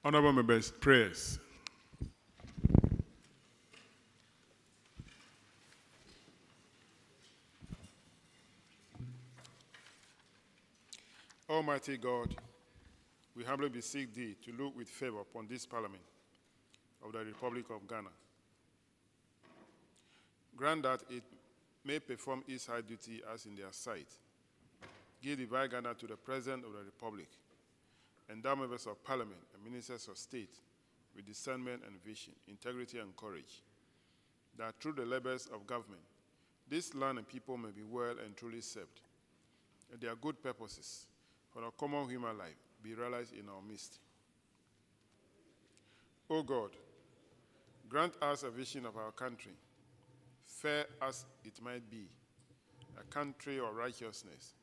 Honorable members, prayers. Almighty God, we humbly beseech thee to look with favor upon this Parliament of the Republic of Ghana. Grant that it may perform its high duty as in their sight. Give divine Ghana to the President of the Republic, endow members of Parliament and ministers of state with discernment and vision, integrity and courage, that through the labors of government, this land and people may be well and truly served, and their good purposes for our common human life be realized in our midst. O God, grant us a vision of our country, fair as it might be, a country of righteousness,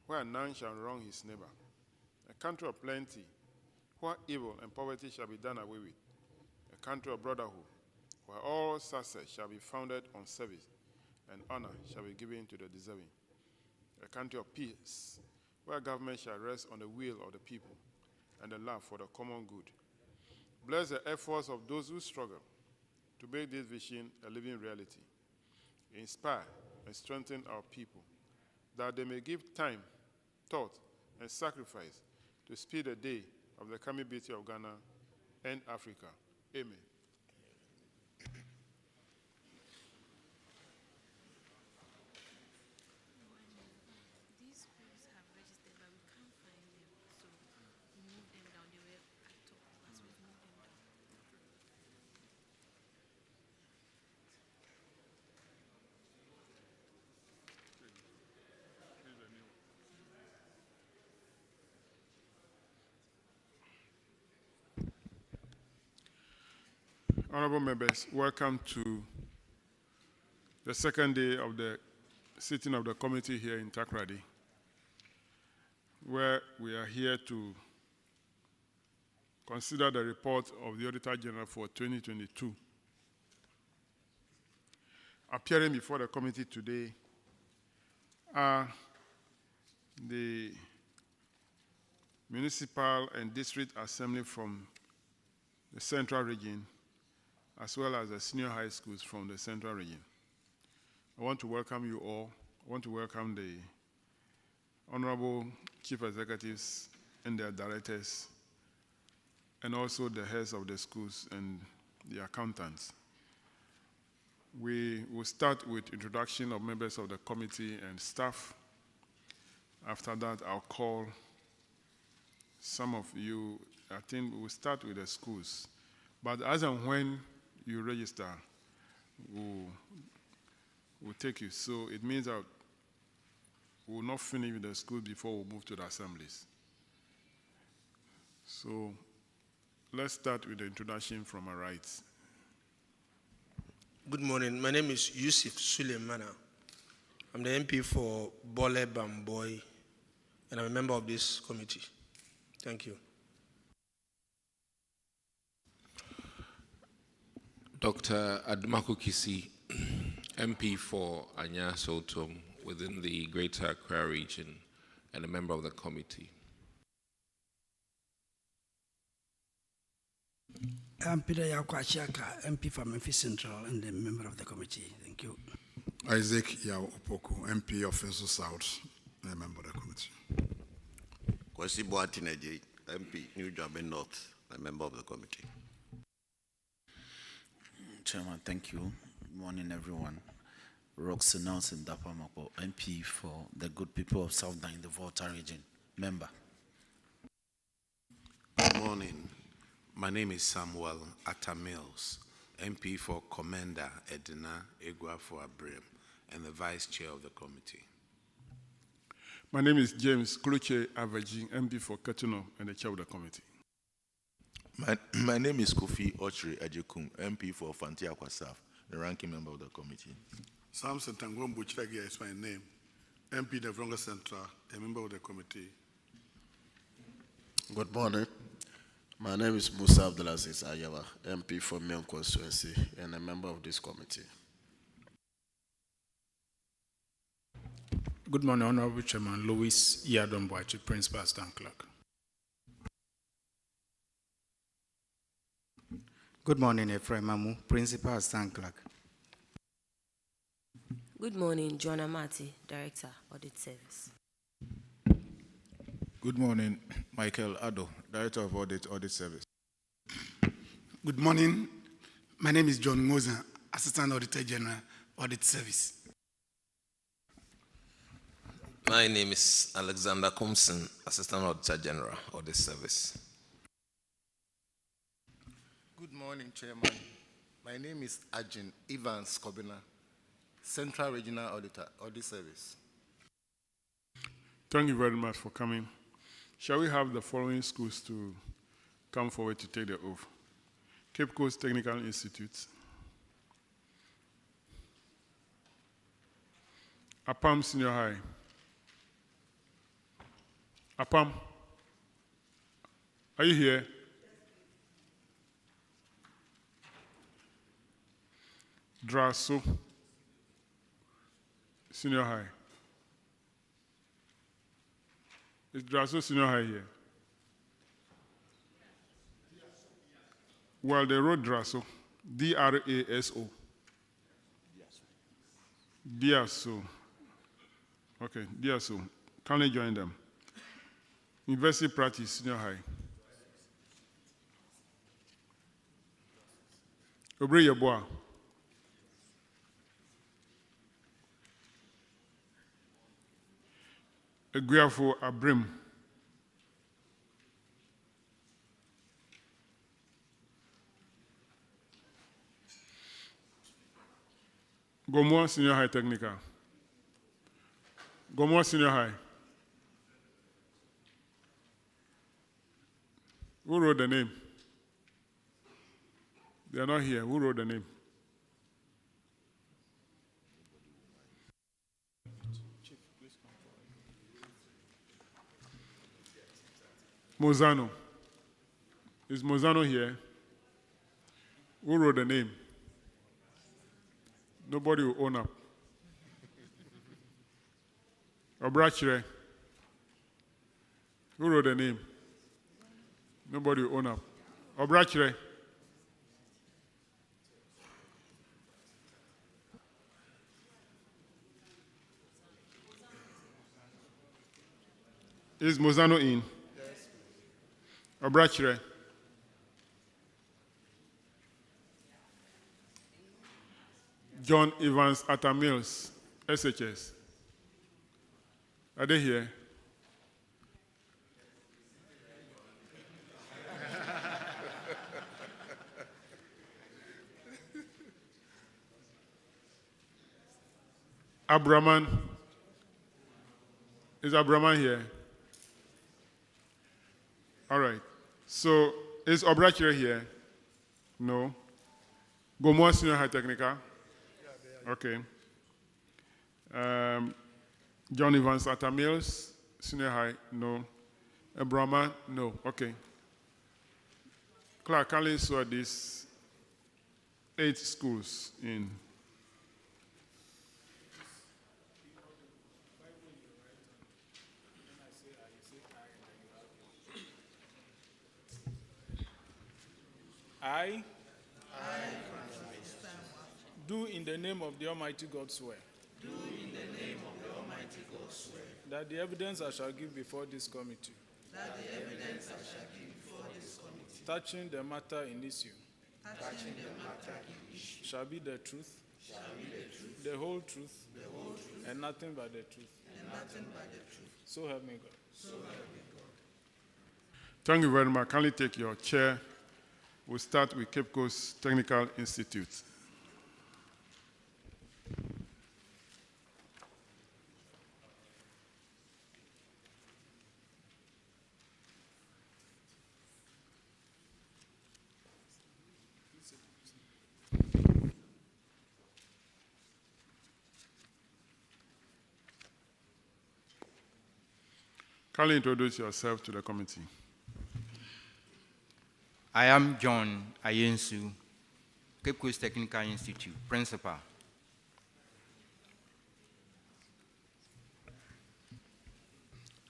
where none shall wrong his neighbor, a country of plenty, where evil and poverty shall be done away with, a country of brotherhood, where all success shall be founded on service, and honor shall be given to the deserving, a country of peace, where government shall rest on the will of the people and the love for the common good. Bless the efforts of those who struggle to make this vision a living reality. Inspire and strengthen our people, that they may give time, thought, and sacrifice to speed the day of the coming beauty of Ghana and Africa. Amen. These schools have registered, but we can't find them, so we move them down. They were at top, as we've moved them down. Honorable members, welcome to the second day of the sitting of the committee here in Takoradi, where we are here to consider the report of the Auditor General for 2022. Appearing before the committee today are the Municipal and District Assembly from the Central Region, as well as the senior high schools from the Central Region. I want to welcome you all. I want to welcome the Honorable Chief Executives and their directors, and also the heads of the schools and the accountants. We will start with introduction of members of the committee and staff. After that, I'll call some of you. I think we'll start with the schools. But as and when you register, we'll take you. So it means that we will not finish with the schools before we move to the assemblies. So let's start with the introduction from our right. Good morning. My name is Yusuf Suleimana. I'm the MP for Bole Bamboy, and I'm a member of this committee. Thank you. Dr. Admaku Kisi, MP for Anya Sotom within the Greater Accra region and a member of the committee. I'm Peter Yakwachaka, MP for Memphis Central and a member of the committee. Thank you. Isaac Yao Opoku, MP of Enso South, and a member of the committee. Kwasi Boatineji, MP New Jabe North, a member of the committee. Chairman, thank you. Good morning, everyone. Roxy Nelson Dapamapo, MP for the good people of South Dine, the Volta region, member. Good morning. My name is Samuel Atta Mills, MP for Commander Edina Egua for Abura, and the Vice Chair of the committee. My name is James Kluche Avagin, MP for Katuno and the Chair of the committee. My name is Kofi Ochre Ajekum, MP for Fantia Kwasaf, the ranking member of the committee. Samson Tangom Buchragia is my name, MP Devronga Central, a member of the committee. Good morning. My name is Musa Abdulaziz Ayawa, MP for Milne Constituency and a member of this committee. Good morning, Honorable Chairman Louis Yadomboachi, Principal Stand Clerk. Good morning, Ephraim Mamu, Principal Assistant Clerk. Good morning, John Amati, Director, Audit Service. Good morning, Michael Addo, Director of Audit Service. Good morning. My name is John Moza, Assistant Auditor General, Audit Service. My name is Alexander Compson, Assistant Auditor General, Audit Service. Good morning, Chairman. My name is Ajin Evans Kobina, Central Regional Auditor, Audit Service. Thank you very much for coming. Shall we have the following schools to come forward to take the oath? Cape Coast Technical Institute, Apam Senior High, Apam, are you here? Draso Senior High. Is Draso Senior High here? Well, they wrote Draso, D-R-A-S-O. Diaso. Okay, Diaso. Can I join them? University Practice Senior High. Abura. Aggrey for Abrim. Gomoa Senior High Technical. Gomoa Senior High. Who wrote the name? They are not here. Who wrote the name? Mozano. Is Mozano here? Who wrote the name? Nobody will own up. Abura. Who wrote the name? Nobody will own up. Abura. Is Mozano in? Yes. Abura. John Evans Atta Mills, SHS. Are they here? Abraman. Is Abraman here? All right. So, is Abura here? No. Gomoa Senior High Technical? Okay. John Evans Atta Mills, Senior High? No. Abraman? No. Okay. Clark, can you saw these 8 schools in? I do in the name of the Almighty God swear. Do in the name of the Almighty God swear. That the evidence I shall give before this committee. That the evidence I shall give before this committee. Touching the matter in issue. Touching the matter in issue. Shall be the truth. Shall be the truth. The whole truth. The whole truth. And nothing but the truth. And nothing but the truth. So help me God. So help me God. Thank you very much. Kindly take your chair. We'll start with Cape Coast Technical Institute. Kindly introduce yourself to the committee. I am John Ayensu, Cape Coast Technical Institute, Principal.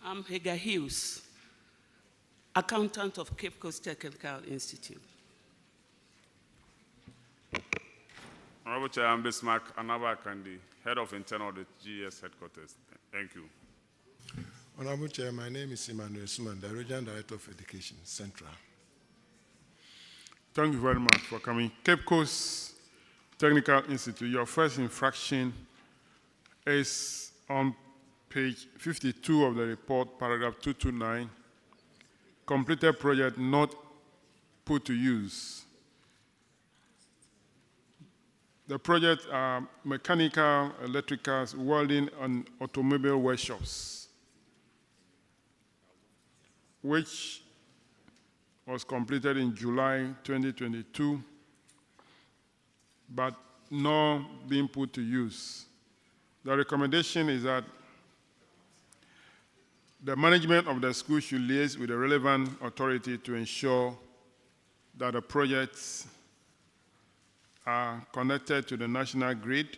I'm Hagar Hughes, Accountant of Cape Coast Technical Institute. Honorable Chair, I'm Bismarck Anaba Kandi, Head of Internal Audit, GS Headquarters. Thank you. Honorable Chair, my name is Emmanuel Suman, the Regional Director of Education, Central. Thank you very much for coming. Cape Coast Technical Institute, your first infraction is on page 52 of the report, paragraph 229. Completed project not put to use. The project are mechanical, electricals, welding, and automobile workshops, which was completed in July 2022, but not being put to use. The recommendation is that the management of the school should liaise with the relevant authority to ensure that the projects are connected to the national grid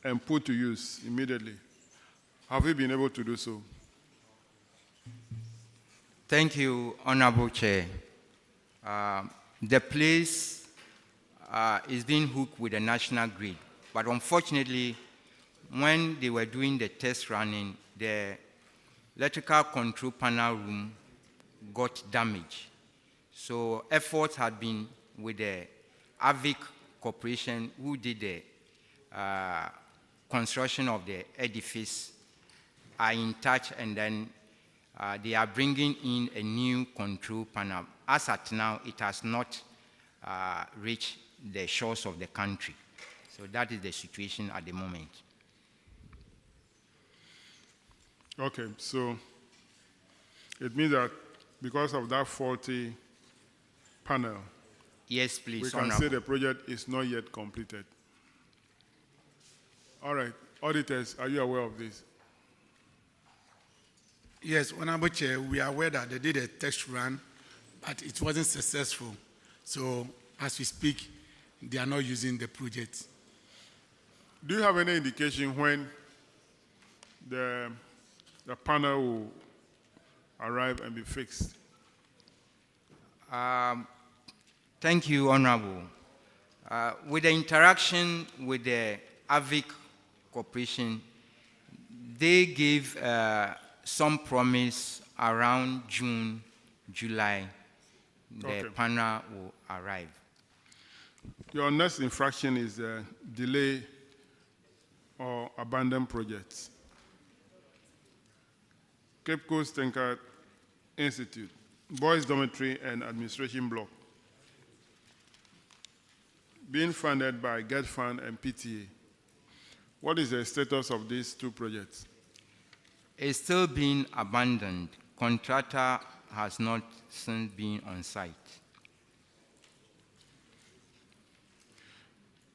and put to use immediately. Have you been able to do so? Thank you, Honorable Chair. The place is being hooked with the national grid, but unfortunately, when they were doing the test running, the electrical control panel room got damaged. So efforts had been with the AVIC Corporation, who did the construction of the edifice, are in touch, and then they are bringing in a new control panel. As at now, it has not reached the shores of the country. So that is the situation at the moment. Okay, so it means that because of that faulty panel, yes, please, we can Honorable. say the project is not yet completed. All right, auditors, are you aware of this? Yes, Honorable Chair, we are aware that they did a test run, but it wasn't successful. So as we speak, they are not using the project. Do you have any indication when the panel will arrive and be fixed? Thank you, Honorable. With the interaction with the AVIC Corporation, they gave some promise around June, July, the panel will arrive. Your next infraction is delay or abandon projects. Cape Coast Technical Institute, Boys Dormitory and Administration Block, being funded by GET Fund and PTA. What is the status of these two projects? It's still being abandoned. Contractor has not since been on site.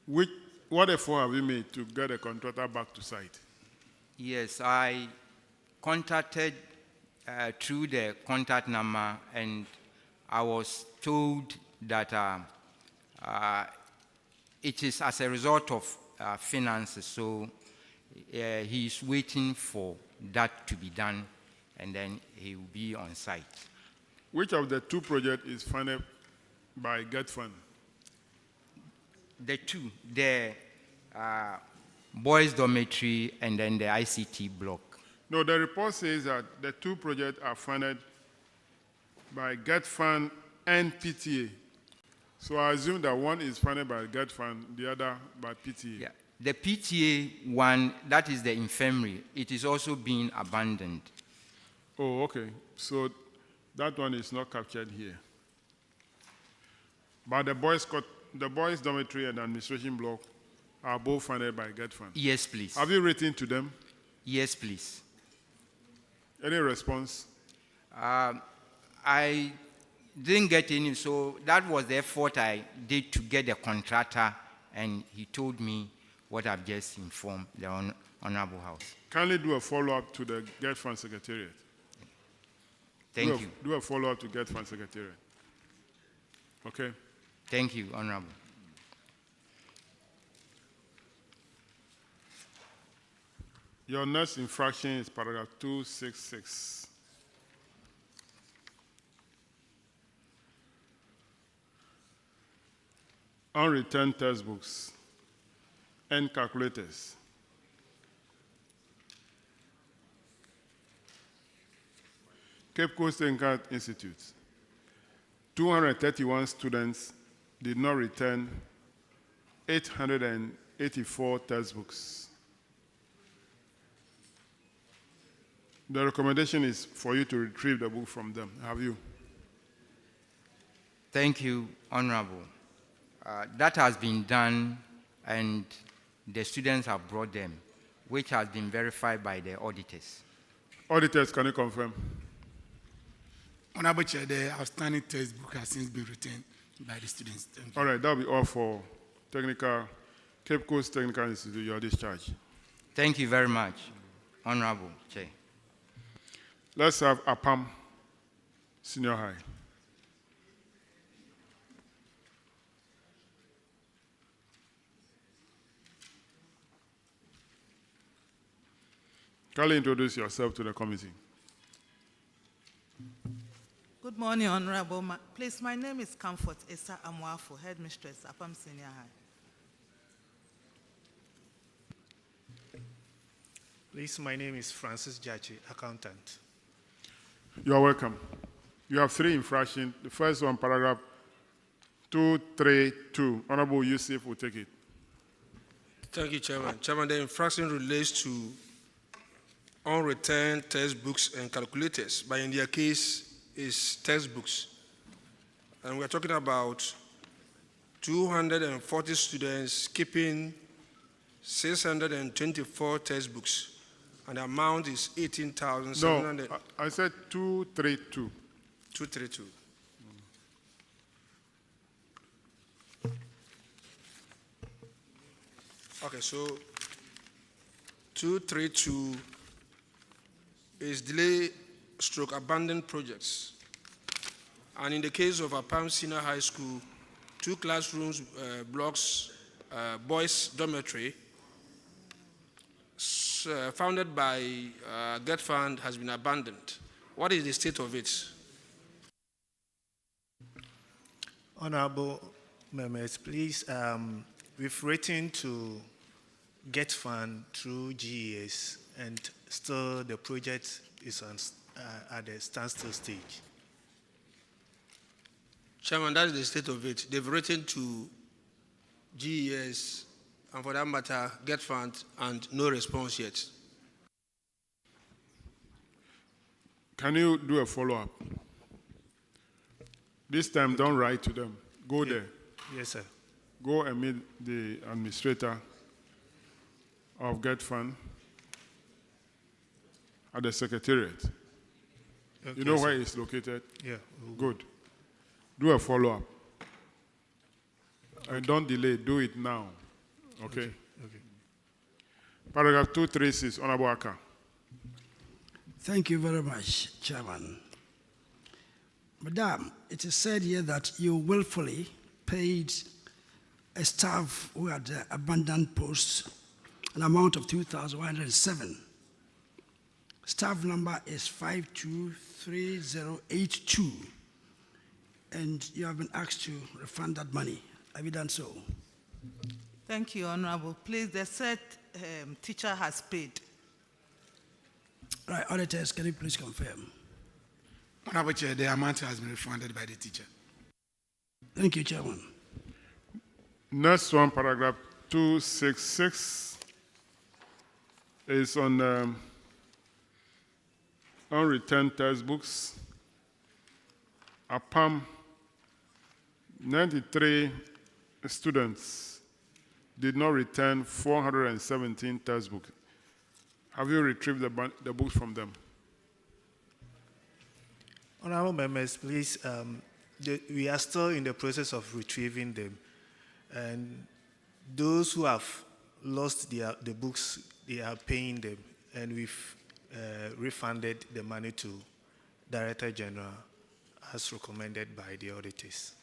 What effort have you made to get a contractor back to site? Yes, I contacted through the contact number, and I was told that it is as a result of finances, so he's waiting for that to be done, and then he will be on site. Which of the two projects is funded by GET Fund? The two, the Boys Dormitory and then the ICT block. No, the report says that the two projects are funded by GET Fund and PTA. So I assume that one is funded by GET Fund, the other by PTA. Yeah. The PTA one, that is the infirmary, it is also being abandoned. Oh, okay. So that one is not captured here. But the boys dormitory and administration block are both funded by GET Fund. Yes, please. Have you written to them? Yes, please. Any response? I didn't get any, so that was the effort I did to get the contractor, and he told me what I've just informed the Honorable House. Kindly do a follow-up to the GET Fund Secretariat. Thank you. Do a follow-up to GET Fund Secretariat. Okay? Thank you, Honorable. Your next infraction is paragraph 266. unreturned textbooks, and calculators. Cape Coast State Institute, 231 students did not return 884 textbooks. The recommendation is for you to retrieve the book from them. Have you? Thank you, Honorable. That has been done, and the students have brought them, which has been verified by the auditors. Auditors, can you confirm? Honorable Chair, the outstanding textbook has since been returned by the students. Thank you. All right, that'll be all for Cape Coast Technical Institute. You are discharged. Thank you very much, Honorable Chair. Let's have Apam Senior High. Kindly introduce yourself to the committee. Good morning, Honorable. Please, my name is Comfort Esa Amwafo, Headmistress, Apam Senior High. Please, my name is Francis Jachi, Accountant. You are welcome. You have 3 infractions. The first one, paragraph 232. Honorable Yusuf will take it. Thank you, Chairman. Chairman, the infraction relates to unreturned textbooks and calculators, but in their case, is textbooks. And we're talking about 240 students keeping 624 textbooks, and the amount is 18,700. No, I said 232. 232. Okay, so 232 is delay stroke abandoned projects. And in the case of Apam Senior High School, 2 classrooms, blocks, boys dormitory, founded by Get Fund, has been abandoned. What is the state of it? Honorable members, please, we've written to Get Fund through GES, and still the project is at the standstill stage. Chairman, that is the state of it. They've written to GES, and for that matter, Get Fund, and no response yet. Can you do a follow-up? This time, don't write to them. Go there. Yes, sir. Go and meet the administrator of Get Fund at the secretariat. Okay, You know sir. where it's located? Yeah. Good. Do a follow-up. And don't delay. Do it now. Okay? Okay. Paragraph 236, Honorable Atta. Thank you very much, Chairman. Madam, it is said here that you willfully paid a staff who had abandoned posts an amount of 2,107. Staff number is 523082. And you have been asked to refund that money. Have you done so? Thank you, Honorable. Please, the said teacher has paid. Right, auditors, can you please confirm? Honorable Chair, the amount has been refunded by the teacher. Thank you, Chairman. Next one, paragraph 266, is on unreturned textbooks. Apam, 93 students did not return 417 textbooks. Have you retrieved the books from them? Honorable members, please, we are still in the process of retrieving them. And those who have lost the books, they are paying them. And we've refunded the money to Director General as recommended by the auditors.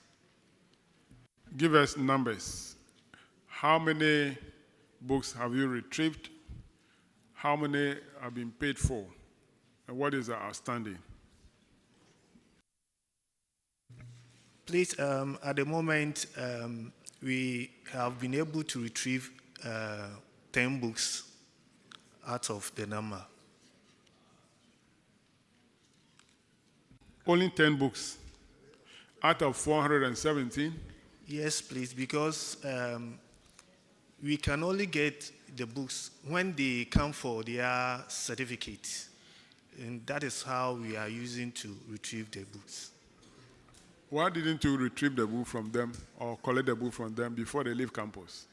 Give us numbers. How many books have you retrieved? How many have been paid for? And what is the outstanding? Please, at the moment, we have been able to retrieve 10 books out of the number. Only 10 books out of 417? Yes, please, because we can only get the books when they come for their certificate. And that is how we are using to retrieve the books. Why didn't you retrieve the book from them or collect the book from them before they leave campus?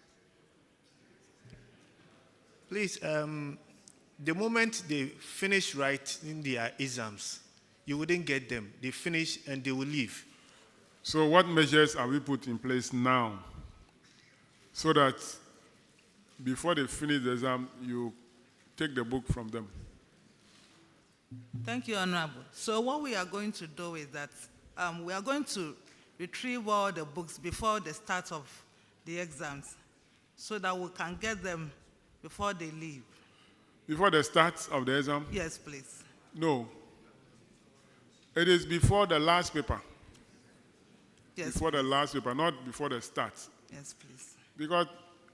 Please, the moment they finish writing their exams, you wouldn't get them. They finish and they will leave. So what measures have we put in place now so that before they finish the exam, you take the book from them? Thank you, Honorable. So what we are going to do is that we are going to retrieve all the books before the start of the exams so that we can get them before they leave. Before the start of the exam? Yes, please. No. It is before the last paper. Yes. Before the last paper, not before the start. Yes, please. Because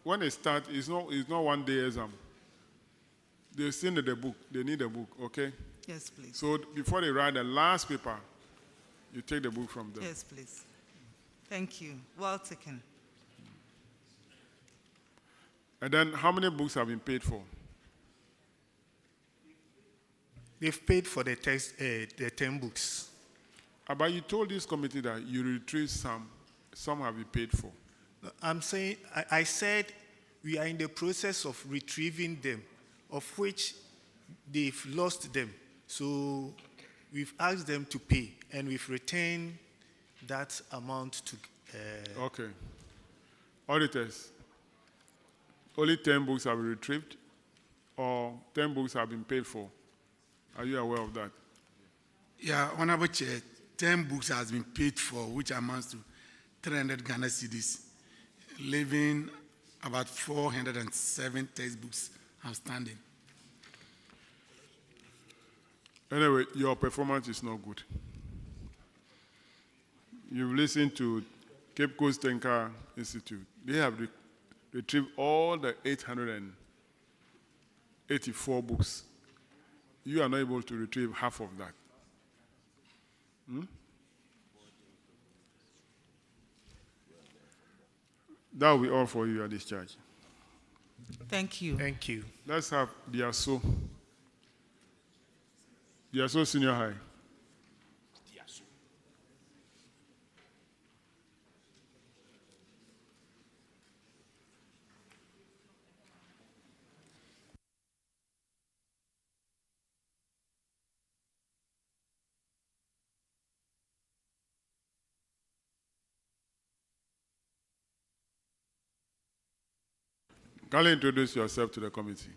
when they start, it's not 1 day exam. They still need the book. They need the book, okay? Yes, please. So before they write the last paper, you take the book from them. Yes, please. Thank you. Well taken. And then how many books have been paid for? They've paid for the 10 books. But you told this committee that you retrieved some have been paid for. I'm saying, I said we are in the process of retrieving them, of which they've lost them. So we've asked them to pay, and we've retained that amount to... Okay. Auditors, only 10 books have been retrieved, or 10 books have been paid for? Are you aware of that? Yeah, Honorable Chair, 10 books has been paid for, which amounts to 300 Ghana cedis, leaving about 407 textbooks outstanding. Anyway, your performance is not good. You've listened to Cape Coast Tenka Institute. They have retrieved all the 884 books. You are not able to retrieve half of that. That will be all for you at this charge. Thank you. Thank you. Let's have the ASO. The ASO Senior High. Can you introduce yourself to the committee?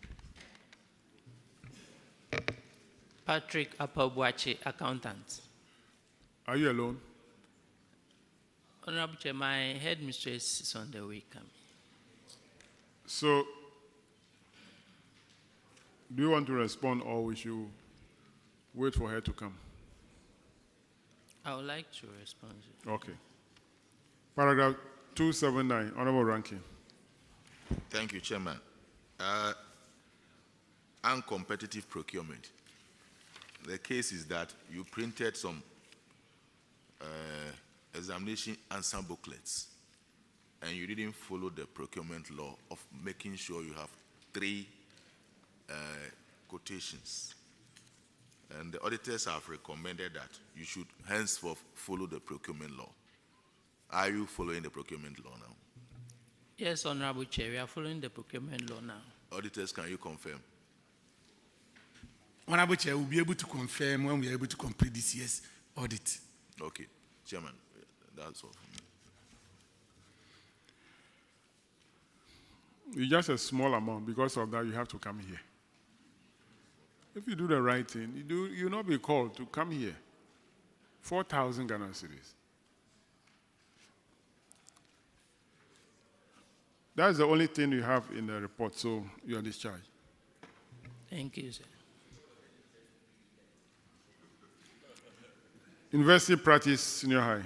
Patrick Apam, accountant. Are you alone? Honorable Chair, my headmistress is on the way coming. So, do you want to respond or we should wait for her to come? I would like to respond. Okay. Paragraph 279, Honorable Ranking. Thank you, Chairman. Uncompetitive procurement. The case is that you printed some examination answer booklets and you didn't follow the procurement law of making sure you have 3 quotations. And the auditors have recommended that you should henceforth follow the procurement law. Are you following the procurement law now? Yes, Honorable Chair, we are following the procurement law now. Auditors, can you confirm? Honorable Chair, we'll be able to confirm when we are able to complete this year's audit. Okay. Chairman, that's all for me. It's just a small amount. Because of that, you have to come here. If you do the right thing, you'll not be called to come here. 4,000 Ghana cedis. That's the only thing you have in the report, so you are discharged. Thank you, sir. University Practice Senior High.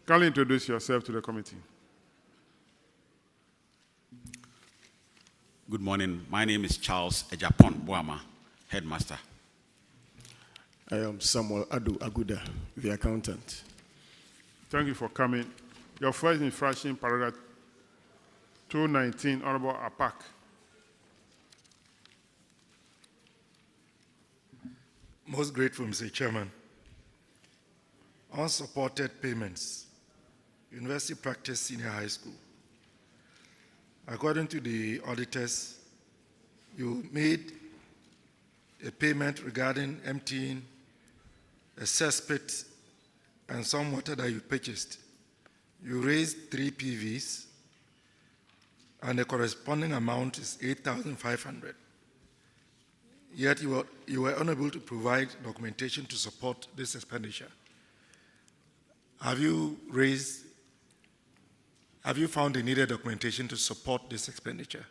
Kindly introduce yourself to the committee. Good morning. My name is Charles Ejapon Boama, headmaster. I am Samuel Adu Aguda, the accountant. Thank you for coming. Your first infraction, paragraph 219, Honorable Apak. Most grateful, Mr. Chairman. Unsupported payments, University Practice Senior High School. According to the auditors, you made a payment regarding emptying a cesspit and some water that you purchased. You raised 3 PVs, and the corresponding amount is 8,500. Yet you were unable to provide documentation to support this expenditure. Have you found the needed documentation to support this expenditure?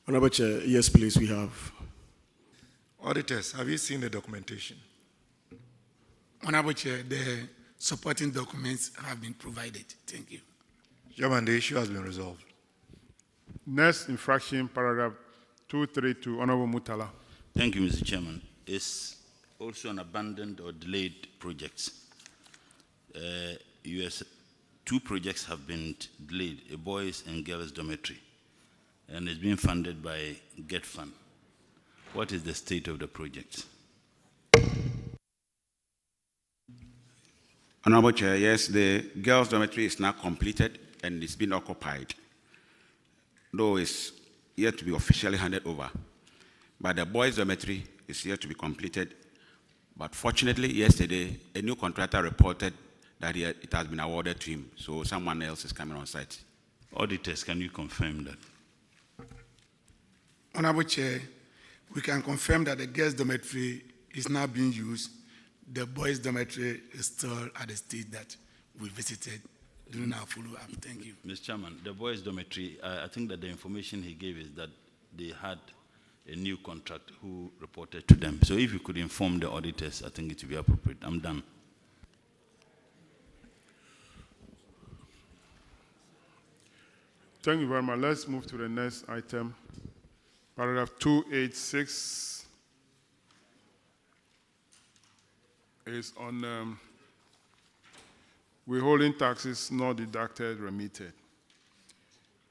Honorable Chair, yes, please, we have. Auditors, have you seen the documentation? Honorable Chair, the supporting documents have been provided. Thank you. Chairman, the issue has been resolved. Next infraction, paragraph 232, Honorable Mutala. Thank you, Mr. Chairman. It's also an abandoned or delayed project. 2 projects have been delayed, a boys and girls dormitory, and it's being funded by Get Fund. What is the state of the project? Honorable Chair, yes, the girls' dormitory is now completed and it's been occupied, though it's yet to be officially handed over. But the boys' dormitory is yet to be completed. But fortunately, yesterday, a new contractor reported that it has been awarded to him, so someone else is coming on site. Auditors, can you confirm that? Honorable Chair, we can confirm that the girls' dormitory is now being used. The boys' dormitory is still at the stage that we visited during our follow-up. Thank you. Mr. Chairman, the boys' dormitory, I think that the information he gave is that they had a new contract who reported to them. So if you could inform the auditors, I think it would be appropriate. I'm done. Thank you very much. Let's move to the next item. Paragraph 286 is on withholding taxes not deducted, remitted.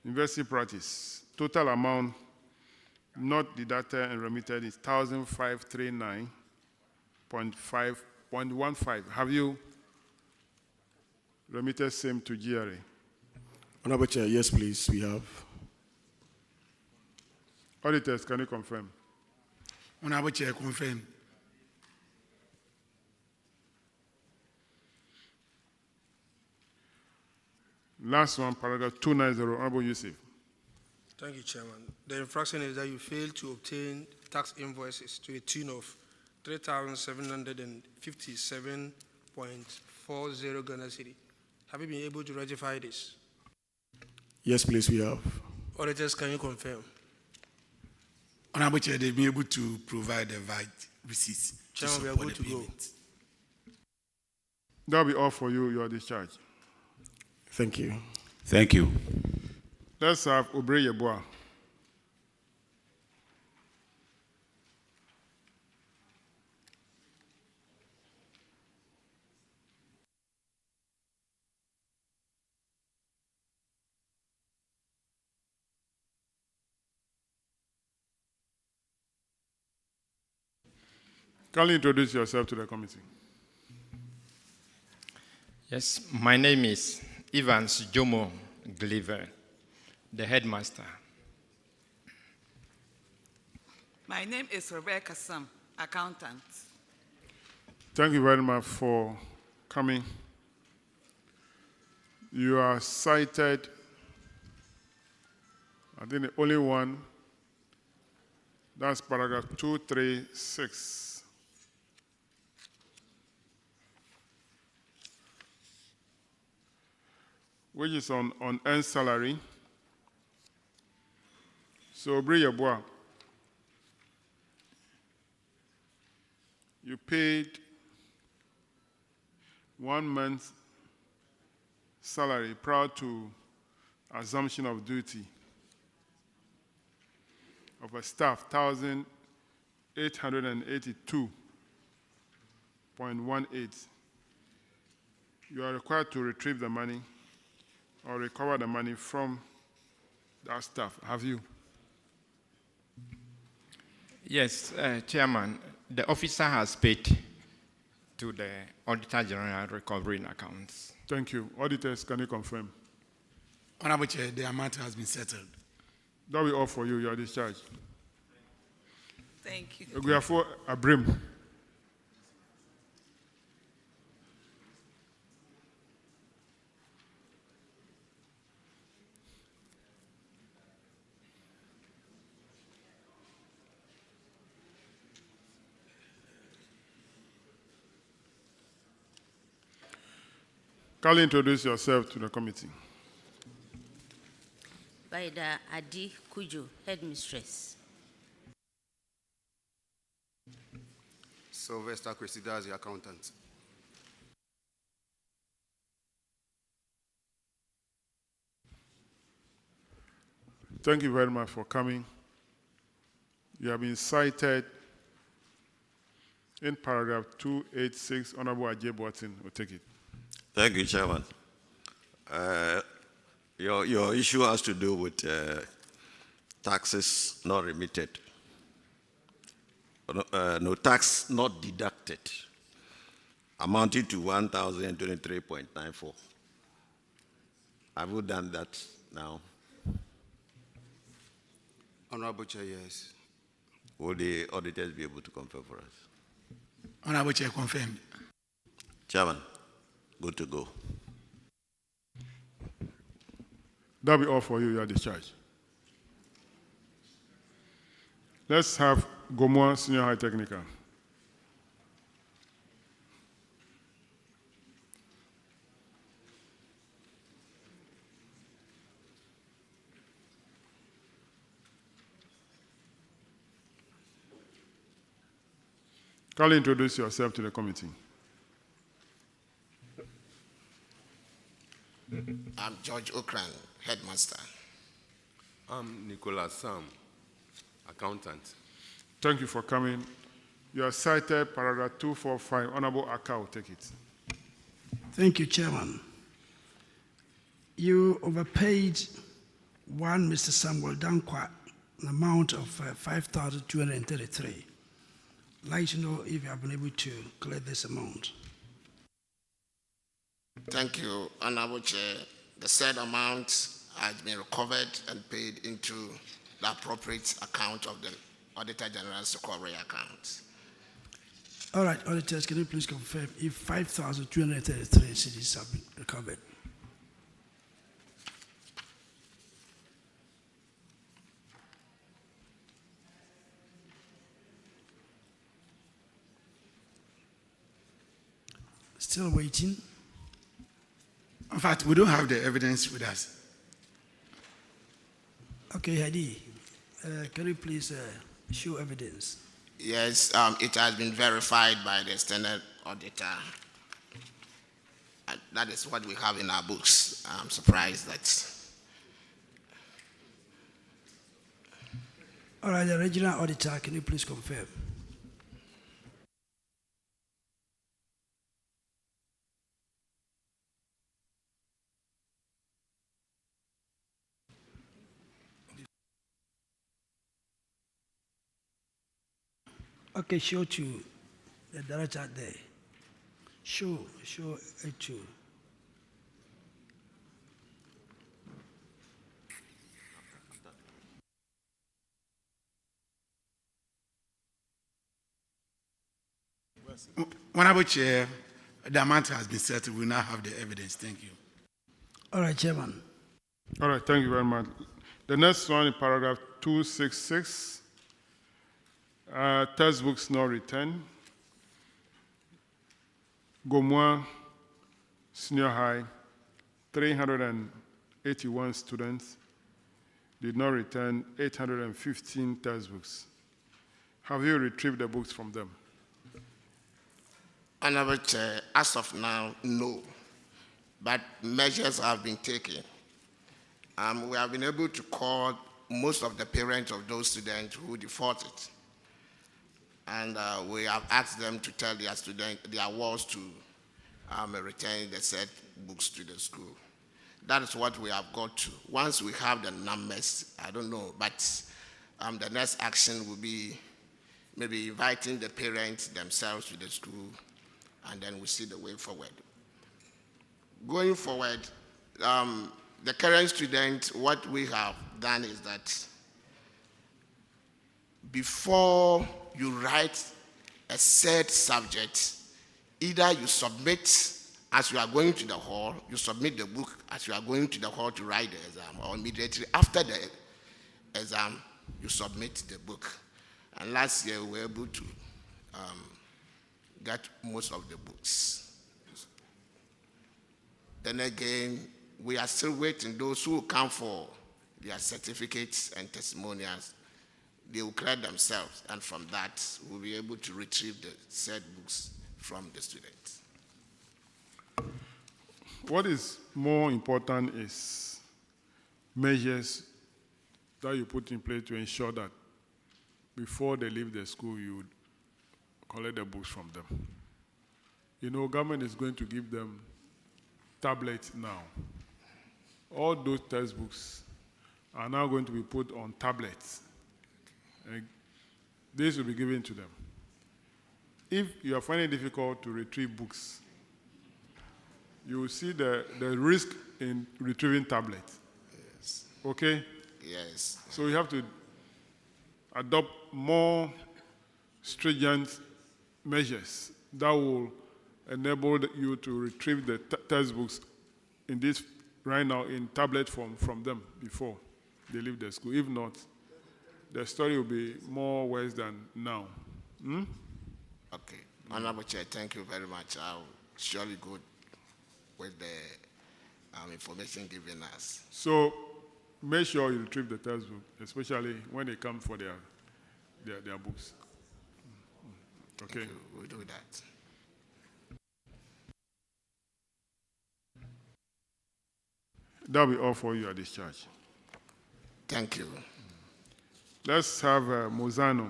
University practice, total amount not deducted and remitted is 1,539.15. Have you remitted same to GRA? Honorable Chair, yes, please, we have. Auditors, can you confirm? Honorable Chair, confirm. Last one, paragraph 290, Honorable Yusuf. Thank you, Chairman. The infraction is that you failed to obtain tax invoices to a tune of 3,757.40 Ghana cedi. Have you been able to rectify this? Yes, please, we have. Auditors, can you confirm? Honorable Chair, they've been able to provide the right receipts. Chairman, we are good to go. That'll be all for you. You are discharged. Thank you. Thank you. Let's have Braa. Can you introduce yourself to the committee? Yes, my name is Evans Jomo Gliver, the headmaster. My name is Rebecca Sam, accountant. Thank you very much for coming. You are cited, I think the only one, that's paragraph 236. Which is on earned salary. So, Braa, you paid 1 month salary prior to assumption of duty of a staff, 1,882.18. You are required to retrieve the money or recover the money from that staff. Have you? Yes, Chairman, the officer has paid to the Auditor General recovering accounts. Thank you. Auditors, can you confirm? Honorable Chair, the amount has been settled. That will be all for you. You are discharged. Thank you. We are for Abrim. Kindly introduce yourself to the committee. By the Adi Kujo, headmistress. Sylvester Cressida as the accountant. Thank you very much for coming. You have been cited in paragraph 286. Honorable Ajay Boatin will take it. Thank you, Chairman. Your issue has to do with taxes not remitted. No tax not deducted, amounting to 1,023.94. Have you done that now? Honorable Chair, yes. Will the auditors be able to confirm for us? Honorable Chair, confirmed. Chairman, good to go. That'll be all for you. You are discharged. Let's have Gomoa Senior High Technical. Kindly introduce yourself to the committee. I'm George Okran, headmaster. I'm Nicholas Sam, accountant. Thank you for coming. You are cited paragraph 245. Honorable Akka will take it. Thank you, Chairman. You overpaid one Mr. Samuel Dankwa an amount of 5,233. I'd like to know if you have been able to collect this amount. Thank you, Honorable Chair. The said amount has been recovered and paid into the appropriate account of the Auditor General's recovery account. All right, auditors, can you please confirm if 5,233 cedis have been recovered? Still waiting. In fact, we don't have the evidence with us. Okay, Hadi, can you please show evidence? Yes, it has been verified by the external auditor. That is what we have in our books. I'm surprised that. All right, the regional auditor, can you please confirm? Okay, show to the director there. Show it to. Honorable Chair, the amount has been settled. We now have the evidence. Thank you. All right, Chairman. All right, thank you very much. The next one in paragraph 266. Textbooks not returned. Gomoa Senior High, 381 students did not return 815 textbooks. Have you retrieved the books from them? Honorable Chair, as of now, no. but measures have been taken. We have been able to call most of the parents of those students who defaulted. And we have asked them to tell their wards to return the said books to the school. That is what we have got to. Once we have the numbers, I don't know, but the next action will be maybe inviting the parents themselves to the school, and then we see the way forward. Going forward, the current students, what we have done is that before you write a said subject, either you submit as you are going to the hall, you submit the book as you are going to the hall to write the exam, or immediately after the exam, you submit the book. And last year, we were able to get most of the books. Then again, we are still waiting. Those who come for their certificates and testimonials, they will clear themselves, and from that, we'll be able to retrieve the said books from the students. What is more important is measures that you put in place to ensure that before they leave the school, you would collect the books from them. You know, government is going to give them tablets now. All those textbooks are now going to be put on tablets. And this will be given to them. If you are finding it difficult to retrieve books, you will see the risk in retrieving tablets. Yes. Okay? Yes. So you have to adopt more stringent measures that will enable you to retrieve the textbooks in this right now in tablet form from them before they leave the school. If not, the story will be more worse than now. Okay. Honorable Chair, thank you very much. I'll surely go with the information given us. So make sure you retrieve the textbook, especially when they come for their books. Okay. We'll do that. That'll be all for you at this church. Thank you. Let's have Mozano.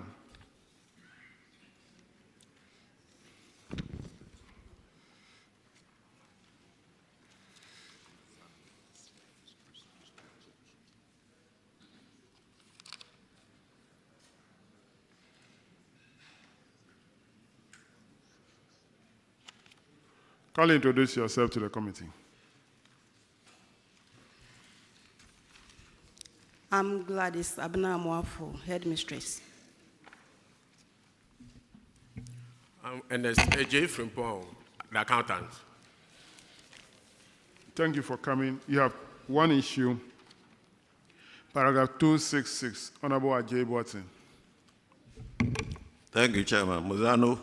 Kindly introduce yourself to the committee. I'm Gladys Abuna-Amoafo, headmistress. And there's AJ Frimpong, the accountant. Thank you for coming. You have one issue. Paragraph 266, Honorable Ajay Watson. Thank you, Chairman. Mozano,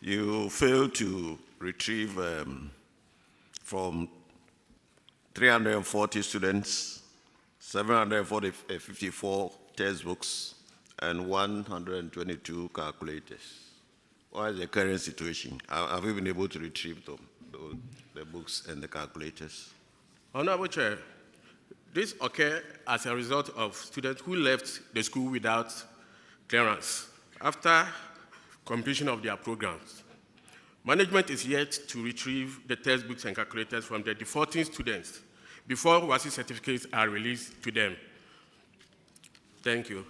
you failed to retrieve from 340 students, 754 textbooks, and 122 calculators. What is the current situation? Have you been able to retrieve them, the books and the calculators? Honorable Chair, this occurred as a result of students who left the school without clearance after completion of their programs. Management is yet to retrieve the textbooks and calculators from the defaulting students before WASI certificates are released to them. Thank you.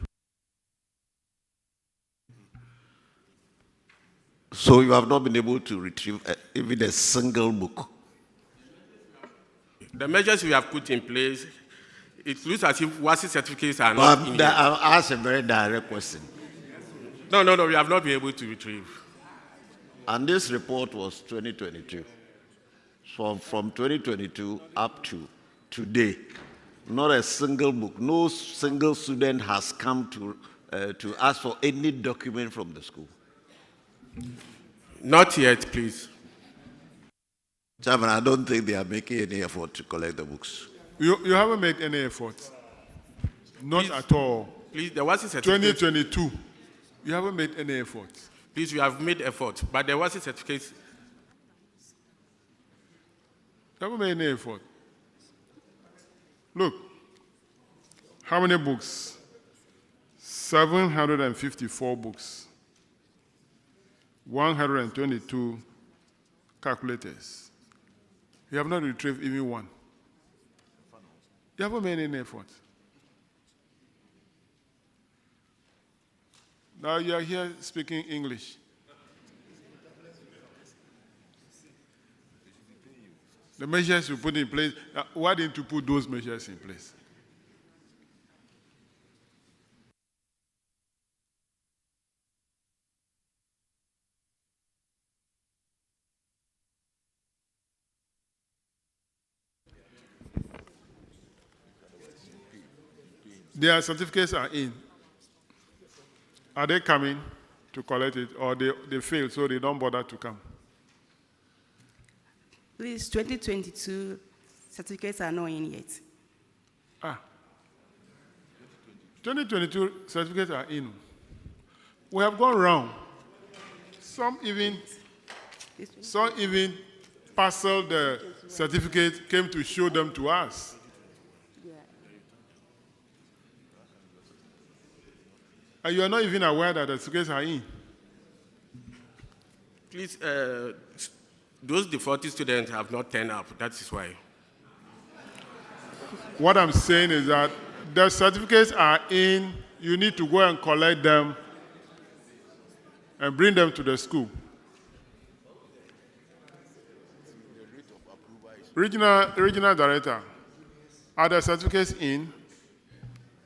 So you have not been able to retrieve even a single book? The measures we have put in place, it looks as if WASI certificates are not in yet. I'll ask a very direct question. No, we have not been able to retrieve. And this report was 2022. So from 2022 up to today, not a single book, no single student has come to ask for any document from the school. Not yet, please. Chairman, I don't think they are making any effort to collect the books. You haven't made any effort. Not please, at all. Please, there was a certificate. 2022. You haven't made any effort. Please, we have made effort, but there was a certificate. You haven't made any effort. Look, how many books? 754 books. 122 calculators. You have not retrieved even one. You haven't made any effort. Now you are here speaking English. The measures you put in place, why didn't you put those measures in place? Their certificates are in. Are they coming to collect it, or they fail, so they don't bother to come? Please, 2022 certificates are not in yet. 2022 certificates are in. We have gone round. Some even parceled the certificate, came to show them to us. And you are not even aware that the certificates are in. Please, those defaulting students have not turned up. That is why. What I'm saying is that the certificates are in. You need to go and collect them and bring them to the school. Regional director, are the certificates in?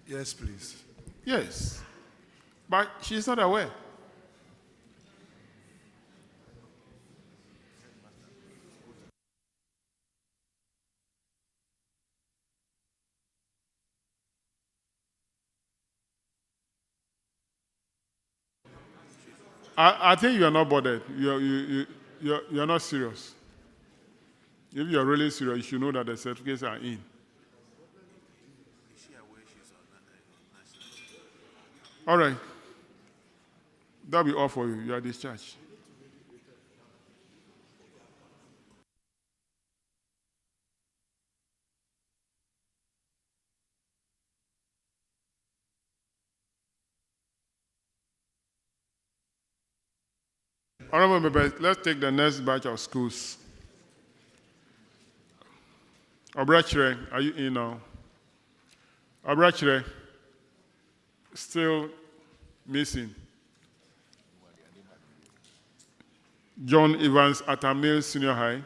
Yes, please. Yes. But she's not aware. I think you are not bothered. You're not serious. If you're really serious, you should know that the certificates are in. All right. That'll be all for you. You are discharged. Honorable members, let's take the next batch of schools. Abura, are you in now? Abura, still missing. John Evans, Atta Senior High.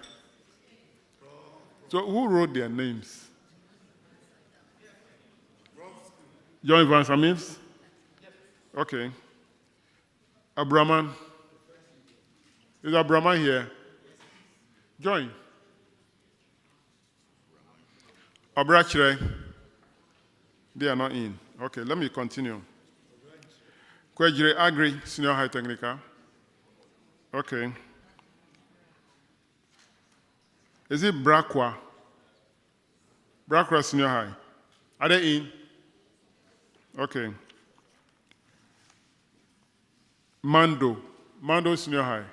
So who wrote their names? John Evans, Amils? Okay. Abraman. Is Abraman here? Join. Abura, they are not in. Okay, let me continue. Aggrey, Senior High Technical. Okay. Is it Braa? Braa Senior High. Are they in? Okay. Mando Senior High.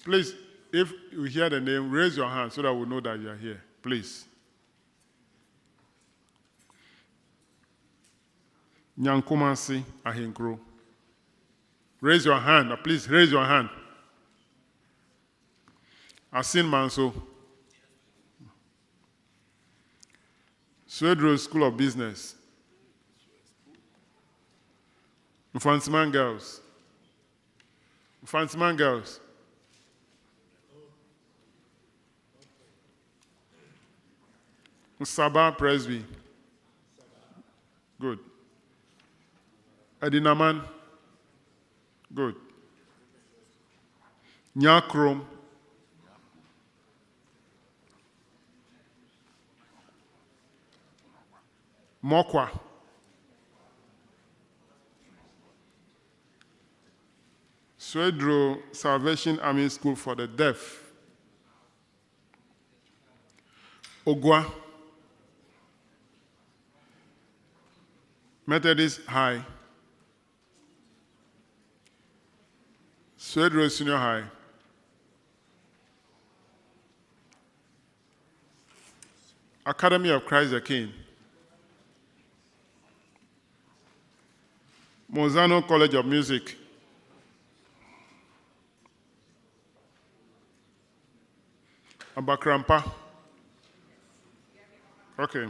Please, if you hear the name, raise your hand so that we know that you are here. Please. Nyankumasi Ahinkro. Raise your hand. Please raise your hand. Asin Manso. Swedro School of Business. Mfansiman Girls. Mfansiman Girls. Sabah Presby. Good. Edinaman. Good. Nyakrom. Mokwa. Swedro Salvation Army School for the Deaf. Ogwa. Methodist High. Swedro Senior High. Academy of Christ the King, Monzano College of Music, Abakrampa. Okay.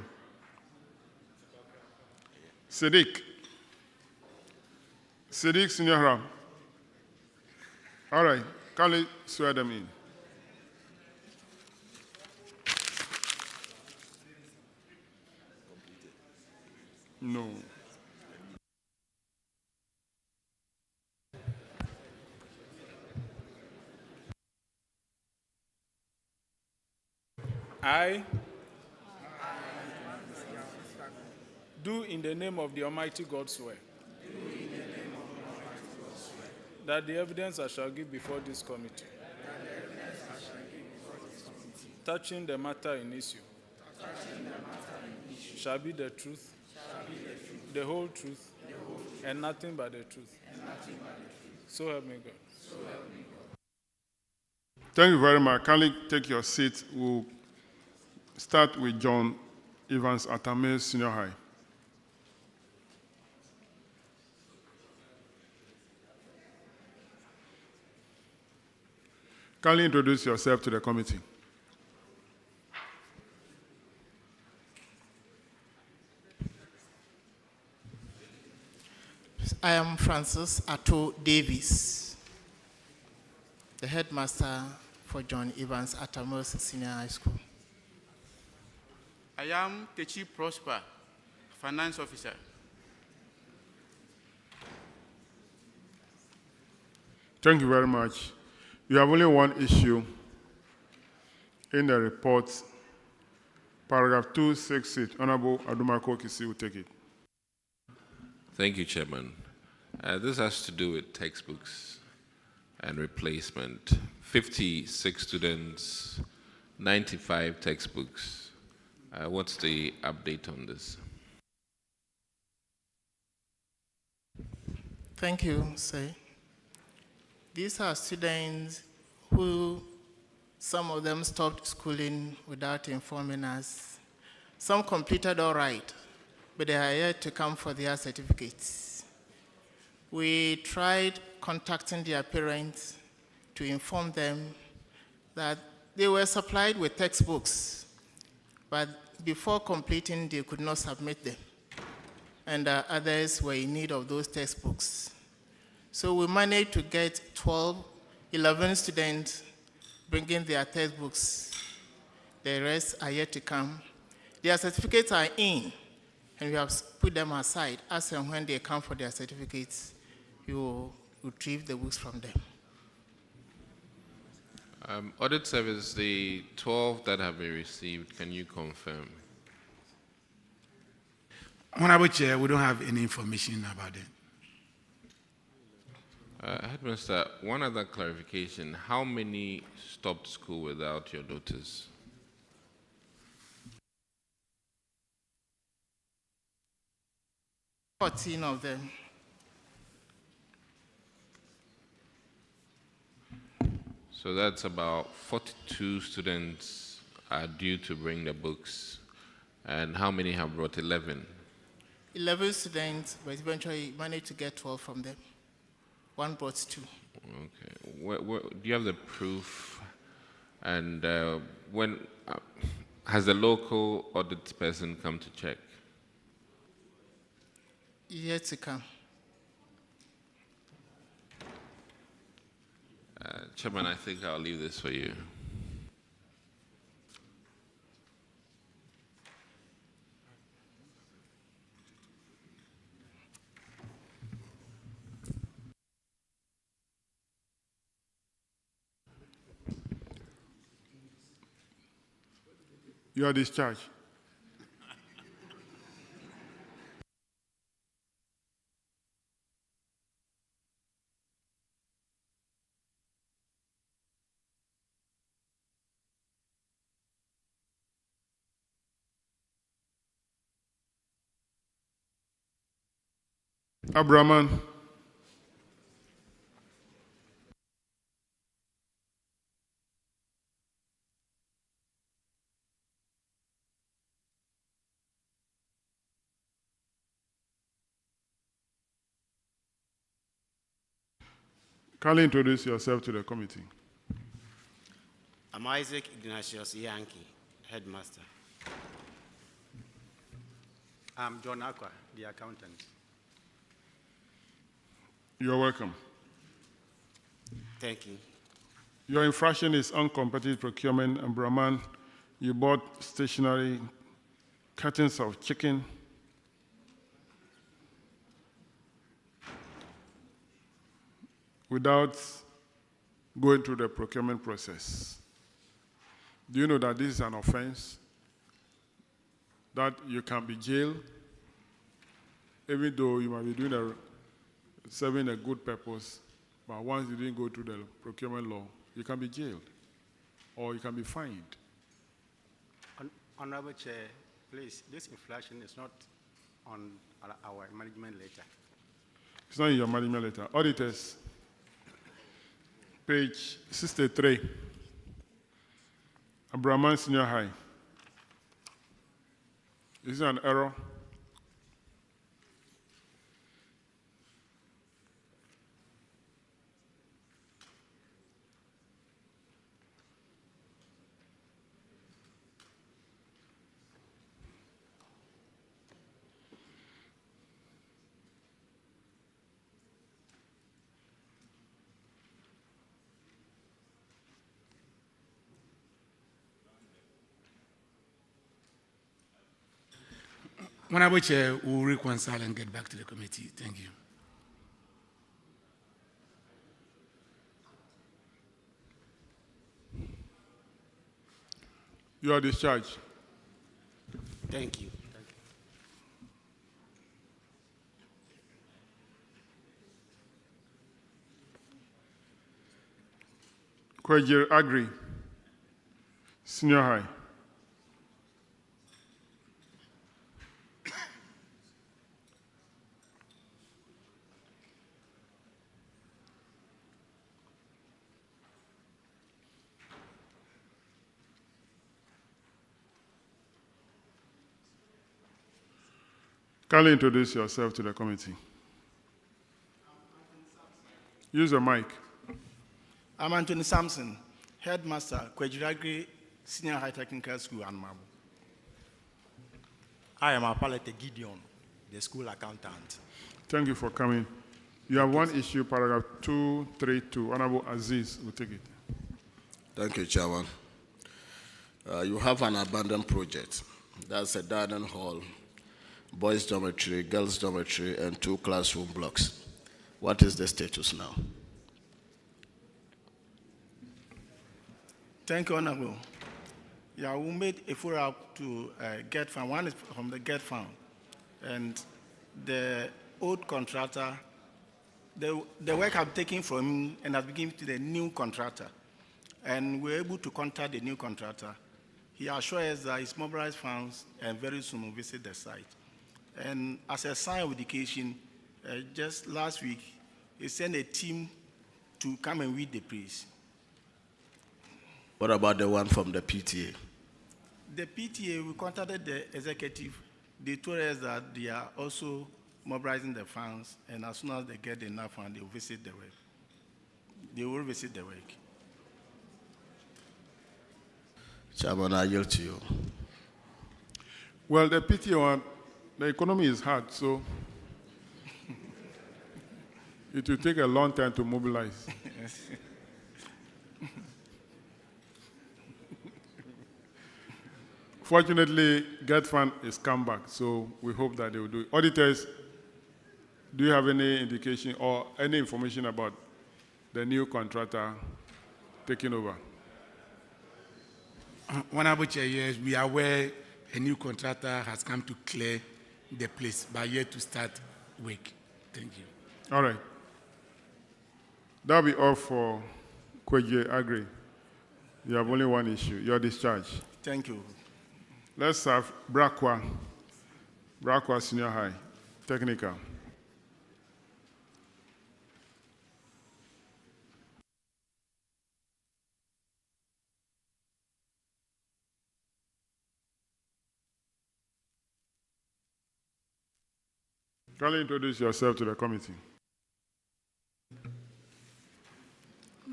Sadiq Senior Haram. All right, kindly swear them in. No. I do in the name of the Almighty God swear that the evidence I shall give before this committee touching the matter in issue shall be the truth, the whole truth, and nothing but the truth. So help me God. Thank you very much. Kindly take your seat. We'll start with John Evans Atame Senior High. Kindly introduce yourself to the committee. I am Francis Atto Davis, the headmaster for John Evans Atamos Senior High School. I am Techi Prosper, finance officer. Thank you very much. You have only one issue in the report. Paragraph 268. Honorable Adumako Kisi will take it. Thank you, Chairman. This has to do with textbooks and replacement. 56 students, 95 textbooks. What's the update on this? Thank you, sir. These are students who, some of them stopped schooling without informing us. Some completed all right, but they are yet to come for their certificates. We tried contacting their parents to inform them that they were supplied with textbooks, but before completing, they could not submit them. And others were in need of those textbooks. So we managed to get 11 students bringing their textbooks. The rest are yet to come. Their certificates are in, and we have put them aside. As and when they come for their certificates, you will retrieve the books from them. Audit service, the 12 that have been received, can you confirm? Honorable Chair, we don't have any information about it. Headmaster, one other clarification. How many stopped school without your notice? – 14 of them. So that's about 42 students are due to bring the books. And how many have brought 11? 11 students, but eventually managed to get 12 from them. One brought 2. Okay. Do you have the proof? And when has the local audit person come to check? Yet to come. Chairman, I think I'll leave this for you. You are discharged. Abraman. Kindly introduce yourself to the committee. I'm Isaac Ignatius Yankee, headmaster. I'm John Aqua, the accountant. You're welcome. Thank you. Your infraction is uncompetitive procurement, and Brahman, you bought stationery, cartons of chicken, without going through the procurement process. Do you know that this is an offense? That you can be jailed, even though you might be serving a good purpose, but once you didn't go through the procurement law, you can be jailed, or you can be fined. Honorable Chair, please, this infraction is not on our management letter. It's not in your management letter. Auditors, page 63, Abraham Senior High. Is it an error? Honorable Chair, we will reconcile and get back to the committee. Thank you. You are discharged. Thank you. Kwejir Aggrey, Senior High. Kindly introduce yourself to the committee. Use your mic. I'm Anthony Sampson, headmaster, Kwejir Senior High Technical School, Anmabu. I am Apalete Gideon, the school accountant. Thank you for coming. You have one issue, paragraph 232. Honorable Aziz will take it. Thank you, Chairman. You have an abandoned project. That's a dining hall, boys' dormitory, girls' dormitory, and 2 classroom blocks. What is the status now? Thank you, Honorable. Yeah, we made a follow-up to Get Fund. One is from the Get Fund. And the old contractor, the work I've taken from him and has been given to the new contractor. And we're able to contact the new contractor. He assured us that he's mobilized funds and very soon will visit the site. And as a sign of dedication, just last week, he sent a team to come and read the praise. What about the one from the PTA? The PTA, we contacted the executive. They told us that they are also mobilizing the funds, and as soon as they get enough funds, they will visit the work. They will visit the work. Chairman, I yield to you. Well, the PTA one, the economy is hard, so it will take a long time to mobilize. Fortunately, Get Fund is come back, so we hope that they will do it. Auditors, do you have any indication or any information about the new contractor taking over? Honorable Chair, yes, we are aware a new contractor has come to clear the place, but yet to start work. Thank you. All right. That'll be all for Kwejir Aggrey. You have only one issue, your discharge. Thank you. Let's have Braa Senior High, Technical. Kindly introduce yourself to the committee.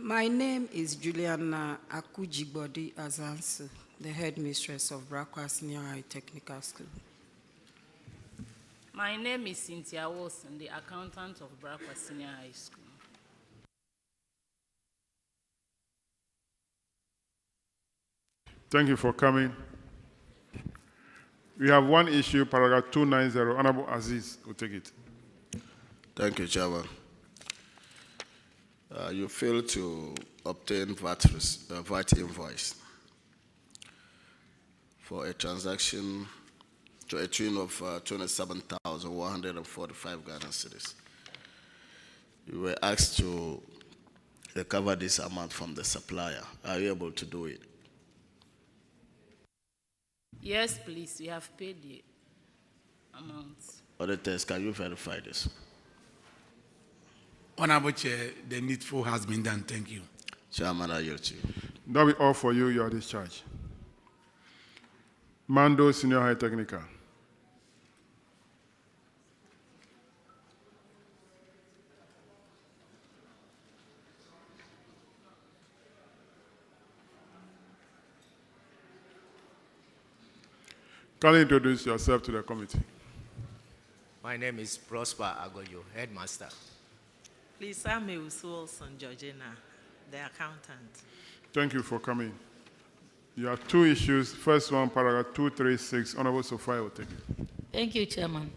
My name is Juliana Akujigbodi Azansu, the headmistress of Braa Senior High Technical School. My name is Cynthia Wilson, the accountant of Braa Senior High School. Thank you for coming. We have one issue, paragraph 290. Honorable Aziz will take it. Thank you, Chairman. You failed to obtain VAT invoice for a transaction to a tune of 27,145 Ghana cedis. You were asked to recover this amount from the supplier. Are you able to do it? Yes, please. We have paid the amount. Auditors, can you verify this? Honorable Chair, the needful has been done. Thank you. Chairman, I yield to you. That will be all for you. You are discharged. Mando Senior High Technical. Can you introduce yourself to the committee? My name is Prosper Agoyo, headmaster. Please, I'm Wilson Georgina, the accountant. Thank you for coming. You have two issues. First one, paragraph 236. Honorable Sophia will take it. Thank you, Chairman.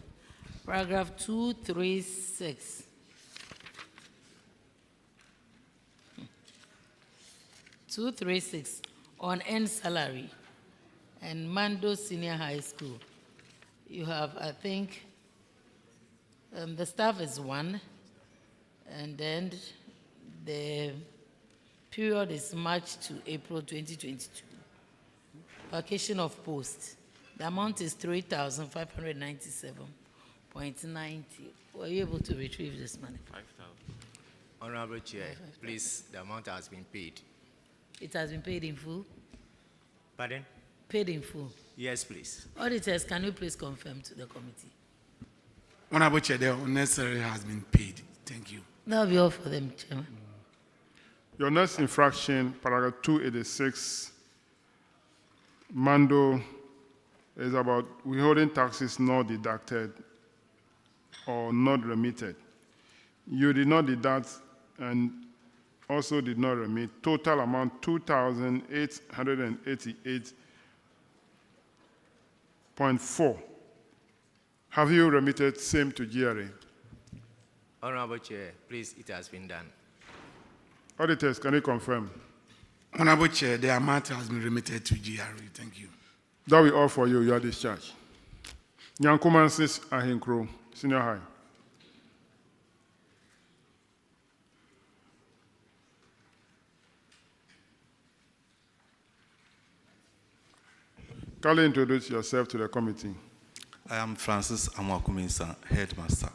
Paragraph 236. On end salary and Mando Senior High School. You have, I think, the staff is 1, and then the period is March to April 2022. Vacation of post. The amount is 3,597.90. Were you able to retrieve this money? 5,000. Honorable Chair, please, the amount has been paid. It has been paid in full? Pardon? Paid in full? Yes, please. Auditors, can you please confirm to the committee? Honorable Chair, the unnecessary has been paid. Thank you. That will be all for them, Chairman. Your next infraction, paragraph 286, Mando, is about withholding taxes not deducted or not remitted. You did not deduct and also did not remit. Total amount 2,888.4. Have you remitted same to GRA? Honorable Chair, please, it has been done. Auditors, can you confirm? Honorable Chair, the amount has been remitted to GRA. Thank you. That will be all for you. You are discharged. Nyankumansis Ahinkro, Senior High. Can you introduce yourself to the committee? I am Francis Amwakuminsa, headmaster.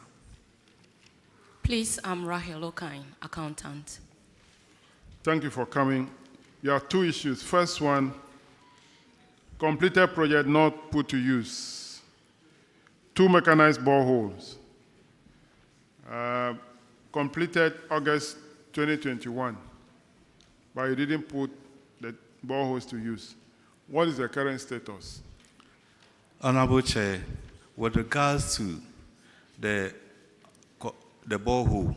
Please, I'm Rahel Okine, accountant. Thank you for coming. You have two issues. First one, completed project not put to use. 2 mechanized boreholes. Completed August 2021, but you didn't put the boreholes to use. What is the current status? Honorable Chair, with regards to the borehole,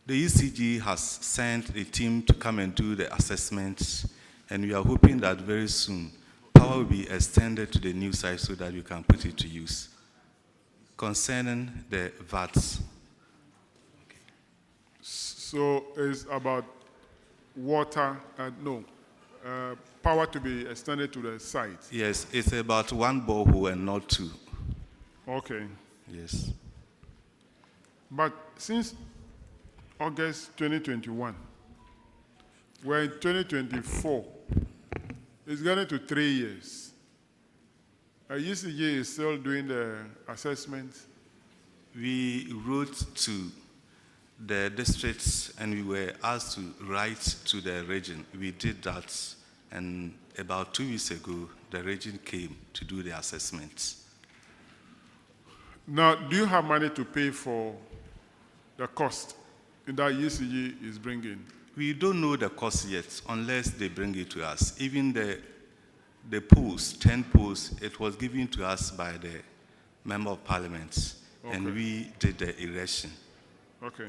the ECG has sent a team to come and do the assessments, and we are hoping that very soon power will be extended to the new site so that you can put it to use. Concerning the VATs. So it's about water, power to be extended to the site? Yes, it's about 1 borehole and not 2. Okay. Yes. But since August 2021, we're in 2024. It's getting to 3 years. UCG is still doing the assessment. We wrote to the districts and we were asked to write to the region. We did that, and about 2 weeks ago, the region came to do the assessments. Now, do you have money to pay for the cost that UCG is bringing? We don't know the cost yet unless they bring it to us. Even the post, 10 posts, it was given to us by the Member of Parliament, and we did the erection. Okay.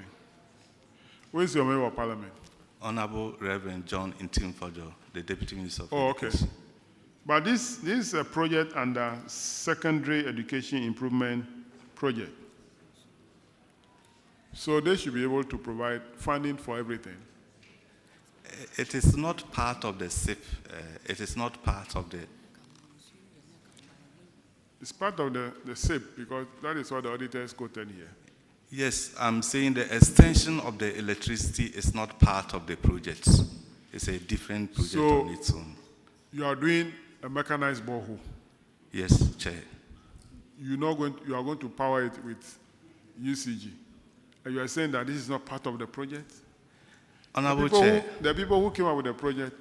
Who is your Member of Parliament? Honorable Reverend John Intimfojo, the Deputy Minister of Okay. Education. But this is a project under Secondary Education Improvement Project. So they should be able to provide funding for everything. It is not part of the SIP. It is not part of the... It's part of the SIP because that is what the auditors quoted here. Yes, I'm saying the extension of the electricity is not part of the project. It's a different project on its own. You are doing a mechanized borehole. Yes, Chair. You are going to power it with UCG. And you are saying that this is not part of the project? Honorable Chair. The people who came up with the project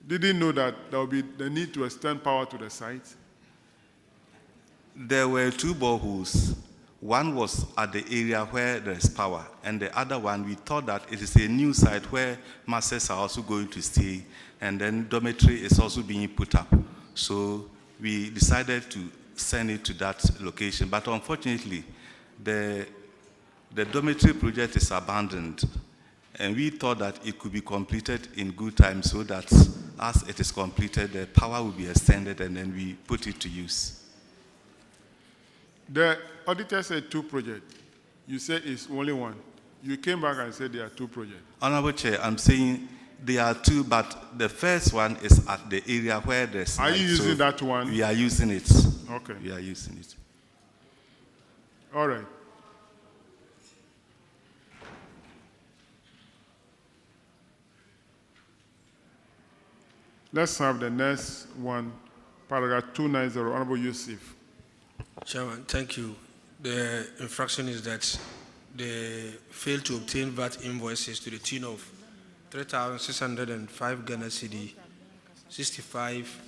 didn't know that there will be the need to extend power to the site? There were 2 boreholes. One was at the area where there is power, and the other one, we thought that it is a new site where masses are also going to stay, and then dormitory is also being put up. So we decided to send it to that location. But unfortunately, the dormitory project is abandoned, and we thought that it could be completed in good time so that as it is completed, the power will be extended, and then we put it to use. The auditor said 2 projects. You said it's only one. You came back and said there are 2 projects. Honorable Chair, I'm saying there are 2, but the first one is at the area where there's... Are you using that one? We are using it. Okay. We are using it. All right. Let's have the next one, paragraph 290, Honorable Yusuf. Chairman, thank you. The infraction is that they failed to obtain VAT invoices to the tune of 3,605 Ghana cedi, 65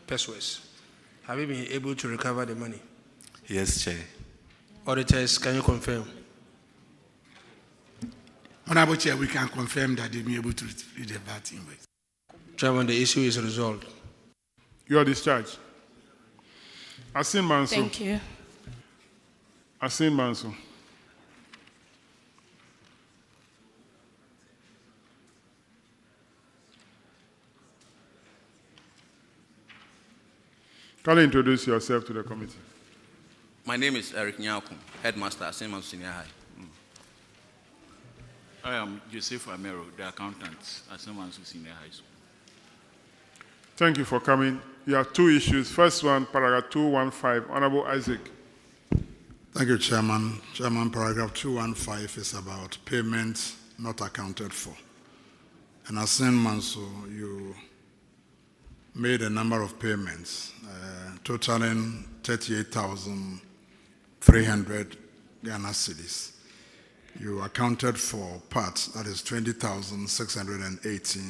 pesos. Have you been able to recover the money? Yes, Chair. Auditors, can you confirm? Honorable Chair, we can confirm that they've been able to retrieve the VAT invoice. Chairman, the issue is resolved. You are discharged. Asin Manso. Thank you. Asin Manso. Can you introduce yourself to the committee? My name is Eric Nyakum, Headmaster at St. Manso Senior High. I am Joseph Amero, the accountant at St. Manso Senior High School. Thank you for coming. You have 2 issues. First one, paragraph 215, Honorable Isaac. Thank you, Chairman. Chairman, paragraph 215 is about payments not accounted for. And as St. Manso, you made a number of payments, totaling 38,300 Ghana cedis. You accounted for parts, that is 20,680,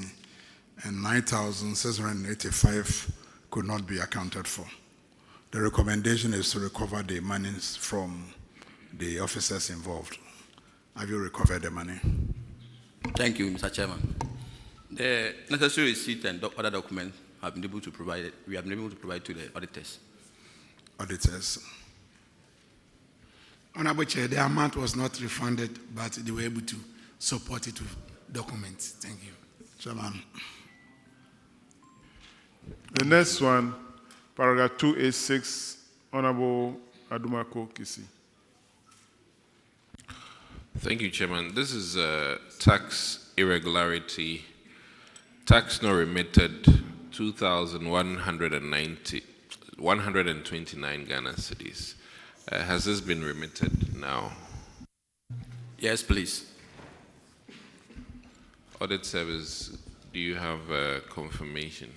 and 9,685 could not be accounted for. The recommendation is to recover the monies from the officers involved. Have you recovered the money? Thank you, Mr. Chairman. The necessary receipt and other documents have been able to provide it. We have been able to provide to the auditors. Auditors. Honorable Chair, the amount was not refunded, but they were able to support it with documents. Thank you. Chairman. The next one, paragraph 286, Honorable Adumako Kisi. Thank you, Chairman. This is a tax irregularity. Tax not remitted, 129 Ghana cedis. Has this been remitted now? Yes, please. Audit Service, do you have confirmation?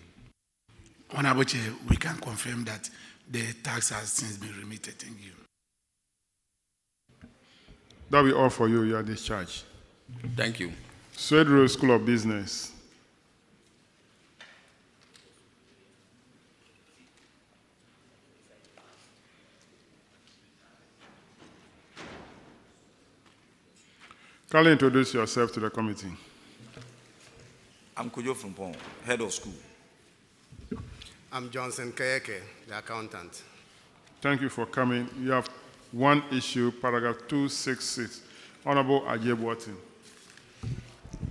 Honorable Chair, we can confirm that the tax has since been remitted. Thank you. That will be all for you. You are discharged. Thank you. Swedro School of Business. Kindly introduce yourself to the committee. I'm Kojo Frumpong, head of school. I'm Johnson Kayeke, the accountant. Thank you for coming. You have one issue, paragraph 266. Honorable Aggrey Watson.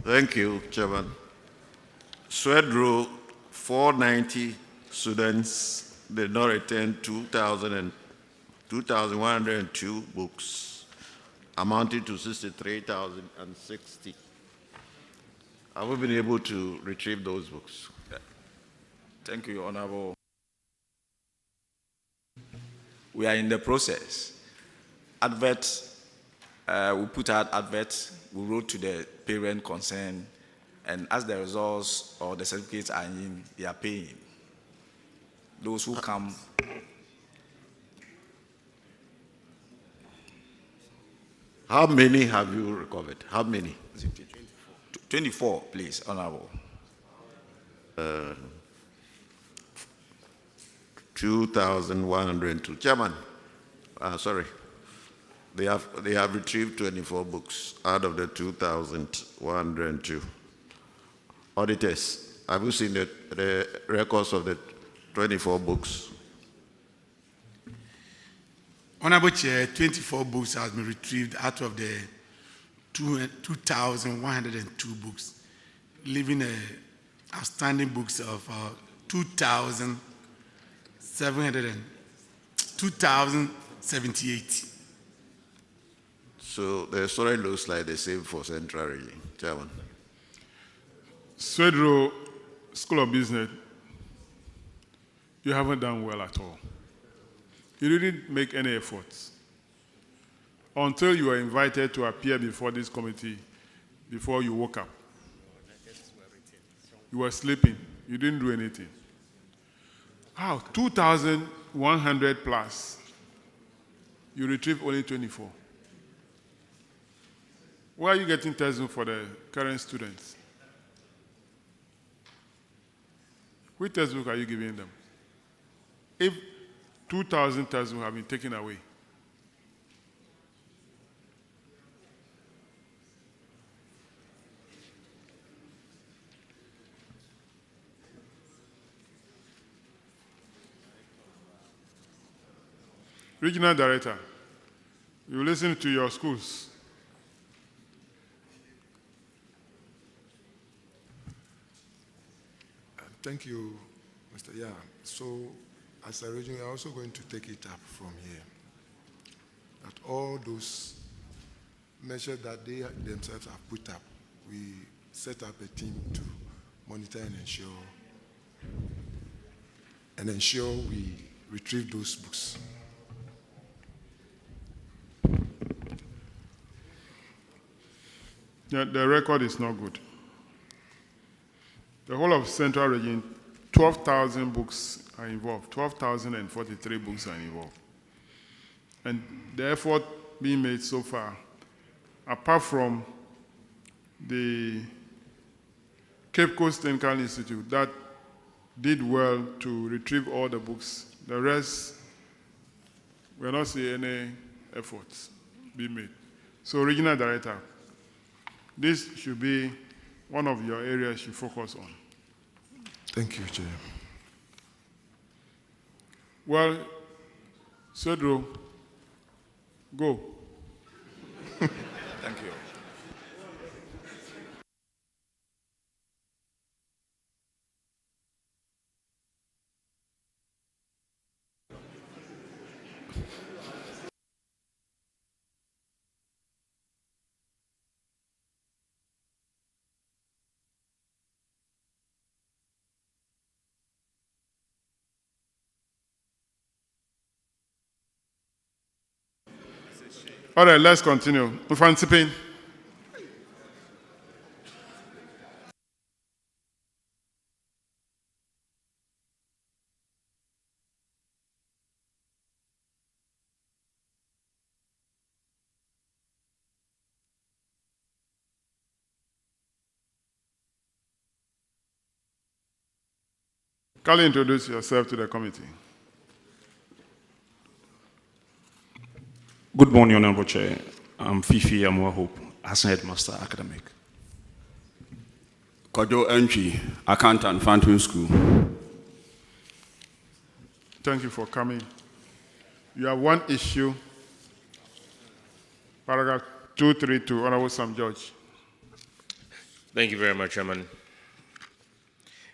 Thank you, Chairman. Swedro, 490 students did not return 2,102 books, amounting to 63,060. Have we been able to retrieve those books? Thank you, Honorable. We are in the process. Adverts, we put out adverts, we wrote to the parent concerned, and as the results or the certificates are in, they are paying. Those who come. How many have you recovered? How many? 24, please, Honorable. 2,102. Chairman, sorry. They have retrieved 24 books out of the 2,102. Auditors, have you seen the records of the 24 books? Honorable Chair, 24 books has been retrieved out of the 2,102 books, leaving outstanding books of 2,078. So the story looks like the same for Central Region. Chairman. Swedro School of Business, you haven't done well at all. You didn't make any efforts until you were invited to appear before this committee, before you woke up. You were sleeping. You didn't do anything. Wow, 2,100 plus. You retrieved only 24. Where are you getting textbooks for the current students? Which textbook are you giving them? If 2,000 textbooks have been taken away, Regional Director, you listen to your schools. Thank you, Mr. Yeah. So, as a region, we are also going to take it up from here. That all those measures that they themselves have put up, we set up a team to monitor and ensure we retrieve those books. Yeah, the record is not good. The whole of Central Region, 12,000 books are involved. 12,043 books are involved. And the effort being made so far, apart from the Cape Coast Technical Institute that did well to retrieve all the books, the rest, we're not seeing any efforts being made. So, Regional Director, this should be one of your areas you focus on. Thank you, Chair. Well, Swedro, go. Thank you. All right, let's continue. Ufansipin. Kindly introduce yourself to the committee. Good morning, Honorable Chair. I'm Fifi Amua Hope, Assistant Headmaster Academic. Kojo Entry, accountant, Fountain School. Thank you for coming. You have one issue. Paragraph 232, Honorable Sam George. Thank you very much, Chairman.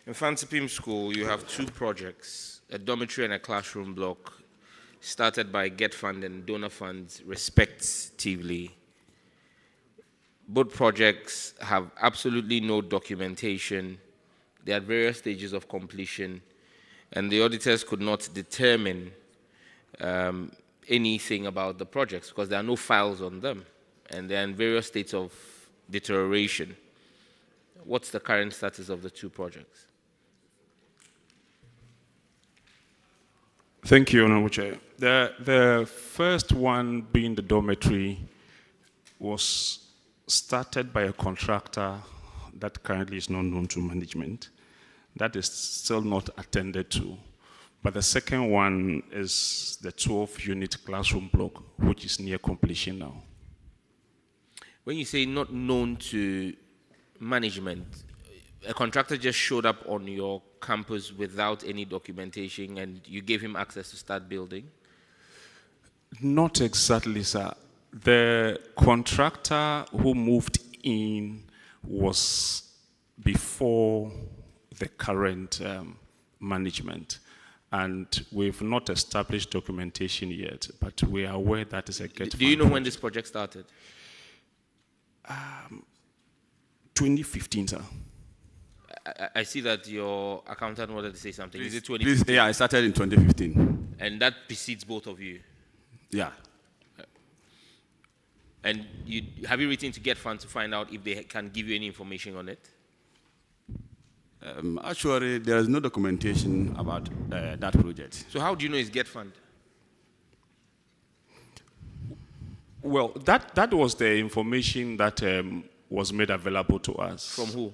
In Pim School, you have two projects, a dormitory and a classroom block, started by Get Fund and Donor Funds, respectively. Both projects have absolutely no documentation. They are at various stages of completion, and the auditors could not determine anything about the projects because there are no files on them, and they're in various states of deterioration. What's the current status of the two projects? Thank you, Honorable Chair. The first one, being the dormitory, was started by a contractor that currently is not known to management. That is still not attended to. But the second one is the 12-unit classroom block, which is near completion now. When you say not known to management, a contractor just showed up on your campus without any documentation and you gave him access to start building? Not exactly, sir. The contractor who moved in was before the current management, and we've not established documentation yet, but we are aware that is a get. Do you know when this project started? 2015, sir. I see that your accountant wanted to say something. Please, is it 2015? yeah, I started in 2015. And that precedes both of you? Yeah. And have you written to Get Fund to find out if they can give you any information on it? Actually, there is no documentation about that project. So how do you know it's Get Fund? Well, that was the information that was made available to us. From who?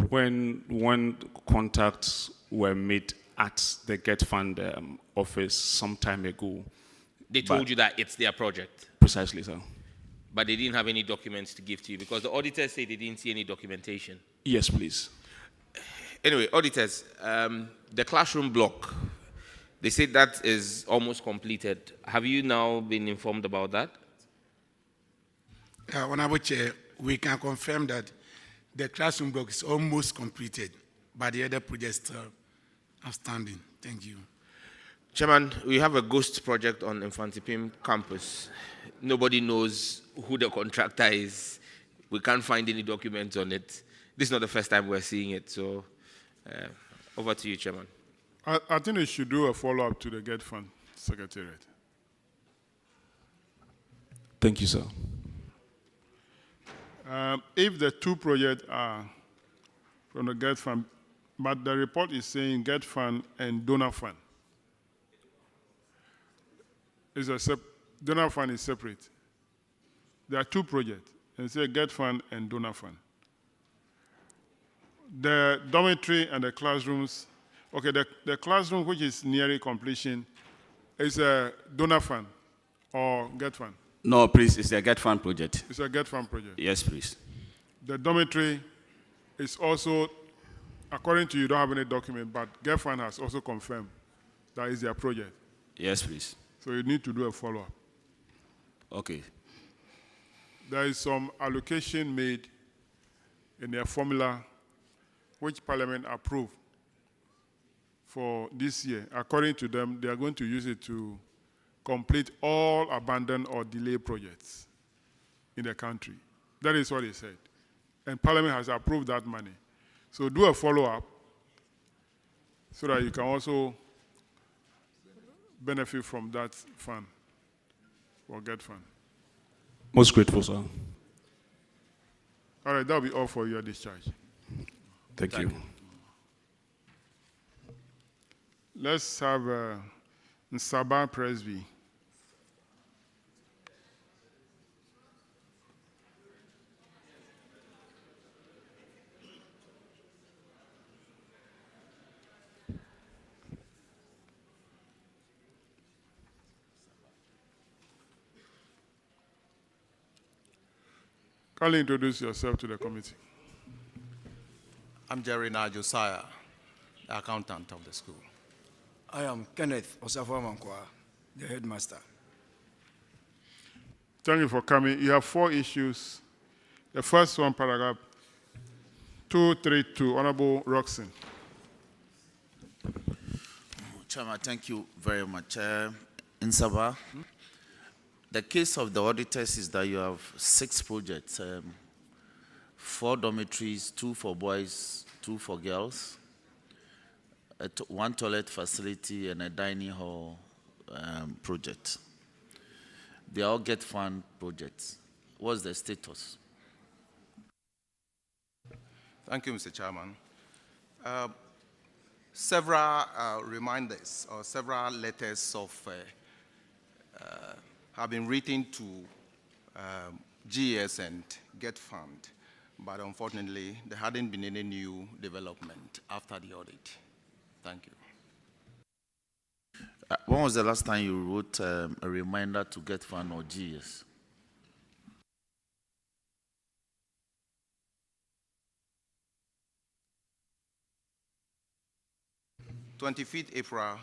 When contacts were made at the Get Fund office some time ago. They told you that it's their project? Precisely, sir. But they didn't have any documents to give to you because the auditors say they didn't see any documentation. Yes, please. Anyway, auditors, the classroom block, they said that is almost completed. Have you now been informed about that? Honorable Chair, we can confirm that the classroom block is almost completed, but the other projects still outstanding. Thank you. Chairman, we have a ghost project on Pim campus. Nobody knows who the contractor is. We can't find any documents on it. This is not the first time we're seeing it, so over to you, Chairman. I think they should do a follow-up to the Get Fund Secretariat. Thank you, sir. If the two projects are from the Get Fund, but the report is saying Get Fund and Donor Fund. Donor Fund is separate. There are two projects, and say Get Fund and Donor Fund. The dormitory and the classrooms, okay, the classroom which is nearing completion is a Donor Fund or Get Fund? No, please, it's a Get Fund project. It's a Get Fund project? Yes, please. The dormitory is also, according to you, don't have any document, but Get Fund has also confirmed that is their project. Yes, please. So you need to do a follow-up. Okay. There is some allocation made in their formula which Parliament approved for this year. According to them, they are going to use it to complete all abandoned or delayed projects in the country. That is what they said. And Parliament has approved that money. So do a follow-up so that you can also benefit from that fund or Get Fund. Most grateful, sir. All right, that'll be all for your discharge. Thank you. Let's have Nsaba Presby. Kindly introduce yourself to the committee. I'm Jerry Josiah, the accountant of the school. I am Kenneth Osafo-Mankwa, the headmaster. Thank you for coming. You have 4 issues. The first one, paragraph 232, Honorable Roxon. Chairman, thank you very much. In Sabah, the case of the auditors is that you have 6 projects, 4 dormitories, 2 for boys, 2 for girls, 1 toilet facility, and a dining hall project. They all get fund projects. What's the status? Thank you, Mr. Chairman. Several reminders or several letters have been written to GES and Get Fund, but unfortunately, there hadn't been any new development after the audit. Thank you. When was the last time you wrote a reminder to Get Fund or GES? April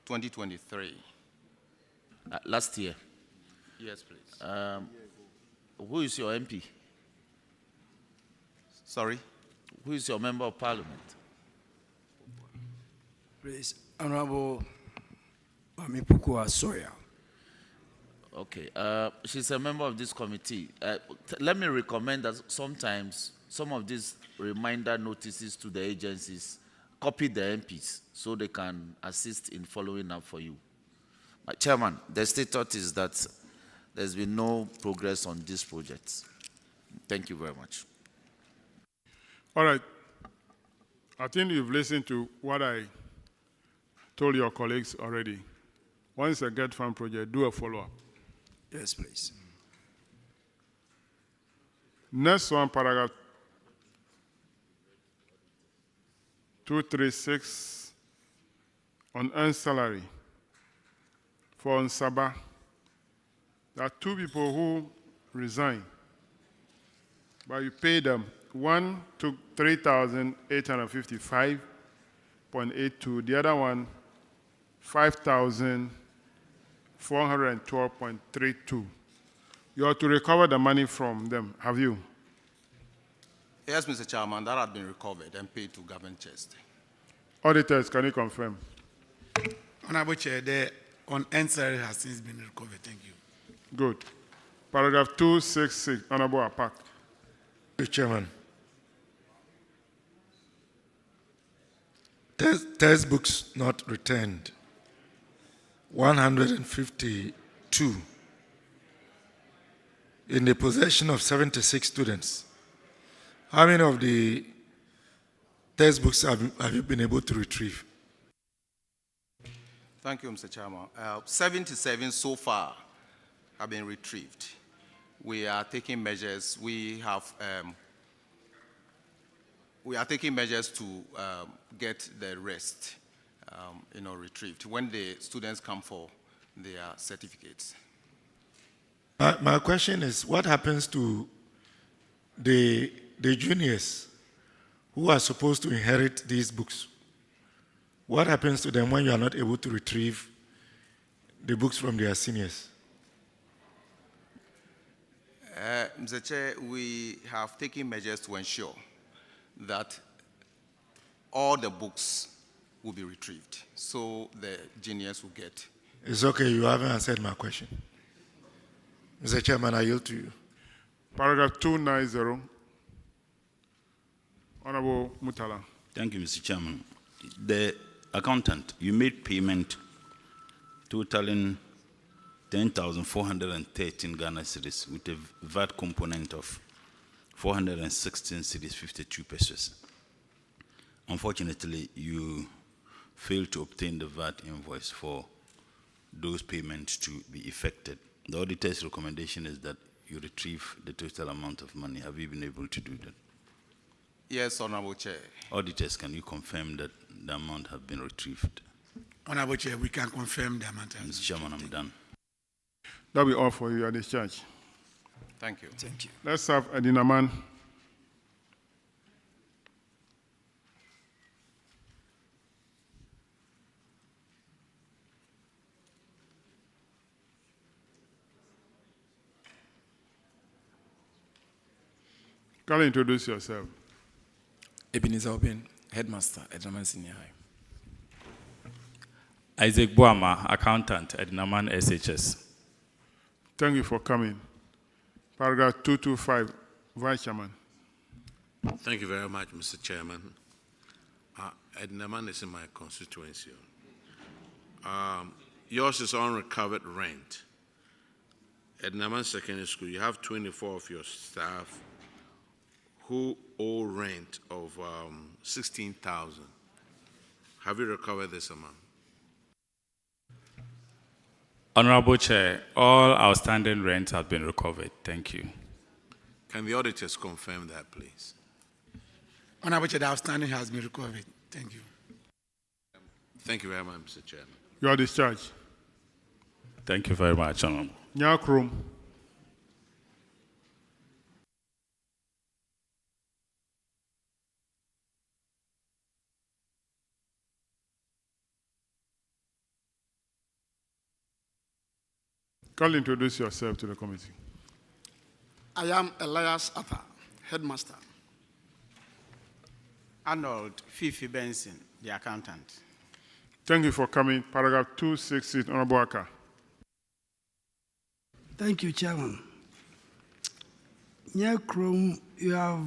2023. Last year? Yes, please. Who is your MP? Sorry? Who is your member of parliament? Please, Honorable Mamipuku Asoya. Okay, she's a member of this committee. Let me recommend that sometimes some of these reminder notices to the agencies, copy the MPs so they can assist in following up for you. Chairman, the status is that there's been no progress on these projects. Thank you very much. All right. I think you've listened to what I told your colleagues already. Once a Get Fund project, do a follow-up. Yes, please. Next one, paragraph 236 on earned salary for Nsaba. There are 2 people who resign, but you pay them. One took 3,855.82, the other one 5,412.32. You have to recover the money from them, have you? Yes, Mr. Chairman, that had been recovered and paid to government chest. Auditors, can you confirm? Honorable Chair, the unearned salary has since been recovered. Thank you. Good. Paragraph 266, Honorable Apam. Mr. Chairman. Textbooks not returned, 152 in the possession of 76 students. How many of the textbooks have you been able to retrieve? Thank you, Mr. Chairman. 77 so far have been retrieved. We are taking measures. We are taking measures to get the rest, retrieved when the students come for their certificates. My question is, what happens to the juniors who are supposed to inherit these books? What happens to them when you are not able to retrieve the books from their seniors? Mr. Chair, we have taken measures to ensure that all the books will be retrieved, so the juniors will get. It's okay, you haven't answered my question. Mr. Chairman, I yield to you. Paragraph 290, Honorable Mutala. Thank you, Mr. Chairman. The accountant, you made payment totaling 10,413 Ghana cedis with a VAT component of 416 cedis 52 pesos. Unfortunately, you failed to obtain the VAT invoice for those payments to be effected. The auditor's recommendation is that you retrieve the total amount of money. Have you been able to do that? Yes, Honorable Chair. Auditors, can you confirm that the amount have been retrieved? Honorable Chair, we can confirm the amount. Mr. Chairman, I'm done. That'll be all for you at this charge. Thank you. Thank you. Let's have Adinaman. Can you introduce yourself? Ebenezer Open, Headmaster at Naman Senior High. Isaac Boama, accountant at Naman SHS. Thank you for coming. Paragraph 225, Vice Chairman. Thank you very much, Mr. Chairman. Ednaman is in my constituency. Yours is unrecovered rent. At Naman Secondary School, you have 24 of your staff who owe rent of 16,000. Have you recovered this amount? Honorable Chair, all outstanding rents have been recovered. Thank you. Can the auditors confirm that, please? Honorable Chair, the outstanding has been recovered. Thank you. Thank you very much, Mr. Chairman. You are discharged. Thank you very much, Honorable. Nyakrum. Can you introduce yourself to the committee? I am Elias Atta, Headmaster. Arnold Fifi Benson, the accountant. Thank you for coming. Paragraph 268, Honorable Aka. Thank you, Chairman. Near Chrome, you have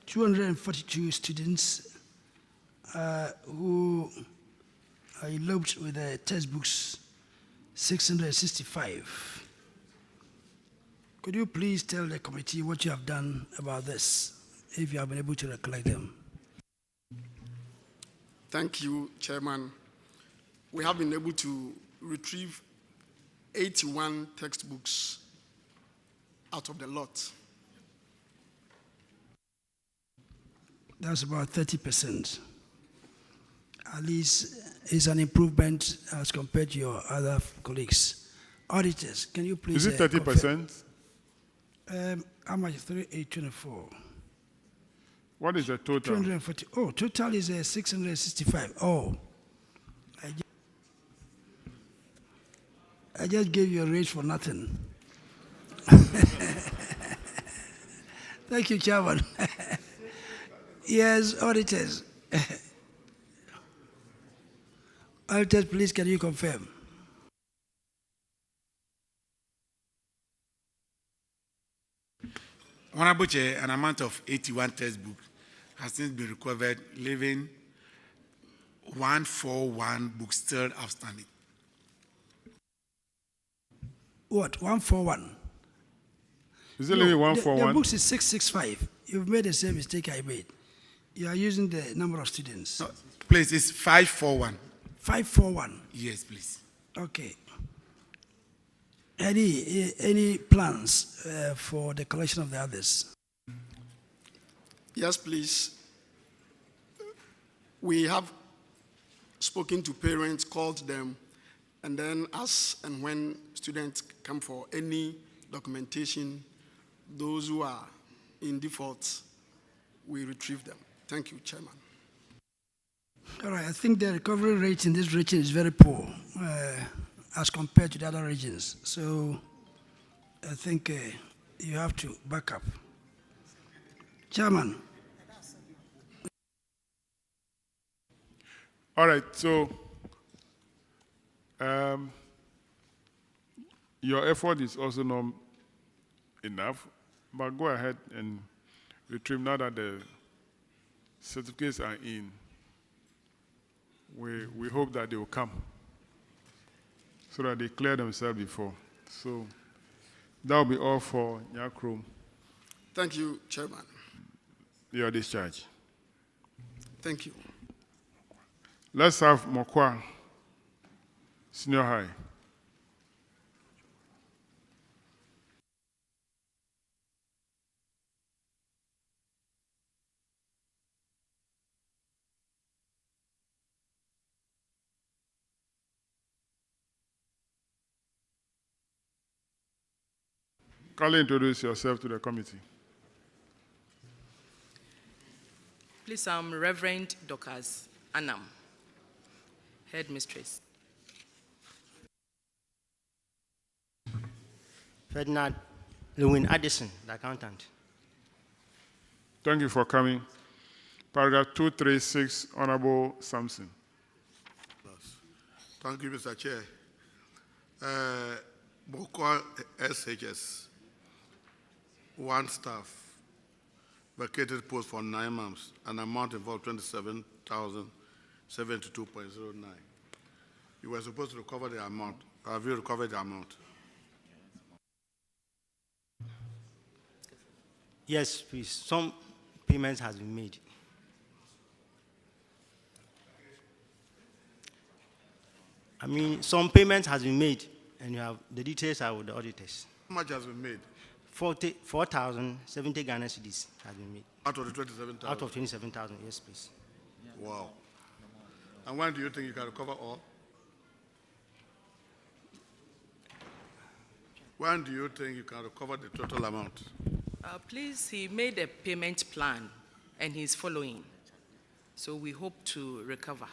242 students who are eloped with the textbooks, 665. Could you please tell the committee what you have done about this, if you have been able to recollect them? Thank you, Chairman. We have been able to retrieve 81 textbooks out of the lot. That's about 30%. At least it's an improvement as compared to your other colleagues. Auditors, can you please... Is it 30%? How much? 3,824. What is the total? 240. Oh, total is 665. Oh. I just gave you a raise for nothing. Thank you, Chairman. Yes, auditors. Auditors, please, can you confirm? Honorable Chair, an amount of 81 textbooks has since been recovered, leaving 141 books still outstanding. What, 141? Is it leaving 141? The books is 665. You've made the same mistake I made. You are using the number of students. No, please, it's 541. 541? Yes, please. Okay. Any plans for the collection of the others? Yes, please. We have spoken to parents, called them, and then as and when students come for any documentation, those who are in default, we retrieve them. Thank you, Chairman. All right, I think the recovery rate in this region is very poor as compared to the other regions. So I think you have to back up. Chairman. All right, so your effort is also not enough, but go ahead and retrieve now that the certificates are in. We hope that they will come so that they clear themselves before. So that will be all for Nyakrum. Thank you, Chairman. You are discharged. Thank you. Let's have Mokwa, Senior High. Kindly introduce yourself to the committee. Please, I'm Reverend Dorcas Anam, Headmistress. Ferdinand Lewin Addison, the accountant. Thank you for coming. Paragraph 236, Honorable Sampson. Thank you, Mr. Chair. Boko SHS, one staff, vacated post for 9 months, an amount involved 27,072.09. You were supposed to recover the amount. Have you recovered the amount? Yes, please. Some payments has been made. I mean, some payments has been made, and you have the details are with the auditors. How much has been made? 4,070 Ghana cedis has been made. Out of the 27,000? Out of 27,000, yes, please. Wow. And when do you think you can recover all? When do you think you can recover the total amount? Please, he made a payment plan, and he's following. So we hope to recover.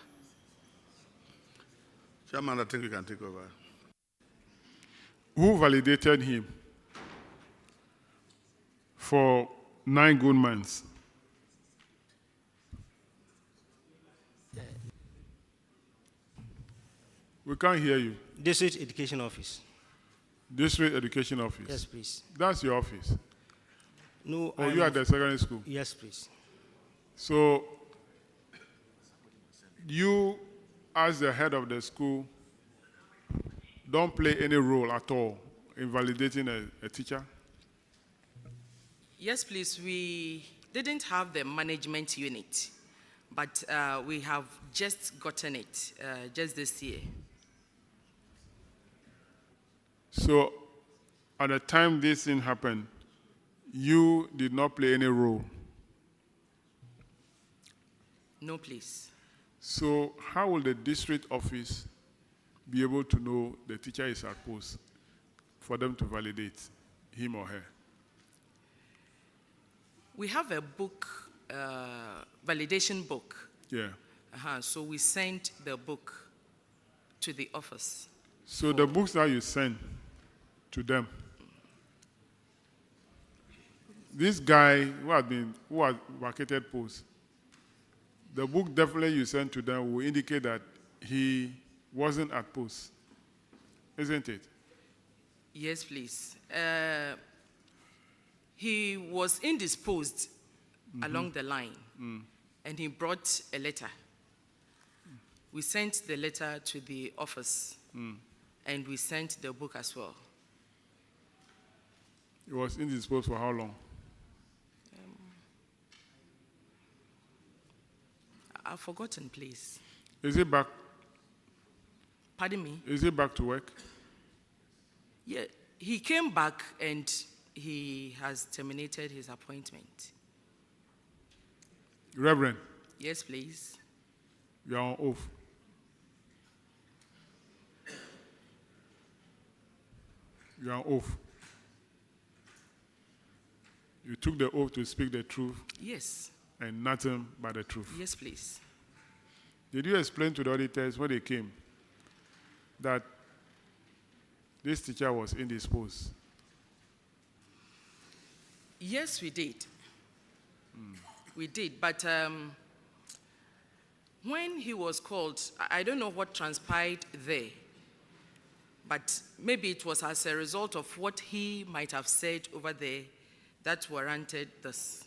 Chairman, I think you can take over. Who validated him for 9 good months? We can't hear you. District Education Office. District Education Office? Yes, please. That's your office? No. Or you are at the secondary school? Yes, please. So, you, as the head of the school, don't play any role at all in validating a teacher? Yes, please. We didn't have the management unit, but we have just gotten it just this year. So, at the time this thing happened, you did not play any role? No, please. So, how will the district office be able to know the teacher is at post for them to validate him or her? We have a book, validation book. Yeah. So we sent the book to the office. So the books that you send to them, this guy who has vacated post, the book definitely you sent to them will indicate that he wasn't at post, isn't it? Yes, please. He was indisposed along the line, and he brought a letter. We sent the letter to the office, and we sent the book as well. He was indisposed for how long? I've forgotten, please. Is he back? Pardon me? Is he back to work? Yeah, he came back and he has terminated his appointment. Reverend? Yes, please. You are on oath. You are on oath. You took the oath to speak the truth? Yes. And nothing but the truth? Yes, please. Did you explain to the auditors when they came that this teacher was indisposed? Yes, we did. We did, but when he was called, I don't know what transpired there, but maybe it was as a result of what he might have said over there that warranted this.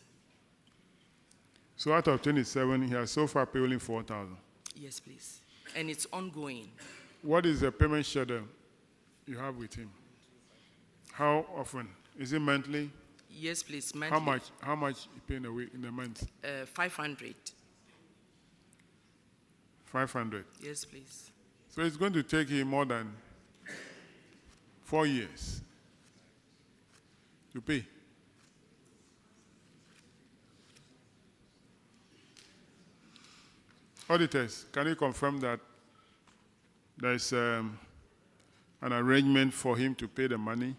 So out of 27, he has so far paid only 4,000? Yes, please. And it's ongoing. What is the payment schedule you have with him? How often? Is it monthly? Yes, please, monthly. How much you pay in a week, in a month? 500. 500? Yes, please. So it's going to take him more than 4 years to pay. Auditors, can you confirm that there's an arrangement for him to pay the money?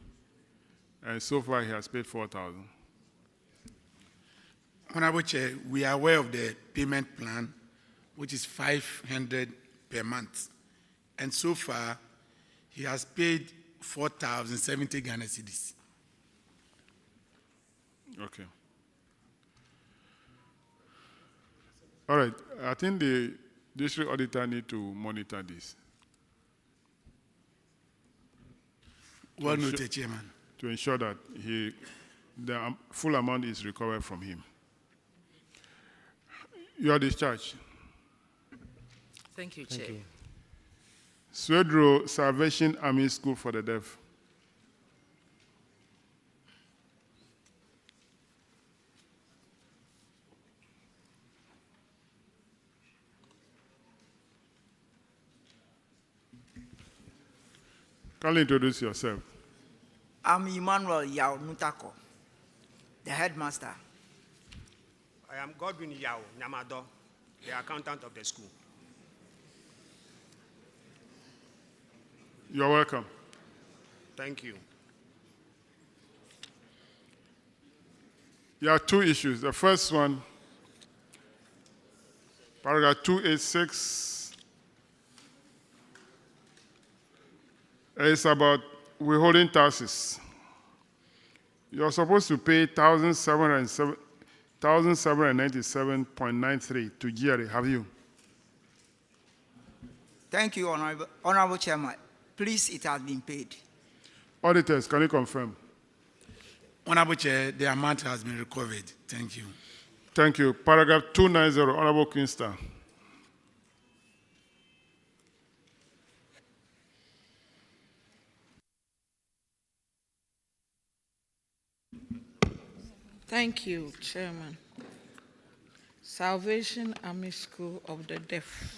And so far he has paid 4,000. Honorable Chair, we are aware of the payment plan, which is 500 per month. And so far, he has paid 4,070 Ghana cedis. Okay. All right, I think the district auditor need to monitor this. Well To noted, ensure- Chairman. To ensure that the full amount is recovered from him. You are discharged. Thank you, Chair. Swedro Salvation Army School for the Deaf. Kindly introduce yourself. I'm Emmanuel Yao Nutako, the headmaster. I am Godwin Yao Nyamado, the accountant of the school. You are welcome. Thank you. There are two issues. The first one, paragraph 286, is about withholding taxes. You're supposed to pay 1,797.93 to GRA. Have you? Thank you, Honorable Chairman. Please, it has been paid. Auditors, can you confirm? Honorable Chair, the amount has been recovered. Thank you. Thank you. Paragraph 290, Honorable Queenster. Thank you, Chairman. Salvation Army School of the Deaf.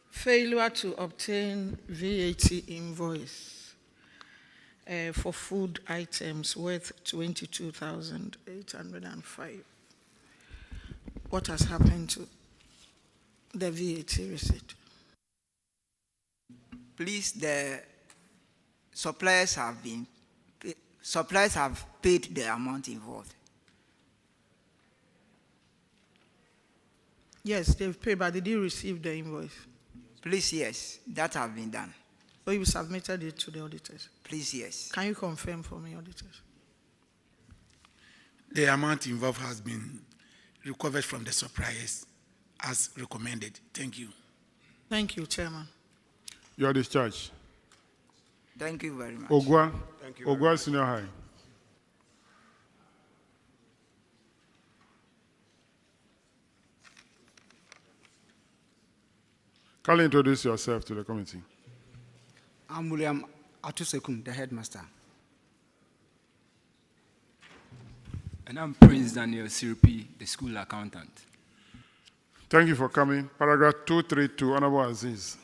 Failure to obtain VAT invoice for food items worth 22,805. What has happened to the VAT receipt? Please, the suppliers have paid the amount involved. Yes, they've paid, but did you receive the invoice? Please, yes, that has been done. So you submitted it to the auditors? Please, yes. Can you confirm for me, auditors? The amount involved has been recovered from the suppliers as recommended. Thank you. Thank you, Chairman. You are discharged. Thank you very much. Ogwa, Thank you Ogwa Senior High. Kindly introduce yourself to the committee. I'm William Atusekun, the headmaster. And I'm Prince Daniel Siripi, the school accountant. Thank you for coming. Paragraph 232, Honorable Aziz.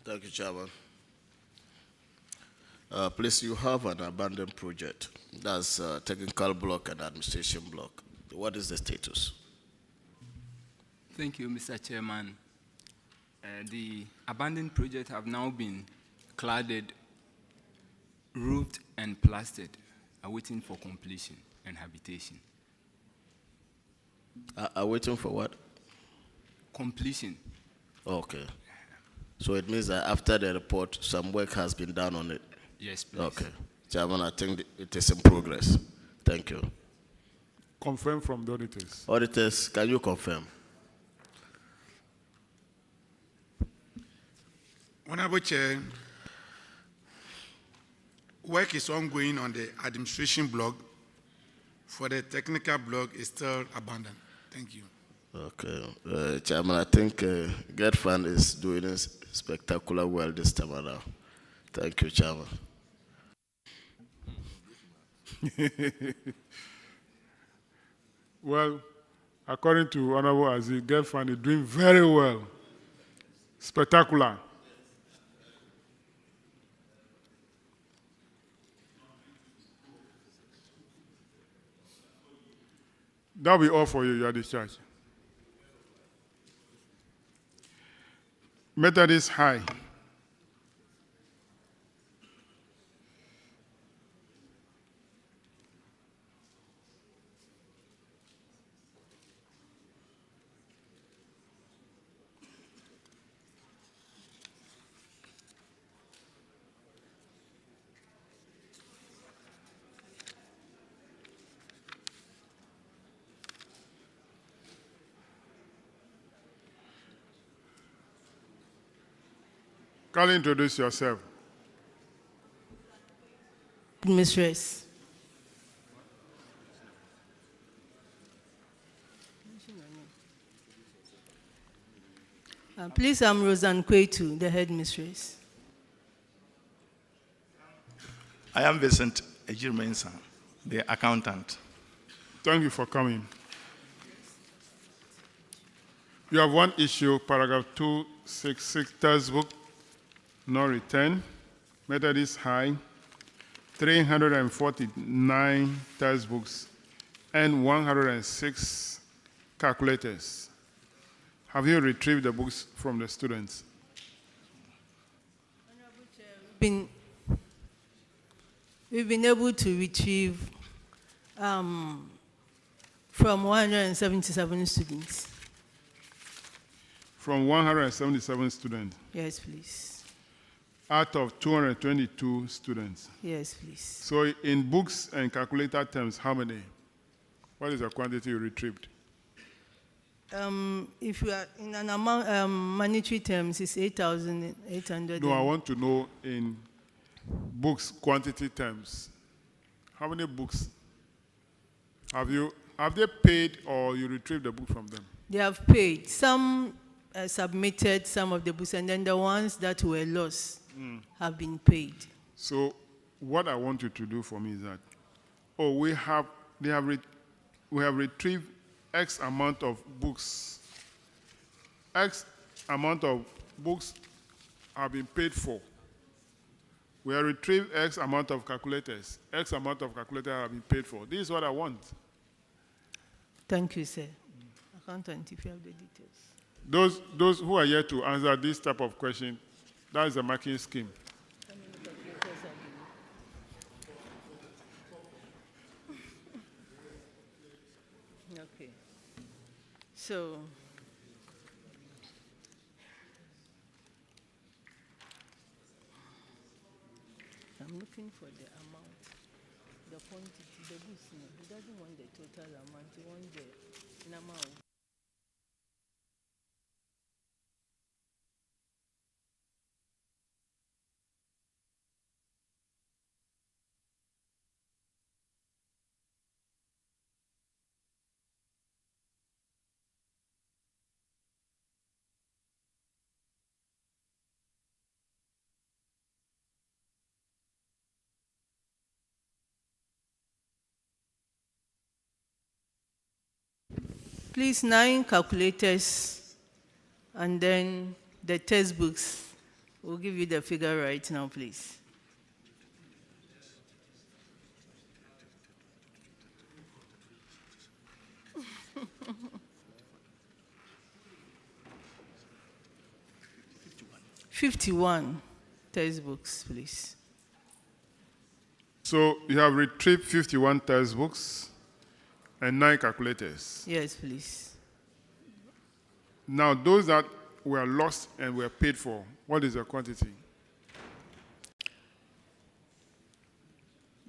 Thank you, Chairman. Please, you have an abandoned project. That's technical block and administration block. What is the status? Thank you, Mr. Chairman. The abandoned project have now been cladded, roofed, and plastered, awaiting for completion and habitation. Waiting for what? Completion. Okay. So it means that after the report, some work has been done on it? Yes, please. Okay. Chairman, I think it is in progress. Thank you. Confirm from the auditors. Auditors, can you confirm? Honorable Chair, work is ongoing on the administration block. For the technical block, is still abandoned. Thank you. Okay. Chairman, I think Get Fund is doing a spectacular well this time around. Thank you, Chairman. Well, according to Honorable Aziz, Get Fund is doing very well. Spectacular. That'll be all for you. You are discharged. Methodist High. Kindly introduce yourself. Mistress. Please, I'm Roseanne Kwetu, the headmistress. I am Vincent Ejirmensa, the accountant. Thank you for coming. You have one issue, paragraph 266, textbook, no return. Method is high. 349 textbooks and 106 calculators. Have you retrieved the books from the students? We've been able to retrieve from 177 students. From 177 students? Yes, please. Out of 222 students? Yes, please. So in books and calculator terms, how many? What is the quantity you retrieved? If you are in an amount, monetary terms, it's 8,800. No, I want to know in books quantity terms. How many books have they paid or you retrieved the book from them? They have paid. Some submitted some of the books, and then the ones that were lost have been paid. So what I want you to do for me is that, we have retrieved X amount of books. X amount of books have been paid for. We have retrieved X amount of calculators. X amount of calculators have been paid for. This is what I want. Thank you, sir. Accountant, if you have the details. Those who are here to answer this type of question, that is a marking scheme. Okay. So, I'm looking for the amount, the quantity, the books. He doesn't want the total amount, he wants the amount. Please, 9 calculators, and then the textbooks. We'll give you the figure right now, please. $51 textbooks, please. So you have retrieved 51 textbooks and 9 calculators. Yes, please. Now, those that were lost and were paid for, what is the quantity?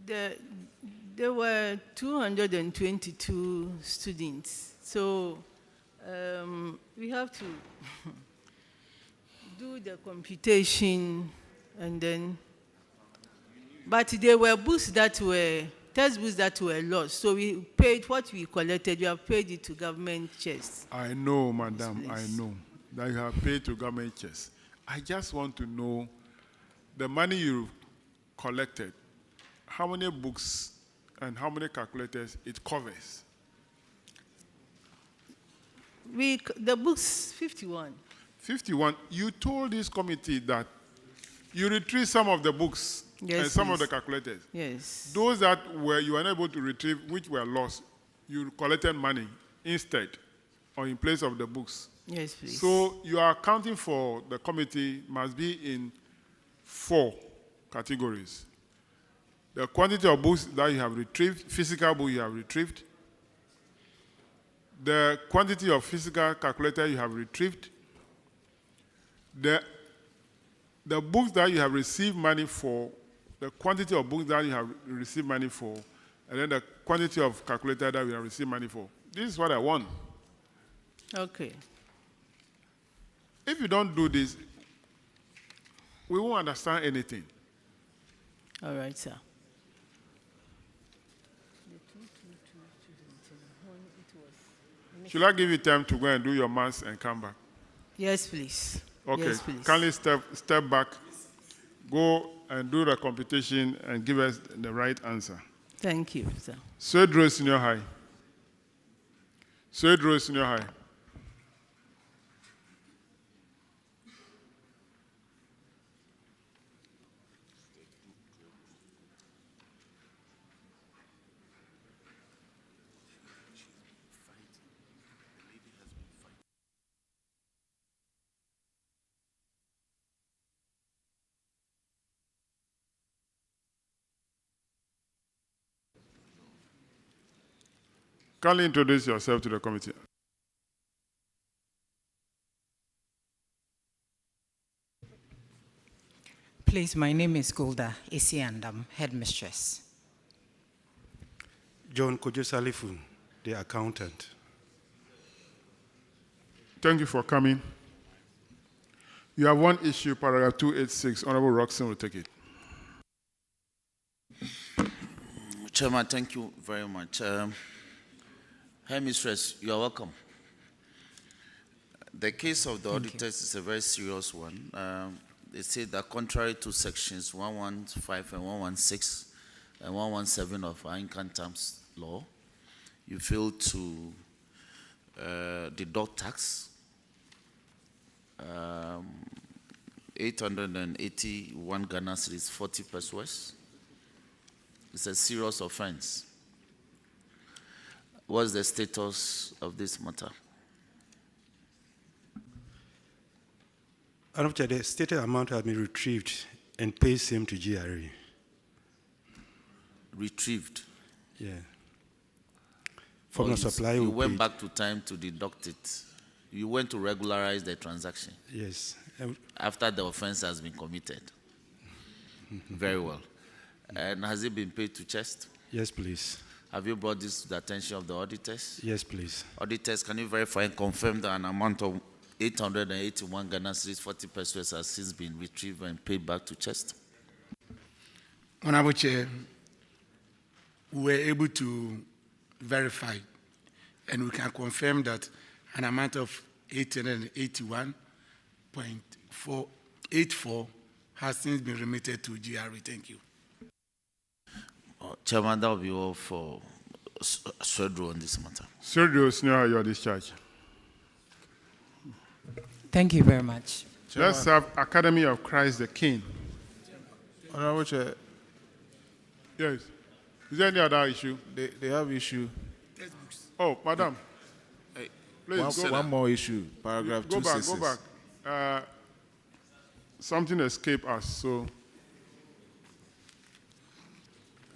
There were 222 students. So we have to do the computation and then, but there were books that were, textbooks that were lost. So we paid what we collected, we have paid it to government chest. I know, madam, I know that you have paid to government chest. I just want to know the money you collected, how many books and how many calculators it covers. The books, 51. 51. You told this committee that you retrieved some of the books and some of the calculators. Yes. Those that you were unable to retrieve, which were lost, you collected money instead or in place of the books. Yes, please. So your accounting for the committee must be in 4 categories. The quantity of books that you have retrieved, physical books you have retrieved, the quantity of physical calculator you have retrieved, the books that you have received money for, the quantity of books that you have received money for, and then the quantity of calculator that we have received money for. This is what I want. Okay. If you don't do this, we won't understand anything. All right, sir. Should I give you time to go and do your maths and come back? Yes, please. Okay. Yes, please. Kindly step back, go and do the computation and give us the right answer. Thank you, sir. Swedro Senior High. Swedro Senior High. Kindly introduce yourself to the committee. Please, my name is Golda Isiandam, headmistress. John Kojo-Salifun, the accountant. Thank you for coming. You have one issue, paragraph 286. Honorable Roxon will take it. Chairman, thank you very much. Hi, Mistress, you are welcome. The case of the auditors is a very serious one. They say that contrary to sections 115 and 116 and 117 of our income tax law, you failed to deduct tax. 881 Ghana cedis, 40 pesos. It's a serious offense. What's the status of this matter? The stated amount has been retrieved and paid same to GRA. Retrieved? Yeah. From the supplier. You went back to time to deduct it. You went to regularize the transaction. Yes. After the offense has been committed. Very well. And has it been paid to chest? Yes, please. Have you brought this to the attention of the auditors? Yes, please. Auditors, can you verify and confirm that an amount of 881 Ghana cedis, 40 pesos has since been retrieved and paid back to chest? Honorable Chair, we were able to verify and we can confirm that an amount of 881.484 has since been remitted to GRA. Thank you. Chairman, that will be all for Swedro on this matter. Swedro, Senior, you are discharged. Thank you very much. Let's have Academy of Christ the King. Honorable Chair. Yes. Is there any other issue? They have issue. Oh, madam. Please one more issue, paragraph 266. Go back. Something escaped us, so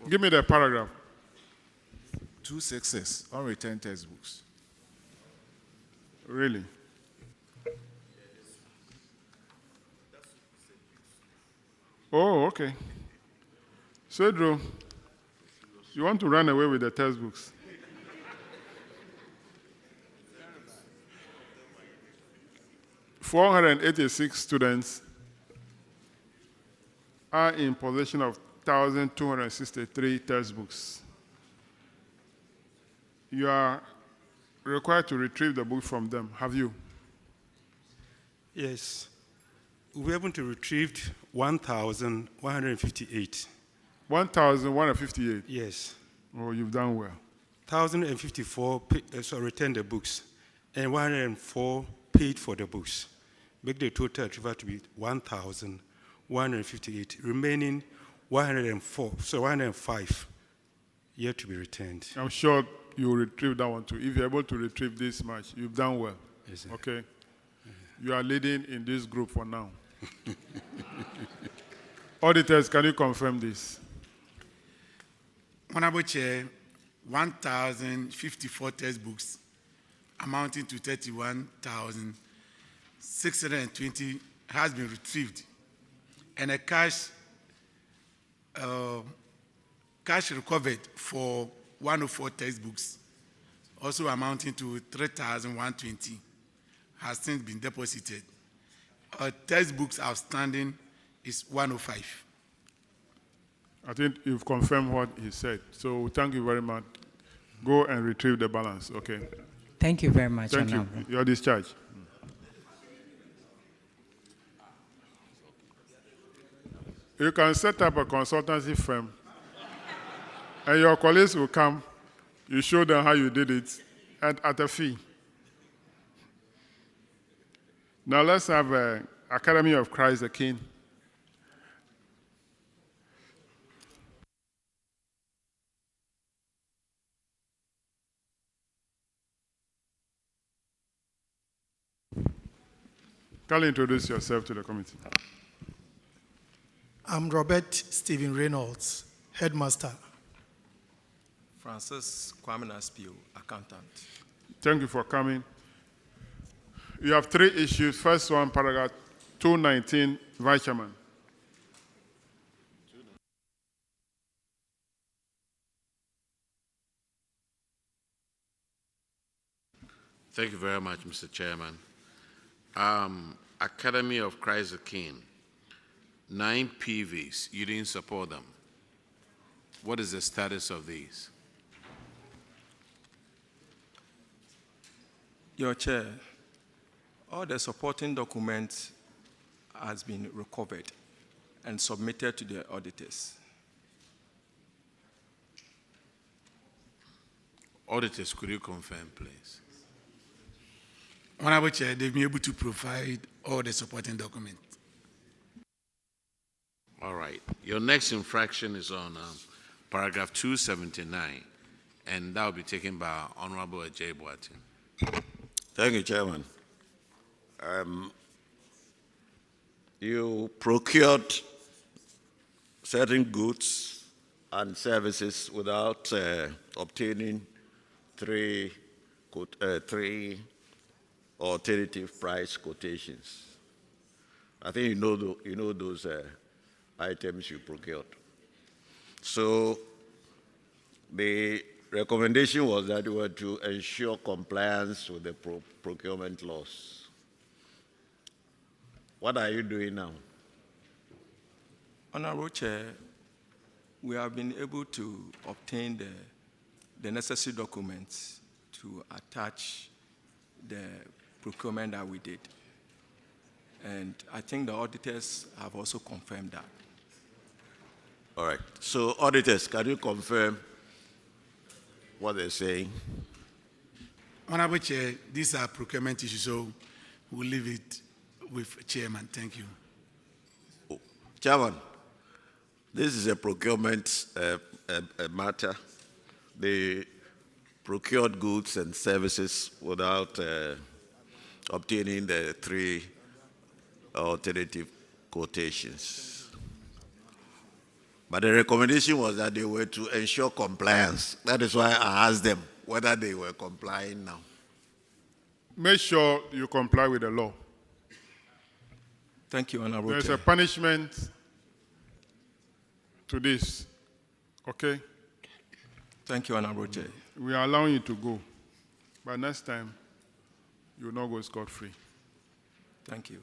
give me the paragraph. 266, unreturned textbooks. Really? Oh, okay. Swedro, you want to run away with the textbooks? .486 students are in possession of 1,263 textbooks. You are required to retrieve the book from them. Have you? Yes. We were able to retrieve 1,158. 1,158? Yes. Oh, you've done well. 1,054 returned the books, and 104 paid for the books. Make the total retrieval to be 1,158. Remaining 105 yet to be returned. I'm sure you will retrieve that one too. If you're able to retrieve this much, you've done well. Yes, sir. Okay? You are leading in this group for now. Auditors, can you confirm this? Honorable Chair, 1,054 textbooks amounting to 31,620 has been retrieved, and a cash recovered for 104 textbooks, also amounting to 3,120, has since been deposited. Textbooks outstanding is 105. I think you've confirmed what he said. So thank you very much. Go and retrieve the balance, okay? Thank you very much. Thank you. Honorable. You're discharged. You can set up a consultancy firm, and your colleagues will come. You show them how you did it at a fee. Now let's have Academy of Christ the King. Can you introduce yourself to the committee? I'm Robert Stephen Reynolds, headmaster. Francis Kwame Naspio, accountant. Thank you for coming. You have 3 issues. First one, paragraph 219, Vice Chairman. Thank you very much, Mr. Chairman. Academy of Christ the King, 9 PVs, you didn't support them. What is the status of these? Your Chair, all the supporting documents has been recovered and submitted to the auditors. Auditors, could you confirm, please? Honorable Chair, they've been able to provide all the supporting documents. All right. Your next infraction is on paragraph 279, and that will be taken by Honorable Aggrey. Thank you, Chairman. You procured certain goods and services without obtaining three alternative price quotations. I think you know those items you procured. So the recommendation was that you were to ensure compliance with the procurement laws. What are you doing now? Honorable Chair, we have been able to obtain the necessary documents to attach the procurement that we did. And I think the auditors have also confirmed that. All right. So, auditors, can you confirm what they're saying? Honorable Chair, these are procurement issues, so we'll leave it with Chairman. Thank you. Chairman, this is a procurement matter. They procured goods and services without obtaining the 3 alternative quotations. But the recommendation was that they were to ensure compliance. That is why I asked them whether they were complying now. Make sure you comply with the law. Thank you, Honorable There's Chair. a punishment to this, okay? Thank you, Honorable Chair. We are allowing you to go, but next time, you will not go scot-free. Thank you.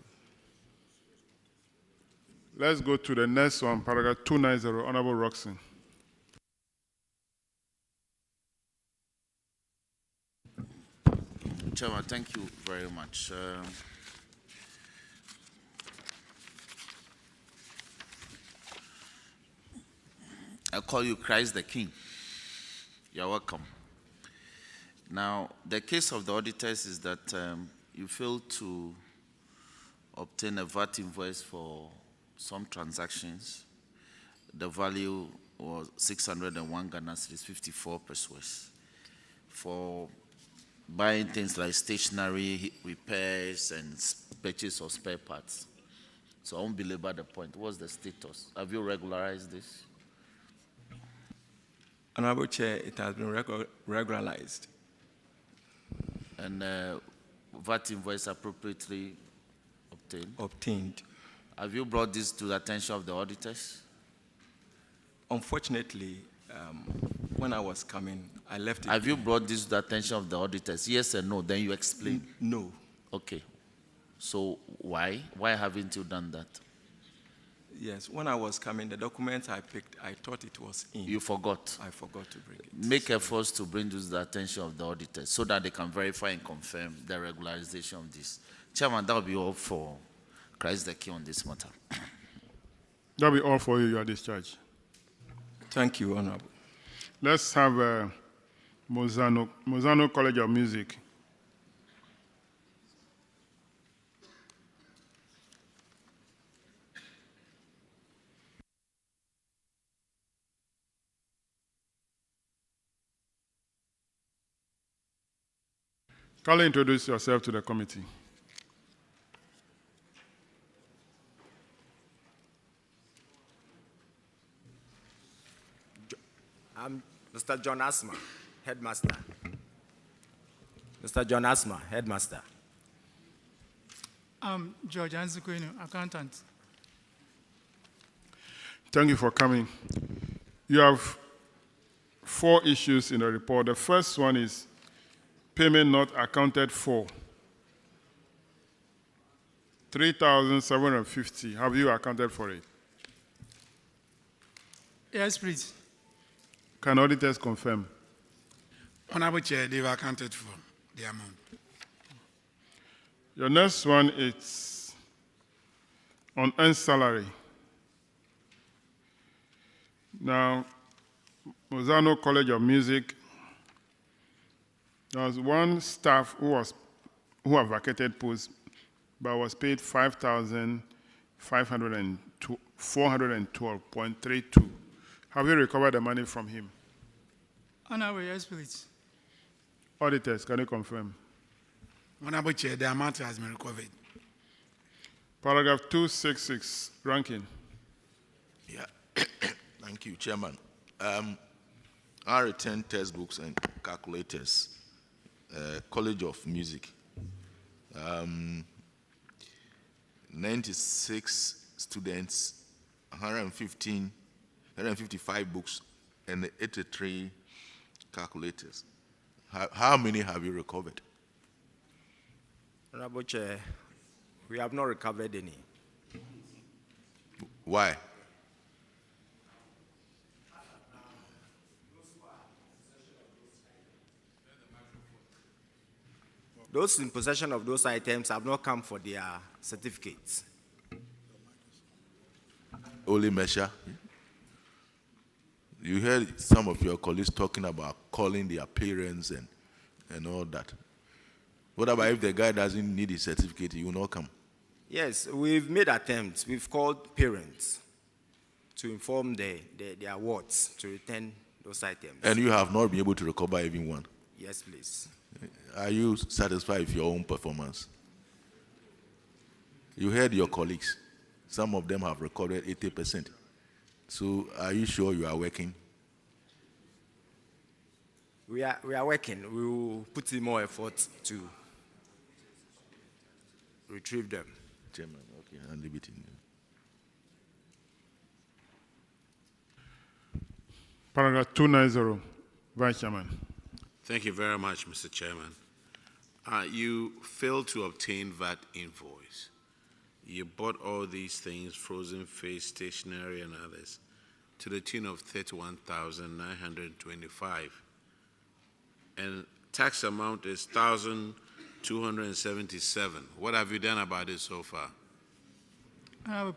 Let's go to the next one, paragraph 290, Honorable Roxon. Chairman, thank you very much. I call you Christ the King. You're welcome. Now, the case of the auditors is that you failed to obtain a VAT invoice for some transactions. The value was 601 Ghana cedis, 54 pesos. For buying things like stationery, repairs, and purchase of spare parts. So I won't belabor the point. What's the status? Have you regularized this? Honorable Chair, it has been regularized. And VAT invoice appropriately obtained? Obtained. Have you brought this to the attention of the auditors? Unfortunately, when I was coming, I left it. Have you brought this to the attention of the auditors? Yes or no? Then you explain. No. Okay. So why? Why haven't you done that? Yes, when I was coming, the documents I picked, I thought it was in. You forgot. I forgot to bring it. Make efforts to bring this to the attention of the auditors so that they can verify and confirm the regularization of this. Chairman, that will be all for Christ the King on this matter. That will be all for you. You are discharged. Thank you, Honorable. Let's have Mozano College of Music. Kindly introduce yourself to the committee. I'm Mr. John Asma, headmaster. Mr. John Asma, headmaster. I'm George Anzukwenu, accountant. Thank you for coming. You have 4 issues in the report. The first one is payment not accounted for. 3,750. Have you accounted for it? Yes, please. Can auditors confirm? Honorable Chair, they've accounted for the amount. Your next one is on earned salary. Now, Mozano College of Music, there was one staff who have vacated posts but was paid 412.32. Have you recovered the money from him? Honorable, yes, please. Auditors, can you confirm? Honorable Chair, the amount has been recovered. Paragraph 266, ranking. Yeah, thank you, Chairman. I return textbooks and calculators, College of Music. 96 students, 155 books, and 83 calculators. How many have you recovered? Honorable Chair, we have not recovered any. Why? Those in possession of those items have not come for their certificates. Only measure. You heard some of your colleagues talking about calling their parents and all that. What about if the guy doesn't need his certificate, he will not come? Yes, we've made attempts. We've called parents to inform their wards to return those items. And you have not been able to recover even one? Yes, please. Are you satisfied with your own performance? You heard your colleagues. Some of them have recorded 80%. So are you sure you are working? We are working. We will put in more effort to retrieve them. Chairman, okay, I'll leave it in there. Paragraph 290, Vice Chairman. Thank you very much, Mr. Chairman. You failed to obtain VAT invoice. You bought all these things, frozen fish, stationery, and others, to the tune of 31,925. And tax amount is 1,277. What have you done about it so far?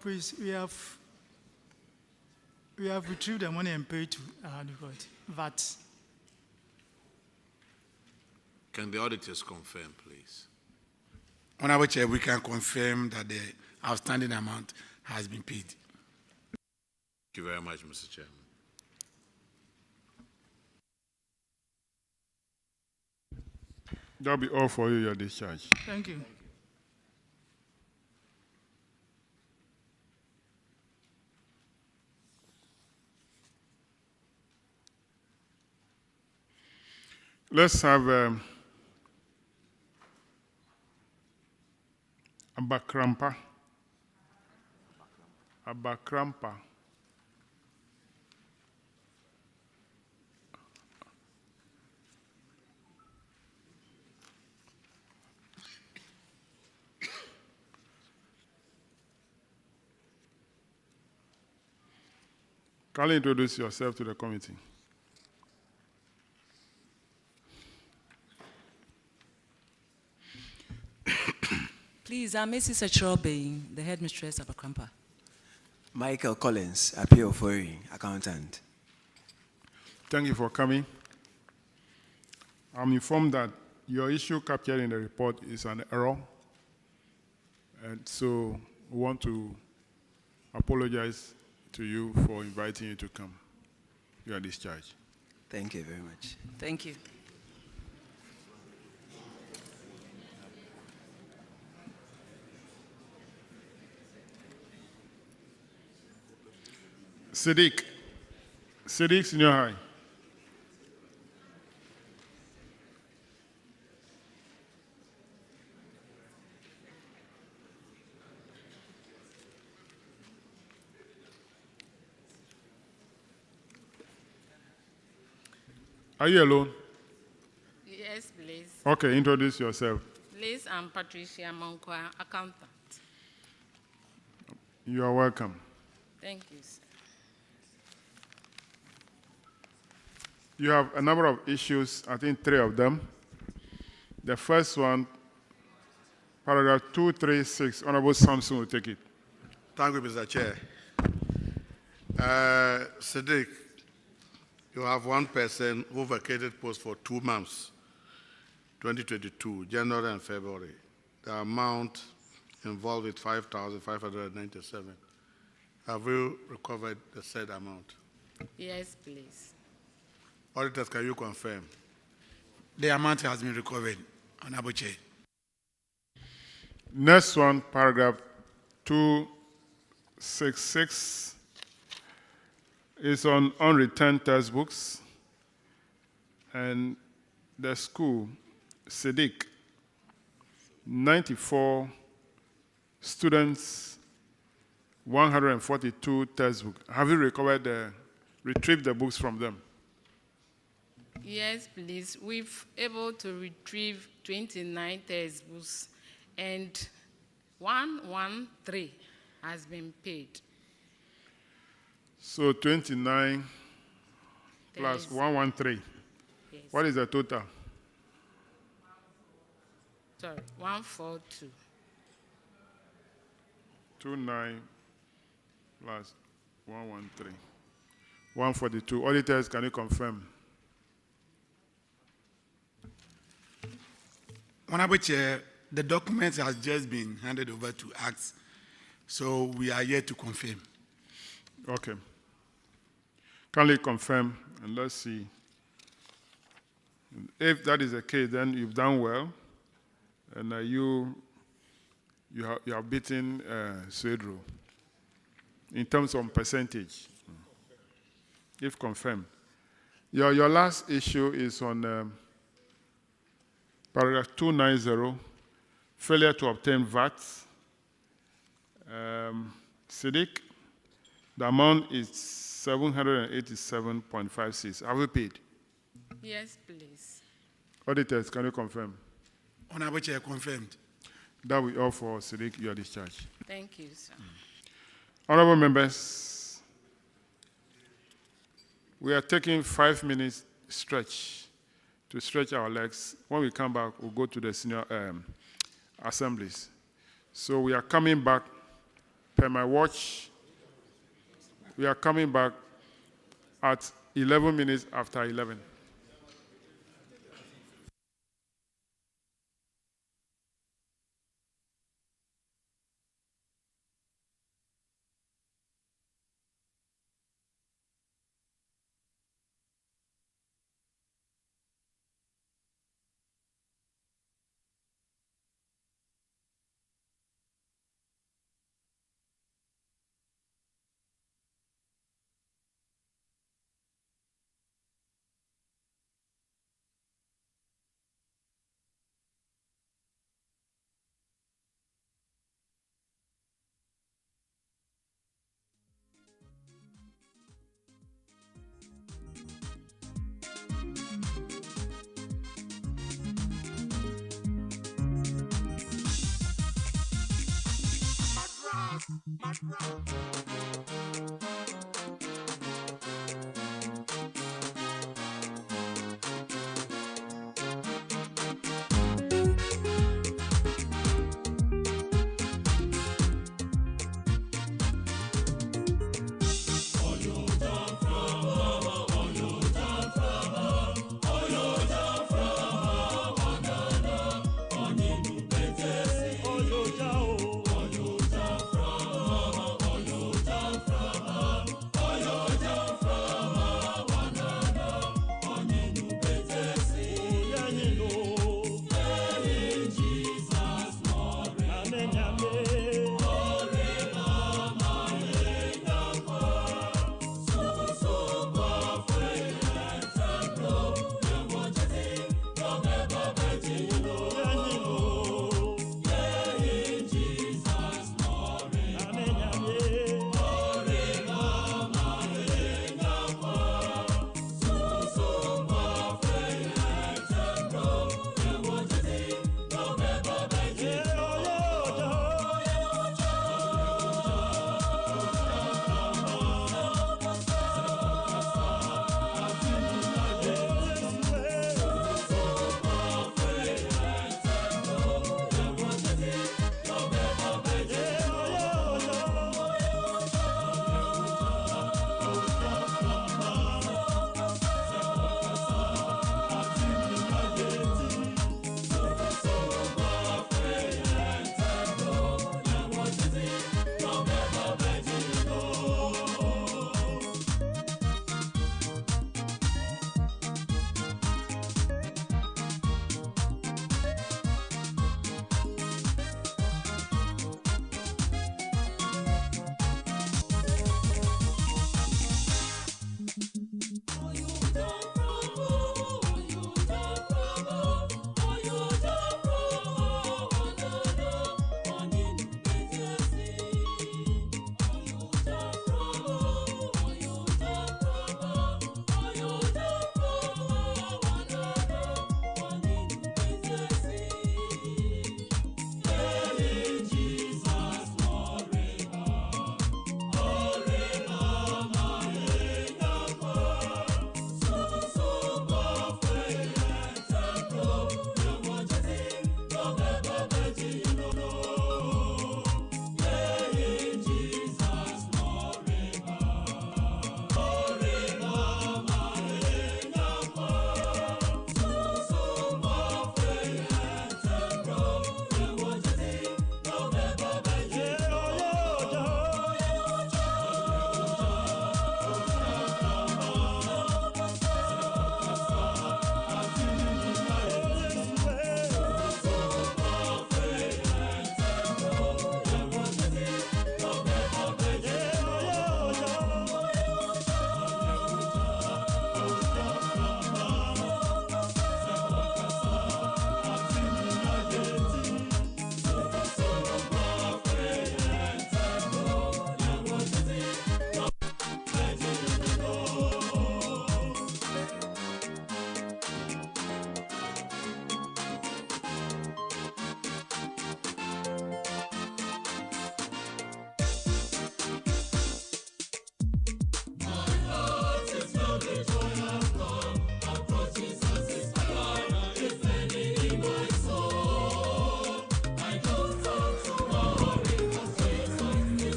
Please, we have retrieved the money and paid to VAT. Can the auditors confirm, please? Honorable Chair, we can confirm that the outstanding amount has been paid. Thank you very much, Mr. Chairman. That'll be all for you, your discharge. Thank you. Let's have Abakrampa. Abakrampa. Kindly introduce yourself to the committee. Please, I'm Mrs. Achobe, the headmistress of Akampa. Michael Collins, appeal for accountant. Thank you for coming. I'm informed that your issue captured in the report is an error, and so we want to apologize to you for inviting you to come. You are discharged. Thank you very much. Thank you. Sadiq Senior High. Are you alone? Yes, please. Okay, introduce yourself. Please, I'm Patricia Monkwa, accountant. You are welcome. Thank you, sir. You have a number of issues, I think 3 of them. The first one, paragraph 236, Honorable Samson will take it. Thank you, Mr. Chair. Sadiq, you have one person who vacated post for 2 months, 2022, January and February. The amount involved with 5,597. Have you recovered the said amount? Yes, please. Auditors, can you confirm? The amount has been recovered, Honorable Chair. Next one, paragraph 266, is on unreturned textbooks. And the school, Sadiq, 94 students, 142 textbooks. Have you retrieved the books from them? Yes, please. We've able to retrieve 29 textbooks, and 113 has been paid. So 29 plus 113. Yes. What is the total? Sorry, 142. 29 plus 113. 142. Auditors, can you confirm? Honorable Chair, the document has just been handed over to ACTS, so we are yet to confirm. Okay. Kindly confirm, and let's see. If that is the case, then you've done well, and you have beaten Swedro in terms of percentage. If confirmed. Your last issue is on paragraph 290, failure to obtain VAT. Sadiq, the amount is 787.56. Have you paid? Yes, please. Auditors, can you confirm? Honorable Chair, confirmed. That will be all for Sadiq. You are discharged. Thank you, sir. Honorable members, we are taking 5 minutes stretch to stretch our legs. When we come back, we'll go to the senior assemblies. So we are coming back, per my watch, we are coming back at 11 minutes after 11.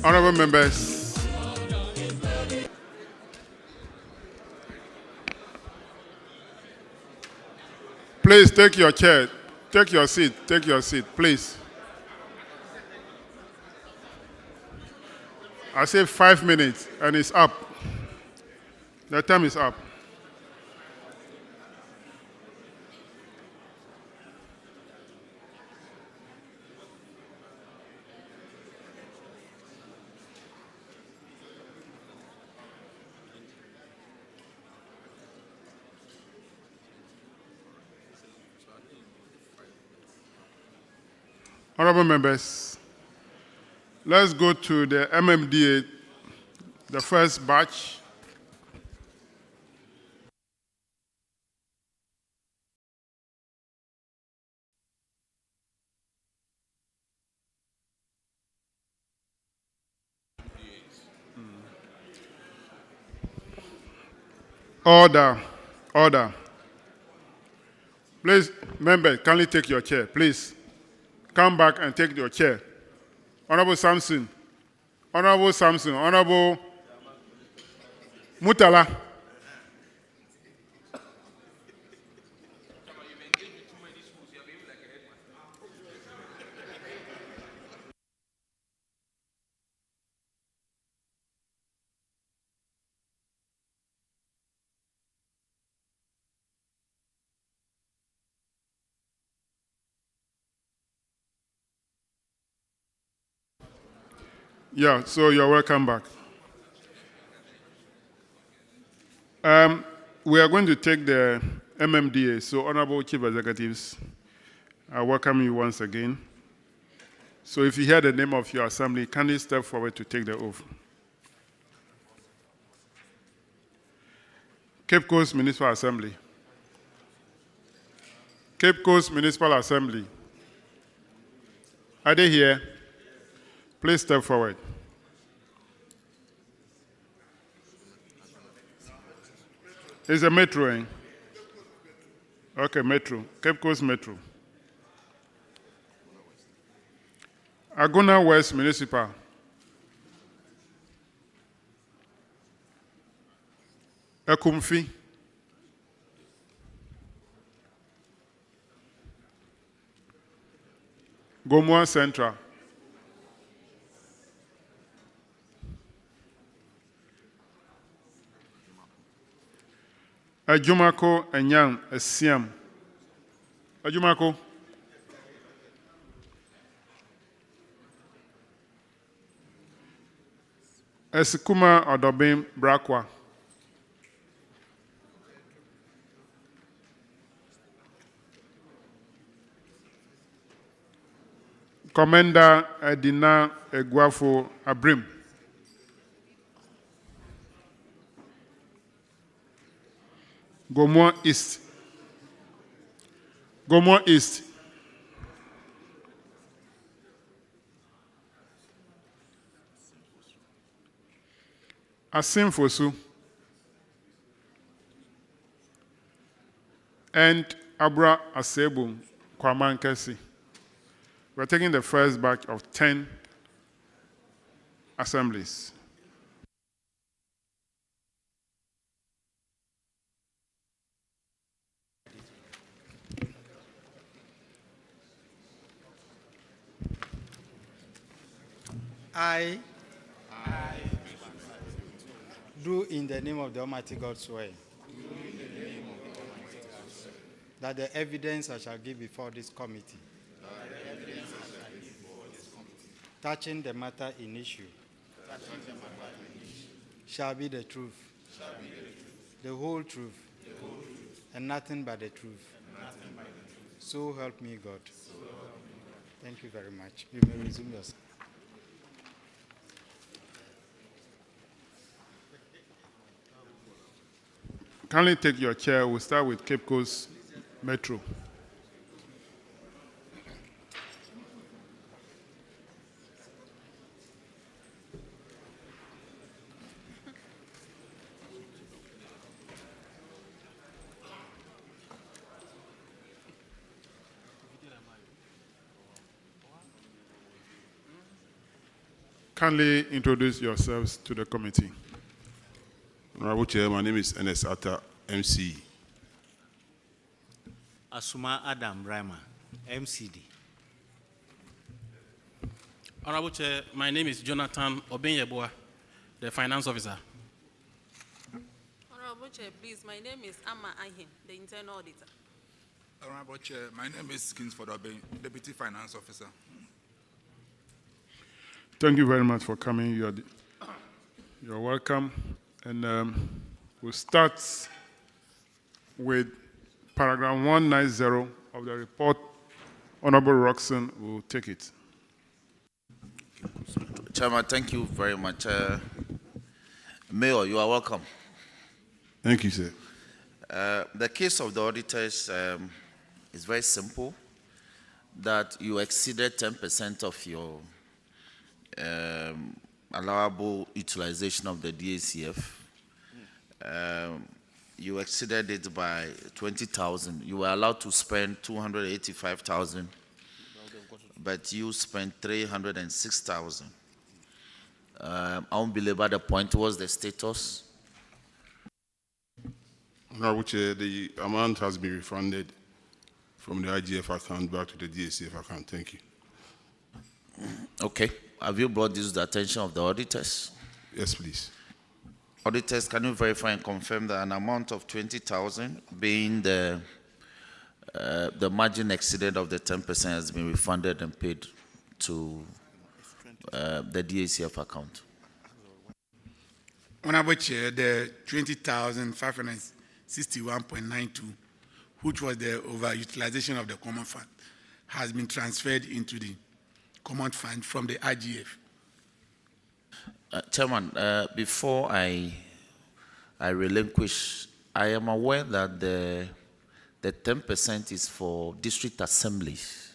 Honorable members, please take your chair, take your seat, please. I say 5 minutes and it's up. The time is up. Honorable members, let's go to the MMDA, the first batch. Order. Please, members, kindly take your chair, please. Come back and take your chair. Honorable Samson, Honorable Mutala. Yeah, so you're welcome back. We are going to take the MMDA, so Honorable Chief Executives, I welcome you once again. So if you hear the name of your assembly, kindly step forward to take the oath. Cape Coast Municipal Assembly. Cape Coast Municipal Assembly. Are they here? Please step forward. It's a metro, eh? Okay, metro. Cape Coast Metro. Aguna West Municipal. Ekumfi. Gomua Central. Ajumako Enyang Esiam. Ajumako. Esikuma Odobin Brakwa. Commander Edina Eguafo Abrim. Gomua East. Gomua East. Asimfosu. And Abura Asebu Kwamankesi. We're taking the first batch of 10 assemblies. I do in the name of the Almighty God swear that the evidence I shall give before this committee touching the matter in issue shall be the truth, the whole truth, and nothing but the truth. So help me God. Thank you very much. You may resume yourself. Kindly take your chair. We'll start with Cape Coast Metro. Kindly introduce yourselves to the committee. Honorable Chair, my name is Ernest Atta, MC. Asuma Adam Rama, MCD. Honorable Chair, my name is Jonathan Obenyeboa, the Finance Officer. Honorable Chair, please, my name is Amma Ahin, the Internal Auditor. Honorable Chair, my name is Kingsford Obey, Deputy Finance Officer. Thank you very much for coming. You're welcome. And we'll start with paragraph 190 of the report. Honorable Roxon will take it. Chairman, thank you very much. Mayor, you are welcome. Thank you, sir. The case of the auditors is very simple, that you exceeded 10% of your allowable utilization of the DACF. You exceeded it by 20,000. You were allowed to spend 285,000, but you spent 306,000. I won't belabor the point. What's the status? Honorable Chair, the amount has been refunded from the IGF account back to the DACF account. Thank you. Okay. Have you brought this to the attention of the auditors? Yes, please. Auditors, can you verify and confirm that an amount of 20,000 being the margin exceeded of the 10% has been refunded and paid to the DACF account? Honorable Chair, the 20,561.92, which was the overutilization of the common fund, has been transferred into the common fund from the IGF. Chairman, before I relinquish, I am aware that the 10% is for district assemblies,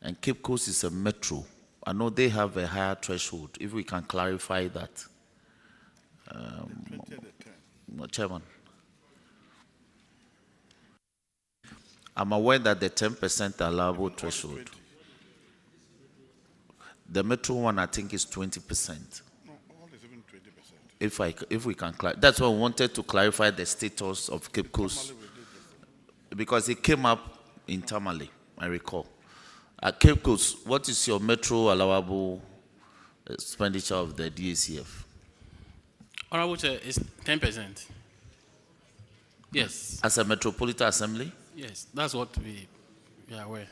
and Cape Coast is a metro. I know they have a higher threshold. If we can clarify that. Chairman. I'm aware that the 10% allowable threshold. The metro one, I think, is 20%. If we can clarify, that's why I wanted to clarify the status of Cape Coast, because it came up internally, I recall. At Cape Coast, what is your metro allowable expenditure of the DACF? Honorable Chair, it's 10%. Yes. As a Metropolitan Assembly? Yes, that's what we are aware.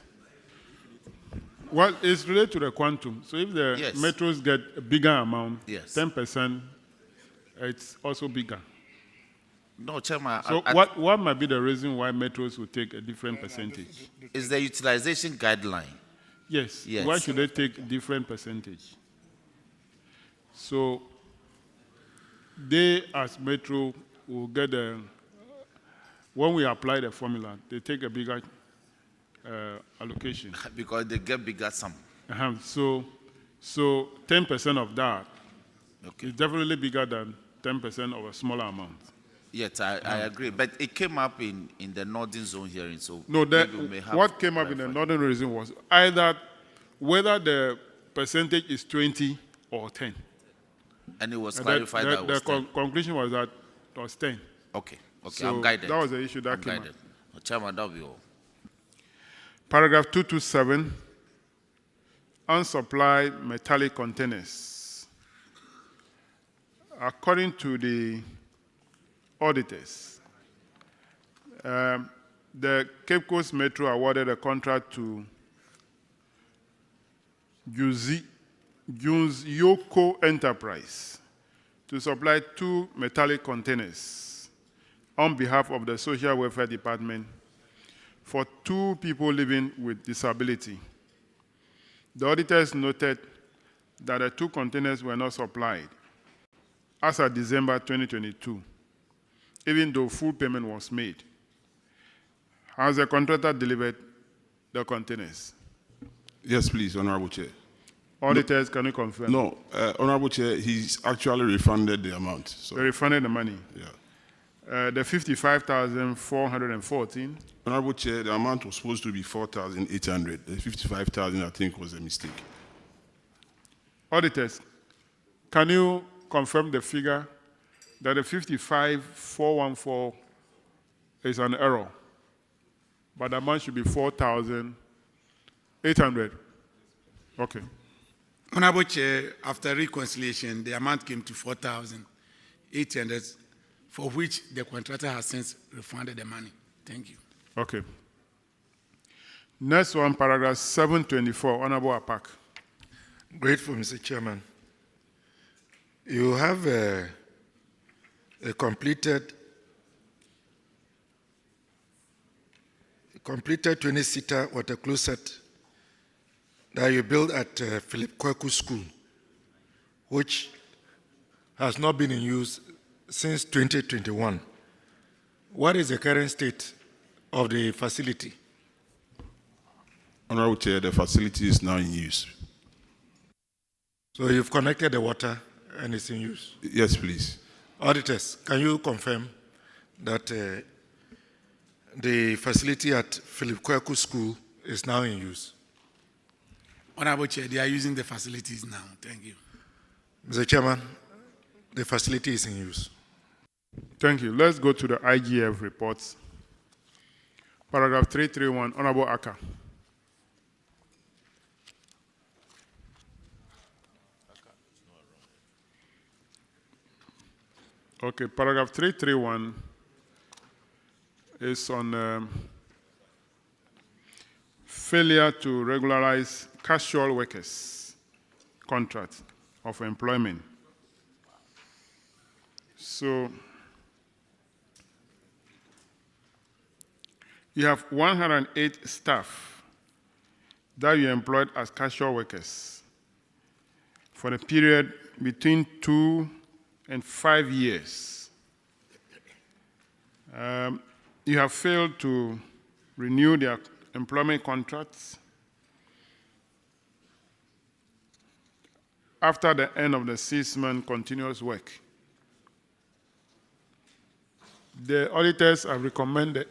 Well, it's related to the quantum. So if the metros get a bigger amount, 10%, it's also bigger. No, Chairman. So what might be the reason why metros will take a different percentage? Is the utilization guideline? Yes. Why should they take a different percentage? So they, as metro, will get a, when we apply the formula, they take a bigger allocation. Because they get bigger sum. So 10% of that is definitely bigger than 10% of a smaller amount. Yes, I agree. But it came up in the northern zone hearing. So no, what came up in the northern region was either whether the percentage is 20 or 10. And it was clarified that was 10. The conclusion was that it was 10. Okay, so I'm guided. That was the issue that came up. Chairman, that will be all. Paragraph 227, unsupplied metallic containers. According to the auditors, the Cape Coast Metro awarded a contract to Yoko Enterprise to supply 2 metallic containers on behalf of the Social Welfare Department for 2 people living with disability. The auditors noted that the 2 containers were not supplied as of December 2022, even though full payment was made. Has the contractor delivered the containers? Yes, please, Honorable Chair. Auditors, can you confirm? No, Honorable Chair, he's actually refunded the amount. So. They refunded the money? Yeah. The 55,414. Honorable Chair, the amount was supposed to be 4,800. The 55,000, I think, was a mistake. Auditors, Can you confirm the figure that the 55,414 is an error, but the amount should be 4,800? Okay. Honorable Chair, after reconciliation, the amount came to 4,800, for which the contractor has since refunded the money. Thank you. Okay. Next one, paragraph 724, Honorable Apak. Grateful, Mr. Chairman. You have a completed 20-seater water closet that you built at Philip Kweku School, which has not been in use since 2021. What is the current state of the facility? Honorable Chair, the facility is now in use. So you've connected the water and it's in use? Yes, please. Auditors, can you confirm that the facility at Philip Kweku School is now in use? Honorable Chair, they are using the facilities now. Thank you. Mr. Chairman, the facility is in use. Thank you. Let's go to the IGF reports. Paragraph 331, Honorable Atta. Okay, paragraph 331 is on failure to regularize casual workers' contract of employment. So you have 108 staff that you employed as casual workers for the period between 2 and 5 years. You have failed to renew their employment contracts after the end of the 6-month continuous work. The auditors have recommended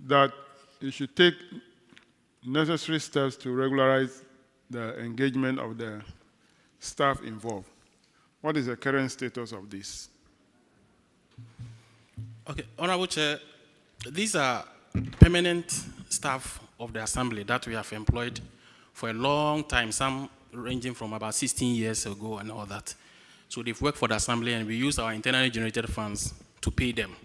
that you should take necessary steps to regularize the engagement of the staff involved. What is the current status of this? Okay, Honorable Chair, these are permanent staff of the assembly that we have employed for a long time, some ranging from about 16 years ago and all that. So they've worked for the assembly and we use our internally generated funds to pay them.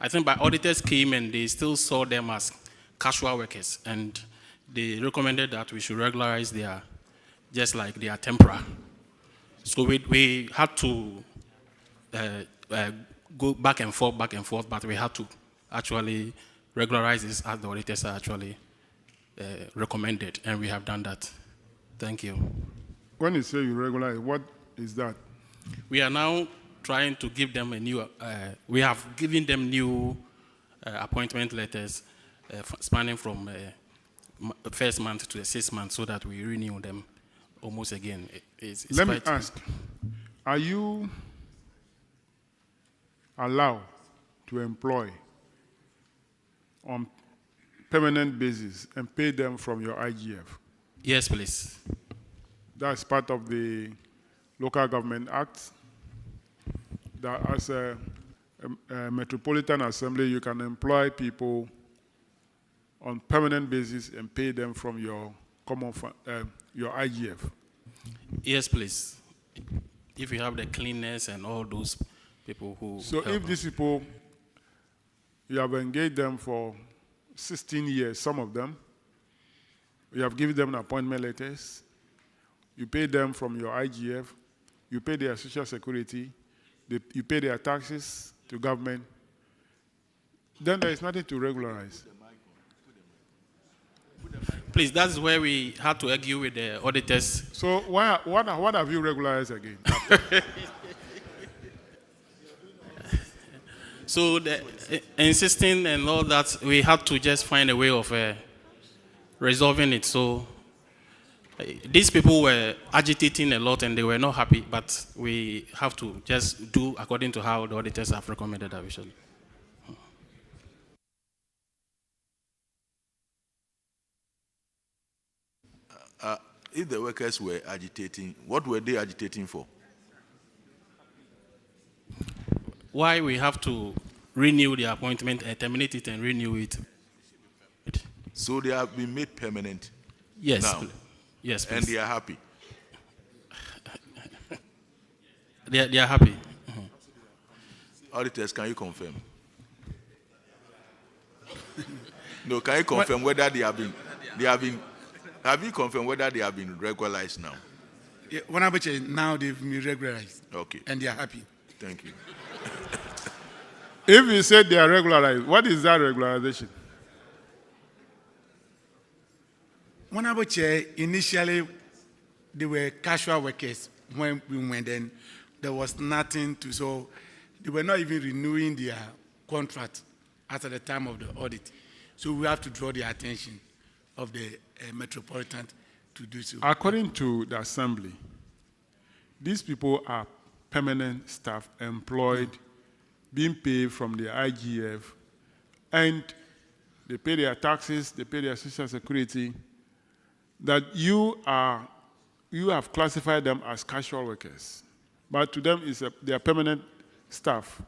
I think by auditors came and they still saw them as casual workers and they recommended that we should regularize their, just like their temporary. So we had to go back and forth, but we had to actually regularize this as the auditors actually recommended, and we have done that. Thank you. When you say you regularize, what is that? We are now trying to give them a new, we have given them new appointment letters spanning from first month to the 6th month so that we renew them almost again. Let me ask, are you allowed to employ on permanent basis and pay them from your IGF? Yes, please. That's part of the Local Government Act, that as a Metropolitan Assembly, you can employ people on permanent basis and pay them from your common your IGF. Yes, please. If you have the cleaners and all those people who. So if these people, you have engaged them for 16 years, some of them, you have given them appointment letters, you pay them from your IGF, you pay their social security, you pay their taxes to government, then there is nothing to regularize. Please, that's where we had to argue with the auditors. So what have you regularized again? So insisting and all that, we had to just find a way of resolving it. So these people were agitating a lot and they were not happy, but we have to just do according to how the auditors have recommended that we should. if the workers were agitating, what were they agitating for? Why we have to renew the appointment and terminate it and renew it? So they have been made permanent. Yes. Now. Yes, please. And they are happy. They are happy. Auditors, can you confirm? No, can you confirm whether they have been, have you confirmed whether they have been regularized now? Yeah, now they've been regularized. Okay. And they are happy. Thank you. If you said they are regularized, what is that regularization? Initially, they were casual workers when we went in. There was nothing to, so they were not even renewing their contract at the time of the audit. So we have to draw the attention of the Metropolitan to do so. According to the assembly, these people are permanent staff employed, being paid from the IGF, and they pay their taxes, they pay their social security, that you have classified them as casual workers. But to them, they are permanent staff.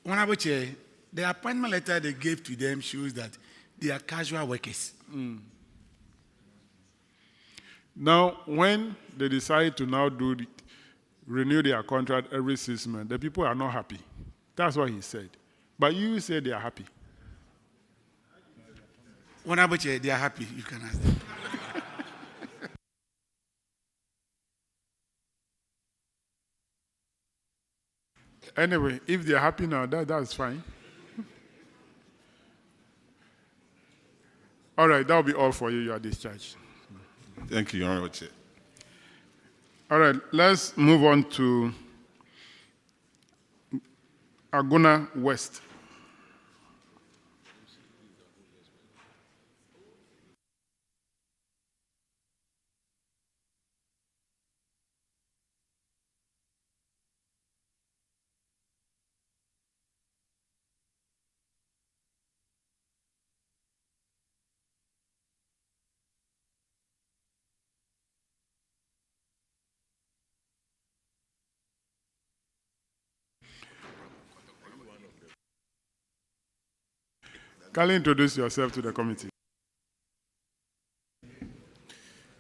Honorable Chair, the appointment letter they gave to them shows that they are casual workers. Now, when they decide to now renew their contract every 6 months, the people are not happy. That's what he said. But you say they are happy. Honorable Chair, they are happy. You can ask them. Anyway, if they are happy now, that's fine. All right, that will be all for you. You are discharged. Thank you, Honorable Chair. All right, let's move on to Aguna West. Kindly introduce yourself to the committee.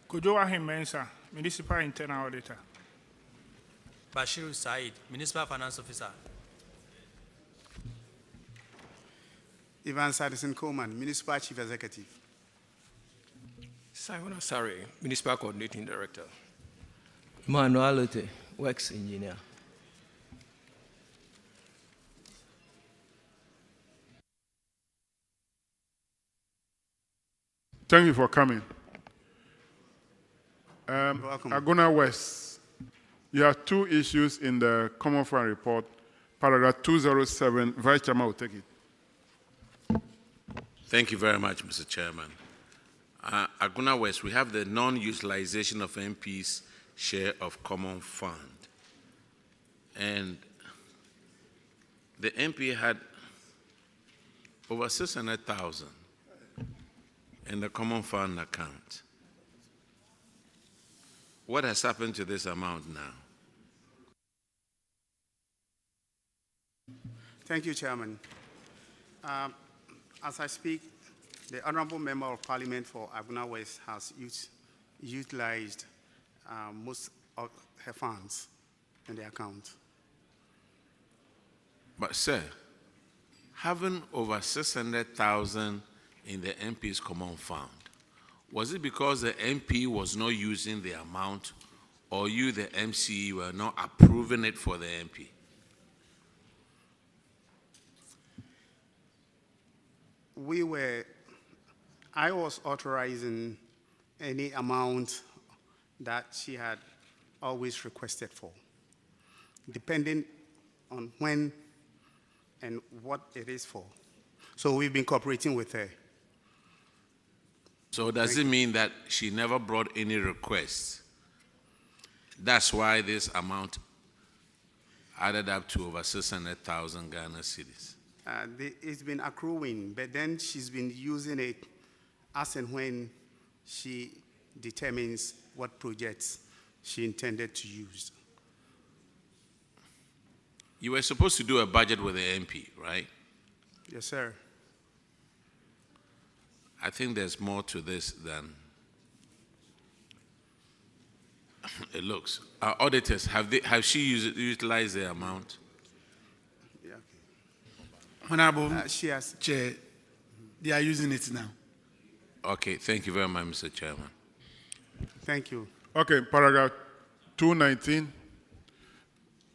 Kujowa Mensa, Municipal Internal Auditor. Bashir Said, Municipal Finance Officer. Ivan Sadison Coleman, Municipal Chief Executive. Simon Asari, Municipal Coordinating Director. Manuel Works Engineer. Thank you for coming. Welcome. Aguna West, you have two issues in the Common Fund report. Paragraph 207, Vice Chairman will take it. Thank you very much, Mr. Chairman. Aguna West, we have the non-utilization of MP's share of Common Fund. And the MP had over 600,000 in the Common Fund account. What has happened to this amount now? Thank you, Chairman. As I speak, the Honorable Member of Parliament for Aguna West has utilized most of her funds in the account. But, sir, having over 600,000 in the MP's Common Fund, was it because the MP was not using the amount, or you, the MC, were not approving it for the MP? I was authorizing any amount that she had always requested for, depending on when and what it is for. So we've been cooperating with her. So does it mean that she never brought any requests? That's why this amount added up to over 600,000 Ghana cedis. It's been accruing, but then she's been using it as and when she determines what projects she intended to use. You were supposed to do a budget with the MP, right? Yes, sir. I think there's more to this than it looks. Our auditors, have she utilized the amount? Yeah. Honorable She has. Chair, they are using it now. Okay, thank you very much, Mr. Chairman. Thank you. Okay, paragraph 219.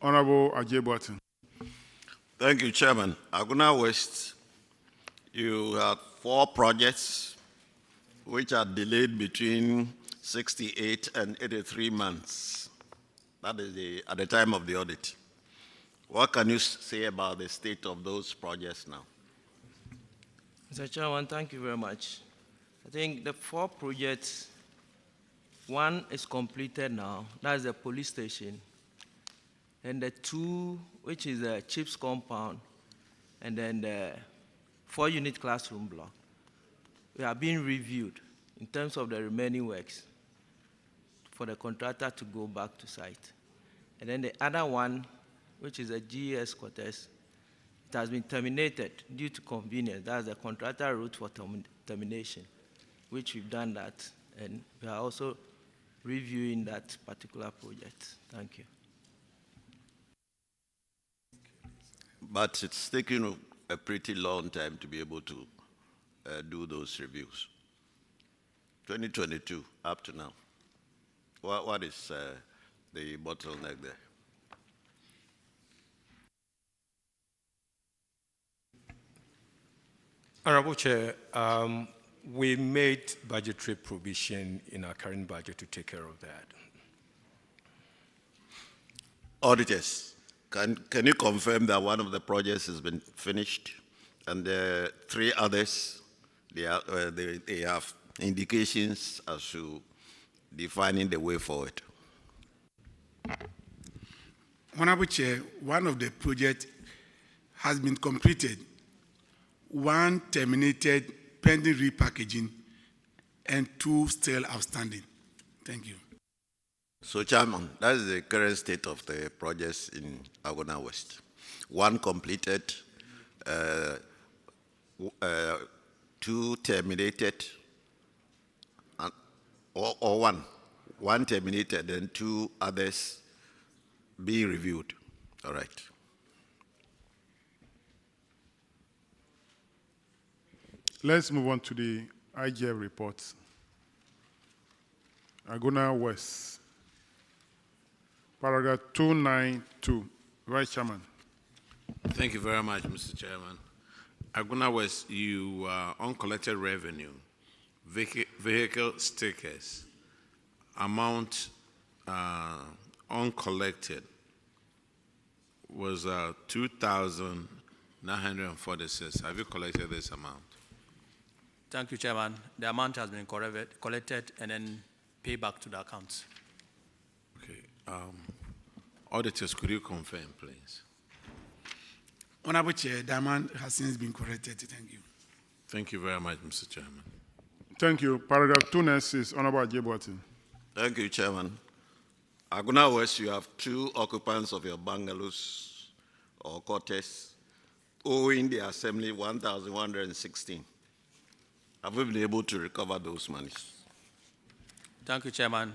Honorable Aggrey Button. Thank you, Chairman. Aguna West, you had 4 projects which are delayed between 68 and 83 months. That is at the time of the audit. What can you say about the state of those projects now? Mr. Chairman, thank you very much. I think the 4 projects, one is completed now, that's the police station. And the 2, which is the CHIPS compound, and then the 4-unit classroom block, we are being reviewed in terms of the remaining works for the contractor to go back to site. And then the other one, which is a GES quarters, it has been terminated due to convenience. That's the contractor route for termination, which we've done that, and we are also reviewing that particular project. Thank you. But it's taken a pretty long time to be able to do those reviews. 2022 up to now. What is the bottleneck there? Honorable Chair, we made budgetary provision in our current budget to take care of that. Auditors, can you confirm that one of the projects has been finished and the 3 others, they have indications as to defining the way forward? Honorable Chair, one of the projects has been completed, 1 terminated pending repackaging, and 2 still outstanding. Thank you. So, Chairman, that is the current state of the projects in Aguna West. 1 completed, 2 terminated, or 1. 1 terminated and 2 others being reviewed. All right. Let's move on to the IGF reports. Aguna West. Paragraph 292. Vice Chairman. Thank you very much, Mr. Chairman. Aguna West, you uncollected revenue, vehicle stickers, amount uncollected was 2,946. Have you collected this amount? Thank you, Chairman. The amount has been collected and then paid back to the accounts. Okay. Auditors, could you confirm, please? Honorable Chair, the amount has since been corrected. Thank you. Thank you very much, Mr. Chairman. Thank you. Paragraph 296. Honorable Aggrey Button. Thank you, Chairman. Aguna West, you have 2 occupants of your bungalows or quarters owing the assembly 1,116. Have we been able to recover those monies? Thank you, Chairman.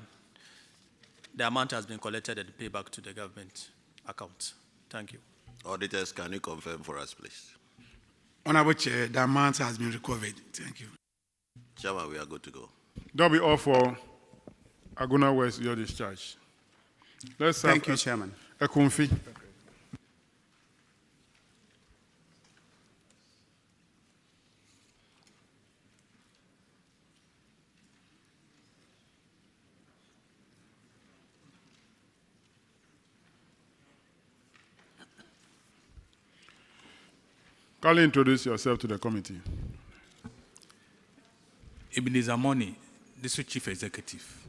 The amount has been collected and paid back to the government account. Thank you. Auditors, can you confirm for us, please? Honorable Chair, the amount has been recovered. Thank you. Chairman, we are good to go. That'll be all for Aguna West, your discharge. Let's have Thank you, Chairman. a Kumfi. Kindly introduce yourself to the committee. Ebenezer Money, District Chief Executive.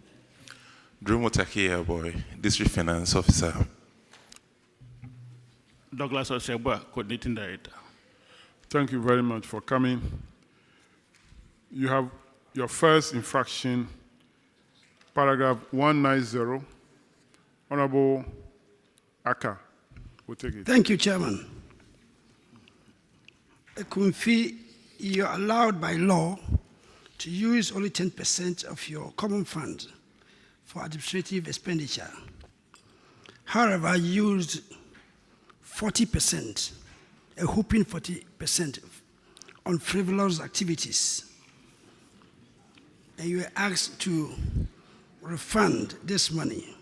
Drew Mutakia, boy, District Finance Officer. Douglas Oshebwa, Coordinating Director. Thank you very much for coming. You have your first infraction, paragraph 190. Honorable Atta will take it. Thank you, Chairman. Kumfi, you're allowed by law to use only 10% of your common fund for administrative expenditure. However, you used 40%, a whopping 40% on frivolous activities. And you were asked to refund this money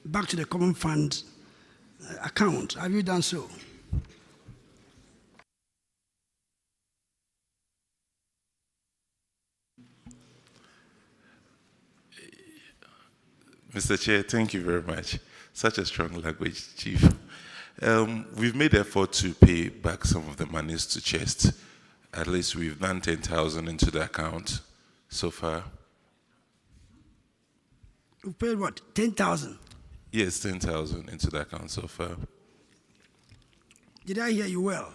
back to the common fund account. Have you done so? Mr. Chair, thank you very much. Such a strong language, Chief. We've made effort to pay back some of the monies to Chest. At least we've done 10,000 into the account so far. You paid what, 10,000? Yes, 10,000 into the account so far. Did I hear you well?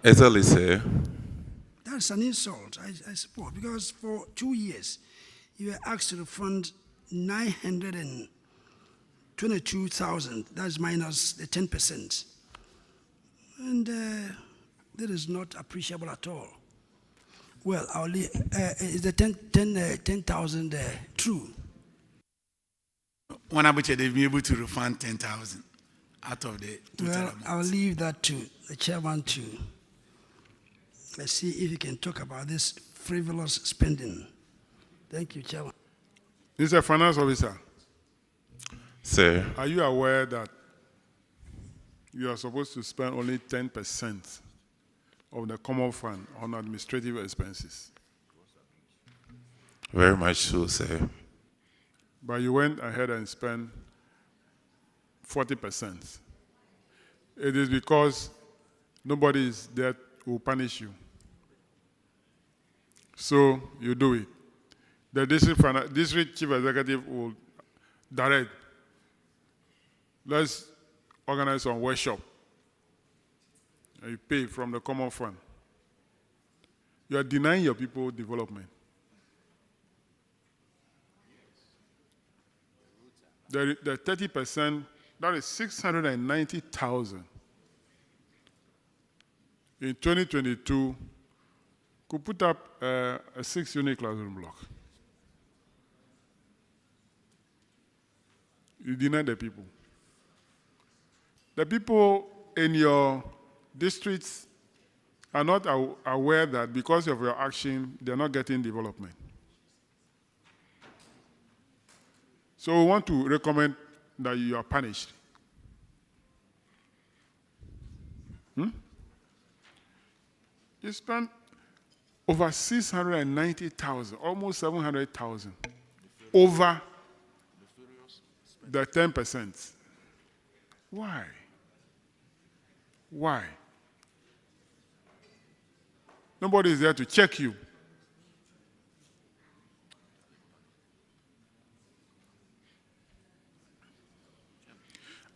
Exactly, sir. That's an insult, I suppose, because for 2 years, you were asked to refund 922,000, that's minus the 10%. And that is not appreciable at all. Well, I'll leave, is the 10,000 true? One abuche, they've been able to refund 10,000 out of the total Well, amount. I'll leave that to the chairman to let's see if he can talk about this frivolous spending. Thank you, Chairman. Mr. Finance Officer. Sir. Are you aware that you are supposed to spend only 10% of the common fund on administrative expenses? Very much so, sir. But you went ahead and spent 40%. It is because nobody is there who will punish you. So you do it. The district chief executive will direct, let's organize some workshop. And you pay from the common fund. You are denying your people development. The 30%, that is 690,000. In 2022, could put up a 6-unit classroom block. You deny the people. The people in your districts are not aware that because of your action, they're not getting development. So we want to recommend that you are punished. You spent over 690,000, almost 700,000, over the 10%. Why? Why? Nobody is there to check you.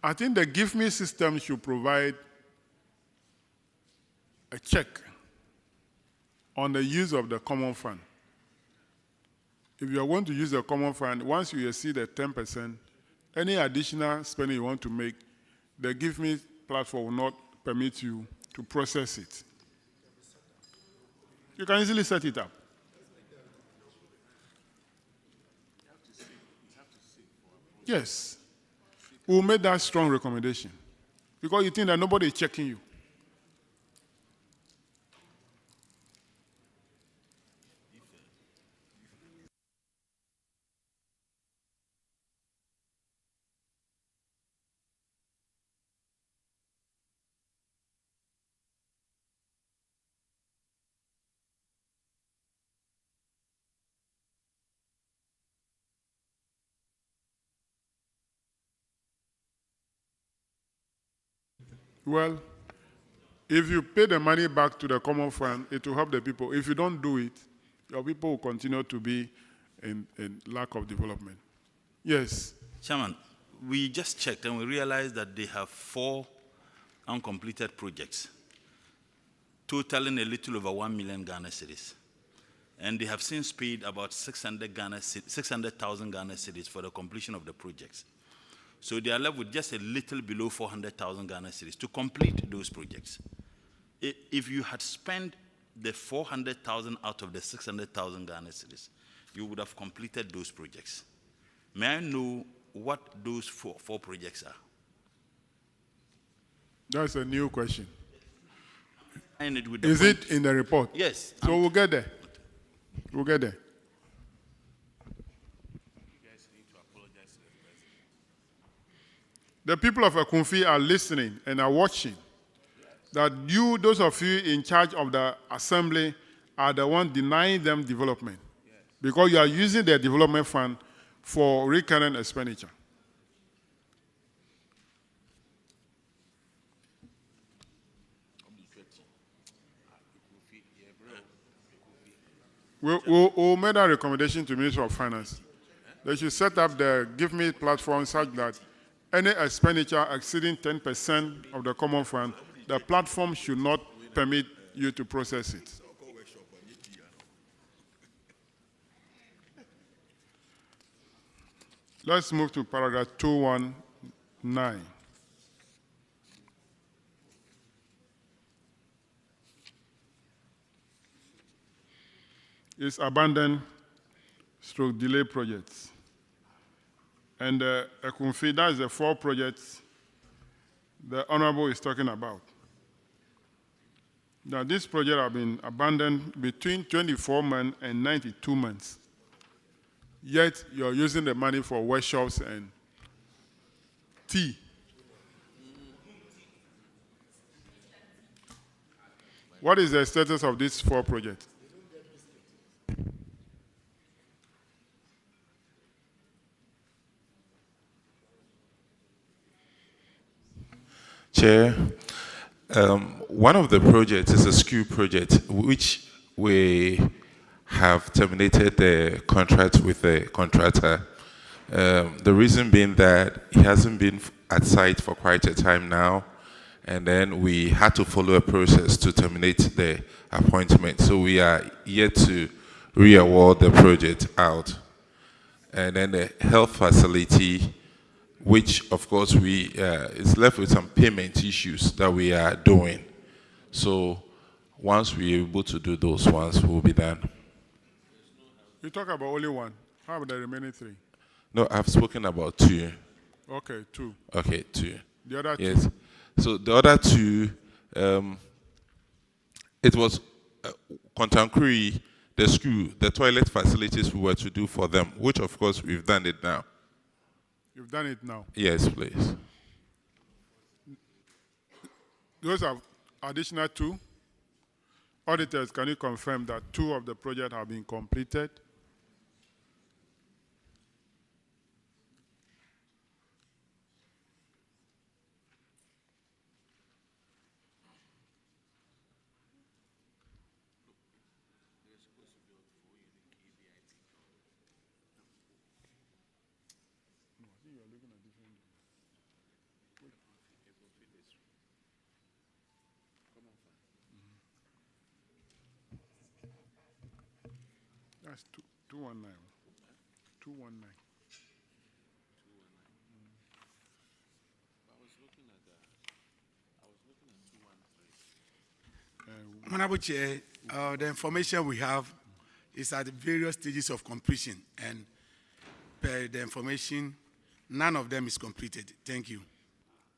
I think the Give Me system should provide a check on the use of the common fund. If you are going to use the common fund, once you exceed the 10%, any additional spending you want to make, the Give Me platform will not permit you to process it. You can easily set it up. Yes. We'll make that strong recommendation because you think that nobody is checking you. Well, if you pay the money back to the common fund, it will help the people. If you don't do it, your people will continue to be in lack of development. Yes. Chairman, we just checked and we realized that they have 4 uncompleted projects, totaling a little over 1 million Ghana cedis. And they have since paid about 600,000 Ghana cedis for the completion of the projects. So they are left with just a little below 400,000 Ghana cedis to complete those projects. If you had spent the 400,000 out of the 600,000 Ghana cedis, you would have completed those projects. May I know what those four projects are? That's a new question. With Is it in the report? Yes. So we'll get there. We'll get there. The people of Akumfi are listening and are watching. That you, those of you in charge of the assembly, are the one denying them development. Because you are using their development fund for recurrent expenditure. We'll make that recommendation to the Minister of Finance. They should set up the Give Me platform such that any expenditure exceeding 10% of the common fund, the platform should not permit you to process it. Let's move to paragraph 219. It's abandoned stroke delay projects. And Akumfi, that is the 4 projects the Honorable is talking about. Now, this project have been abandoned between 24 months and 92 months. Yet, you're using the money for workshops and tea. What is the status of these 4 projects? Chair, one of the projects is a school project, which we have terminated the contract with the contractor. The reason being that he hasn't been at site for quite a time now, and then we had to follow a process to terminate the appointment. So we are yet to re-award the project out. And then the health facility, which of course is left with some payment issues that we are doing. So once we're able to do those ones, we'll be done. You talk about only 1. How about the remaining 3? No, I've spoken about 2. Okay, 2. Okay, 2. The other 2? Yes. So the other 2, it was Kontankuri, the school, the toilet facilities we were to do for them, which of course we've done it now. You've done it now? Yes, please. Those are additional 2. Auditors, can you confirm that 2 of the projects have been completed? That's 219. 219. Honorable Chair, the information we have is at the various stages of completion, and per the information, none of them is completed. Thank you.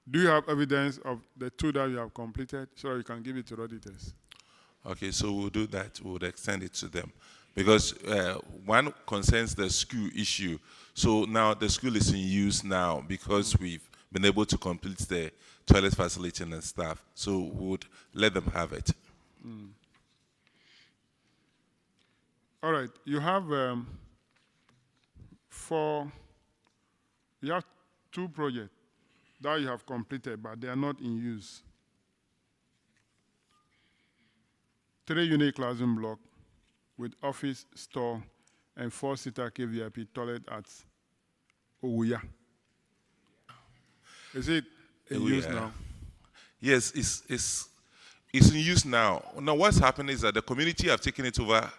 Do you have evidence of the 2 that you have completed so you can give it to the auditors? Okay, so we'll do that. We'll extend it to them. Because one concerns the school issue. So now the school is in use now because we've been able to complete the toilet facility and stuff. So we would let them have it. All right, you have 2 projects that you have completed, but they are not in use. 3-unit classroom block with office, store, and 4-seater KVIP toilet at Owuya. Is it in use now? Yes, it's in use now. Now what's happened is that the community have taken it over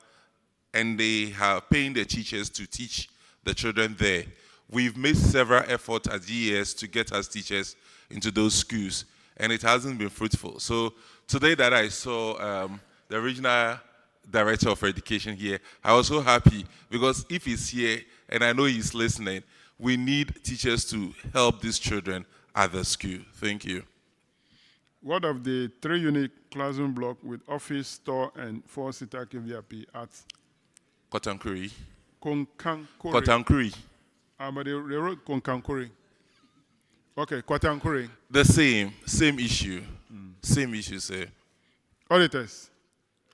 and they are paying the teachers to teach the children there. We've made several efforts as GES to get us teachers into those schools, and it hasn't been fruitful. So today that I saw the regional director of education here, I was so happy because if he's here, and I know he's listening, we need teachers to help these children at the school. Thank you. What of the 3-unit classroom block with office, store, and 4-seater KVIP at Kotankuri. Konkankuri? Kotankuri. But they wrote Konkankuri. Okay, Kotankuri. The same issue. Same issue, sir. Auditors,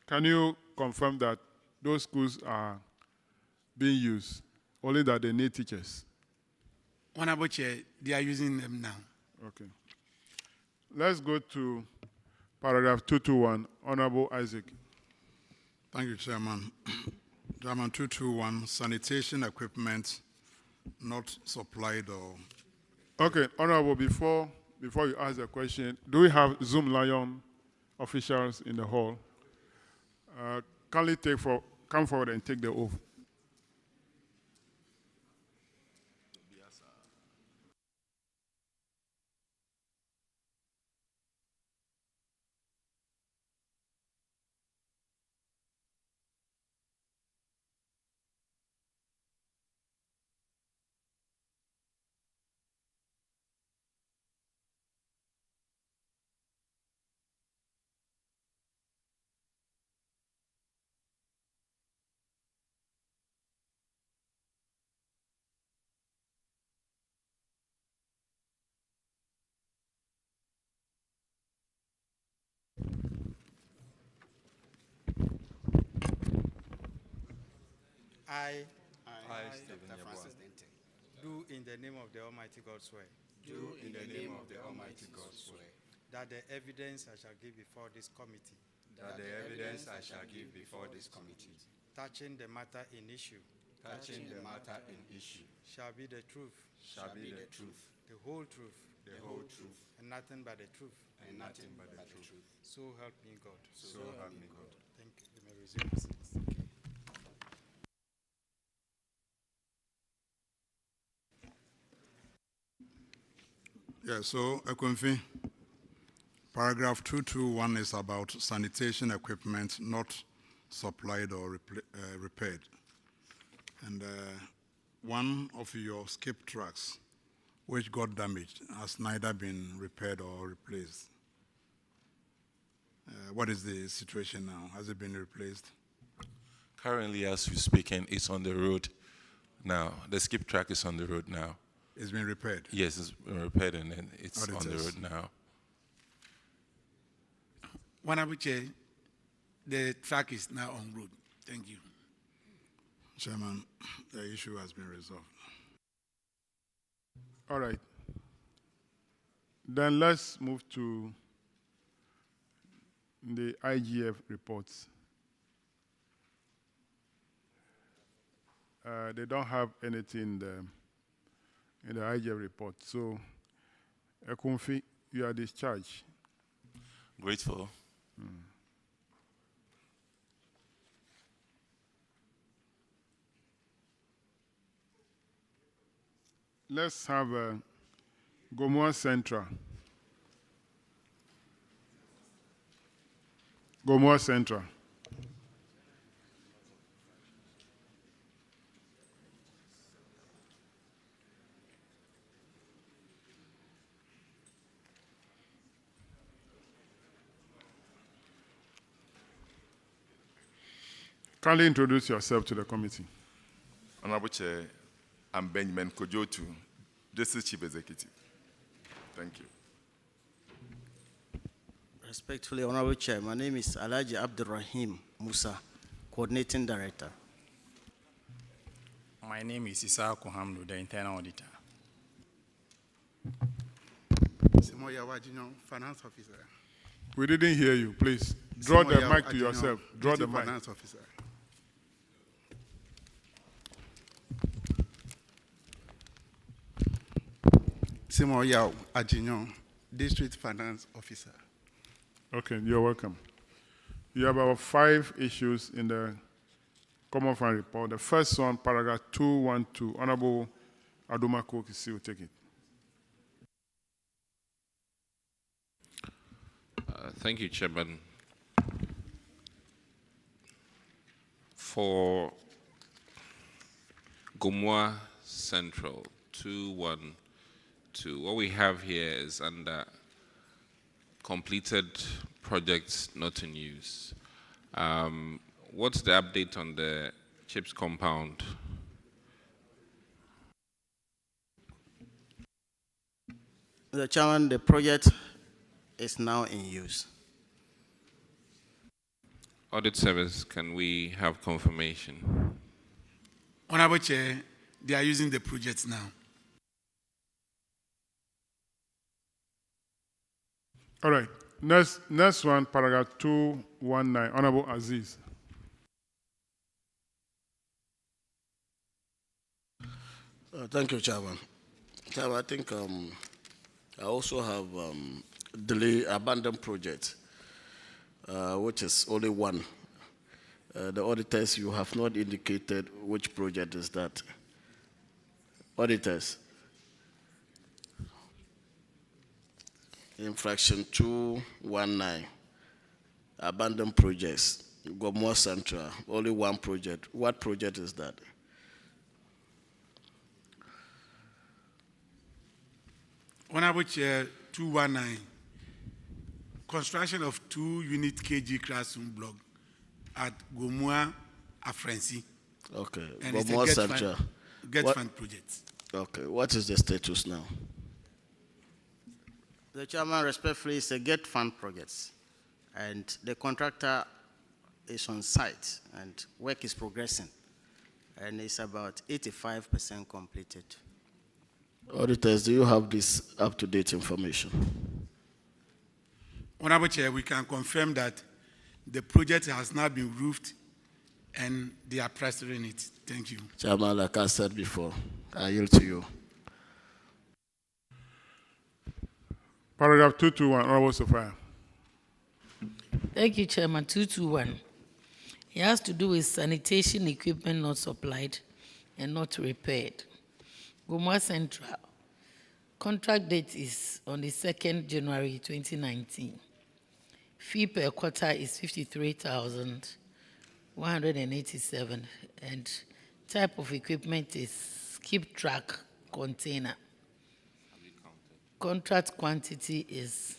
can you confirm that those schools are being used, only that they need teachers? Honorable Chair, they are using them now. Okay. Let's go to paragraph 221. Honorable Isaac. Thank you, Chairman. Chairman, 221, sanitation equipment not supplied or... Okay, Honorable, before you ask the question, do we have Zoom Lion officials in the hall? Kindly come forward and take the oath. I, Stephen Francis Dente, do in the name of the Almighty God swear. Do in the name of the Almighty God swear That the evidence I shall give before this committee. that the evidence I shall give before this committee Touching the matter in issue. touching the matter in issue Shall be the truth. shall be the truth, The whole truth. the whole truth, And nothing but the truth. and nothing but the truth. So help me God. So help me God. Thank you. You may resume your seats. Yeah, so, Ekunfi, paragraph 221 is about sanitation equipment not supplied or repaired. And one of your skip trucks, which got damaged, has neither been repaired or replaced. What is the situation now? Has it been replaced? Currently, as we're speaking, it's on the road now. The skip track is on the road now. It's been repaired? Yes, it's been repaired and then it's on the road now. Honorable Chair, the track is now on road. Thank you. Chairman, the issue has been resolved. All right. Then let's move to the IGF reports. They don't have anything in the IGF report. So, Ekunfi, you are discharged. Grateful. Let's have Gomoa Central. Gomoa Central. Kindly introduce yourself to the committee. Honorable Chair, I'm Benjamin Kojotu, District Chief Executive. Thank you. Respectfully, Honorable Chair, my name is Alhaji Abdurrahim Musa, Coordinating Director. My name is Issa Kuhamdu, the Internal Auditor. Simoya Wajino, Finance Officer. We didn't hear you. Please draw the mic to yourself. Draw the mic. Finance Officer. Simoya Ajinyo, District Finance Officer. Okay, you're welcome. You have about 5 issues in the Common Fund report. The first one, paragraph 212. Honorable Adoma Kokisi will take it. Thank you, Chairman. For Gomoa Central 212, what we have here is under completed projects not in use. What's the update on the CHIPS compound? The Chairman, the project is now in use. Audit service, can we have confirmation? Honorable Chair, they are using the projects now. All right. Next one, paragraph 219. Honorable Aziz. Thank you, Chairman. Chairman, I think I also have delay abandoned project, which is only one. The auditors, you have not indicated which project is that. Auditors, infraction 219, abandoned projects, Gomoa Central, only one project. What project is that? Honorable Chair, 219, construction of 2-unit KG classroom block at Gomoa Afrensi. Okay, And it's Gomoa a Central. Get fund project. Okay, what is the status now? The Chairman, respectfully, is a get fund project, and the contractor is on site, and work is progressing, and it's about 85% completed. Auditors, do you have this up-to-date information? Honorable Chair, we can confirm that the project has now been roofed and they are plastering it. Thank you. Chairman, like I said before, I yield to you. Paragraph 221. Honorable Sophia. Thank you, Chairman. 221. It has to do with sanitation equipment not supplied and not repaired. Gomoa Central. Contract date is on the 2nd January 2019. Fee per quarter is 53,187, and type of equipment is skip track container. Contract quantity is,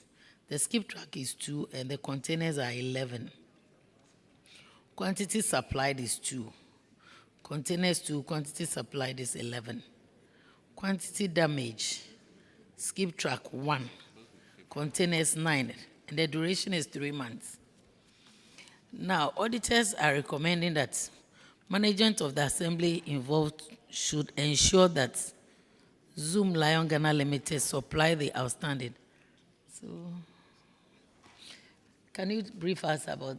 the skip track is 2 and the containers are 11. Quantity supplied is 2. Containers 2, quantity supplied is 11. Quantity damage, skip track 1, containers 9, and the duration is 3 months. Now, auditors are recommending that management of the assembly involved should ensure that Zoom Lion Ghana Limited supply the outstanding. So, can you brief us about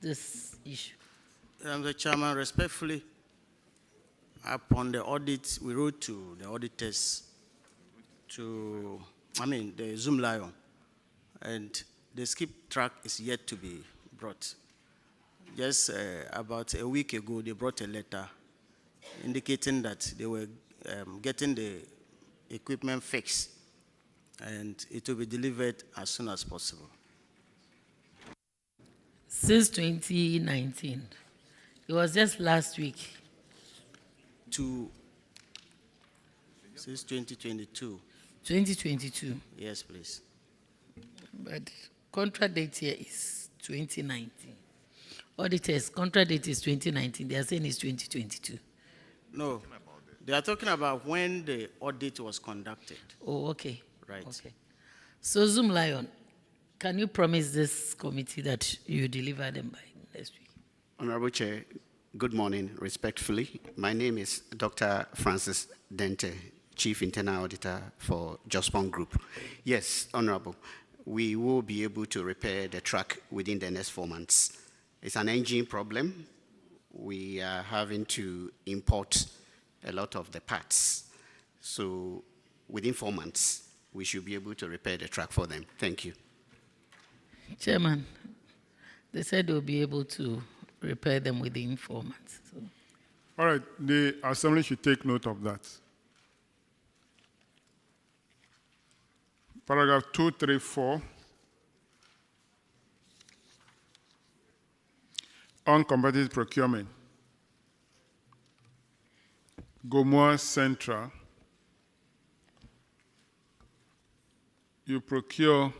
this issue? The Chairman, respectfully, upon the audit, we wrote to the auditors the Zoom Lion, and the skip track is yet to be brought. Just about a week ago, they brought a letter indicating that they were getting the equipment fixed, and it will be delivered as soon as possible. Since 2019, it was just last week. Since 2022. 2022. Yes, please. But contract date here is 2019. Auditors, contract date is 2019. They are saying it's 2022. No, they are talking about when the audit was conducted. Oh, okay. Right. Okay. So, Zoom Lion, can you promise this committee that you deliver them by next week? Honorable Chair, good morning, respectfully. My name is Dr. Francis Dente, Chief Internal Auditor for Jospon Group. Yes, Honorable, we will be able to repair the truck within the next 4 months. It's an engine problem. We are having to import a lot of the parts. So within 4 months, we should be able to repair the truck for them. Thank you. Chairman, they said they'll be able to repair them within 4 months. So. All right, the assembly should take note of that. Paragraph 234. Uncompetitive procurement. Gomoa Central. You procure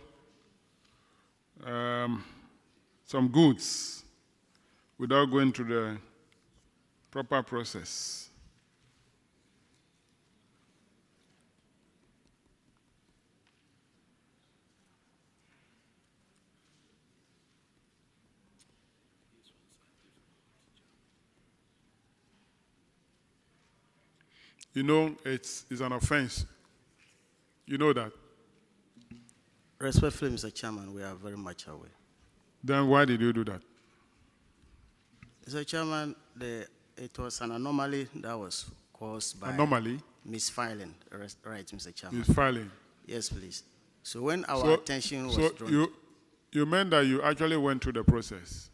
some goods without going through the proper process. You know, it's an offense. You know that. Respectfully, Mr. Chairman, we are very much aware. Then why did you do that? Mr. Chairman, it was an anomaly that was caused by Anomaly? misfiling. Right, Mr. Chairman. Misfiling. Yes, please. So when our attention was drawn. So you meant that you actually went through the process?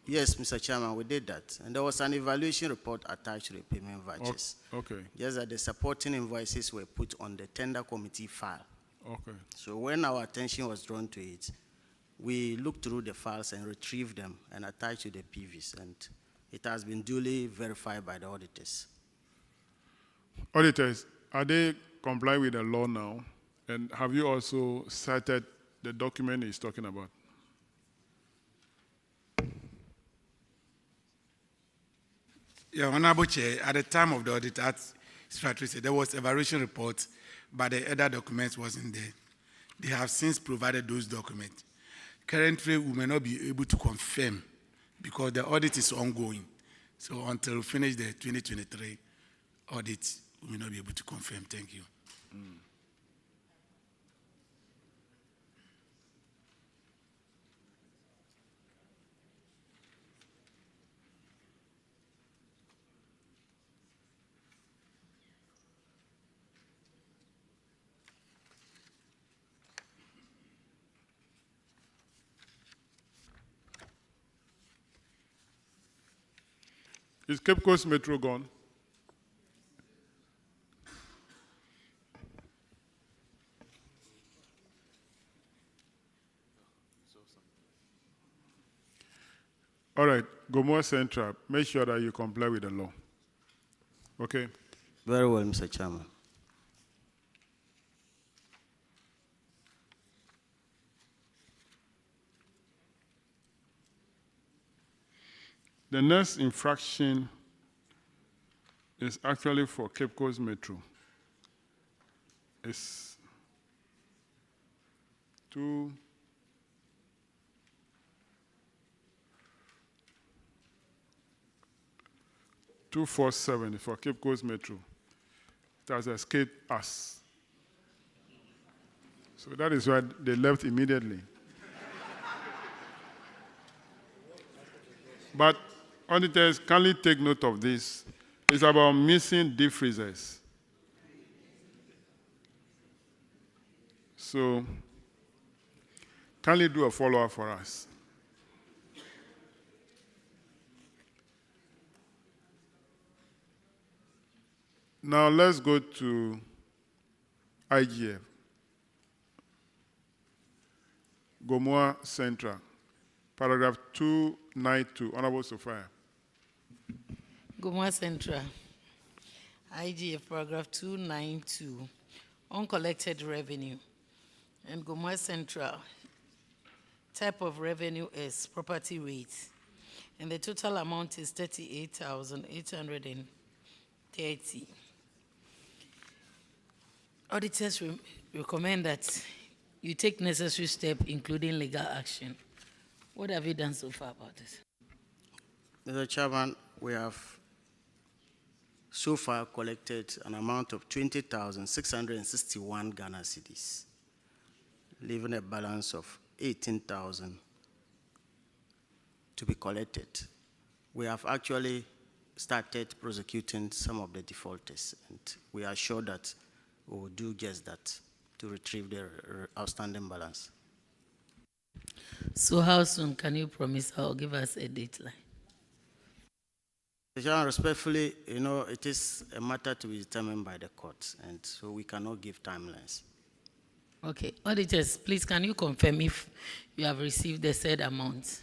Yes, Mr. Chairman, we did that. And there was an evaluation report attached to the payment vouchers. Okay. Just that the supporting invoices were put on the tender committee file. Okay. So when our attention was drawn to it, we looked through the files and retrieved them and attached to the PVs. And it has been duly verified by the auditors. Auditors, are they complying with the law now? And have you also cited the document he's talking about? Yeah, Honorable Chair, at the time of the audit, as Secretary said, there was evaluation report, but the other documents wasn't there. They have since provided those documents. Currently, we may not be able to confirm because the audit is ongoing. So until we finish the 2023 audit, we may not be able to confirm. Thank you. Is Cape Coast Metro gone? All right, Gomoa Central, make sure that you comply with the law. Okay? Very well, Mr. Chairman. The next infraction is actually for Cape Coast Metro. It's 247 for Cape Coast Metro. It has escaped us. So that is why they left immediately. But auditors, kindly take note of this. It's about missing deep freezers. So, kindly do a follow-up for us. Now let's go to IGF. Gomoa Central, paragraph 292, Honorable Sophia. Gomoa Central, IGF paragraph 292, uncollected revenue. And Gomoa Central, type of revenue is property rates. And the total amount is 38,830. Auditors recommend that you take necessary steps, including legal action. What have you done so far about this? Mr. Chairman, we have so far collected an amount of 20,661 Ghana cedis, leaving a balance of 18,000 to be collected. We have actually started prosecuting some of the defaulters, and we are sure that we will do just that to retrieve the outstanding balance. So how soon can you promise or give us a deadline? Mr. Chairman, respectfully, it is a matter to be determined by the court, and so we cannot give timelines. Okay, auditors, please can you confirm if you have received the said amount?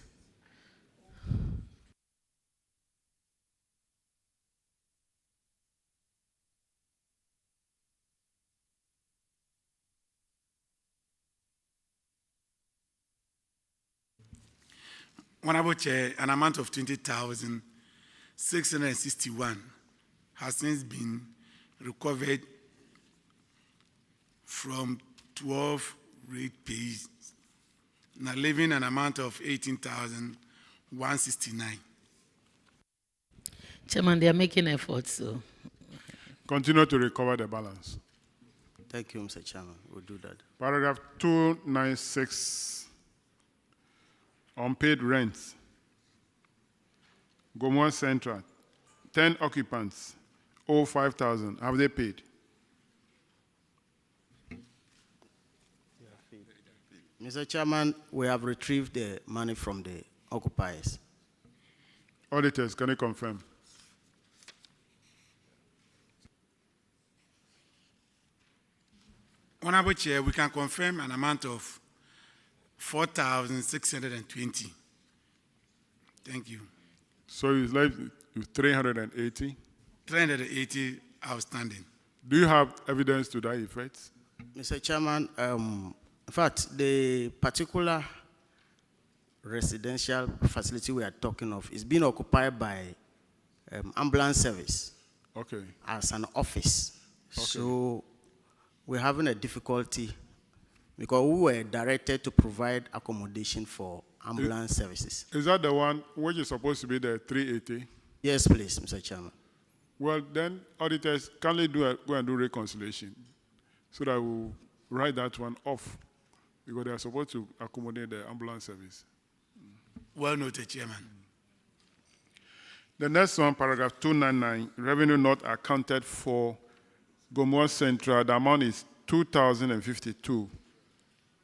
Honorable Chair, an amount of 20,661 has since been recovered from 12 rate pays, now leaving an amount of 18,169. Chairman, they are making efforts, so. Continue to recover the balance. Thank you, Mr. Chairman. We'll do that. Paragraph 296, unpaid rents. Gomwa Central, 10 occupants, owe 5,000. Have they paid? Mr. Chairman, we have retrieved the money from the occupiers. Auditors, can you confirm? Honorable Chair, we can confirm an amount of 4,620. Thank you. So it's left with 380? 380 outstanding. Do you have evidence to that effect? Mr. Chairman, in fact, the particular residential facility we are talking of is being occupied by ambulance service. Okay. As an office. Okay. So we're having a difficulty because we were directed to provide accommodation for ambulance services. Is that the one which is supposed to be the 380? Yes, please, Mr. Chairman. Well, then auditors, can they go and do reconciliation so that we'll write that one off because they are supposed to accommodate the ambulance service. Well noted, Chairman. The next one, paragraph 299, revenue not accounted for Gomwa Central, the amount is 2,052.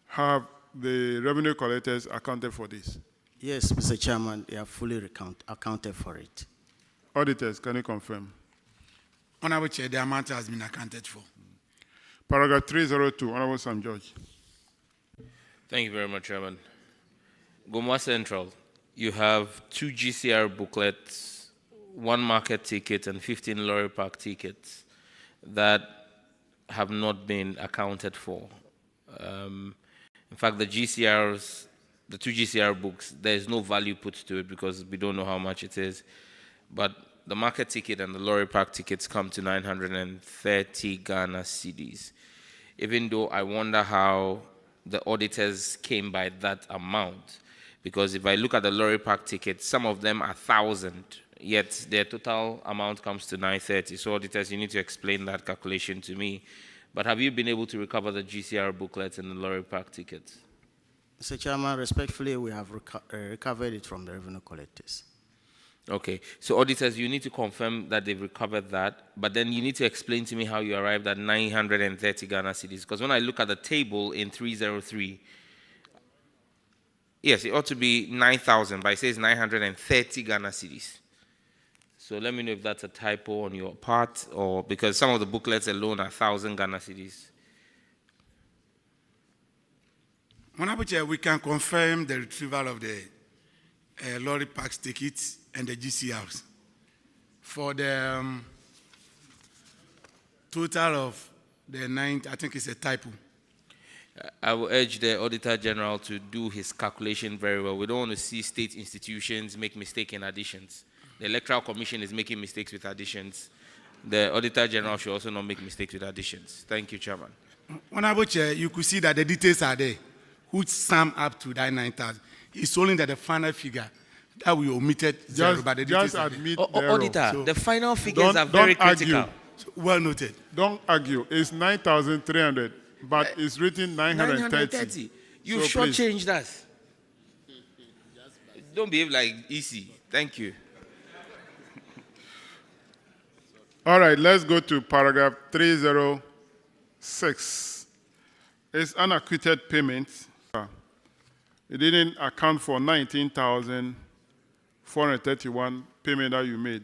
Have the revenue collectors accounted for this? Yes, Mr. Chairman, they are fully accounted for it. Auditors, can you confirm? Honorable Chair, the amount has been accounted for. Paragraph 302, Honorable Sam George. Thank you very much, Chairman. Gomwa Central, you have 2 GCR booklets, 1 market ticket, and 15 lorry park tickets that have not been accounted for. In fact, the 2 GCR books, there is no value put to it because we don't know how much it is. But the market ticket and the lorry park tickets come to 930 Ghana cedis. Even though I wonder how the auditors came by that amount, because if I look at the lorry park tickets, some of them are 1,000, yet their total amount comes to 930. So auditors, you need to explain that calculation to me. But have you been able to recover the GCR booklets and the lorry park tickets? Mr. Chairman, respectfully, we have recovered it from the revenue collectors. Okay, so auditors, you need to confirm that they've recovered that, but then you need to explain to me how you arrived at 930 Ghana cedis. Because when I look at the table in 303, yes, it ought to be 9,000, but it says 930 Ghana cedis. So let me know if that's a typo on your part, or because some of the booklets alone are 1,000 Ghana cedis. Honorable Chair, we can confirm the retrieval of the lorry parks tickets and the GCRs for the total of the 9, I think it's a typo. I will urge the Auditor General to do his calculation very well. We don't want to see state institutions make mistakes in additions. The Electoral Commission is making mistakes with additions. The Auditor General should also not make mistakes with additions. Thank you, Chairman. Honorable Chair, you could see that the details are there, which sum up to that 9,000. It's only that the final figure that we omitted zero, but the details just admit Auditor, so the final figures are very critical. Argue. Well noted. Don't argue. It's 9,300, but it's written 930. You so shortchanged us. Don't behave like easy. Thank you. All right, let's go to paragraph 306. It's unacquitted payment. It didn't account for 19,431 payment that you made.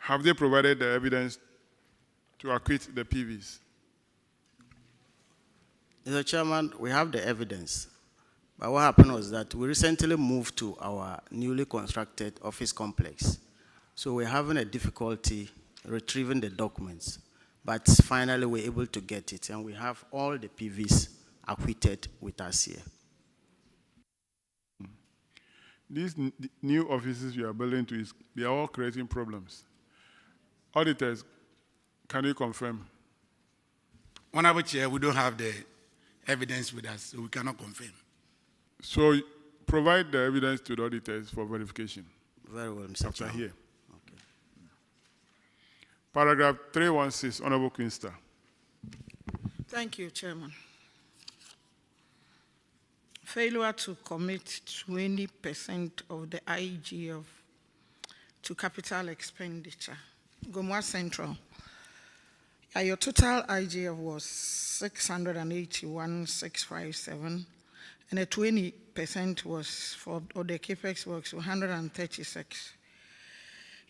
Have they provided the evidence to acquit the PVs? Mr. Chairman, we have the evidence. But what happened was that we recently moved to our newly constructed office complex. So we're having a difficulty retrieving the documents. But finally, we're able to get it, and we have all the PVs acquitted with us here. These new offices you are building they are all creating problems. Auditors, can you confirm? Honorable Chair, we don't have the evidence with us, so we cannot confirm. So provide the evidence to the auditors for verification. Very well, Mr. After Chairman. here. Okay. Paragraph 316, Honorable Queenster. Thank you, Chairman. Failure to commit 20% of the IGF to capital expenditure. Gomwa Central. Your total IGF was 681,657, and the 20% was for the capex works 136.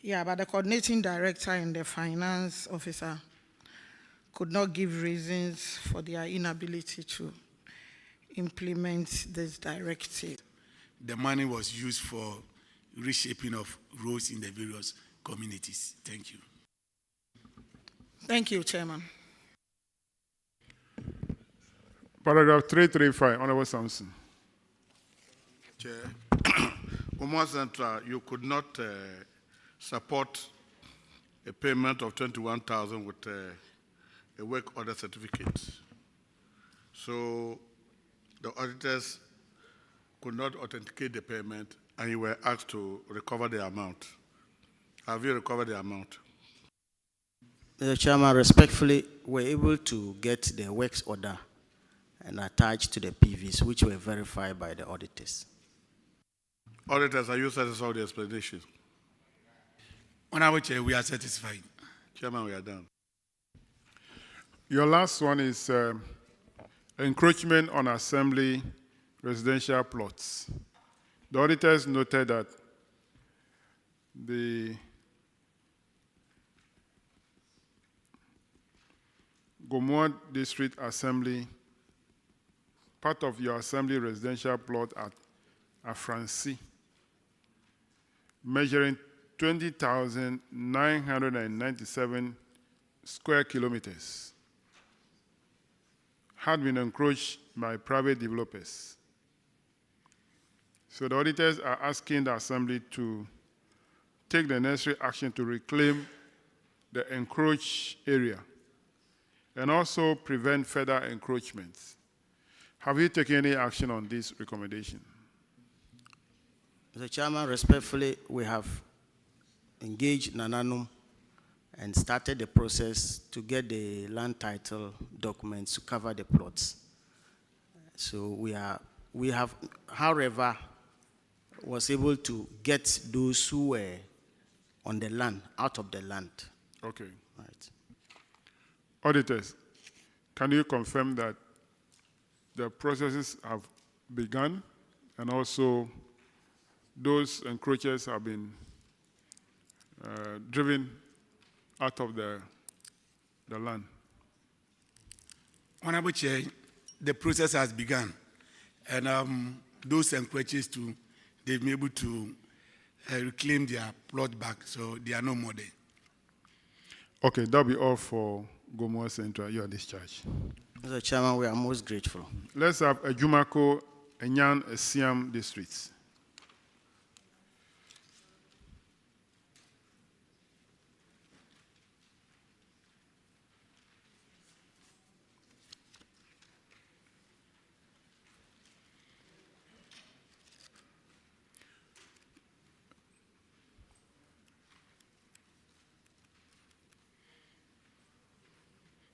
Yeah, but the coordinating director and the finance officer could not give reasons for their inability to implement this directive. The money was used for reshaping of roads in the various communities. Thank you. Thank you, Chairman. Paragraph 335, Honorable Sampson. Chair, Umar Central, you could not support a payment of 21,000 with a work order certificate. So the auditors could not authenticate the payment, and you were asked to recover the amount. Have you recovered the amount? Mr. Chairman, respectfully, we're able to get the works order and attach to the PVs, which were verified by the auditors. Auditors, are you satisfied with the explanation? Honorable Chair, we are satisfied. Chairman, we are done. Your last one is encroachment on assembly residential plots. The auditors noted that the Gomoa District Assembly, part of your assembly residential plot at Afranci, measuring 20,997 square kilometers, had been encroached by private developers. So the auditors are asking the assembly to take the necessary action to reclaim the encroached area and also prevent further encroachments. Have you taken any action on this recommendation? Mr. Chairman, respectfully, we have engaged Nananum and started the process to get the land title documents to cover the plots. So we have, however, was able to get those who were on the land, out of the land. Okay. Right. Auditors, can you confirm that the processes have begun and also those encroachers have been driven out of the land? Honorable Chair, the process has begun, and those encroachers too, they've been able to reclaim their plot back, so they are no more there. Okay, that'll be all for Gomoa Central. You are discharged. Mr. Chairman, we are most grateful. Let's have Ejumako, Enyan, Esiam districts.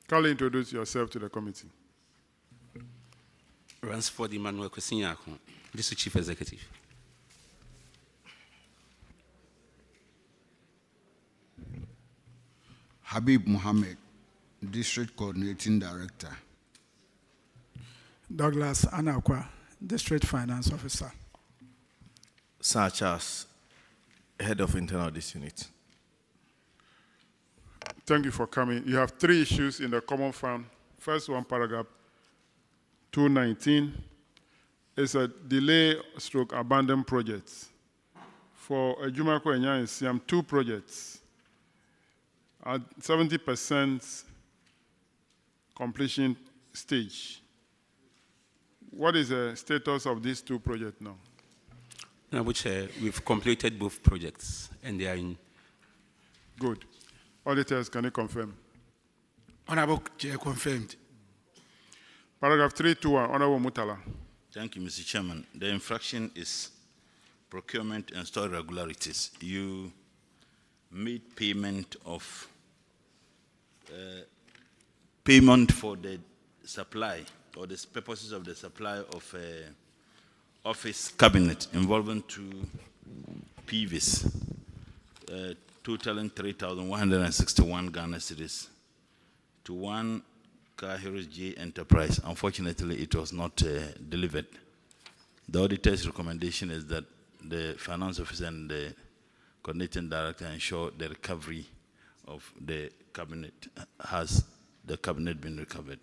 Kindly introduce yourself to the committee. Ransford Emmanuel Kwesinyako, District Chief Executive. Habib Mohammed, District Coordinating Director. Douglas Anakwa, District Finance Officer. Sir Charles, Head of Internal Audit Unit. Thank you for coming. You have 3 issues in the common fund. First one, paragraph 219, is a delay stroke abandoned projects. For Ejumako Enya and Siam, 2 projects at 70% completion stage. What is the status of these 2 projects now? Which we've completed both projects and they are in. Good. Auditors, can you confirm? Honorable Chair, confirmed. Paragraph 321, Honorable Mutala. Thank you, Mr. Chairman. The infraction is procurement and store irregularities. You made payment of payment for the supply or the purposes of the supply of office cabinet involving 2 PVs, totaling 3,161 Ghana cedis to one Kahiros J Enterprise. Unfortunately, it was not delivered. The auditor's recommendation is that the finance officer and the coordinating director ensure the recovery of the cabinet. Has the cabinet been recovered?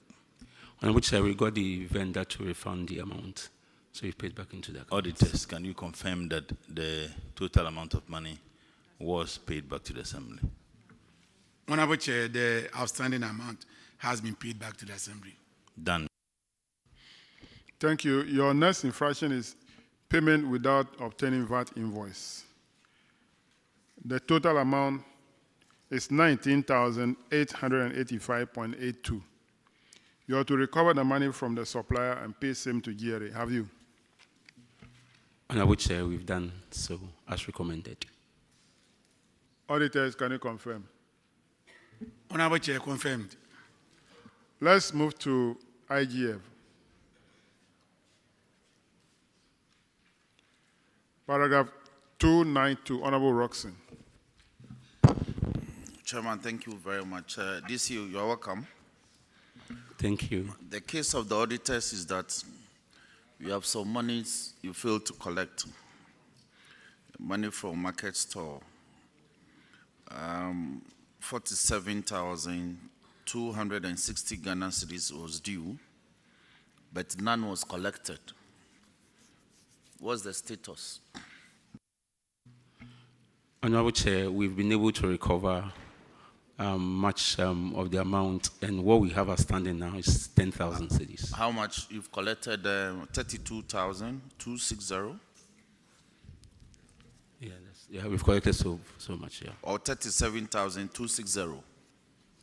On which we got the vendor to refund the amount, so you paid back into the account. Auditors, can you confirm that the total amount of money was paid back to the assembly? Honorable Chair, the outstanding amount has been paid back to the assembly. Done. Thank you. Your next infraction is payment without obtaining VAT invoice. The total amount is 19,885.82. You are to recover the money from the supplier and pay same to GRA. Have you? On which we've done so as recommended. Auditors, can you confirm? Honorable Chair, confirmed. Let's move to IGF. Paragraph 292, Honorable Roxon. Chairman, thank you very much. DC, you're welcome. Thank you. The case of the auditors is that you have some monies you failed to collect. Money from market store. 47,260 Ghana cedis was due, but none was collected. What's the status? Honorable Chair, we've been able to recover much of the amount, and what we have outstanding now is 10,000 cedis. How much you've collected? 32,260. Yeah, we've collected so much. Yeah. Or 37,260.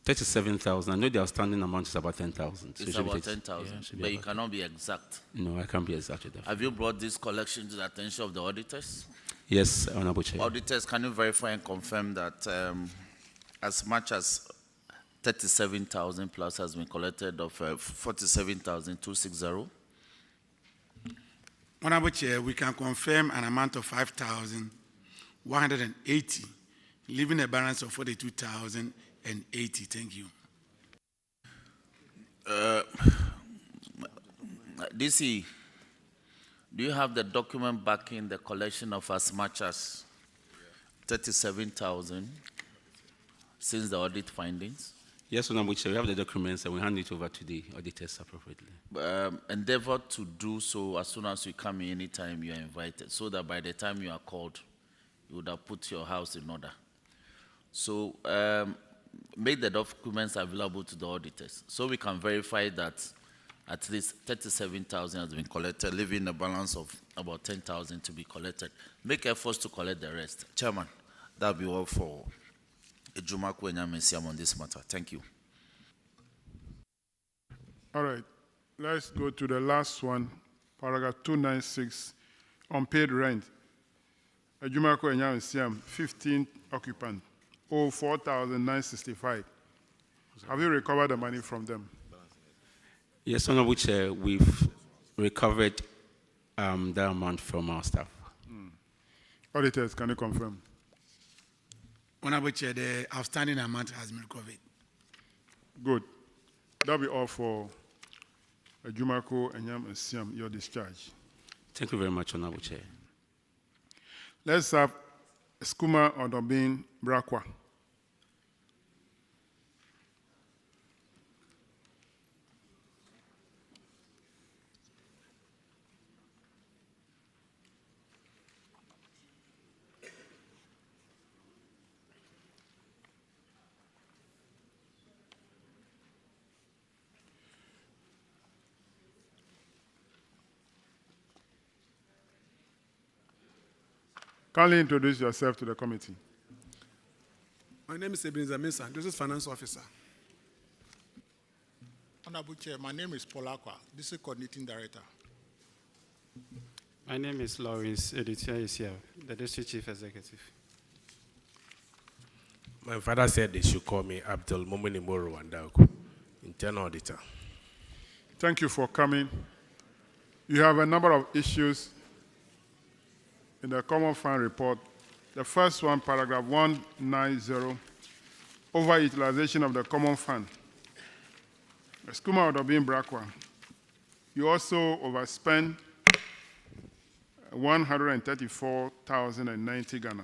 37,000. I know the outstanding amount is about 10,000. It's about 10,000, but you cannot be exact. No, I can't be exact with that. Have you brought this collection to the attention of the auditors? Yes, Honorable Chair. Auditors, can you verify and confirm that as much as 37,000 plus has been collected of 47,260? Honorable Chair, we can confirm an amount of 5,180, leaving a balance of 42,080. Thank you. DC, do you have the document backing the collection of as much as 37,000 since the audit findings? Yes, Honorable Chair, we have the documents and we hand it over to the auditors appropriately. Endeavor to do so as soon as you come in, anytime you are invited, so that by the time you are called, you would have put your house in order. So make the documents available to the auditors so we can verify that at least 37,000 has been collected, leaving a balance of about 10,000 to be collected. Make efforts to collect the rest. Chairman, that will be all for Ejumako Enyamesiam on this matter. Thank you. All right, let's go to the last one, paragraph 296, unpaid rent. Ejumako Enyamesiam, 15 occupant, 4,965. Have you recovered the money from them? Yes, Honorable Chair, we've recovered the amount from our staff. Auditors, can you confirm? Honorable Chair, the outstanding amount has been recovered. Good. That'll be all for Ejumako Enyamesiam, your discharge. Thank you very much, Honorable Chair. Let's have Skuma Odobin Braa. Kindly introduce yourself to the committee. My name is Ebenezer Mensah, District Finance Officer. Honorable Chair, my name is Paul Akwa, District Coordinating Director. My name is Lawrence Editia Isiel, the District Chief Executive. My father said they should call me Abdul Momini Moro Wandaku, Internal Auditor. Thank you for coming. You have a number of issues in the Common Fund report. The first one, paragraph 190, overutilization of the Common Fund. Skuma Odobin Brakwa. You also overspent 134,090 Ghana.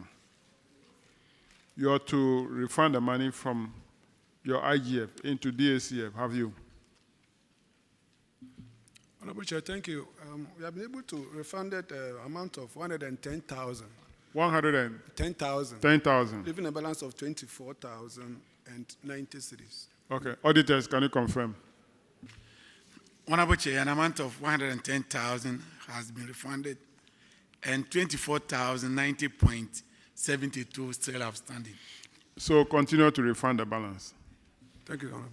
You ought to refund the money from your IGF into DACF, have you? Honorable Chair, thank you. We have been able to refund the amount of 110,000. 110,000. 10,000. 10,000. Leaving a balance of 24,090 cedis. Okay. Auditors, can you confirm? Honorable Chair, an amount of 110,000 has been refunded and 24,090.72 still outstanding. So continue to refund the balance. Thank you, Honorable.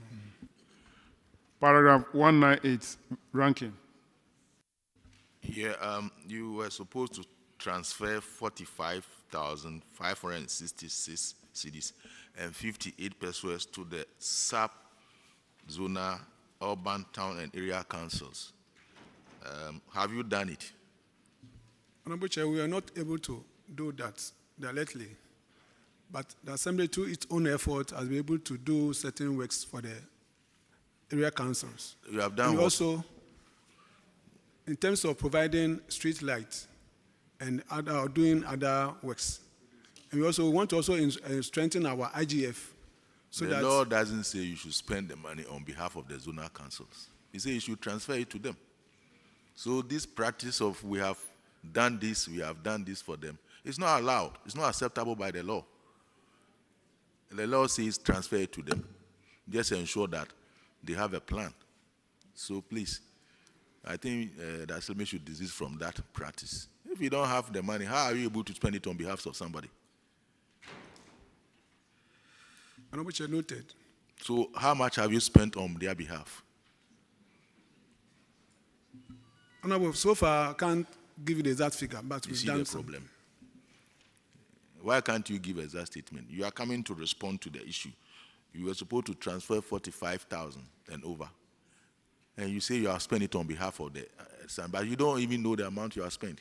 Paragraph 198, ranking. Yeah, you were supposed to transfer 45,566 cedis and 58 pesos to the sub-zonal urban town and area councils. Have you done it? Honorable Chair, we are not able to do that directly, but the Assembly, through its own effort, has been able to do certain works for the area councils. You have done and what? Also, in terms of providing street lights and doing other works. And we also want to also strengthen our IGF. So The law doesn't say you should spend the money on behalf of the zonal councils. It says you should transfer it to them. So this practice of we have done this for them, it's not allowed. It's not acceptable by the law. The law says transfer it to them. Just ensure that they have a plan. So please, I think the Assembly should desist from that practice. If you don't have the money, how are you able to spend it on behalf of somebody? Honorable Chair, noted. So how much have you spent on their behalf? Honorable, so far I can't give you the exact figure, but You we've see done the some. problem. Why can't you give exact statement? You are coming to respond to the issue. You were supposed to transfer 45,000 and over. And you say you have spent it on behalf of the son, but you don't even know the amount you have spent.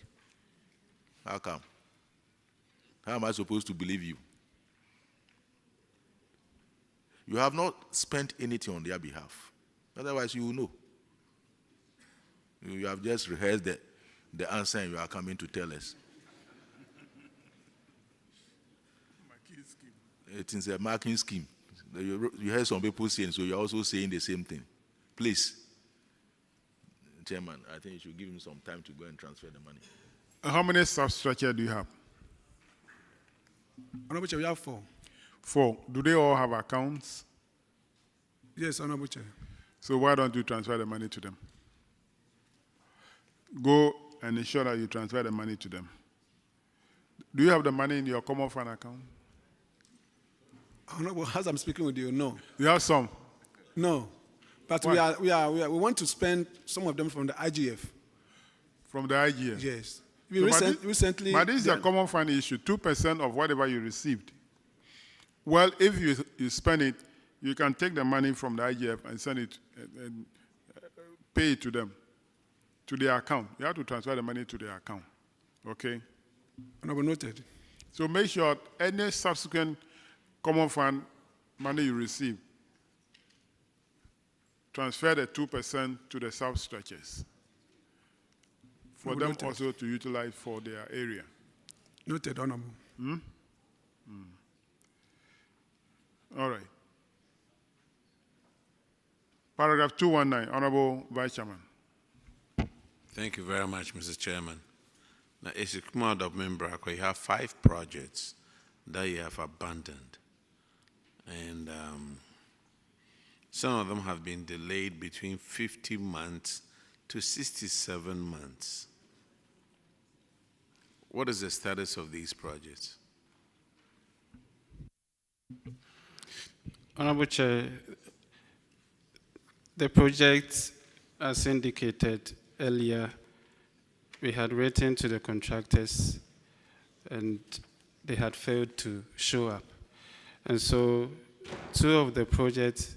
How come? How am I supposed to believe you? You have not spent anything on their behalf. Otherwise, you will know. You have just rehearsed the answer and you are coming to tell us. It is a marking scheme. You heard some people saying, so you're also saying the same thing. Please, Chairman, I think you should give him some time to go and transfer the money. How many substructures do you have? Honorable Chair, we have 4. 4. Do they all have accounts? Yes, Honorable Chair. So why don't you transfer the money to them? Go and ensure that you transfer the money to them. Do you have the money in your common fund account? Honorable, as I'm speaking with you, no. You have some? No. But we want to spend some of them from the IGF. From the IGF? Yes. Recently. But this is a common fund issue, 2% of whatever you received. Well, if you spend it, you can take the money from the IGF and send it and pay it to them, to their account. You have to transfer the money to their account. Okay? Honorable, noted. So make sure any subsequent common fund money you receive, transfer the 2% to the substructures for them Noted. also to utilize for their area. Noted, Honorable. All right. Paragraph 219, Honorable Vice Chairman. Thank you very much, Mr. Chairman. Now, as you come out of member, you have 5 projects that you have abandoned. And some of them have been delayed between 50 months to 67 months. What is the status of these projects? Honorable Chair, the project, as indicated earlier, we had written to the contractors and they had failed to show up. And so 2 of the projects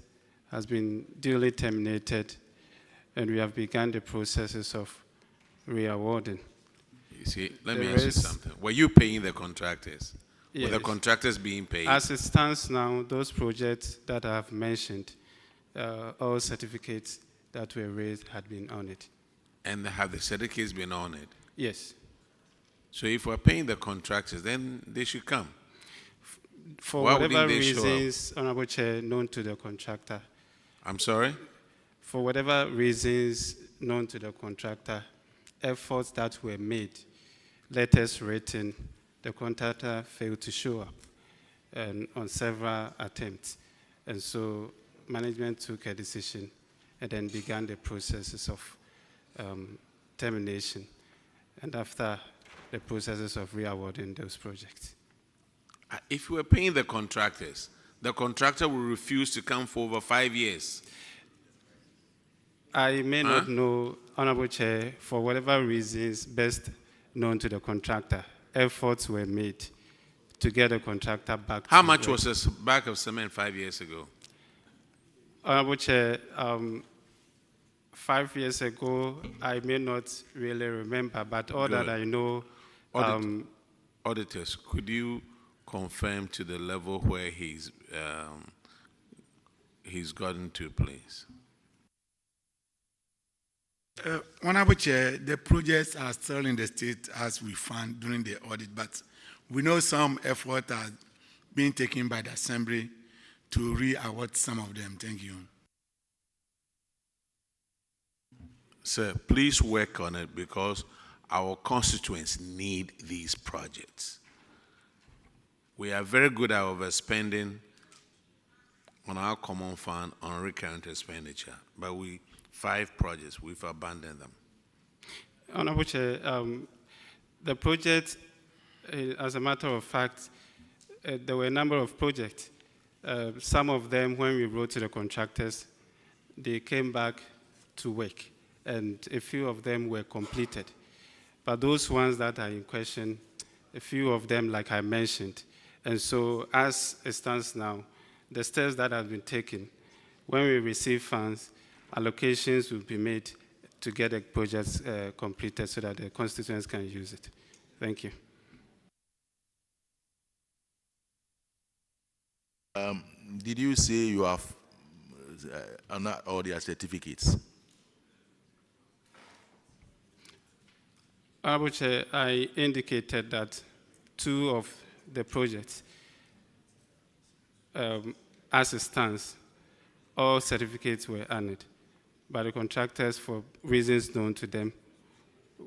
has been duly terminated and we have begun the processes of re-awarding. You see, let me ask you something. Were you paying the contractors? Yes. Were the contractors being paid? As it stands now, those projects that I have mentioned, all certificates that were raised had been on it. And have the certificates been on it? Yes. So if we're paying the contractors, then they should come. For Why whatever wouldn't they show up? reasons, Honorable Chair, known to the contractor. I'm sorry? For whatever reasons known to the contractor, efforts that were made, letters written, the contractor failed to show up on several attempts. And so management took a decision and then began the processes of termination. And after the processes of re-awarding those projects. If we were paying the contractors, the contractor will refuse to come for over 5 years. I may not know, Honorable Chair, for whatever reasons best known to the contractor, efforts were made to get the contractor back. How much was this bag of cement 5 years ago? Honorable Chair, 5 years ago, I may not really remember, but all that I know... Auditors, could you confirm to the level where he's gotten to, please? Honorable Chair, the projects are still in the state as we found during the audit, but we know some effort are being taken by the Assembly to re-award some of them. Thank you. Sir, please work on it because our constituents need these projects. We are very good at overspending on our common fund on recurrent expenditure, but 5 projects, we've abandoned them. Honorable Chair, the project, as a matter of fact, there were a number of projects. Some of them, when we wrote to the contractors, they came back to work, and a few of them were completed. But those ones that are in question, a few of them, like I mentioned. And so, as it stands now, the steps that have been taken, when we receive funds, allocations will be made to get the projects completed so that the constituents can use it. Thank you. Did you say you have all their certificates? Honorable Chair, I indicated that 2 of the projects, as it stands, all certificates were honored by the contractors for reasons known to them.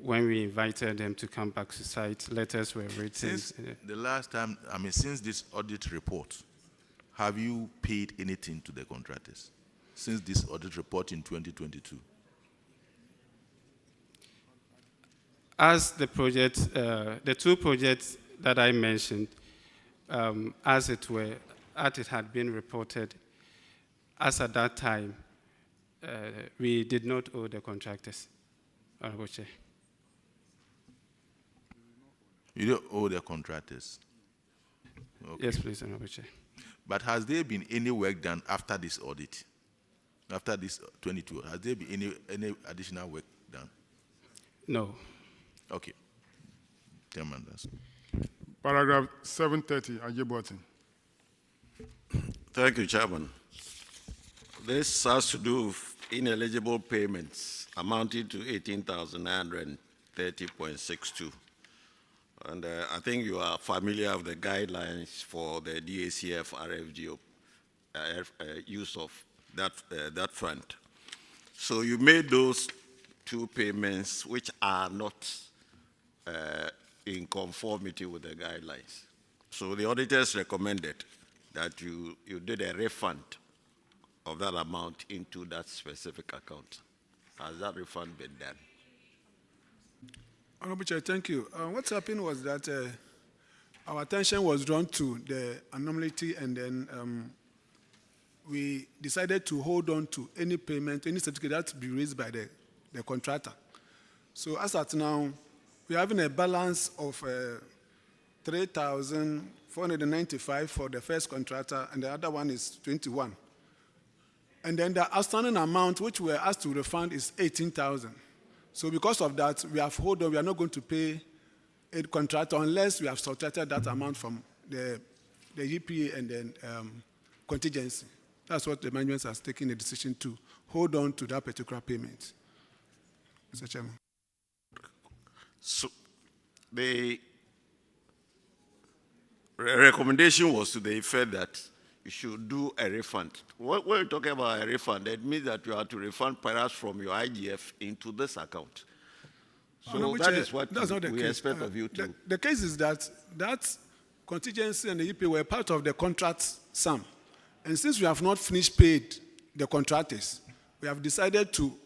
When we invited them to come back to site, letters were written. Since the last time, since this audit report, have you paid anything to the contractors? Since this audit report in 2022? As the project, the 2 projects that I mentioned, as it had been reported, as at that time, we did not owe the contractors, Honorable Chair. You don't owe the contractors? Okay. Yes, please, Honorable Chair. But has there been any work done after this audit? After this 22, has there been any additional work done? No. Okay. Chairman, that's Paragraph 730, Ajibwati. Thank you, Chairman. This has to do with ineligible payments amounting to 18,930.62. And I think you are familiar with the guidelines for the DACF RFGO use of that fund. So you made those 2 payments which are not in conformity with the guidelines. So the auditors recommended that you did a refund of that amount into that specific account. Has that refund been done? Honorable Chair, thank you. What happened was that our attention was drawn to the anomaly, and then we decided to hold on to any payment, any certificate that to be raised by the contractor. So as at now, we are having a balance of 3,495 for the first contractor, and the other one is 21. And then the outstanding amount which we were asked to refund is 18,000. So because of that, we have hold on. We are not going to pay a contractor unless we have subtracted that amount from the EPA and then contingency. That's what the management has taken a decision to hold on to that particular payment. Mr. Chairman. So the recommendation was to the effect that you should do a refund. When you're talking about a refund, it means that you have to refund perhaps from your IGF into this account. So that is what we expect of you too. The case is that that contingency and the EPA were part of the contract sum. And since we have not finished paid the contractors, we have decided to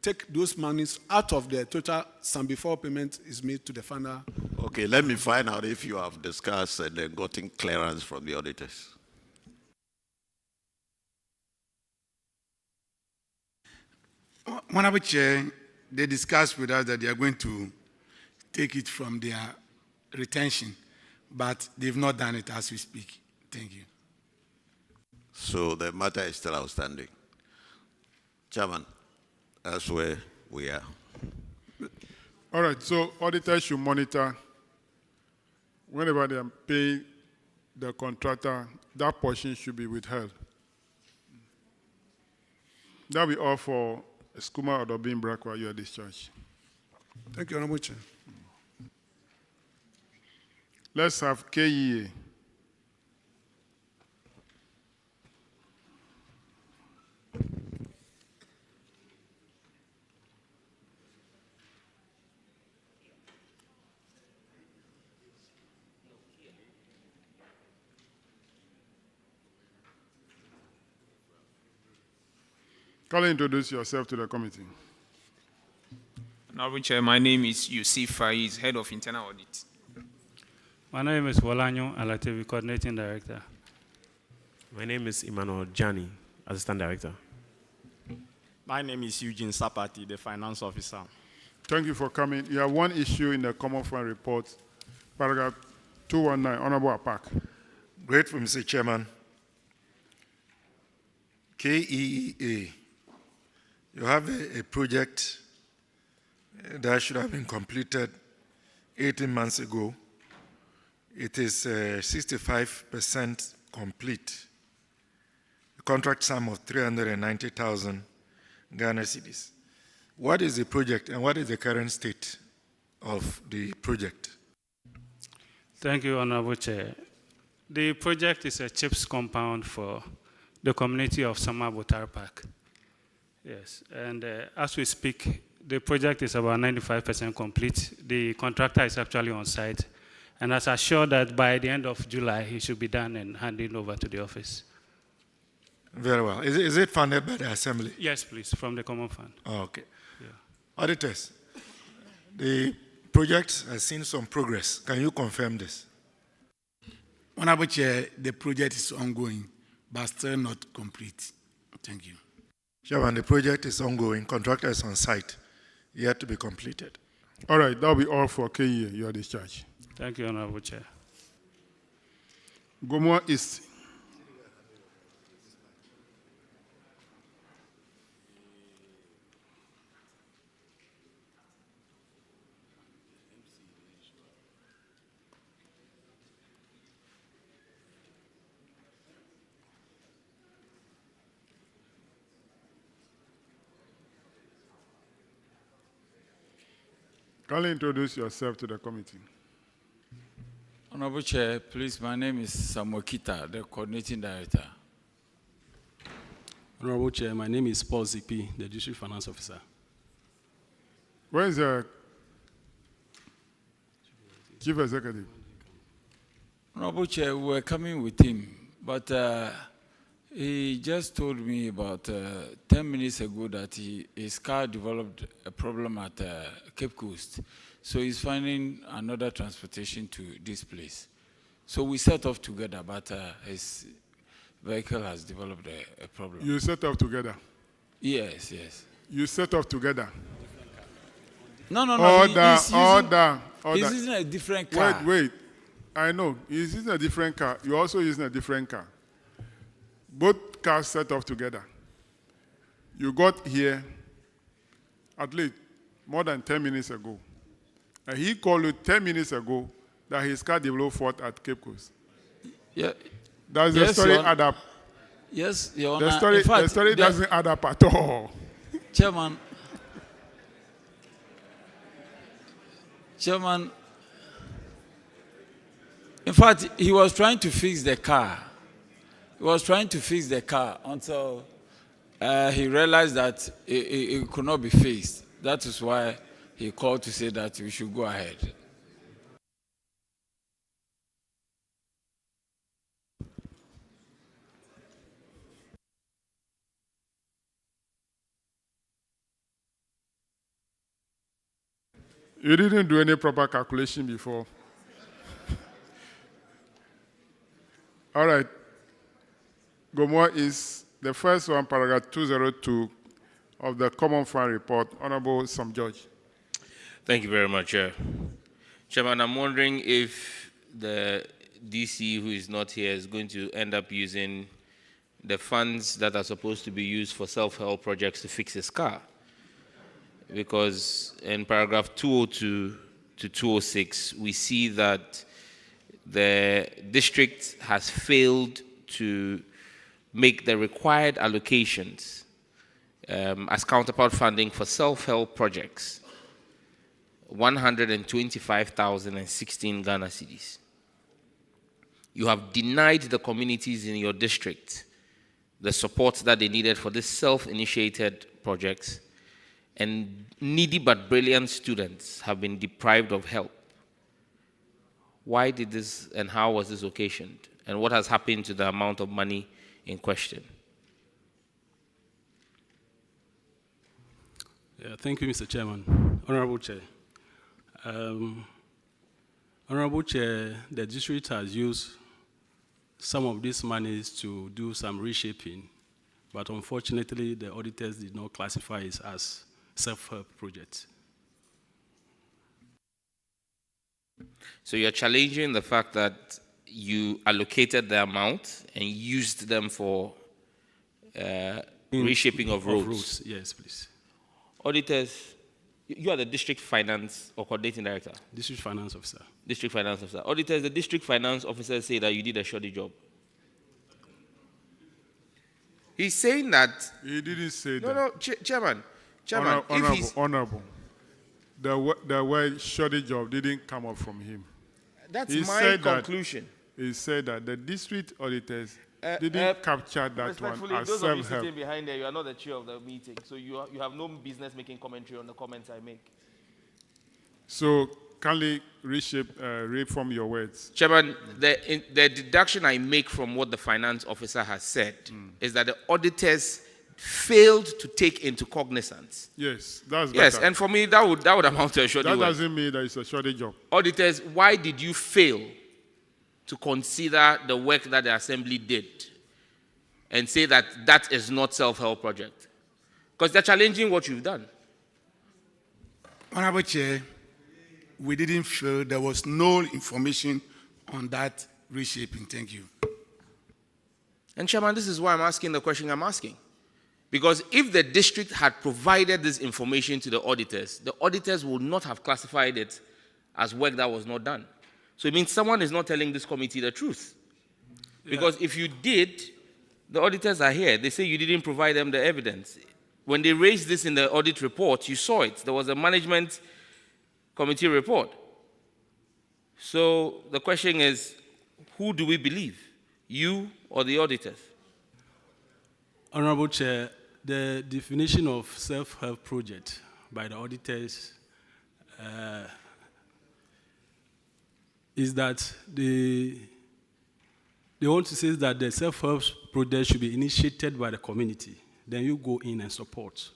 take those monies out of the total sum before payment is made to the funder. Okay, let me find out if you have discussed and then gotten clearance from the auditors. Honorable Chair, they discussed with us that they are going to take it from their retention, but they've not done it as we speak. Thank you. So the matter is still outstanding. Chairman, that's where we are. All right, so auditors should monitor whenever they are paying the contractor, that portion should be withheld. That will be all for Skuma or Dobin Brakwa, you are discharged. Thank you, Honorable Chair. Let's have KEA. Kindly introduce yourself to the committee. Honorable Chair, my name is Yusuf Faiz, Head of Internal Audit. My name is Walanyo Alatevi, Coordinating Director. My name is Emmanuel Jani, Assistant Director. My name is Eugene Sapati, the Finance Officer. Thank you for coming. You have one issue in the Common Fund report, paragraph 219, Honorable Apak. Grateful, Mr. Chairman. KEA. You have a project that should have been completed 18 months ago. It is 65% complete. The contract sum of 390,000 Ghana cedis. What is the project and what is the current state of the project? Thank you, Honorable Chair. The project is a CHIPS compound for the community of Sama Botar Park. Yes, and as we speak, the project is about 95% complete. The contractor is actually on site, and has assured that by the end of July, he should be done and handing over to the office. Very well. Is it funded by the Assembly? Yes, please, from the Common Fund. Oh, okay. Yeah. Auditors, the project has seen some progress. Can you confirm this? Honorable Chair, the project is ongoing, but still not complete. Thank you. Chairman, the project is ongoing. Contractor is on site, yet to be completed. All right, that will be all for KEA. You are discharged. Thank you, Honorable Chair. Gomoa East. Kindly introduce yourself to the committee. Honorable Chair, please, my name is Samuel Kita, the Coordinating Director. Honorable Chair, my name is Paul Zipi, the District Finance Officer. Where is the Chief Executive? Honorable Chair, we were coming with him, but He just told me about 10 minutes ago that his car developed a problem at Cape Coast. So he's finding another transportation to this place. So we set off together, but his vehicle has developed a problem. You set off together? Yes, yes. You set off together? No, no, no. Order. He's using a different car. Wait. I know. He's using a different car. You're also using a different car. Both cars set off together. You got here at least more than 10 minutes ago. And he called you 10 minutes ago that his car developed fault at Cape Coast. Yeah. Does the story add up? Yes, Your Honor. The story doesn't add up at all. Chairman, in fact, he was trying to fix the car. He was trying to fix the car until he realized that it could not be fixed. That is why he called to say that we should go ahead. You didn't do any proper calculation before. All right. Gomwa is the first one, paragraph 202 of the Common Fund Report. Honorable Sam George. Thank you very much, Chairman. I'm wondering if the DC, who is not here, is going to end up using the funds that are supposed to be used for self-help projects to fix his car. Because in paragraph 202 to 206, we see that the district has failed to make the required allocations as counterpart funding for self-help projects, 125,016 Ghana cedis. You have denied the communities in your district the support that they needed for these self-initiated projects, and needy but brilliant students have been deprived of help. Why did this, and how was this occasioned? And what has happened to the amount of money in question? Yeah, thank you, Mr. Chairman. Honorable Chair. Honorable Chair, the district has used some of these monies to do some reshaping, but unfortunately, the auditors did not classify it as self-help projects. So you're challenging the fact that you allocated the amount and used them for reshaping of roads. Yes, please. Auditors, you are the district finance or coordinating director? District finance officer. District finance officer. Auditors, the district finance officer say that you did a shoddy job. He's saying that. He didn't say that. No, Chairman. Honorable. The word shoddy job didn't come up from him. That's my conclusion. He said that the district auditors didn't capture that one as those of you self-help. sitting behind there, you are not the chair of the meeting, so you have no business making commentary on the comments I make. So kindly reform your words. Chairman, the deduction I make from what the finance officer has said is that the auditors failed to take into cognizance. Yes, that's yes, better. and for me that would amount to a shoddy. That doesn't mean that it's a shoddy job. Auditors, why did you fail to consider the work that the assembly did and say that that is not self-help project? Because they're challenging what you've done. Honorable Chair, we didn't feel there was no information on that reshaping. Thank you. And Chairman, this is why I'm asking the question I'm asking. Because if the district had provided this information to the auditors would not have classified it as work that was not done. So it means someone is not telling this committee the truth. Yeah. Because if you did, the auditors are here. They say you didn't provide them the evidence. When they raised this in the audit report, you saw it. There was a management committee report. So the question is, who do we believe? You or the auditors? Honorable Chair, the definition of self-help project by the auditors is that the They want to say that the self-help project should be initiated by the community. Then you go in and support.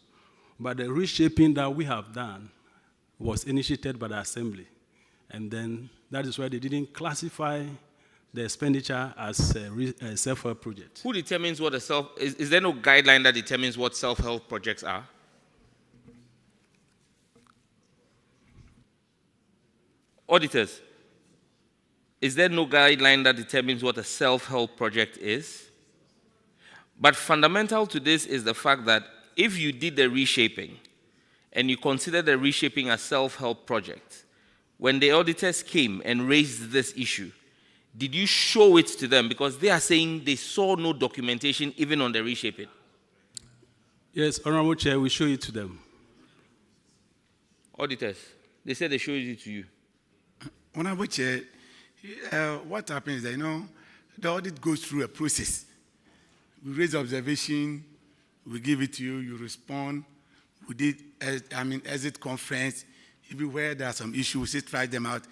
But the reshaping that we have done was initiated by the assembly. And then that is why they didn't classify the expenditure as a self-help project. Who determines what is there no guideline that determines what self-help projects are? Auditors, is there no guideline that determines what a self-help project is? But fundamental to this is the fact that if you did the reshaping and you consider the reshaping a self-help project, when the auditors came and raised this issue, did you show it to them? Because they are saying they saw no documentation even on the reshaping. Yes, Honorable Chair, we show it to them. Auditors, they said they showed it to you. Honorable Chair, what happens is that, the audit goes through a process. We raise observation, we give it to you, you respond. We did, exit conference. Everywhere there are some issues, we try them out.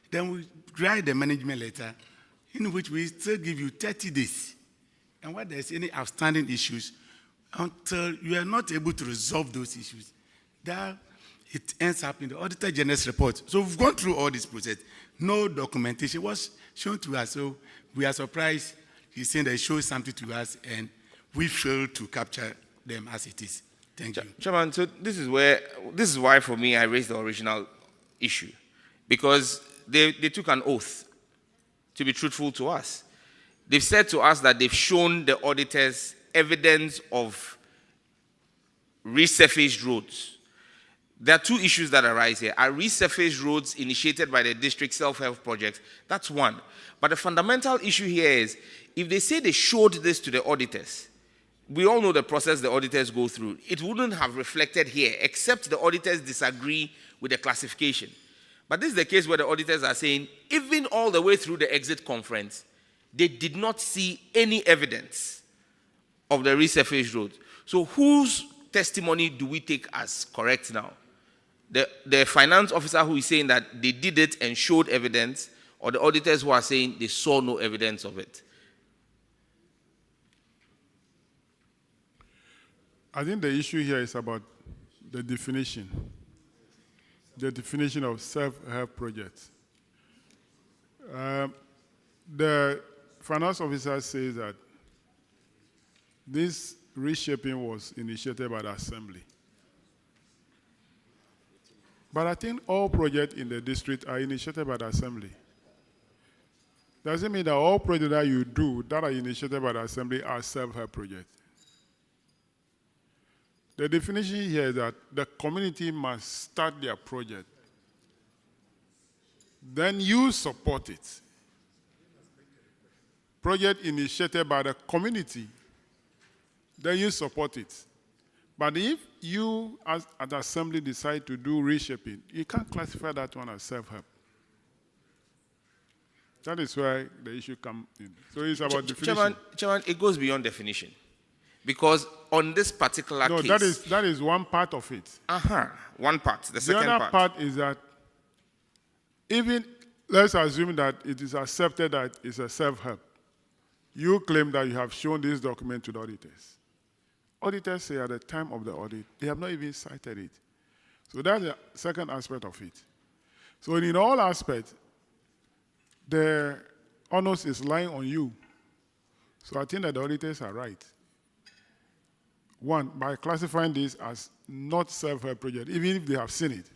Then we write the management letter, in which we still give you 30 days. And when there's any outstanding issues, until you are not able to resolve those issues, that it ends up in the Auditor General's report. So we've gone through all this process. No documentation was shown to us. So we are surprised. He's saying that he shows something to us, and we failed to capture them as it is. Thank you. Chairman, so this is why for me I raised the original issue. Because they took an oath to be truthful to us. They've said to us that they've shown the auditors evidence of resurfaced roads. There are two issues that arise here. Are resurfaced roads initiated by the district self-help projects? That's one. But the fundamental issue here is, if they say they showed this to the auditors, we all know the process the auditors go through. It wouldn't have reflected here, except the auditors disagree with the classification. But this is the case where the auditors are saying, even all the way through the exit conference, they did not see any evidence of the resurfaced roads. So whose testimony do we take as correct now? The finance officer who is saying that they did it and showed evidence, or the auditors who are saying they saw no evidence of it? I think the issue here is about the definition of self-help projects. The finance officer says that this reshaping was initiated by the assembly. But I think all projects in the district are initiated by the assembly. Doesn't mean that all projects that you do that are initiated by the assembly are self-help projects. The definition here is that the community must start their project. Then you support it. Project initiated by the community, then you support it. But if you, as an assembly, decide to do reshaping, you can't classify that one as self-help. That is why the issue comes in. So it's about definition. Chairman, it goes beyond definition. Because on this particular case... No, that is one part of it. One part. The second other part is that even, let's assume that it is accepted that it's a self-help. You claim that you have shown this document to the auditors. Auditors say at the time of the audit, they have not even cited it. So that's the second aspect of it. So in all aspects, the onus is lying on you. So I think that the auditors are right. One, by classifying this as not self-help project, even if they have seen it.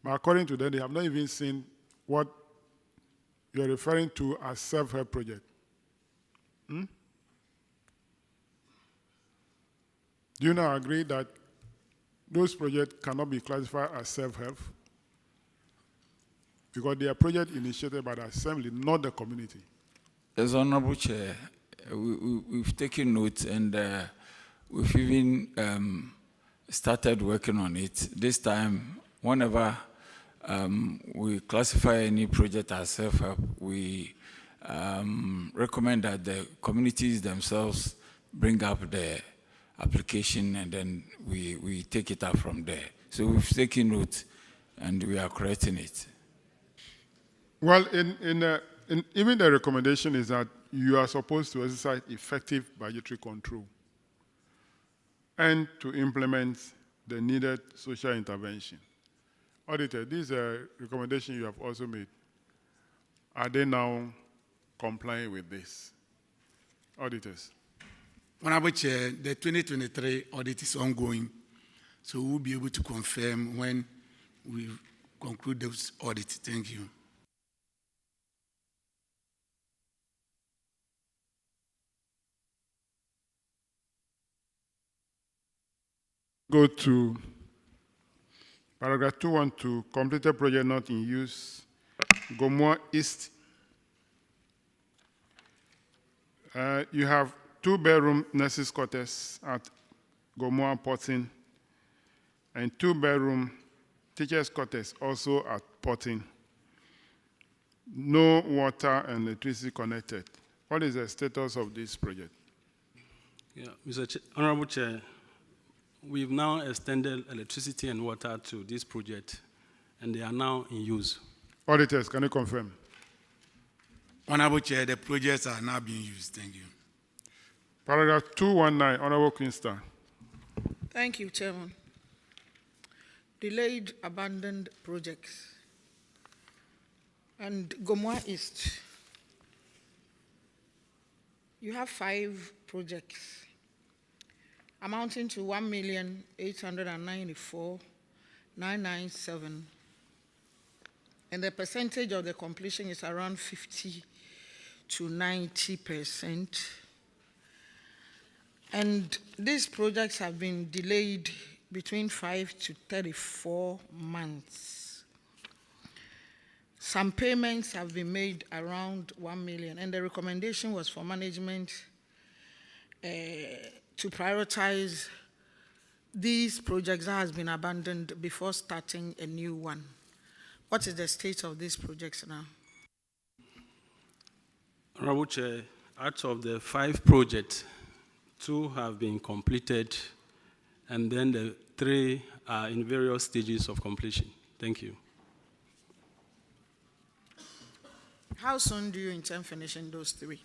But according to them, they have not even seen what you're referring to as self-help project. Do you now agree that those projects cannot be classified as self-help? Because they are projects initiated by the assembly, not the community. As Honorable Chair, we've taken note and we've even started working on it. This time, whenever we classify any project as self-help, we recommend that the communities themselves bring up the application and then we take it up from there. So we've taken note and we are correcting it. Well, even the recommendation is that you are supposed to exercise effective budgetary control and to implement the needed social intervention. Auditor, this recommendation you have also made, are they now complying with this? Auditors. Honorable Chair, the 2023 audit is ongoing, so we'll be able to confirm when we conclude those audits. Thank you. Go to paragraph 212, completed project not in use, Gomoa East. You have 2-bedroom nurses' quarters at Gomoa Porting and 2-bedroom teachers' quarters also at Porting. No water and electricity connected. What is the status of this project? Yeah, Honorable Chair, we've now extended electricity and water to this project, and they are now in use. Auditors, can you confirm? Honorable Chair, the projects are now being used. Thank you. Paragraph 219, Honorable Queenster. Thank you, Chairman. Delayed abandoned projects. And Gomoa East, you have 5 projects amounting to 1,894,997, and the percentage of the completion is around 50 to 90%. And these projects have been delayed between 5 to 34 months. Some payments have been made around 1 million, and the recommendation was for management to prioritize these projects that has been abandoned before starting a new one. What is the state of these projects now? Honorable Chair, out of the 5 projects, 2 have been completed, and then the 3 are in various stages of completion. Thank you. How soon do you intend finishing those 3?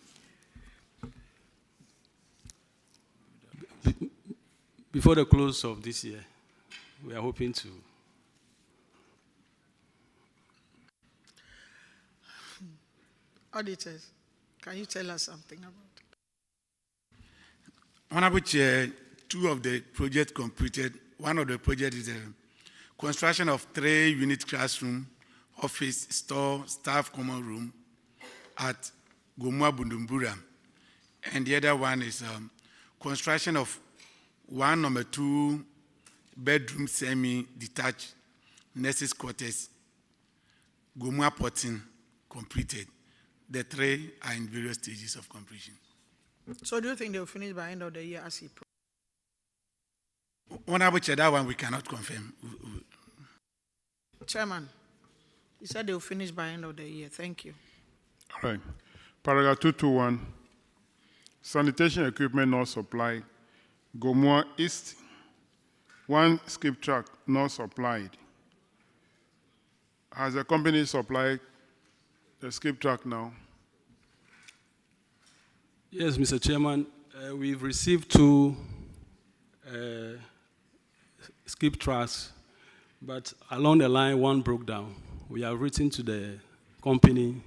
Before the close of this year, we are hoping to. Auditors, can you tell us something about it? Honorable Chair, 2 of the projects completed. One of the projects is the construction of 3-unit classroom, office, store, staff common room at Gomoa Bundumbura. And the other one is construction of 1 number 2 bedroom semi-detached nurses' quarters, Gomoa Porting, completed. The 3 are in various stages of completion. So do you think they will finish by end of the year as he promised? Honorable Chair, that one we cannot confirm. Chairman, he said they will finish by end of the year. Thank you. All right. Paragraph 221, sanitation equipment not supplied. Gomoa East, 1 skip truck not supplied. Has the company supplied the skip truck now? Yes, Mr. Chairman, we've received 2 skip trucks, but along the line, 1 broke down. We have written to the company.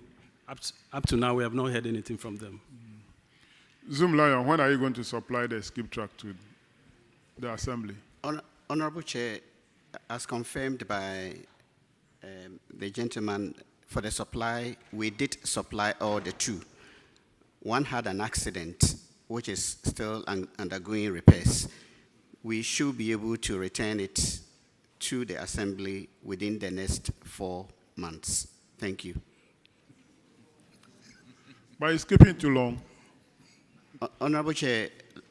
Up to now, we have not heard anything from them. Zoom Lion, when are you going to supply the skip truck to the assembly? Honorable Chair, as confirmed by the gentleman for the supply, we did supply all the 2. 1 had an accident, which is still undergoing repairs. We should be able to return it to the assembly within the next 4 months. Thank you. But it's keeping too long. Honorable Chair,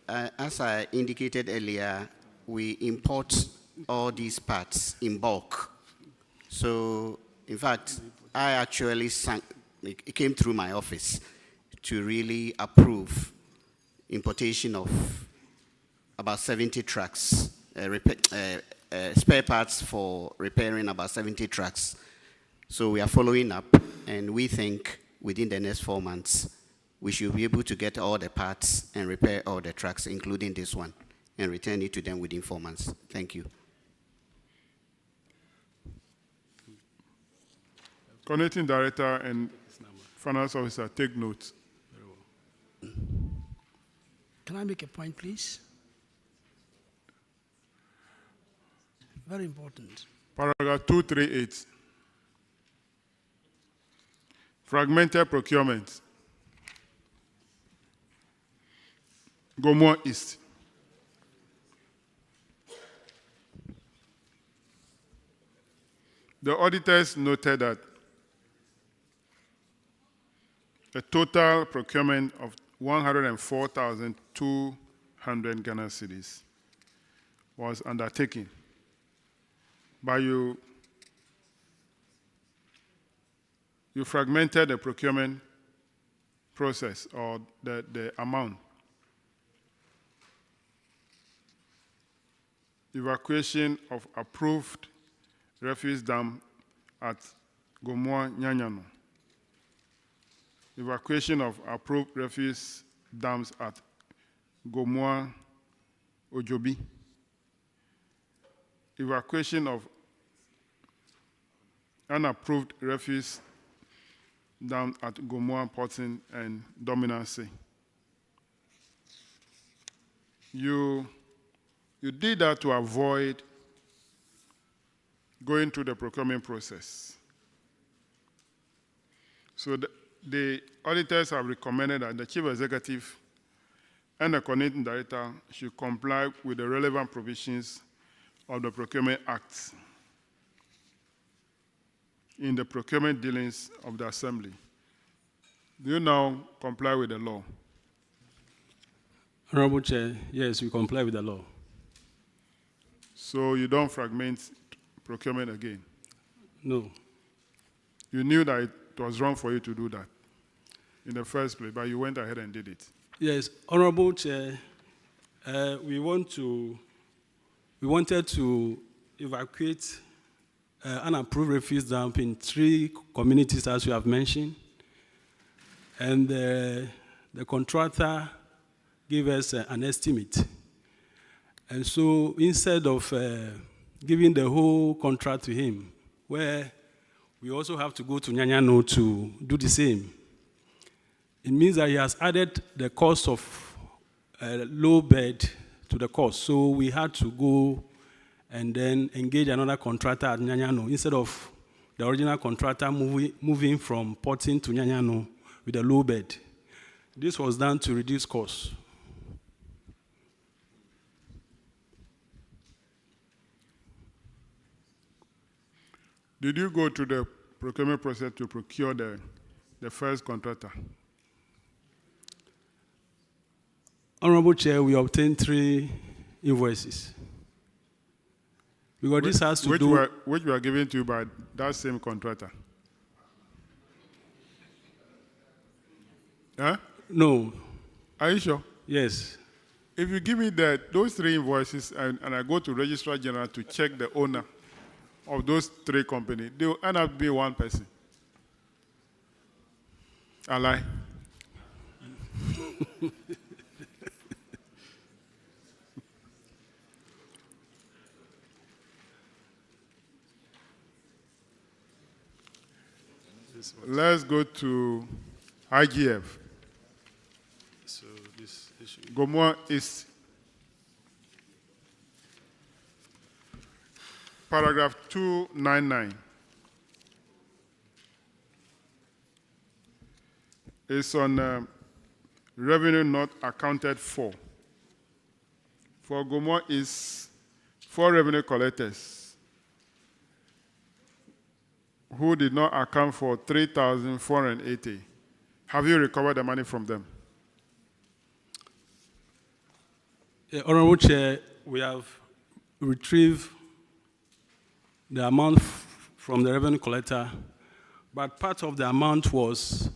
as I indicated earlier, we import all these parts in bulk. So, in fact, I actually it came through my office to really approve importation of about 70 trucks, spare parts for repairing about 70 trucks. So we are following up, and we think within the next 4 months, we should be able to get all the parts and repair all the trucks, including this one, and return it to them within 4 months. Thank you. Coordinating Director and Finance Officer, take note. Can I make a point, please? Very important. Paragraph 238. Fragmented procurement. Gomoa East. The auditors noted that a total procurement of 104,200 Ghana cedis was undertaken. But you fragmented the procurement process or the amount. Evacuation of approved refuse dam at Gomoa Nyanyano. Evacuation of approved refuse dams at Gomoa Ojobi. Evacuation of unapproved refuse dams at Gomoa Porting and Dominancy. You did that to avoid going through the procurement process. So the auditors have recommended that the Chief Executive and the Coordinating Director should comply with the relevant provisions of the Procurement Act in the procurement dealings of the Assembly. Do you now comply with the law? Honorable Chair, yes, we comply with the law. So you don't fragment procurement again? No. You knew that it was wrong for you to do that in the first place, but you went ahead and did it. Yes, Honorable Chair, we wanted to evacuate unapproved refuse dump in 3 communities, as you have mentioned, and the contractor gave us an estimate. And so instead of giving the whole contract to him, where we also have to go to Nyanyano to do the same, it means that he has added the cost of low bed to the cost. So we had to go and then engage another contractor at Nyanyano instead of the original contractor moving from Porting to Nyanyano with a low bed. This was done to reduce costs. Did you go to the procurement process to procure the first contractor? Honorable Chair, we obtained 3 invoices. Because this has to do... Which were given to you by that same contractor? Huh? No. Are you sure? Yes. If you give me those 3 invoices and I go to Registrar General to check the owner of those 3 companies, they will end up being one person. I lie. Let's go to IGF. So this issue. Gomoa East. Paragraph 299. It's on revenue not accounted for. For Gomoa East, 4 revenue collectors who did not account for 3,480. Have you recovered the money from them? Honorable Chair, we have retrieved the amount from the revenue collector, but part of the amount was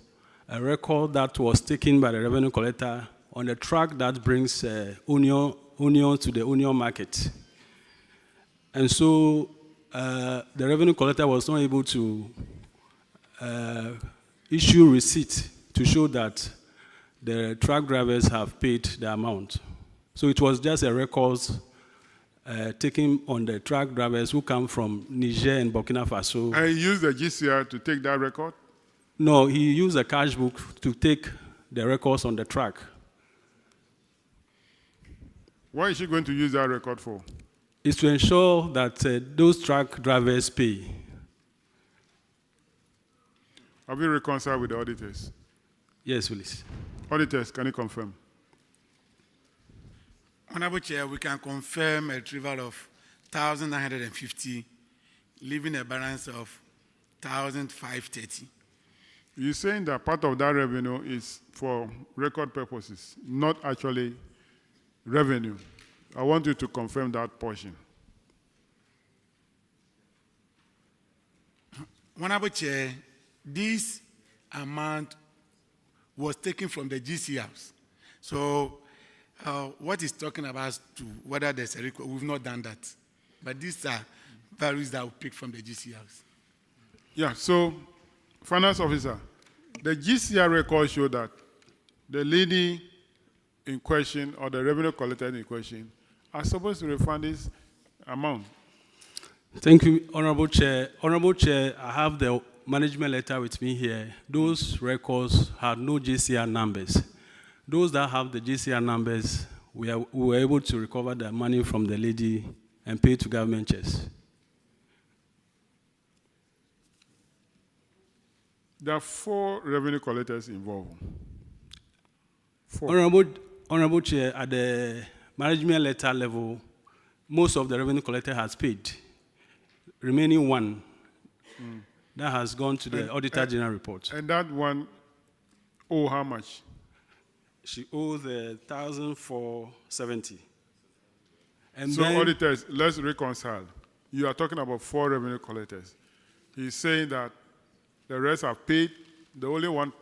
a record that was taken by the revenue collector on the truck that brings onion to the onion market. And so the revenue collector was not able to issue receipt to show that the truck drivers have paid the amount. So it was just a records taken on the truck drivers who come from Niger and Burkina Faso. And he used the GCR to take that record? No, he used a cash book to take the records on the truck. What is he going to use that record for? It's to ensure that those truck drivers pay. Have you reconciled with the auditors? Yes, please. Auditors, can you confirm? Honorable Chair, we can confirm a retrieval of 1,950, leaving a balance of 1,530. You're saying that part of that revenue is for record purposes, not actually revenue. I want you to confirm that portion. Honorable Chair, this amount was taken from the GCRs. So what he's talking about to whether there's a record, we've not done that. But these are values that we pick from the GCRs. Yeah, so, finance officer, the GCR records show that the lady in question or the revenue collector in question are supposed to refund this amount. Thank you, Honorable Chair. Honorable Chair, I have the management letter with me here. Those records had no GCR numbers. Those that have the GCR numbers, we were able to recover the money from the lady and pay to government chest. There are 4 revenue collectors involved. 4. Honorable Chair, at the management letter level, most of the revenue collector has paid. Remaining 1 that has gone to the Auditor General report. And that one owe how much? She owes 1,470. And so then, auditors, let's reconcile. You are talking about 4 revenue collectors. He's saying that the rest have paid. The only one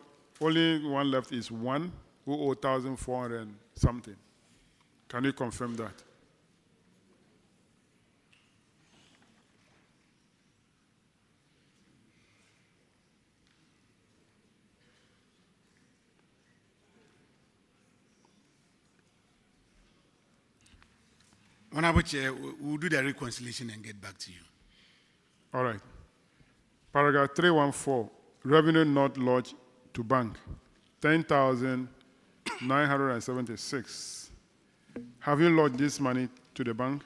left is 1 who owe 1,400 and something. Can you confirm that? Honorable Chair, we'll do the reconciliation and get back to you. All right. Paragraph 314, revenue not lodged to bank, 10,976. Have you lodged this money to the bank?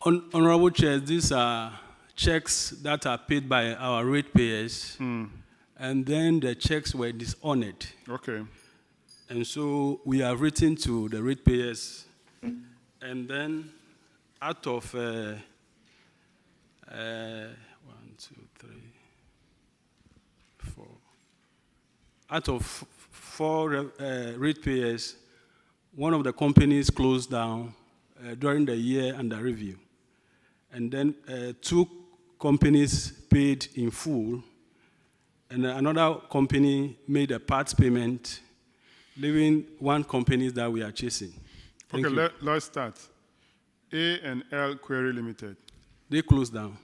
Honorable Chair, these are checks that are paid by our ratepayers, and then the checks were dishonored. Okay. And so we have written to the ratepayers, and then out of 1, 2, 3, 4, out of 4 ratepayers, one of the companies closed down during the year under review. And then 2 companies paid in full, and another company made a part payment, leaving 1 company that we are chasing. Thank Okay, you. let's start. A&L Query Limited. They closed down.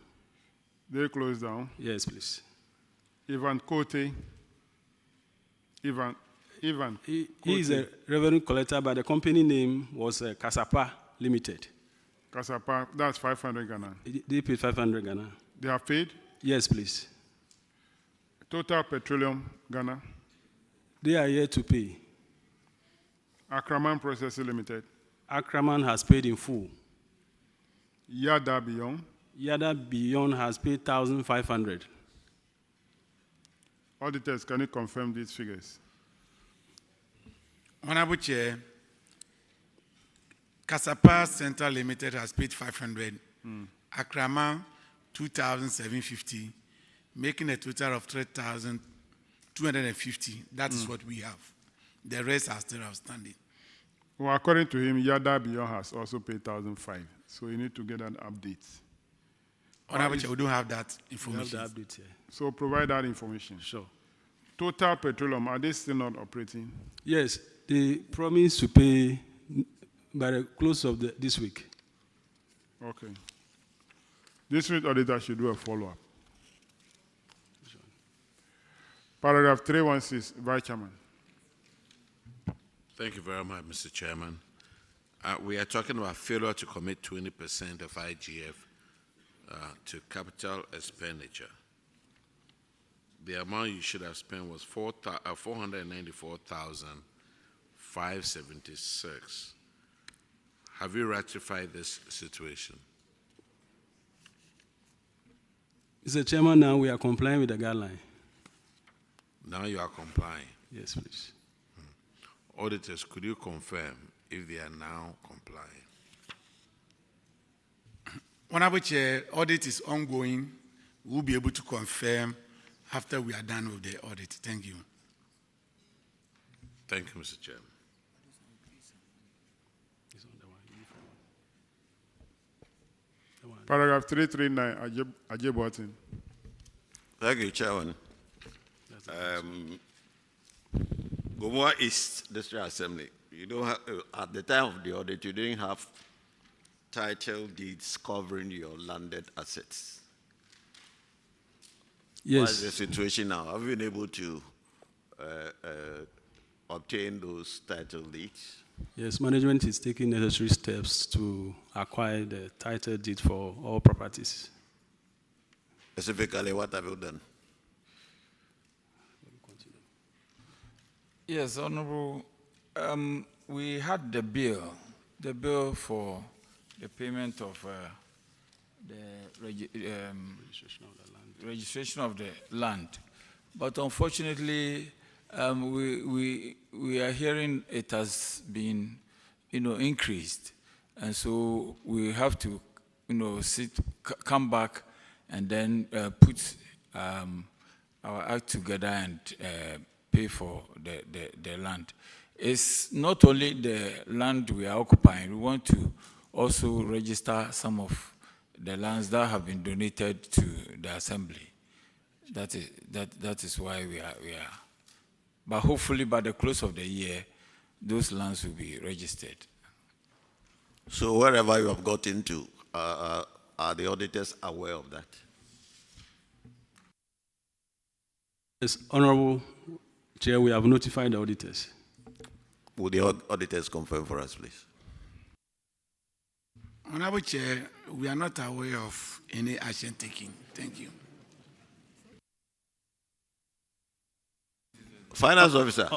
They closed down. Yes, please. Ivan Kote. Ivan. He is a revenue collector, but the company name was Kasapa Limited. Kasapa, that's 500 Ghana. They paid 500 Ghana. They have paid? Yes, please. Total Petroleum Ghana. They are here to pay. Akraman Processing Limited. Akraman has paid in full. Yada Beyond. Yada Beyond has paid 1,500. Auditors, can you confirm these figures? Honorable Chair, Kasapa Central Limited has paid 500. Akraman 2,750, making a total of 3,250. That is what we have. The rest are still outstanding. Well, according to him, Yada Beyond has also paid 1,005. So you need to get an update. Honorable Chair, we don't have that information. We have the update here. So provide that information. Sure. Total Petroleum, are they still not operating? Yes, they promised to pay by the close of this week. Okay. District auditor should do a follow-up. Paragraph 316, Vice Chairman. Thank you very much, Mr. Chairman. We are talking about failure to commit 20% of IGF to capital expenditure. The amount you should have spent was 494,576. Have you ratified this situation? Mr. Chairman, now we are complying with the guideline. Now you are complying. Yes, please. Auditors, could you confirm if they are now complying? Honorable Chair, audit is ongoing. We'll be able to confirm after we are done with the audit. Thank you. Thank you, Mr. Chairman. Paragraph 339, Ajay. Thank you, Chairman. Gomoa East District Assembly, you don't have, at the time of the audit, you didn't have title deeds covering your landed assets. Yes. What is the situation now? Have you been able to obtain those title deeds? Yes, management is taking necessary steps to acquire the title deed for all properties. Specifically, what have you done? Yes, Honorable. We had the bill for the payment of the registration of the land. But unfortunately, we are hearing it has been, increased. And so we have to, come back and then put our act together and pay for the land. It's not only the land we are occupying, we want to also register some of the lands that have been donated to the assembly. That is why we are. But hopefully by the close of the year, those lands will be registered. So wherever you have got into, are the auditors aware of that? Yes, Honorable Chair, we have notified the auditors. Would the auditors confirm for us, please? Honorable Chair, we are not aware of any action taken. Thank you. Finance Officer,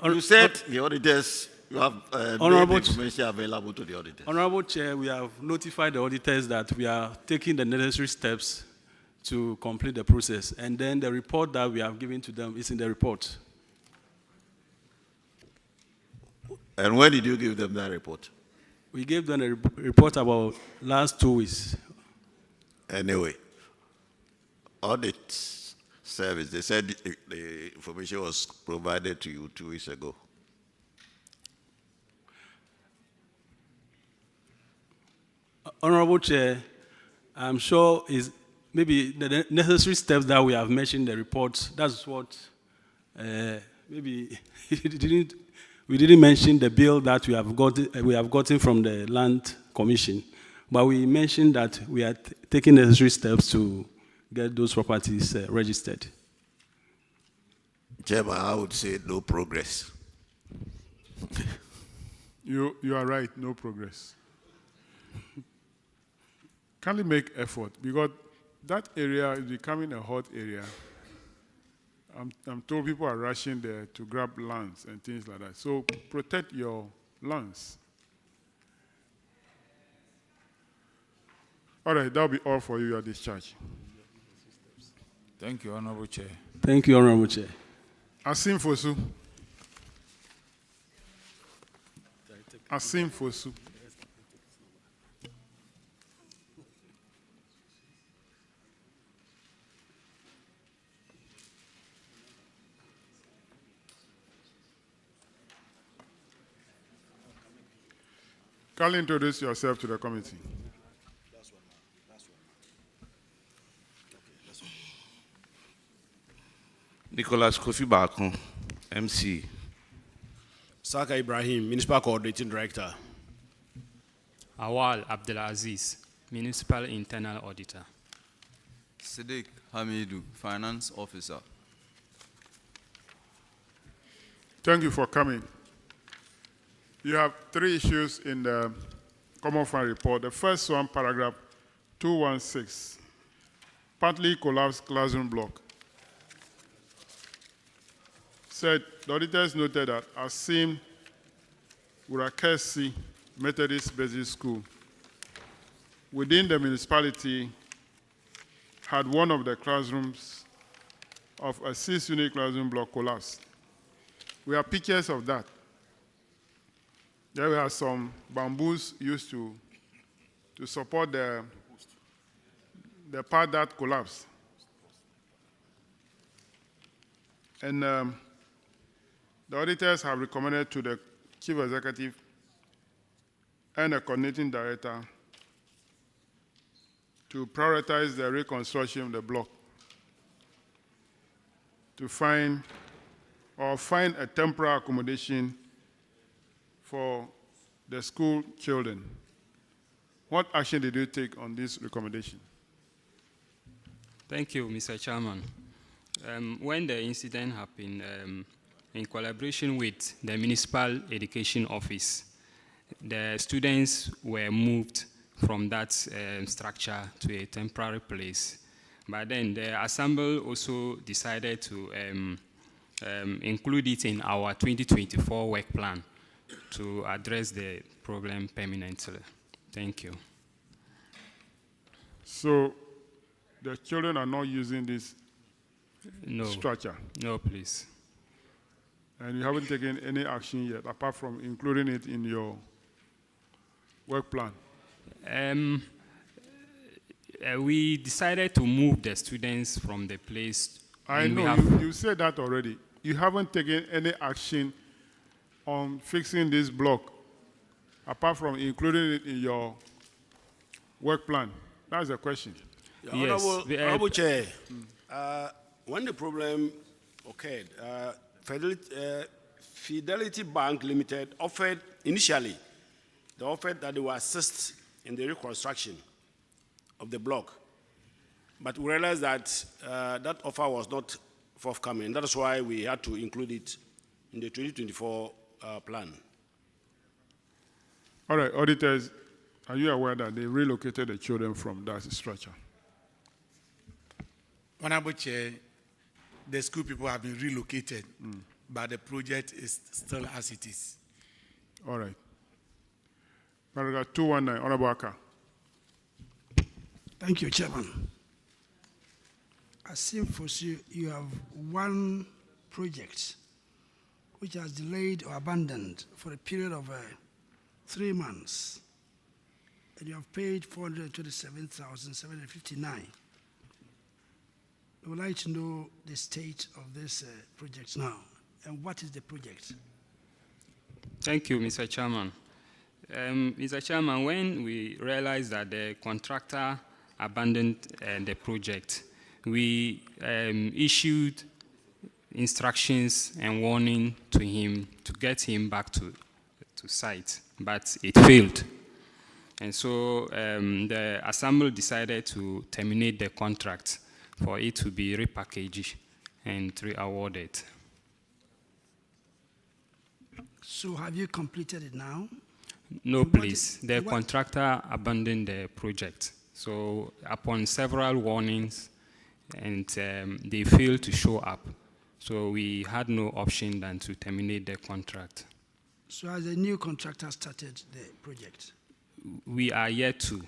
you said the auditors, you have made information available to the auditors. Honorable Chair, we have notified the auditors that we are taking the necessary steps to complete the process. And then the report that we have given to them is in the report. And when did you give them that report? We gave them a report about last 2 weeks. Anyway, audit service, they said the information was provided to you 2 weeks ago. Honorable Chair, I'm sure is maybe the necessary steps that we have mentioned in the report, that's what maybe we didn't mention the bill that we have gotten from the Land Commission, but we mentioned that we are taking necessary steps to get those properties registered. Chairman, I would say no progress. You are right, no progress. Can we make effort? Because that area is becoming a hot area. I'm told people are rushing there to grab lands and things like that. So protect your lands. All right, that'll be all for you. You are discharged. Thank you, Honorable Chair. Thank you, Honorable Chair. Asim Fosu. Asim Fosu. Kindly introduce yourself to the committee. Nicholas Kofi Bakon, MC. Saka Ibrahim, Municipal Coordinating Director. Awal Abdelaziz, Municipal Internal Auditor. Siddiq Hamidu, Finance Officer. Thank you for coming. You have 3 issues in the Common Fund report. The first one, paragraph 216, partly collapsed classroom block. Said the auditors noted that Asim Urakesi Methodist Basic School within the municipality had one of the classrooms of a 6-unit classroom block collapsed. We have pictures of that. There we have some bamboos used to support the part that collapsed. And the auditors have recommended to the chief executive and the coordinating director to prioritize the reconstruction of the block, to find a temporary accommodation for the school children. What action did you take on this recommendation? Thank you, Mr. Chairman. When the incident happened, in collaboration with the Municipal Education Office, the students were moved from that structure to a temporary place. But then the Assembly also decided to include it in our 2024 work plan to address the problem permanently. Thank you. So the children are not using this structure? No, please. And you haven't taken any action yet, apart from including it in your work plan? We decided to move the students from the place. I know, you said that already. You haven't taken any action on fixing this block, apart from including it in your work plan. That's the question. Yes. Honorable Chair, when the problem occurred, Fidelity Bank Limited offered initially, they offered that they will assist in the reconstruction of the block. But we realized that that offer was not forthcoming. That is why we had to include it in the 2024 plan. All right, auditors, are you aware that they relocated the children from that structure? Honorable Chair, the school people have been relocated, but the project is still as it is. All right. Paragraph 219, Honorable Atta. Thank you, Chairman. As seen for you have one project which has delayed or abandoned for a period of 3 months, and you have paid 427,759. I would like to know the state of this project now, and what is the project? Thank you, Mr. Chairman. Mr. Chairman, when we realized that the contractor abandoned the project, we issued instructions and warning to him to get him back to site, but it failed. And so the Assembly decided to terminate the contract for it to be repackaged and re-awarded. So have you completed it now? No, please. The contractor abandoned the project. So upon several warnings, and they failed to show up. So we had no option than to terminate the contract. So has a new contractor started the project? We are yet to.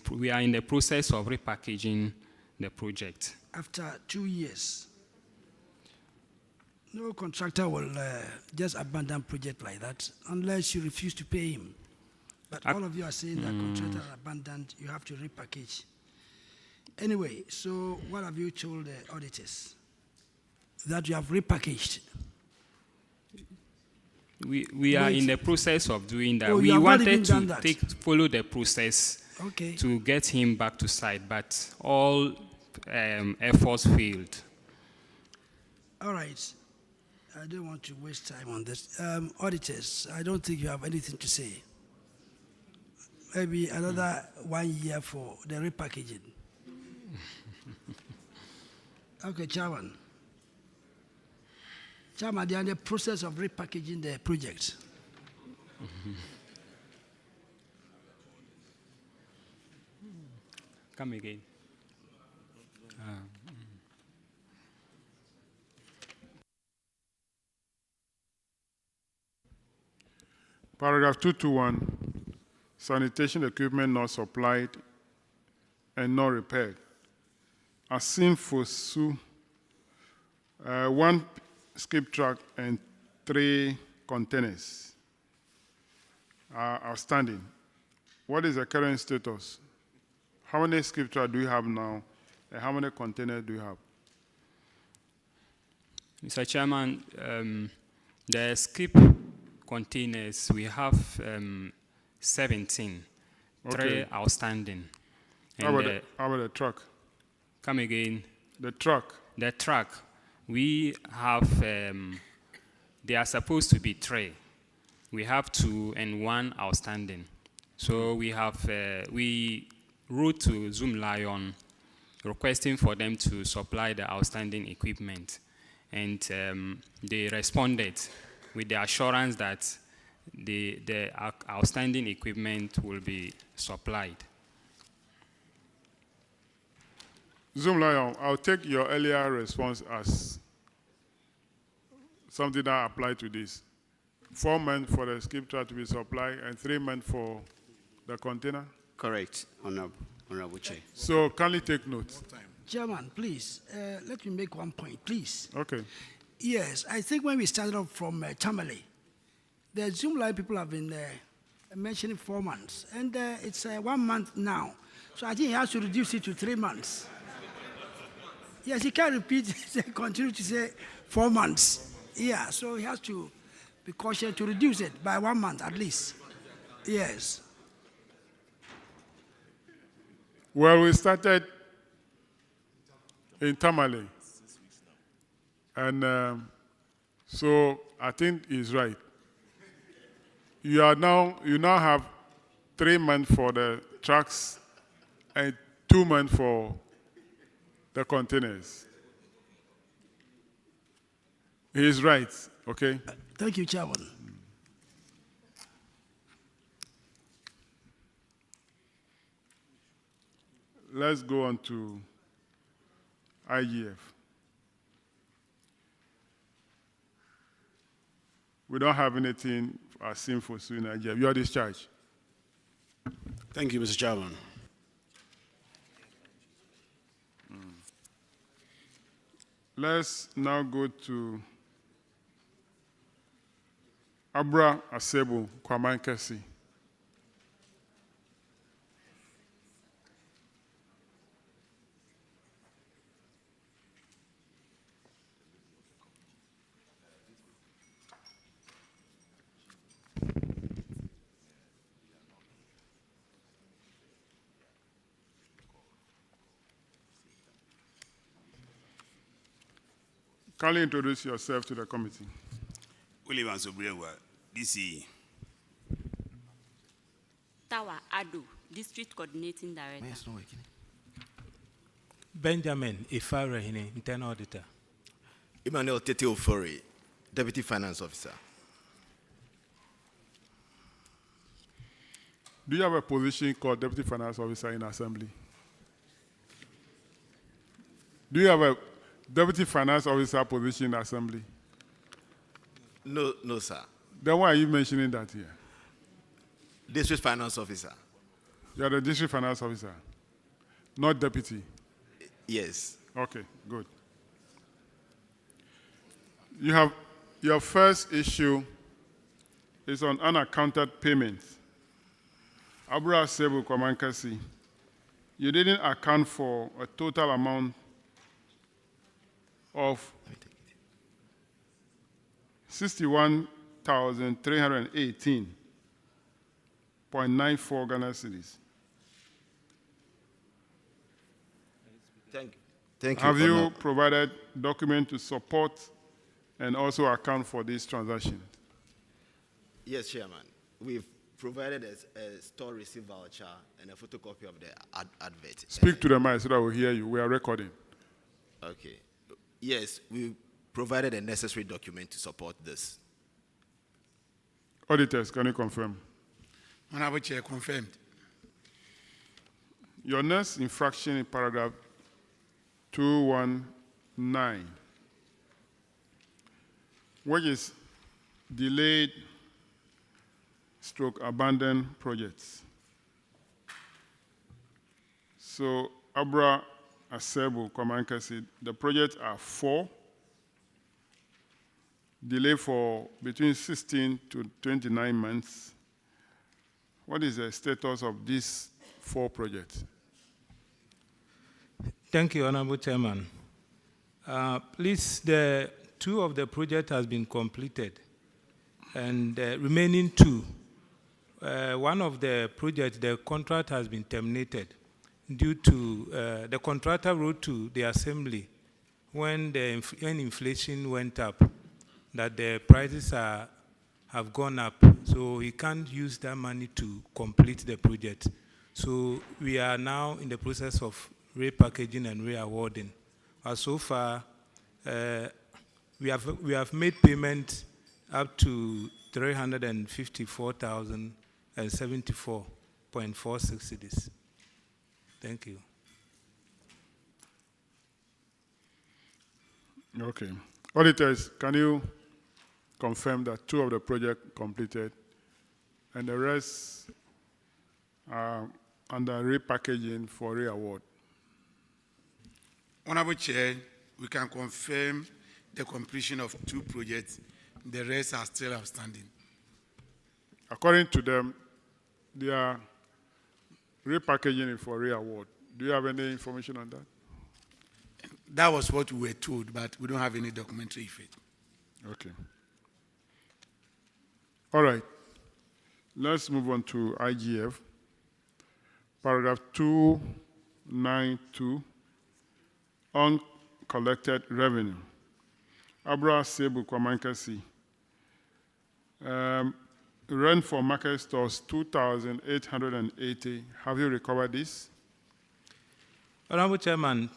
We are in the process of repackaging the project. After 2 years, no contractor will just abandon project like that unless you refuse to pay him. But all of you are saying that contractor abandoned, you have to repackage. Anyway, so what have you told the auditors? That you have repackaged? We are in the process of doing that. Oh, we wanted to follow the process to get him back to site, but all efforts failed. All right. I don't want to waste time on this. Auditors, I don't think you have anything to say. Maybe another 1 year for the repackaging. Okay, Chairman. Chairman, they are in the process of repackaging the project. Come again. Paragraph 221, sanitation equipment not supplied and not repaired. As seen for Sue, 1 skip truck and 3 containers are outstanding. What is the current status? How many skip trucks do you have now, and how many containers do you have? Mr. Chairman, the skip containers, we have 17, Okay. 3 outstanding. How And about the truck? come again. The truck. The truck, we have, they are supposed to be 3. We have 2 and 1 outstanding. So we have, we wrote to Zoom Lion requesting for them to supply the outstanding equipment. And they responded with the assurance that the outstanding equipment will be supplied. Zoom Lion, I'll take your earlier response as something that applied to this. 4 men for the skip truck to be supplied and 3 men for the container? Correct, Honorable Chair. So kindly take note. Chairman, please, let me make one point, please. Okay. Yes, I think when we started off from Tamale, the Zoom Live people have been mentioning 4 months, and it's 1 month now. So I think he has to reduce it to 3 months. Yes, he can't repeat, continue to say 4 months. Yeah, so he has to be cautious to reduce it by 1 month at least. Yes. Well, we started in Tamale. And so I think he's right. You now have 3 men for the trucks and 2 men for the containers. He's right, okay? Thank you, Chairman. Let's go on to IGF. We don't have anything as sinful in IGF. You are discharged. Thank you, Mr. Chairman. Let's now go to Abura Asebu Kwamankesi. Kindly introduce yourself to the committee. William Sobrewa, DC. Tawa Ado, District Coordinating Director. Benjamin Ifarehine, Internal Auditor. Emmanuel Theo Fori, Deputy Finance Officer. Do you have a position called Deputy Finance Officer in Assembly? Do you have a Deputy Finance Officer position in Assembly? No, sir. Then why are you mentioning that here? District Finance Officer. You are the District Finance Officer, not Deputy? Yes. Okay, good. You have your first issue is on unaccounted payments. Abura Sebu Kwamankasi, you didn't account for a total amount of 61,318.94 Ghana cedis. Thank you. Have you provided document to support and also account for this transaction? Yes, Chairman. We've provided a store receipt voucher and a photocopy of the advert. Speak to the mic so that we'll hear you. We are recording. Okay. Yes, we provided the necessary document to support this. Auditors, can you confirm? Honorable Chair, confirmed. Your next infraction in paragraph 219, which is delayed stroke abandoned projects. So Abura, Asebu, Komanka said the projects are 4, delay for between 16 to 29 months. What is the status of these 4 projects? Thank you, Honorable Chairman. Please, the 2 of the project has been completed, and the remaining 2, one of the projects, the contract has been terminated due to the contractor wrote to the assembly when inflation went up that the prices have gone up, so he can't use that money to complete the project. So we are now in the process of repackaging and reawarding. So far, we have made payment up to 354,074.46 cedis. Thank you. Okay. Auditors, can you confirm that 2 of the projects completed and the rest are under repackaging for reaward? Honorable Chair, we can confirm the completion of 2 projects. The rest are still outstanding. According to them, they are repackaging it for reaward. Do you have any information on that? That was what we were told, but we don't have any documentary effect. Okay. All right. Let's move on to IGF. Paragraph 292, uncollected revenue. Abura Sebu Kwamankasi. Rent for market stores, 2,880. Have you recovered this? Honorable Chairman,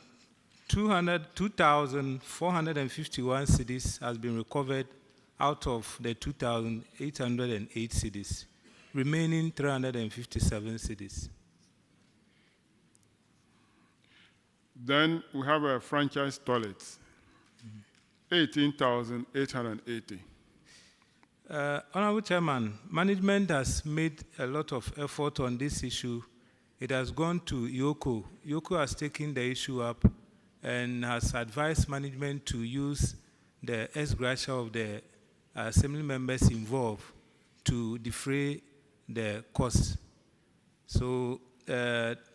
2,451 cedis has been recovered out of the 2,808 cedis, remaining 357 cedis. Then we have a franchise toilet, 18,880. Honorable Chairman, management has made a lot of effort on this issue. It has gone to Yoko. Yoko has taken the issue up and has advised management to use the ex gratia of the assembly members involved to defray the costs. So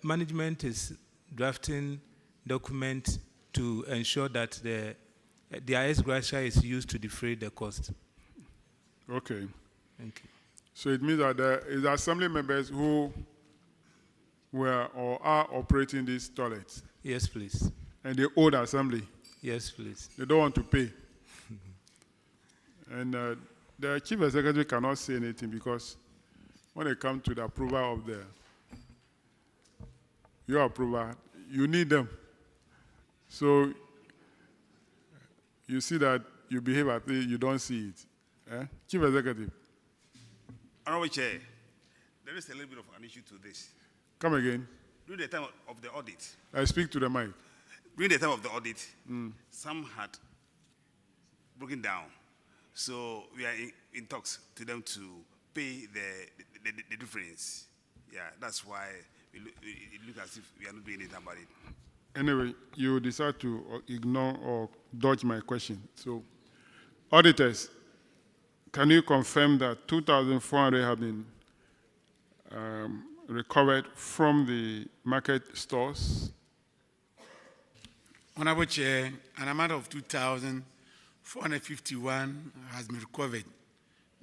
management is drafting documents to ensure that the ex gratia is used to defray the cost. Okay. Thank you. So it means that there is assembly members who were or are operating these toilets. Yes, please. And they owe the assembly. Yes, please. They don't want to pay. And the chief executive cannot say anything because when it comes to the approval of your approval, you need them. So you see that you behave as if you don't see it. Chief Executive. Honorable Chair, there is a little bit of an issue to this. Come again. During the time of the audit. I speak to the mic. During the time of the audit, some had broken down. So we are in talks to them to pay the difference. Yeah, that's why it looks as if we are not doing anything about it. Anyway, you decide to ignore or dodge my question. So, auditors, can you confirm that 2,400 have been recovered from the market stores? Honorable Chair, an amount of 2,451 has been recovered,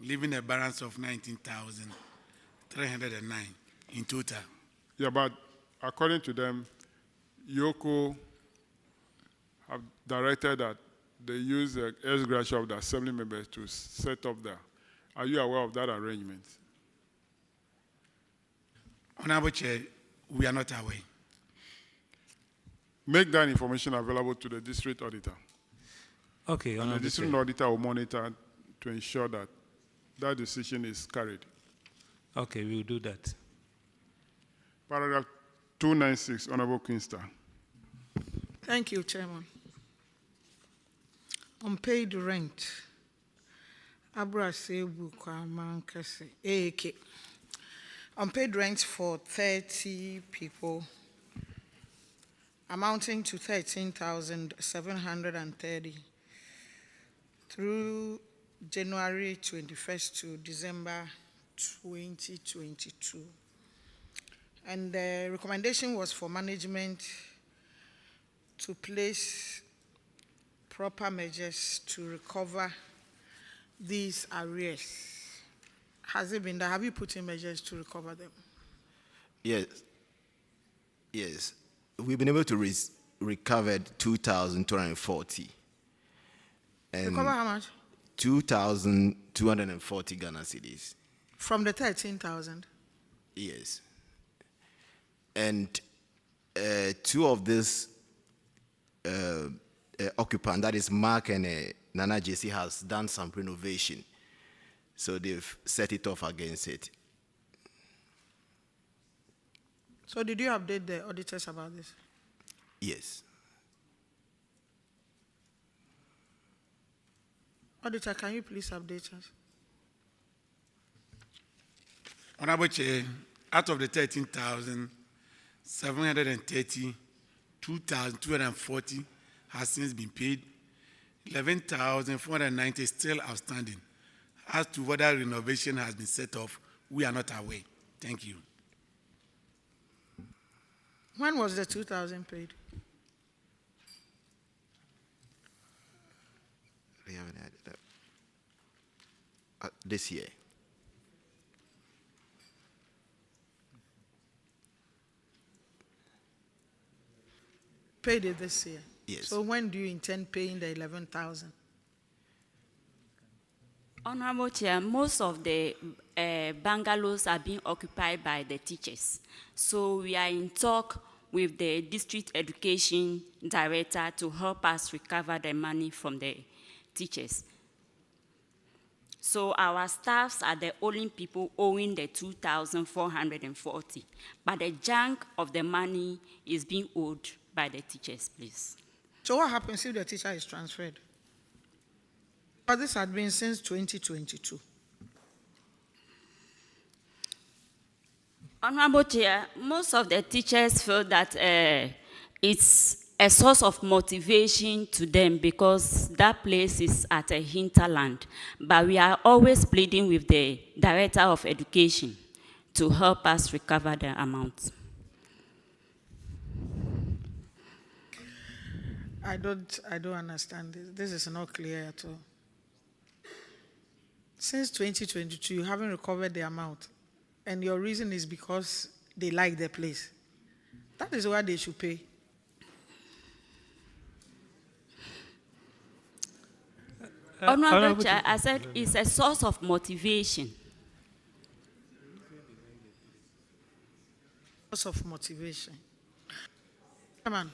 leaving a balance of 19,309 in total. Yeah, but according to them, Yoko have directed that they use the ex gratia of the assembly members to set up there. Are you aware of that arrangement? Honorable Chair, we are not aware. Make that information available to the district auditor. Okay, And the Honorable district Chair. auditor will monitor to ensure that that decision is carried. Okay, we'll do that. Paragraph 296, Honorable Queenster. Thank you, Chairman. Unpaid rent. Abura Sebu Kwamankase. AAK. Unpaid rent for 30 people, amounting to 13,730 through January 21st to December 2022. And the recommendation was for management to place proper measures to recover these arrears. Has it been done? Have you put in measures to recover them? Yes. Yes. We've been able to recover 2,240. Recover how much? 2,240 Ghana cedis. From the 13,000? Yes. And two of this occupant, that is Mark and Nana JC, has done some renovation. So they've set it off against it. So did you update the auditors about this? Yes. Auditor, can you please update us? Honorable Chair, out of the 13,730, 2,240 has since been paid. 11,490 is still outstanding. As to whether renovation has been set off, we are not aware. Thank you. When was the 2,000 paid? We haven't added that. This year. Paid it this year? Yes. So when do you intend paying the 11,000? Honorable Chair, most of the bungalows are being occupied by the teachers. So we are in talk with the district education director to help us recover the money from the teachers. So our staffs are the only people owing the 2,440. But the chunk of the money is being owed by the teachers, please. So what happens if the teacher is transferred? But this had been since 2022. Honorable Chair, most of the teachers feel that it's a source of motivation to them because that place is at a hinterland. But we are always pleading with the Director of Education to help us recover the amount. I don't understand this. This is not clear at all. Since 2022, you haven't recovered the amount. And your reason is because they like the place. That is why they should pay. Honorable Chair, I said it's a source of motivation. Source of motivation. Come on.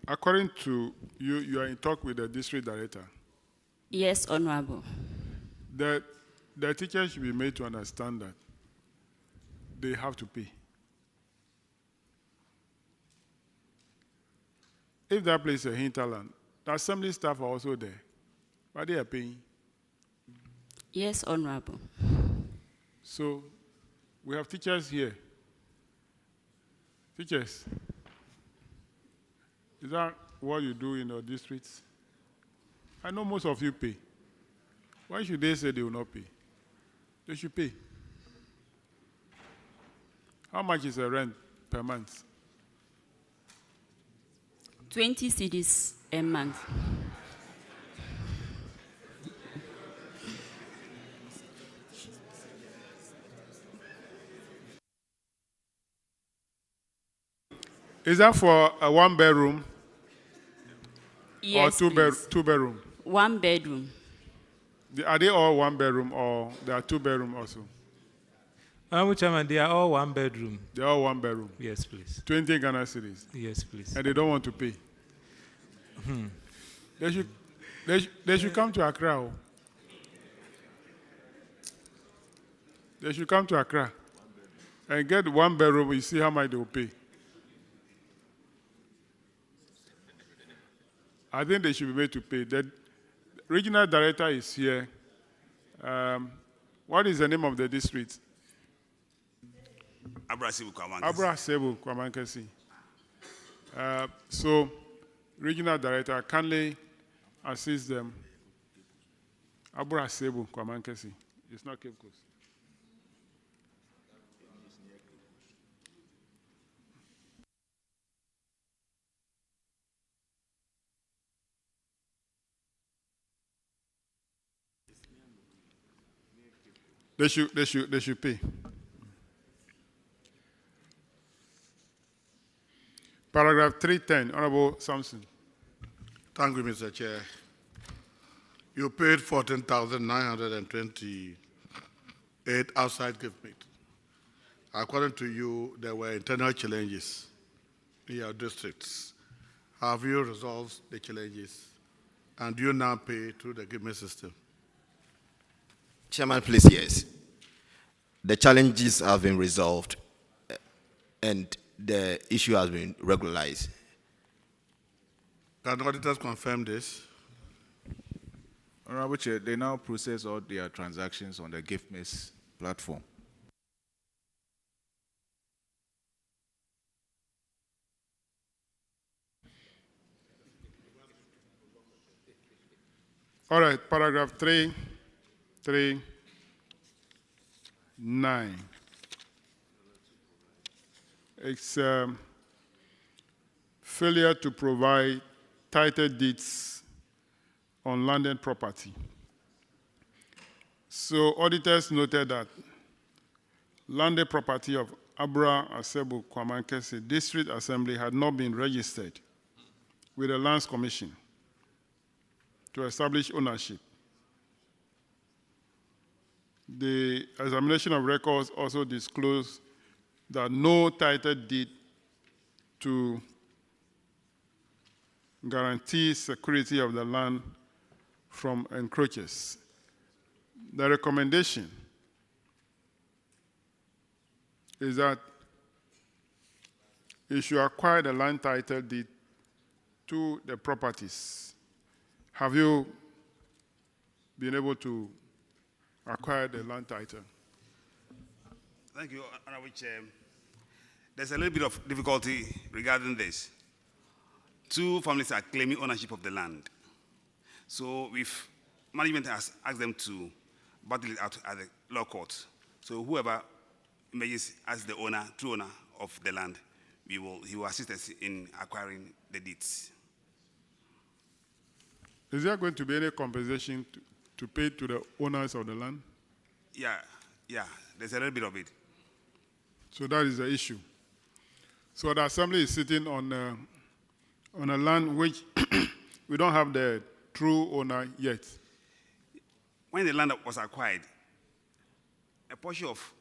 According to you, you are in talk with the district director. Yes, Honorable. The teachers should be made to understand that they have to pay. If that place is a hinterland, the assembly staff are also there, but they are paying. Yes, Honorable. So we have teachers here. Teachers, is that what you do in your districts? I know most of you pay. Why should they say they will not pay? They should pay. How much is the rent per month? 20 cedis a month. Is that for a one bedroom? Yes, or please. two bedroom? One bedroom. Are they all one bedroom or there are two bedroom also? Honorable Chairman, they are all one bedroom. They're all one bedroom. Yes, please. 20 Ghana cedis. Yes, please. And they don't want to pay. They should come to Accra. Oh. They should come to Accra and get one bedroom. You see how much they will pay. I think they should be made to pay. The regional director is here. What is the name of the district? Abura Sebu Kwamankesi. So, regional director kindly assist them. Abura Sebu Kwamankesi. It's not Cape Coast. They should pay. Paragraph 310, Honorable Sampson. Thank you, Mr. Chair. You paid 14,928 outside gift meat. According to you, there were internal challenges in your districts. Have you resolved the challenges? And do you now pay through the gift meat system? Chairman, please, yes. The challenges have been resolved and the issue has been regularized. Can auditors confirm this? Honorable Chair, they now process all their transactions on the GiftMess platform. All right, paragraph 339. It's failure to provide title deeds on landed property. So auditors noted that landed property of Abura Asebu Kwamankesi District Assembly had not been registered with the Lands Commission to establish ownership. The examination of records also disclosed that no title deed to guarantee security of the land from encroachers. The recommendation is that you should acquire the land title deed to the properties. Have you been able to acquire the land title? Thank you, Honorable Chair. There's a little bit of difficulty regarding this. Two families are claiming ownership of the land. So management has asked them to battle it out at the law court. So whoever emerges as the owner, true owner of the land, he will assist us in acquiring the deeds. Is there going to be any compensation to pay to the owners of the land? Yeah, there's a little bit of it. So that is the issue. So the assembly is sitting on a land which we don't have the true owner yet. When the land was acquired, a portion of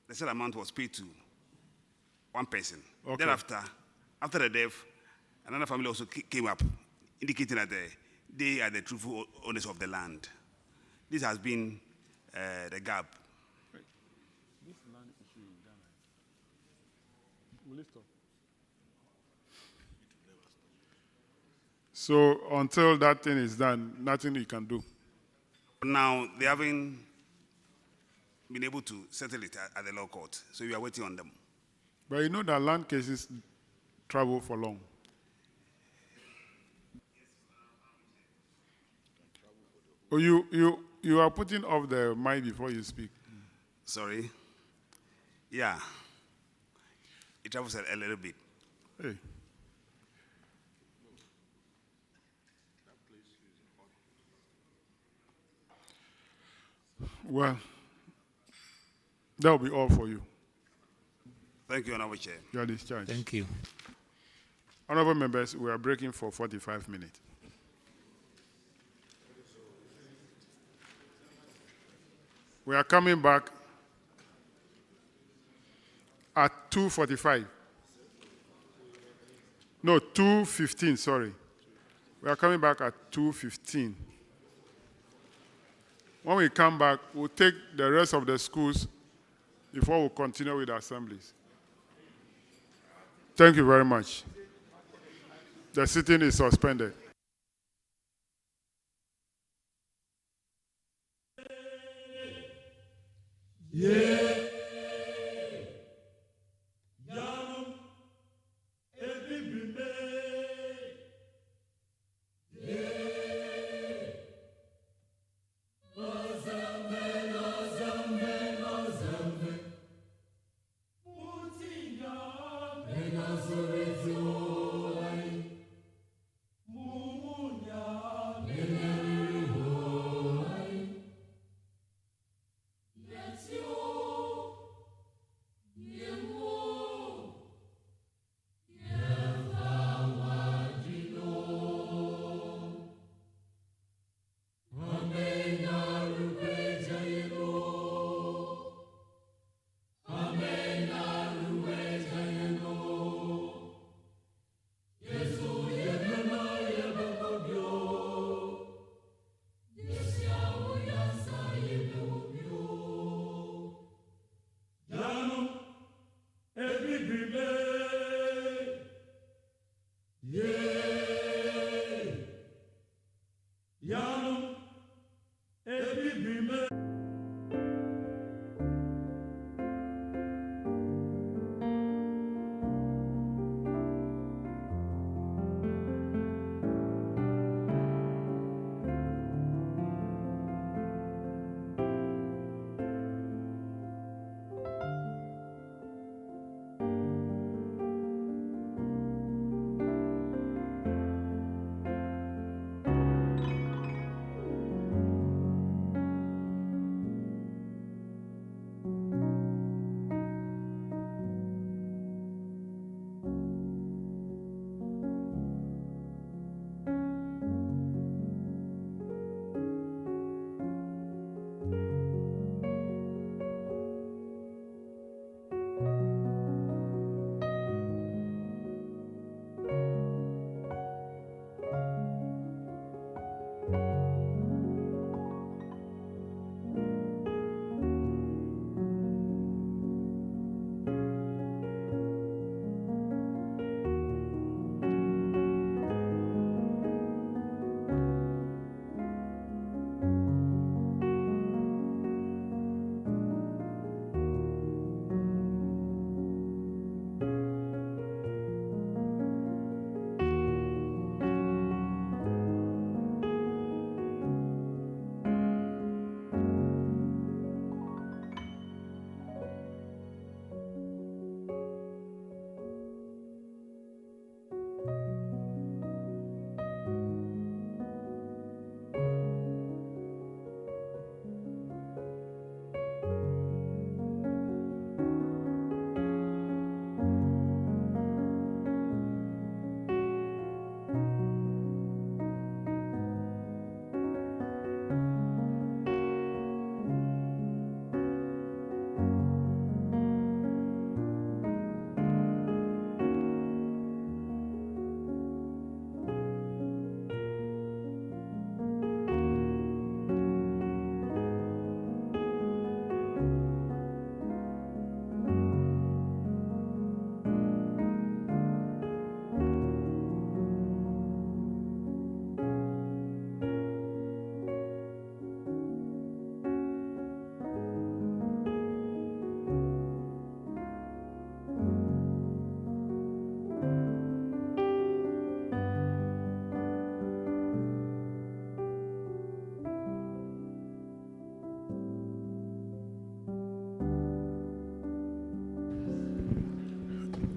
the said amount was paid to one person. Okay. Thereafter, after the death, another family also came up, indicating that they are the truthful owners of the land. This has been the gap. This land issue in Ghana. Will it stop? So until that thing is done, nothing you can do. Now, they haven't been able to settle it at the law court, so we are waiting on them. But you know that land cases travel for long. Oh, you are putting off the mic before you speak. Sorry. Yeah. It travels a little bit. Hey. Well, that will be all for you. Thank you, Honorable Chair. You are discharged. Thank you. Honorable members, we are breaking for 45 minutes. We are coming back at 2:45. No, 2:15, sorry. We are coming back at 2:15. When we come back, we'll take the rest of the schools before we continue with the assemblies. Thank you very much. The sitting is suspended.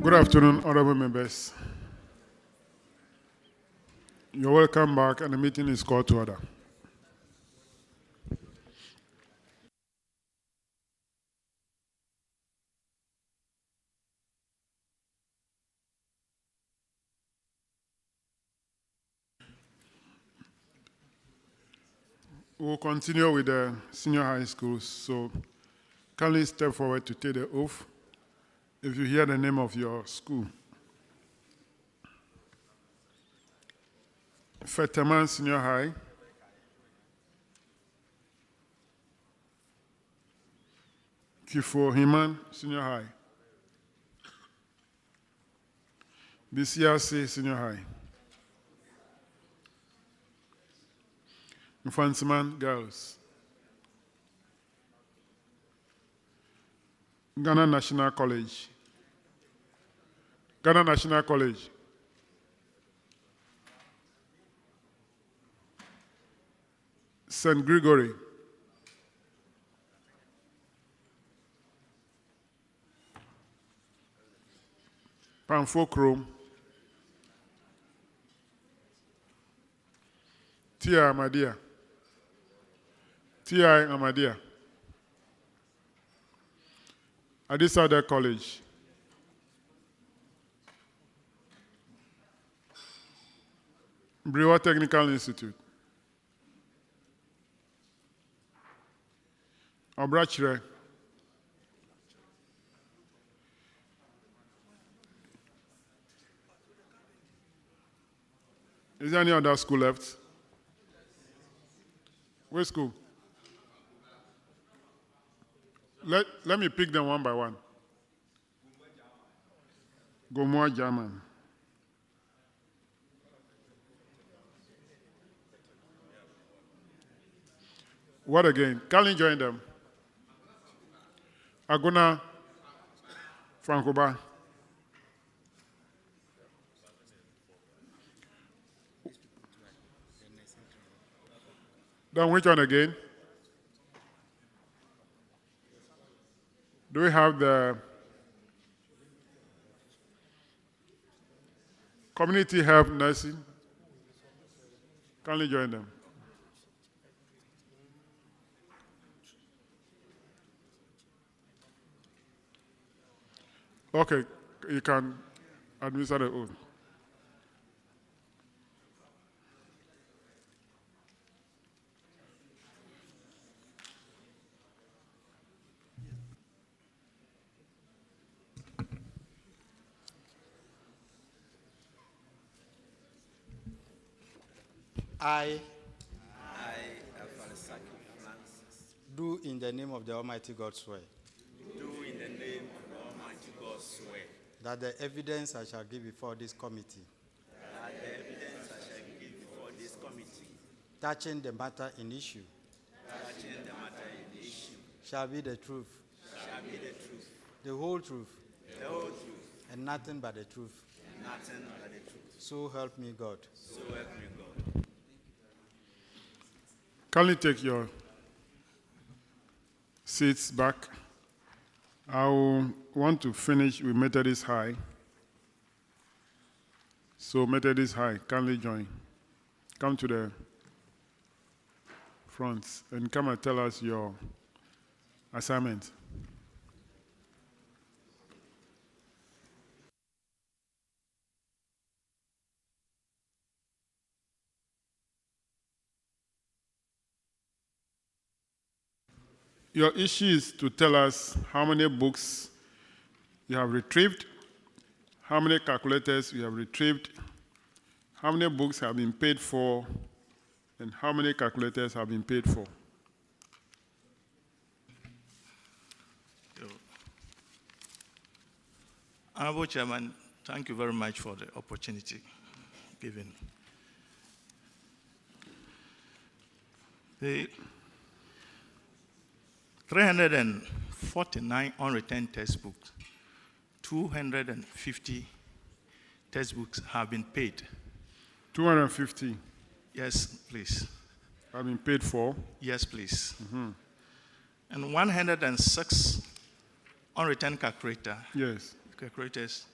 Good afternoon, honorable members. You're welcome back, and the meeting is called to order. We'll continue with the senior high schools. So kindly step forward to take the oath If you hear the name of your school. Fetaman Senior High. Kifo Himan Senior High. BCRC Senior High. Infantsman Girls. Ghana National College. Ghana National College. St. Gregory. Panfochrome. T.I. Amadia. T.I. Amadia. Adisada College. Braa Technical Institute. Abura. Is there any other school left? Which school? Let me pick them one by one. Gomua German. What again? Can you join them? Aguna Francoba. Then which one again? Do we have the community health nursing? Can you join them? Okay, you can administer the oath. I do in the name of the Almighty God swear. Do in the name of the Almighty God swear. That the evidence I shall give before this committee. That the evidence I shall give before this committee. Touching the matter in issue. Touching the matter in issue. Shall be the truth. Shall be the truth. The whole truth. The whole truth. And nothing but the truth. And nothing but the truth. So help me God. So help me God. Can you take your seats back? I want to finish with Methodist High. So Methodist High, kindly join. Come to the front and come and tell us your assignment. Your issue is to tell us how many books you have retrieved, how many calculators you have retrieved, how many books have been paid for, and how many calculators have been paid for. Honorable Chairman, thank you very much for the opportunity given. The 349 unreturned textbooks, 250 textbooks have been paid. 250? Yes, please. Have been paid for? Yes, please. Mm-hmm. And 106 unreturned calculators,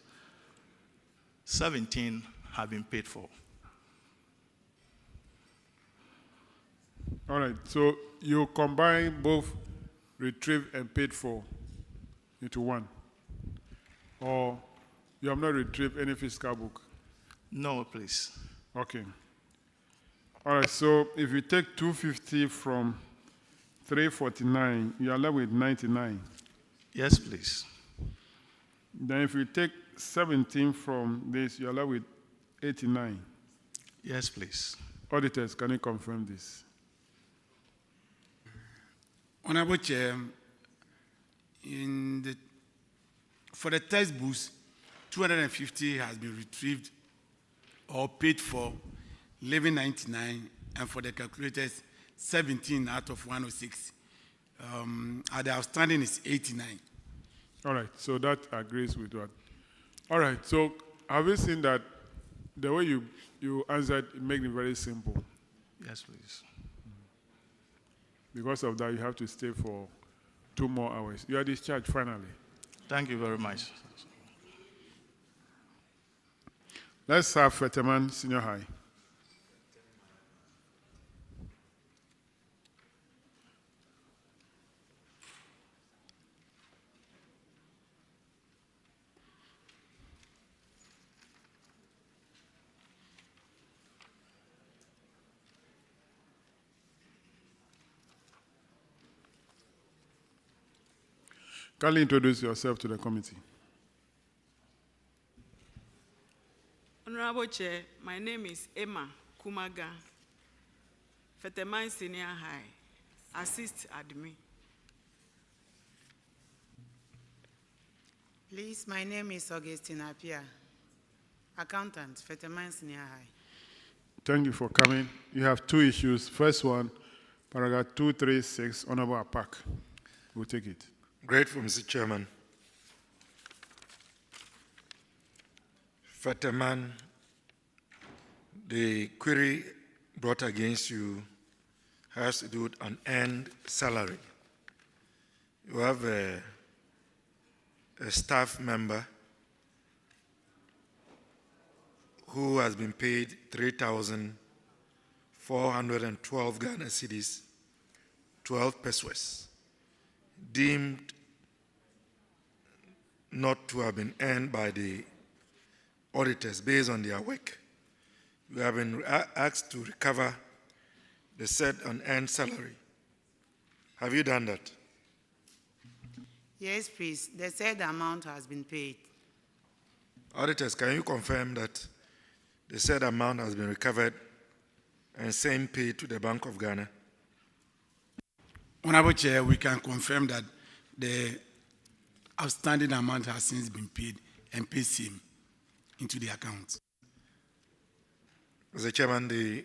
17 have been paid for. All right, so you combine both retrieved and paid for into one? Or you have not retrieved any physical book? No, please. Okay. All right, so if you take 250 from 349, you are left with 99. Yes, please. Then if you take 17 from this, you're left with 89. Yes, please. Auditors, can you confirm this? Honorable Chair, for the textbooks, 250 has been retrieved or paid for, leaving 99, and for the calculators, 17 out of 106. The outstanding is 89. All right, so that agrees with what? All right, so have you seen that the way you answered, it made it very simple? Yes, please. Because of that, you have to stay for 2 more hours. You are discharged finally. Thank you very much. Let's have Fetterman Senior High. Kindly introduce yourself to the committee. Honorable Chair, my name is Emma Kumaga, Fetterman Senior High, Assist Admin. Please, my name is Augustine Apia, Accountant, Fetterman Senior High. Thank you for coming. You have 2 issues. First one, paragraph 236, Honorable Apak. We'll take it. Grateful, Mr. Chairman. Fetterman, the query brought against you has to do with an earned salary. You have a staff member who has been paid 3,412 Ghana cedis, 12 pesos, deemed not to have been earned by the auditors based on their work. You have been asked to recover the said unearned salary. Have you done that? Yes, please. The said amount has been paid. Auditors, can you confirm that the said amount has been recovered and same paid to the Bank of Ghana? Honorable Chair, we can confirm that the outstanding amount has since been paid and paid same into the account. Mr. Chairman, the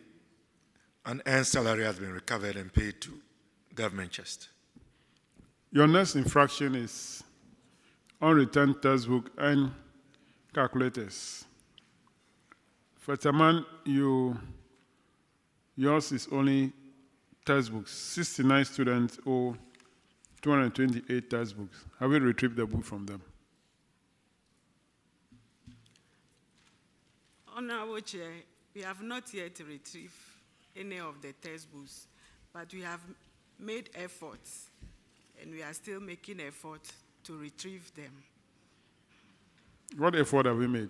unearned salary has been recovered and paid to government chest. Your next infraction is unreturned textbook and calculators. Fetterman, yours is only textbooks. 69 students owe 228 textbooks. Have you retrieved the book from them? Honorable Chair, we have not yet retrieved any of the textbooks, but we have made efforts, and we are still making efforts to retrieve them. What effort have we made?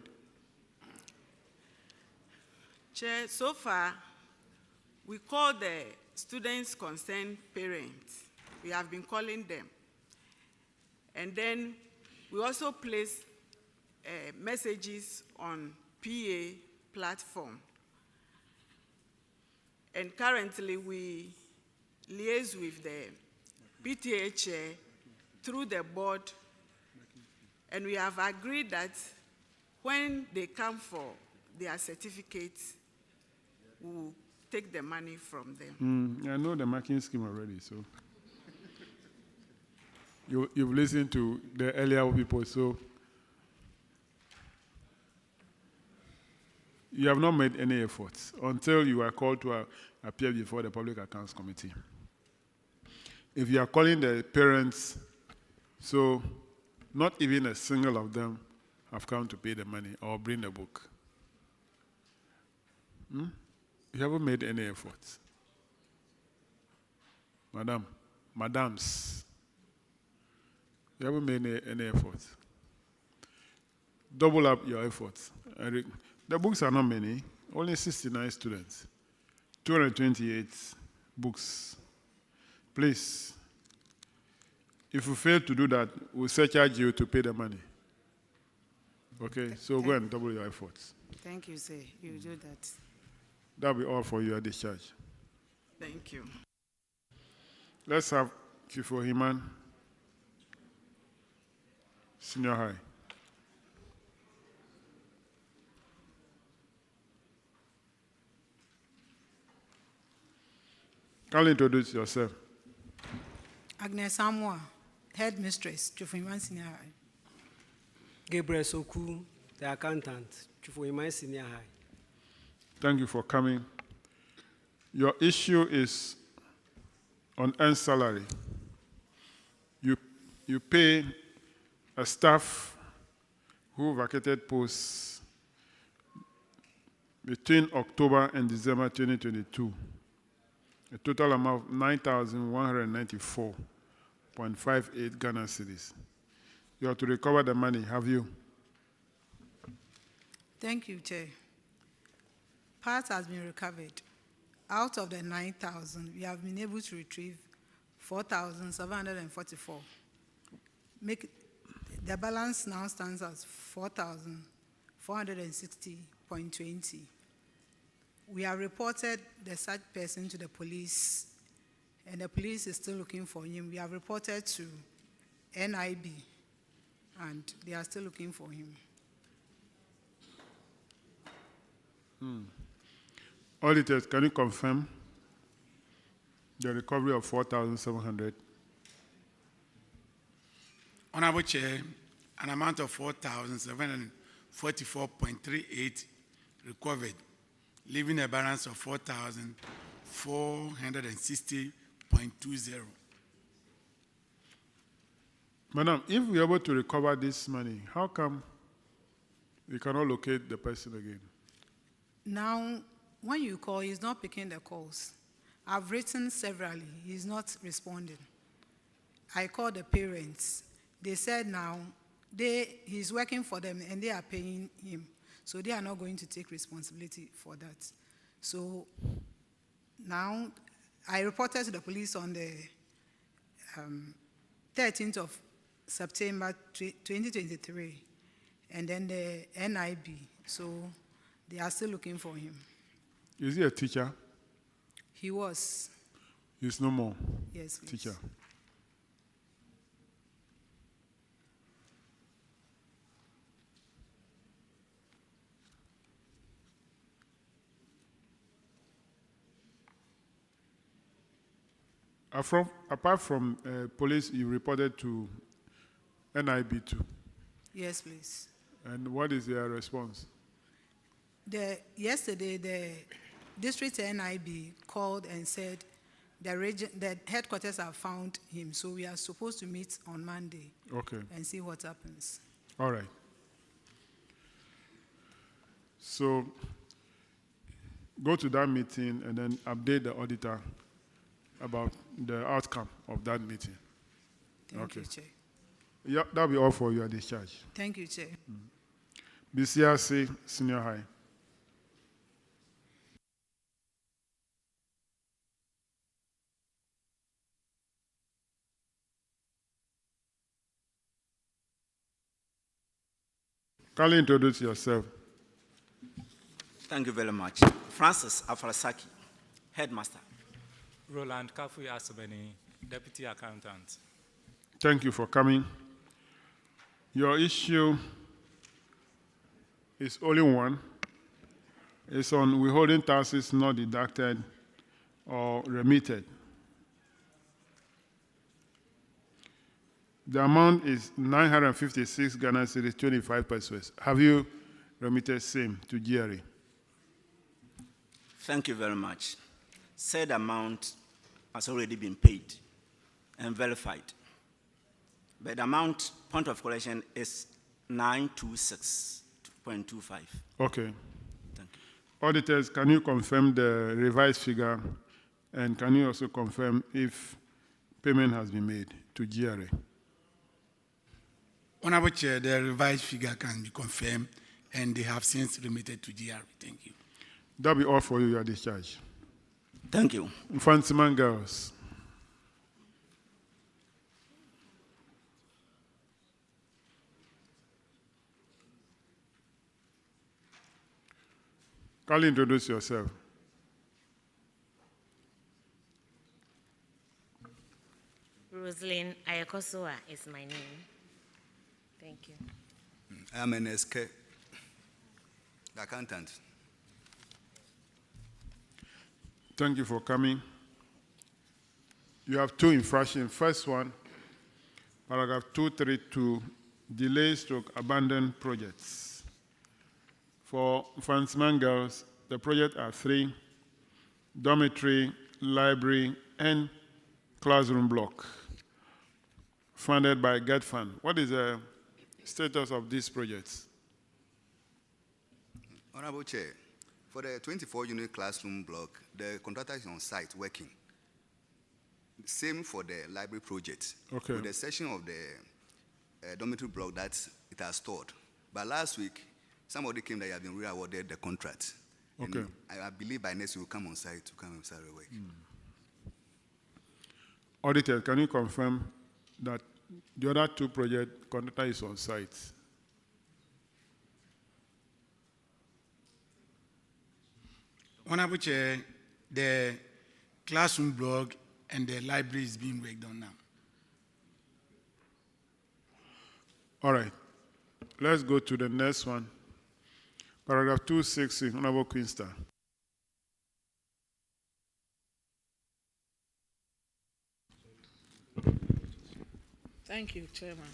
Chair, so far, we call the students' concerned parents. We have been calling them. And then we also place messages on PA platform. And currently we liaise with the PTA chair through the board, and we have agreed that when they come for their certificates, we will take the money from them. I know the marking scheme already, so. You've listened to the earlier people, so you have not made any efforts until you are called to appear before the Public Accounts Committee. If you are calling the parents, so not even a single of them have come to pay the money or bring the book. You haven't made any efforts. Madams, you haven't made any efforts. Double up your efforts. The books are not many, only 69 students, 228 books. Please, if you fail to do that, we'll surcharge you to pay the money. Okay, so go and double your efforts. Thank you, sir. You do that. That'll be all for your discharge. Thank you. Let's have Kifo Himan, Senior High. Can you introduce yourself? Agnes Samoa, Headmistress, Chufuiman Senior High. Gabriel Soku, the accountant, Chufuiman Senior High. Thank you for coming. Your issue is on earned salary. You pay a staff who vacated posts between October and December 2022. A total amount of 9,194.58 Ghana cedis. You have to recover the money, have you? Thank you, Chair. Part has been recovered. Out of the 9,000, we have been able to retrieve 4,744. The balance now stands as 4,460.20. We have reported the such person to the police, and the police is still looking for him. We have reported to NIB, and they are still looking for him. Auditors, can you confirm the recovery of 4,700? Honorable Chair, an amount of 4,744.38 recovered, leaving a balance of 4,460.20. Madam, if we're able to recover this money, how come we cannot locate the person again? Now, when you call, he's not picking the calls. I've written severally, he's not responding. I called the parents. They said now, he's working for them and they are paying him. So they are not going to take responsibility for that. So now, I reported to the police on the 13th of September 2023, and then the NIB. So they are still looking for him. Is he a teacher? He was. He's no more. Yes, please. Teacher. Apart from police, you reported to NIB too. Yes, please. And what is their response? Yesterday, the district NIB called and said the headquarters have found him, so we are supposed to meet on Monday. Okay. And see what happens. All right. So go to that meeting and then update the auditor about the outcome of that meeting. Thank you, Chair. Yeah, that'll be all for your discharge. Thank you, Chair. BCRC Senior High. Kindly introduce yourself. Thank you very much. Francis Afarasaki, Headmaster. Roland Kafui Asabeni, Deputy Accountant. Thank you for coming. Your issue is only one. It's on withholding taxes not deducted or remitted. The amount is 956 Ghana cedis, 25 pesos. Have you remitted same to GRA? Thank you very much. Said amount has already been paid and verified. But the amount, point of collection, is 926.25. Okay. Thank you. Auditors, can you confirm the revised figure, and can you also confirm if payment has been made to GRA? Honorable Chair, the revised figure can be confirmed, and they have since remitted to GRA. Thank you. That'll be all for you, your discharge. Thank you. Fancyman girls. Kindly introduce yourself. Roslyn Ayakosoa is my name. Thank you. I'm an SK, the accountant. Thank you for coming. You have two infractions. First one, paragraph 232, delay stroke abandoned projects. For Fansman girls, the projects are 3, dormitory, library, and classroom block, funded by Get Fund. What is the status of these projects? Honorable Chair, for the 24-unit classroom block, the contractor is on site working. Same for the library project. Okay. With the section of the dormitory block that it has stored. But last week, somebody came that you have been re-awarded the contract. Okay. And I believe by next week will come on site to come and start the work. Auditor, can you confirm that the other two project contractor is on site? Honorable Chair, the classroom block and the library is being worked on now. All right. Let's go to the next one. Paragraph 260, Honorable Queenster. Thank you, Chairman.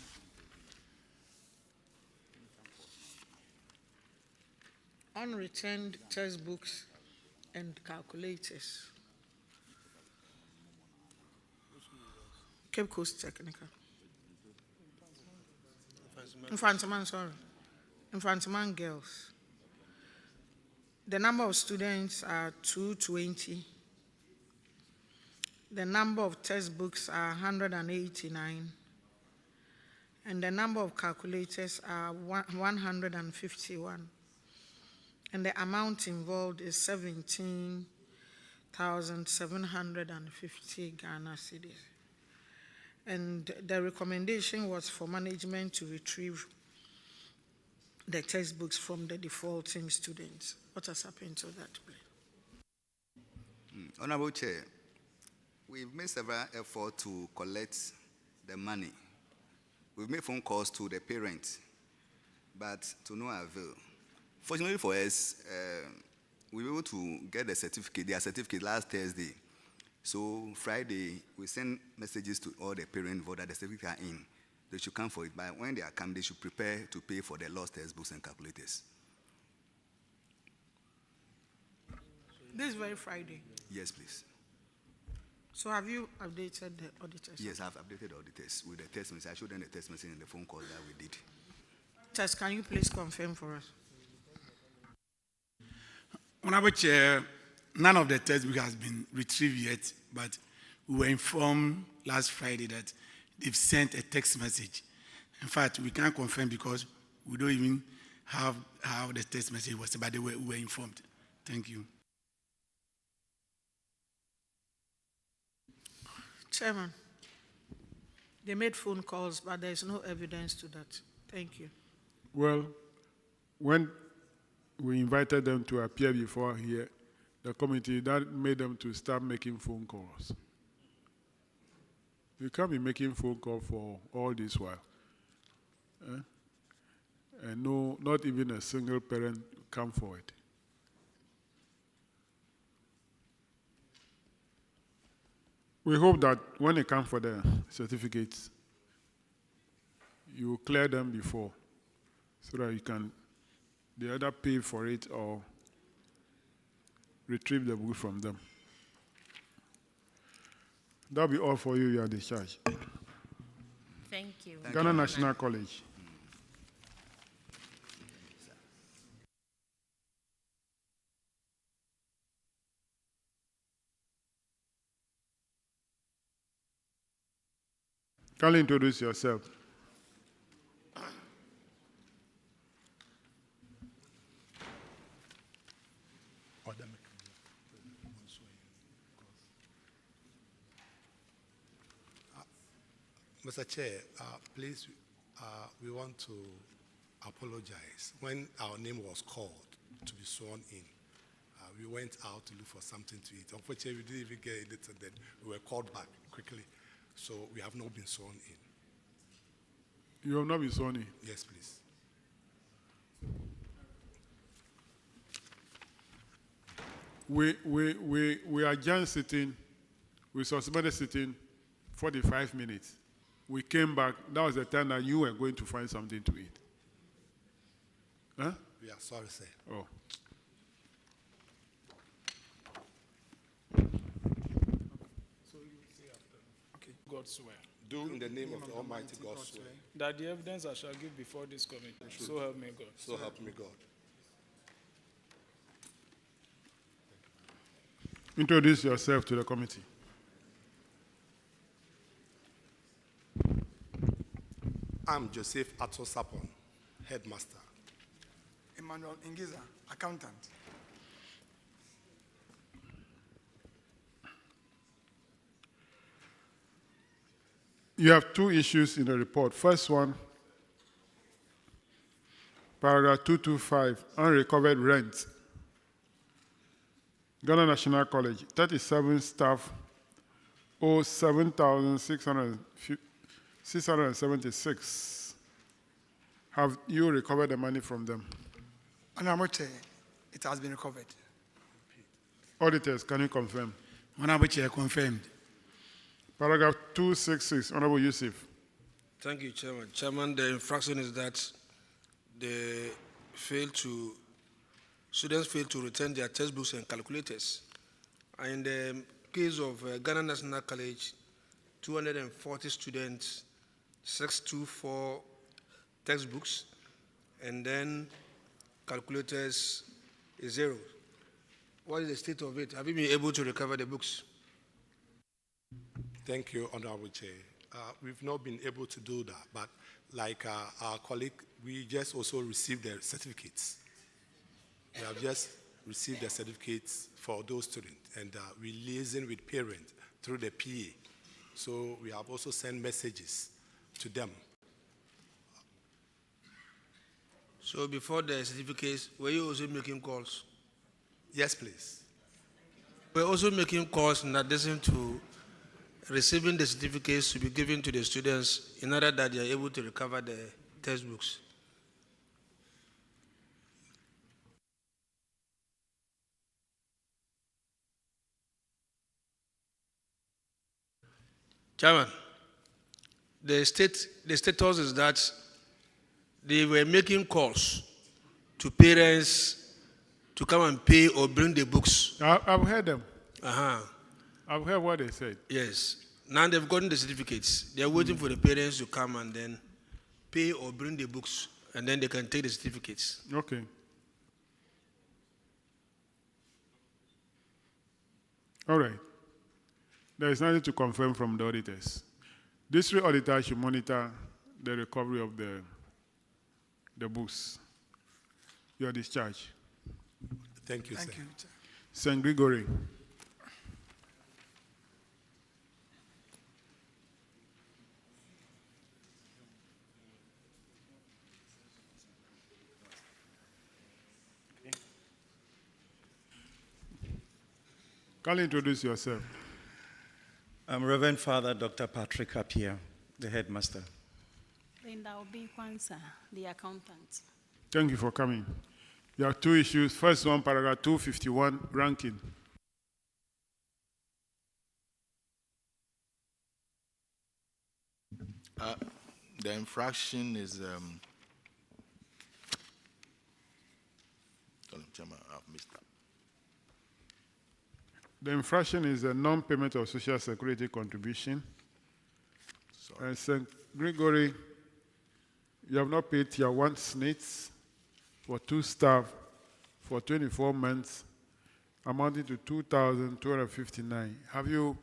Unreturned textbooks and calculators. Cape Coast Technical. Infantaman, sorry. Infantaman girls. The number of students are 220. The number of textbooks are 189. And the number of calculators are 151. And the amount involved is 17,750 Ghana cedis. And the recommendation was for management to retrieve the textbooks from the defaulting students. What has happened to that, please? Honorable Chair, we've made several efforts to collect the money. We've made phone calls to the parents, but to no avail. Fortunately for us, we were able to get their certificate last Thursday. So Friday, we send messages to all the parents involved that the certificate are in. They should come for it. But when they are come, they should prepare to pay for the lost textbooks and calculators. This very Friday. Yes, please. So have you updated the auditors? Yes, I've updated the auditors with the text message. I showed them the text message and the phone call that we did. Tess, can you please confirm for us? Honorable Chair, none of the textbooks has been retrieved yet, but we were informed last Friday that they've sent a text message. In fact, we can't confirm because we don't even have how the text message was, but we were informed. Thank you. Chairman, they made phone calls, but there's no evidence to that. Thank you. Well, when we invited them to appear before here, the committee, that made them to start making phone calls. You can't be making phone calls for all this while. And no, not even a single parent come forward. We hope that when they come for the certificates, you clear them before so that you can they either pay for it or retrieve the book from them. That'll be all for you. You are discharged. Thank you. Ghana National College. Can you introduce yourself? Mr. Chair, please, we want to apologize. When our name was called to be sworn in, we went out to look for something to eat. Unfortunately, we didn't even get anything. Then we were called back quickly. So we have not been sworn in. You have not been sworn in? Yes, please. We adjourned sitting, we suspended sitting 45 minutes. We came back, that was the time that you were going to find something to eat. Huh? Yeah, sorry, sir. Oh. Okay. God swear. Do in the name of the Almighty God swear. That the evidence I shall give before this committee, so help me God. So help me God. Introduce yourself to the committee. I'm Joseph Atta Sapon, headmaster. Emmanuel Ingiza, accountant. You have two issues in the report. First one, paragraph 225, unrecovered rent. Ghana National College, 37 staff owe 7,676. Have you recovered the money from them? Honorable Chair, it has been recovered. Auditors, can you confirm? Honorable Chair, confirmed. Paragraph 266, Honorable Yusuf. Thank you, Chairman. Chairman, the infraction is that students fail to return their textbooks and calculators. And in the case of Ghana National College, 240 students, 624 textbooks, and then calculators is 0. What is the state of it? Have you been able to recover the books? Thank you, Honorable Chair. We've not been able to do that, but like our colleague, we just also received the certificates. We have just received the certificates for those students, and we liaison with parents through the PA. So we have also sent messages to them. So before the certificates, were you also making calls? Yes, please. We're also making calls in addition to receiving the certificates to be given to the students in order that they are able to recover the textbooks. Chairman, the status is that they were making calls to parents to come and pay or bring the books. I've heard them. Uh-huh. I've heard what they said. Yes. Now they've gotten the certificates. They're waiting for the parents to come and then pay or bring the books, and then they can take the certificates. Okay. All right. There is nothing to confirm from the auditors. District auditor should monitor the recovery of the books. Your discharge. Thank you, sir. Thank you. St. Gregory. Can you introduce yourself? I'm Reverend Father Dr. Patrick Apia, the headmaster. Linda Obi-Kwanza, the accountant. Thank you for coming. You have two issues. First one, paragraph 251, ranking. The infraction is, Chairman, I've missed that. The infraction is a non-payment of social security contribution. And St. Gregory, you have not paid tier 1 SNITs for 2 staff for 24 months, amounting to 2,259. Have you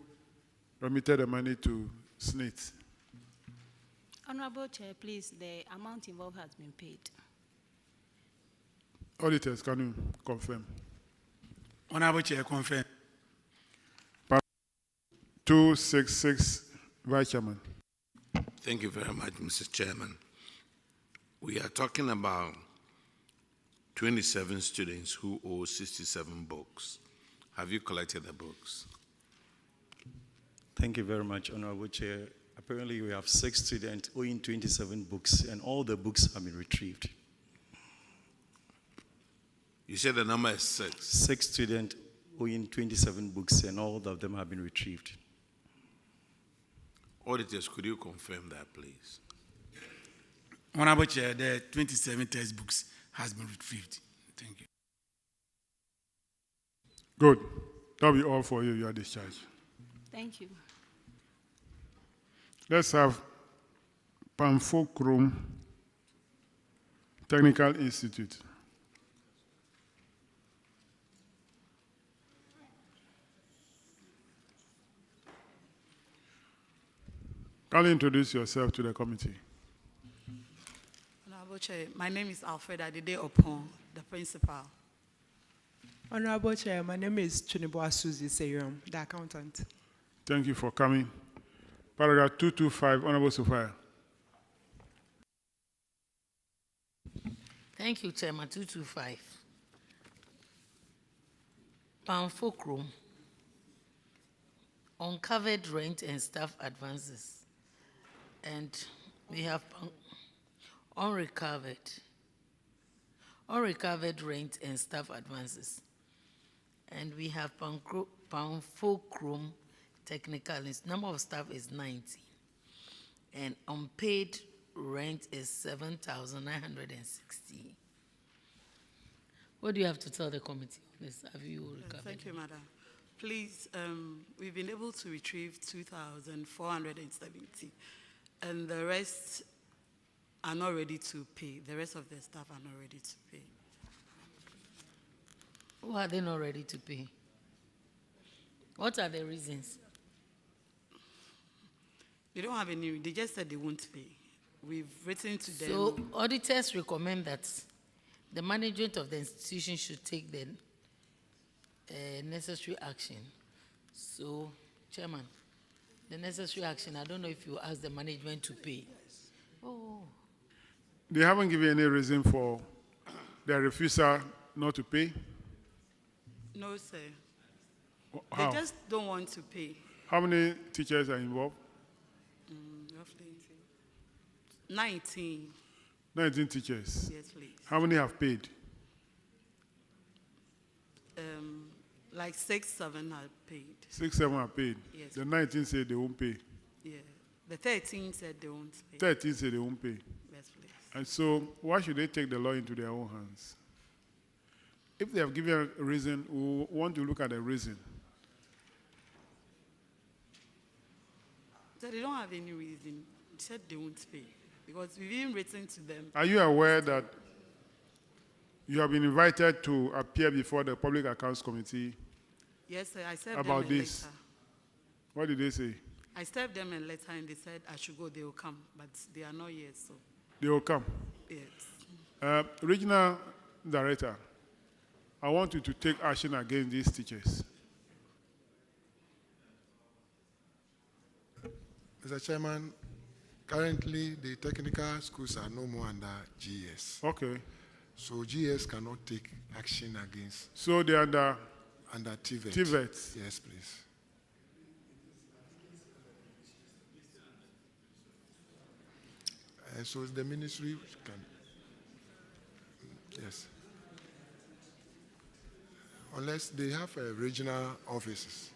remitted the money to SNITs? Honorable Chair, please, the amount involved has been paid. Auditors, can you confirm? Honorable Chair, confirm. 266, Vice Chairman. Thank you very much, Mr. Chairman. We are talking about 27 students who owe 67 books. Have you collected the books? Thank you very much, Honorable Chair. Apparently, we have 6 students owing 27 books, and all the books have been retrieved. You said the number is 6. 6 students owing 27 books, and all of them have been retrieved. Auditors, could you confirm that, please? Honorable Chair, the 27 textbooks has been retrieved. Thank you. Good. That'll be all for you. You are discharged. Thank you. Let's have Pamfokrom Technical Institute. Can you introduce yourself to the committee? Honorable Chair, my name is Alfred Adede Apam, the principal. Honorable Chair, my name is Chuniboa Suzy Seyum, the accountant. Thank you for coming. Paragraph 225, Honorable Sophia. Thank you, Chairman. 225. Pamfokrom, uncovered rent and staff advances. And we have unrecovered rent and staff advances. And we have Pamfokrom technical. Number of staff is 90. And unpaid rent is 7,960. What do you have to tell the committee on this? Have you recovered? Thank you, Madam. Please, we've been able to retrieve 2,470, and the rest are not ready to pay. The rest of the staff are not ready to pay. Why are they not ready to pay? What are the reasons? They don't have any, they just said they won't pay. We've written to them. So auditors recommend that the management of the institution should take the necessary action. So, Chairman, the necessary action, I don't know if you ask the management to pay. Oh. They haven't given any reason for their refusal not to pay? No, sir. How? They just don't want to pay. How many teachers are involved? Roughly 19. 19 teachers. Yes, please. How many have paid? Like 6, 7 have paid. 6, 7 have paid. Yes. The 19 said they won't pay. Yeah. The 13 said they won't pay. 13 said they won't pay. Yes, please. And so, why should they take the law into their own hands? If they have given a reason, we want to look at the reason. So they don't have any reason. They said they won't pay. Because we've even written to them. Are you aware that you have been invited to appear before the Public Accounts Committee? Yes, sir. I served about them a this? letter. What did they say? I served them a letter and they said I should go, they will come. But they are not yet, so. They will come. Yes. Regional Director, I want you to take action against these teachers. Mr. Chairman, currently the technical schools are no more under GS. Okay. So GS cannot take action against. So they are under TVET. TVET. Yes, please. So the ministry can. Yes. Unless they have regional offices,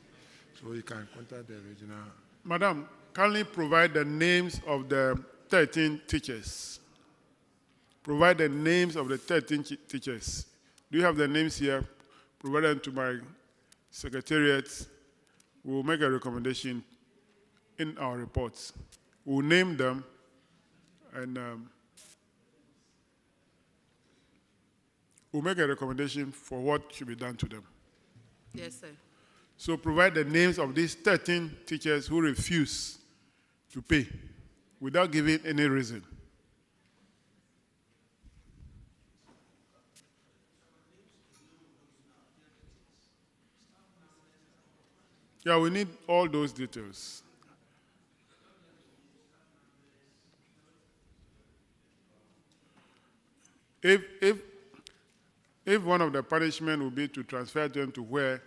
so you can contact the regional. Madam, kindly provide the names of the 13 teachers. Provide the names of the 13 teachers. Do you have the names here? Provide them to my secretariat. We'll make a recommendation in our reports. We'll name them and we'll make a recommendation for what should be done to them. Yes, sir. So provide the names of these 13 teachers who refuse to pay without giving any reason. Yeah, we need all those details. If If one of the punishment will be to transfer them to where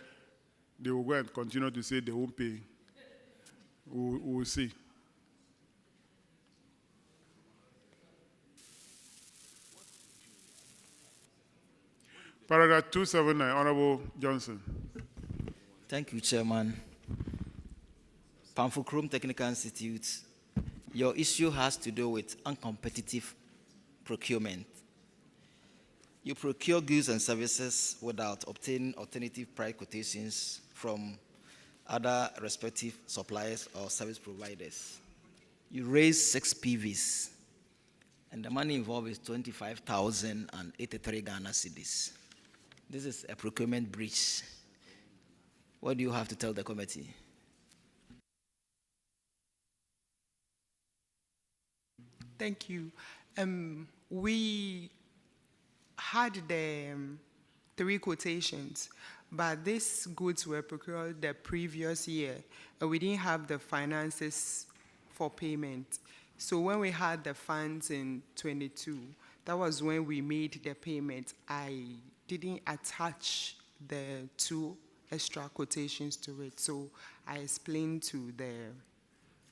they will go and continue to say they won't pay, we'll see. Paragraph 279, Honorable Johnson. Thank you, Chairman. Pamfukrum Technical Institute, your issue has to do with uncompetitive procurement. You procure goods and services without obtaining alternative price quotations from other respective suppliers or service providers. You raise 6 PVs, and the money involved is 25,083 Ghana cedis. This is a procurement breach. What do you have to tell the committee? Thank you. We had the 3 quotations, but these goods were procured the previous year, and we didn't have the finances for payment. So when we had the funds in 22, that was when we made the payment. I didn't attach the 2 extra quotations to it, so I explained to the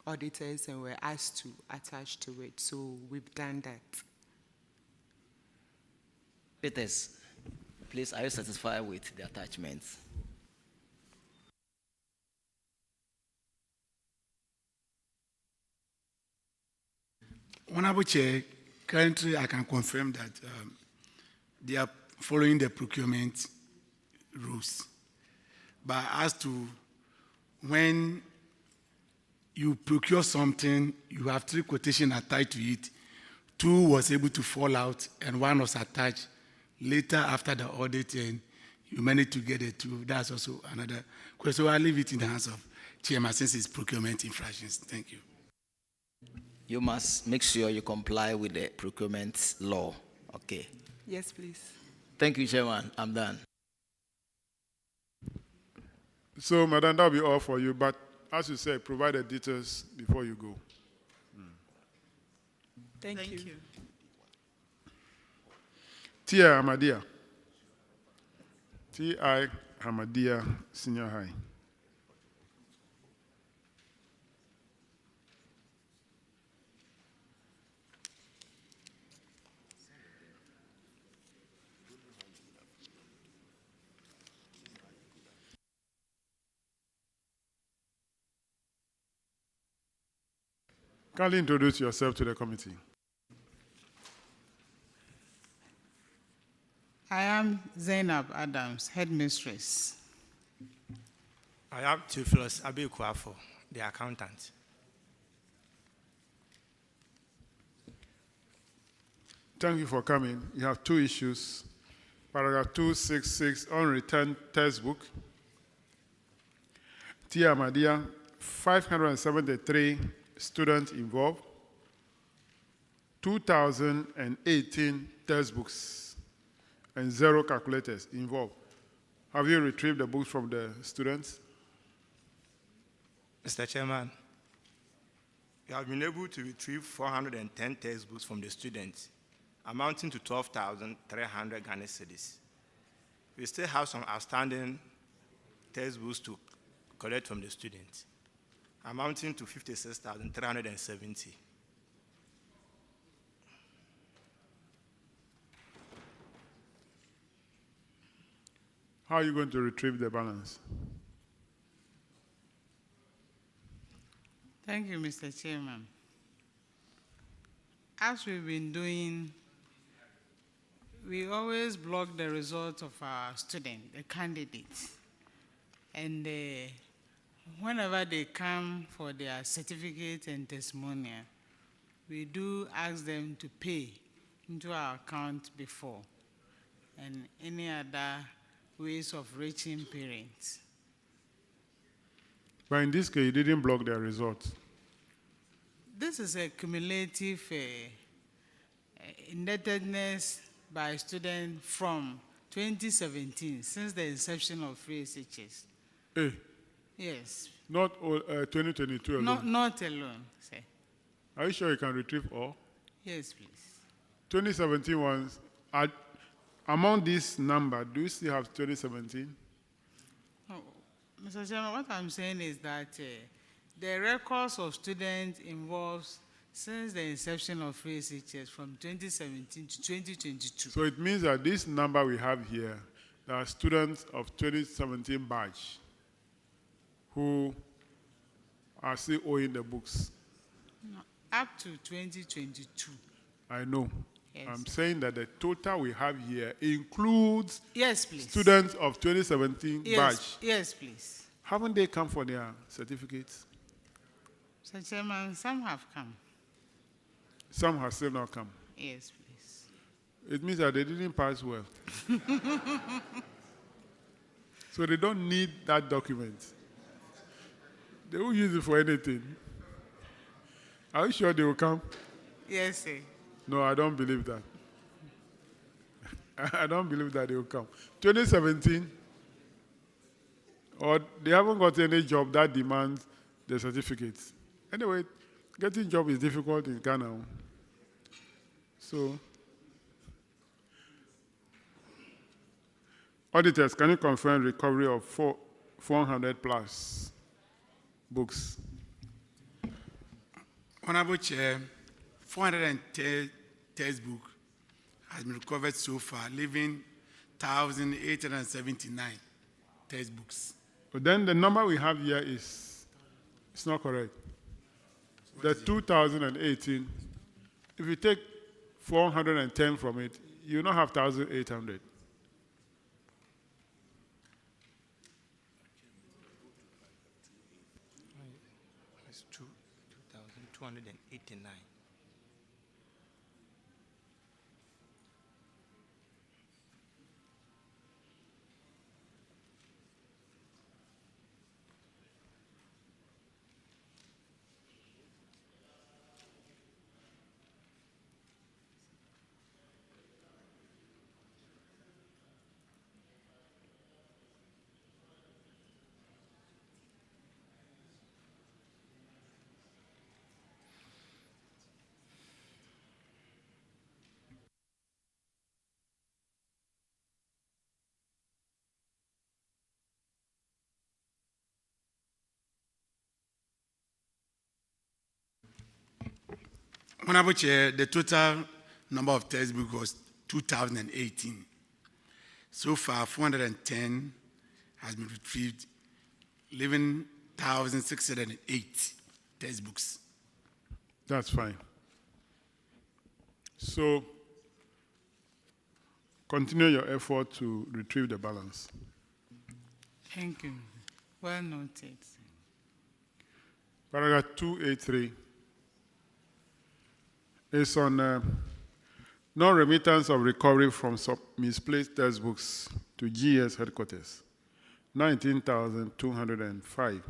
auditors and were asked to attach to it, so we've done that. Auditors, please, are you satisfied with the attachments? Honorable Chair, currently I can confirm that they are following the procurement rules. But as to when you procure something, you have 3 quotations attached to it. 2 was able to fall out, and 1 was attached later after the audit, and you managed to get the 2. That's also another question. So I'll leave it in the hands of Chairman since it's procurement infractions. Thank you. You must make sure you comply with the procurement law. Okay. Yes, please. Thank you, Chairman. I'm done. So, Madam, that'll be all for you, but as you said, provide the details before you go. Thank you. Tia Hamadia. T.I. Hamadia, Senior High. Kindly introduce yourself to the committee. I am Zainab Adams, headmistress. I am Theophilus Abikuafo, the accountant. Thank you for coming. You have 2 issues. Paragraph 266, unreturned textbook. Tia Hamadia, 573 students involved, 2,018 textbooks, and 0 calculators involved. Have you retrieved the books from the students? Mr. Chairman, we have been able to retrieve 410 textbooks from the students, amounting to 12,300 Ghana cedis. We still have some outstanding textbooks to collect from the students, amounting to 56,370. How are you going to retrieve the balance? Thank you, Mr. Chairman. As we've been doing, we always block the results of our student, the candidates. And whenever they come for their certificate and testimonial, we do ask them to pay into our account before, and any other ways of reaching parents. But in this case, you didn't block their results. This is a cumulative indebtedness by students from 2017, since the inception of free SHS. Hey. Yes. Not 2022 alone? Not alone, sir. Are you sure you can retrieve all? Yes, please. 2017 ones, Among this number, do you still have 2017? Oh, Mr. Chairman, what I'm saying is that the records of students involves since the inception of ACHS from 2017 to 2022. So it means that this number we have here, there are students of 2017 batch who are still owing the books. No, up to 2022. I know. Yes. I'm saying that the total we have here includes yes, please. Students of 2017 yes, batch. Yes, please. Haven't they come for their certificates? Mr. Chairman, some have come. Some have still not come. Yes, please. It means that they didn't pass well. So they don't need that document. They will use it for anything. Are you sure they will come? Yes, sir. No, I don't believe that. I don't believe that they will come. 2017, or they haven't got any job that demands the certificates. Anyway, getting job is difficult in Ghana. So, auditors, can you confirm recovery of 400 plus books? Honorable Chair, 410 textbooks has been recovered so far, leaving 1,879 textbooks. But then the number we have here is it's not correct. The 2018, if you take 410 from it, you don't have 1,800. It's 2,289. Honorable Chair, the total number of textbooks was 2018. So far, 410 has been retrieved, leaving 1,608 textbooks. That's fine. So, continue your effort to retrieve the balance. Thank you. Well noted. Paragraph 283 is on non-remittance of recovery from misplaced textbooks to GS headquarters, 19,205.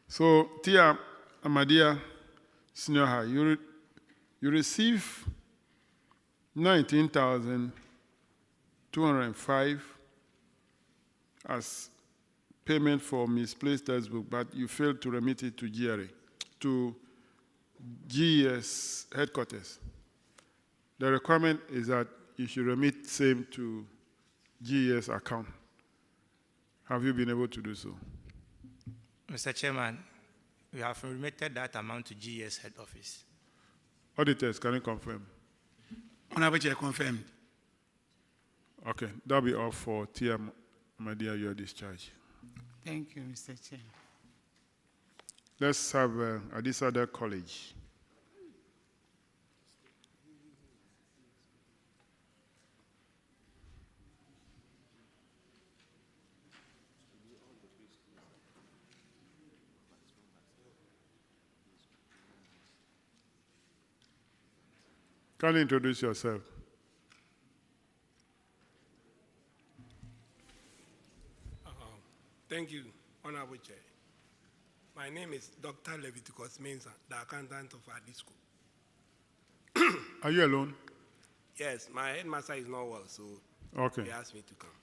So, Tia Amadia Senior High, you receive 19,205 as payment for misplaced textbook, but you failed to remit it to GES headquarters. The requirement is that you should remit same to GES account. Have you been able to do so? Mr. Chairman, we have remitted that amount to GES head office. Auditors, can you confirm? Honorable Chair, confirmed. Okay, that'll be all for Tia Madia, your discharge. Thank you, Mr. Chair. Let's have Adisada College. Can you introduce yourself? Thank you, Honorable Chair. My name is Dr. Leviticus Mensah, the accountant of Adisco. Are you alone? Yes, my headmaster is not well, so okay. He asked me to come.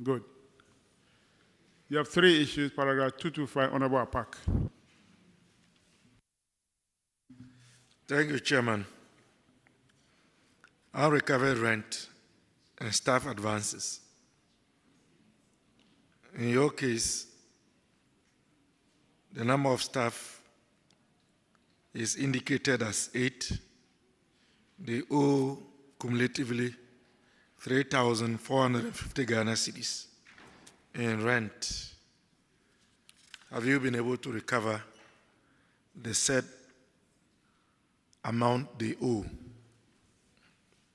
Good. You have 3 issues, paragraph 225, Honorable Apak. Thank you, Chairman. Our recovered rent and staff advances. In your case, the number of staff is indicated as 8. They owe cumulatively 3,450 Ghana cedis in rent. Have you been able to recover the said amount they owe?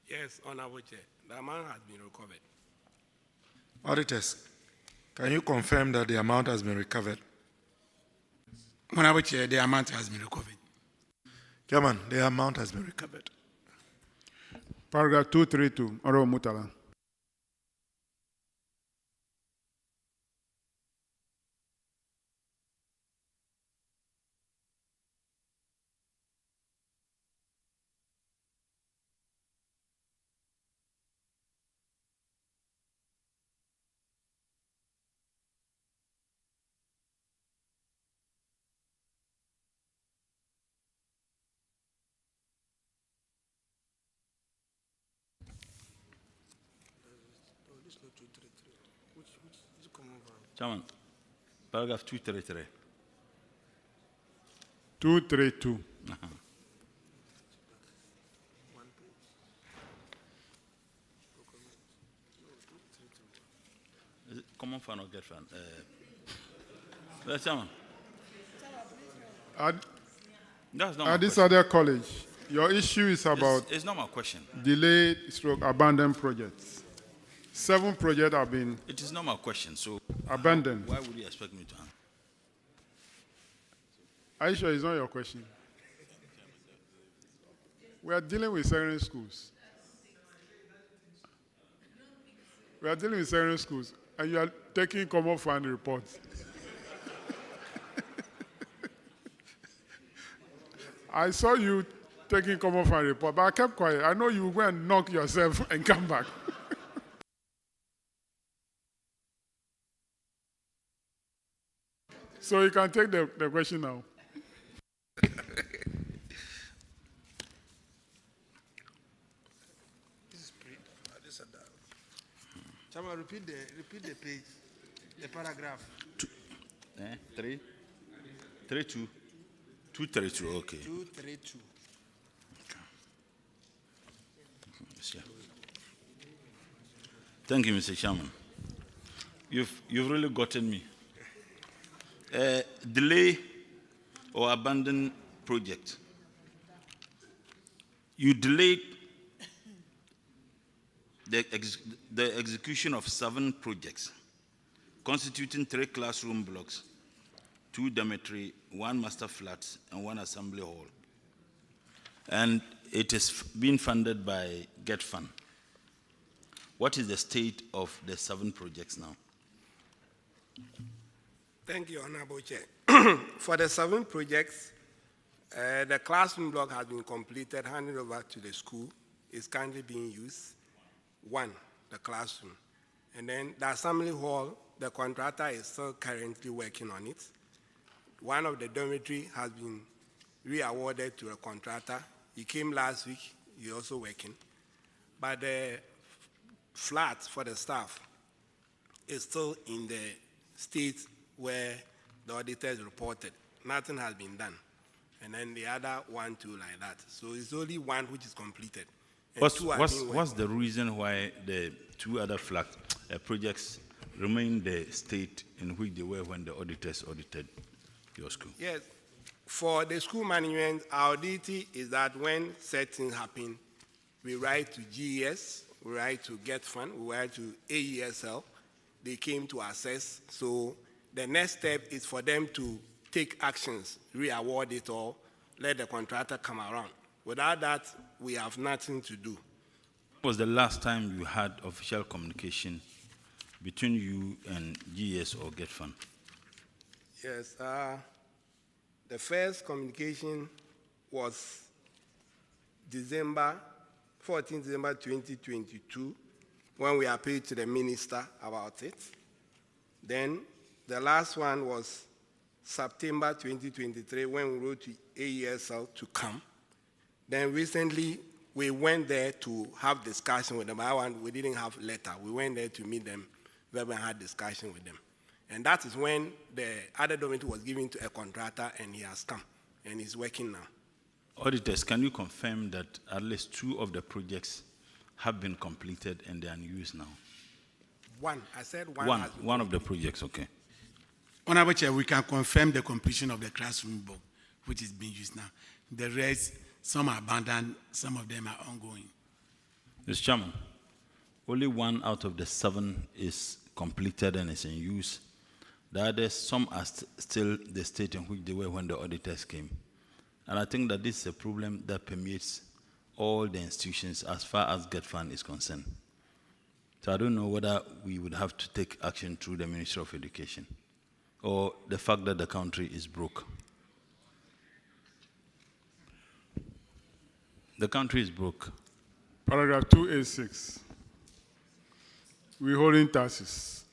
Yes, Honorable Chair. The amount has been recovered. Auditors, can you confirm that the amount has been recovered? Honorable Chair, the amount has been recovered. Chairman, the amount has been recovered. Paragraph 232, Honorable Mutala. Chairman, paragraph 233. 232. Is it common fund or get fund? Chairman. That's not At this other college, your issue is about it's not my question. delayed stroke abandoned projects. 7 projects have been It is not my question, so abandoned. why would you expect me to answer? Are you sure it's not your question? We are dealing with secondary schools. We are dealing with secondary schools, and you are taking common fund reports. I saw you taking common fund report, but I kept quiet. I know you will go and knock yourself and come back. So you can take the question now. Chairman, repeat the page, the paragraph. 232, okay. 232. Yes, yeah. Thank you, Mr. Chairman. You've really gotten me. Delay or abandon project. You delayed the execution of 7 projects, constituting 3 classroom blocks, 2 dormitory, 1 master flat, and 1 assembly hall. And it is being funded by Get Fund. What is the state of the 7 projects now? Thank you, Honorable Chair. For the 7 projects, the classroom block has been completed, handed over to the school. It's currently being used. 1, the classroom. And then the assembly hall, the contractor is still currently working on it. 1 of the dormitory has been re-awarded to a contractor. He came last week, he's also working. But the flat for the staff is still in the state where the auditors reported. Nothing has been done. And then the other 1, 2 like that. So it's only 1 which is completed. What's the reason why the 2 other flat projects remain the state in which they were when the auditors audited your school? Yes. For the school management, our duty is that when certain happen, we write to GES, we write to Get Fund, we write to AESL. They came to assess. So the next step is for them to take actions, re-award it or let the contractor come around. Without that, we have nothing to do. When was the last time you had official communication between you and GES or Get Fund? Yes, the first communication was 14 December 2022, when we appealed to the minister about it. Then the last one was September 2023, when we wrote to AESL to come. Then recently, we went there to have discussion with them. We didn't have letter. We went there to meet them, we had discussion with them. And that is when the other dormitory was given to a contractor, and he has come, and he's working now. Auditors, can you confirm that at least 2 of the projects have been completed and they are in use now? One, I said one. One of the projects, okay. Honorable Chair, we can confirm the completion of the classroom book, which is being used now. The rest, some are abandoned, some of them are ongoing. Mr. Chairman, only 1 out of the 7 is completed and is in use. The others, some are still the state in which they were when the auditors came. And I think that this is a problem that permeates all the institutions as far as GET-FUND is concerned. So I don't know whether we would have to take action through the Ministry of Education or the fact that the country is broke. The country is broke. Paragraph 2A6. Withholding taxes.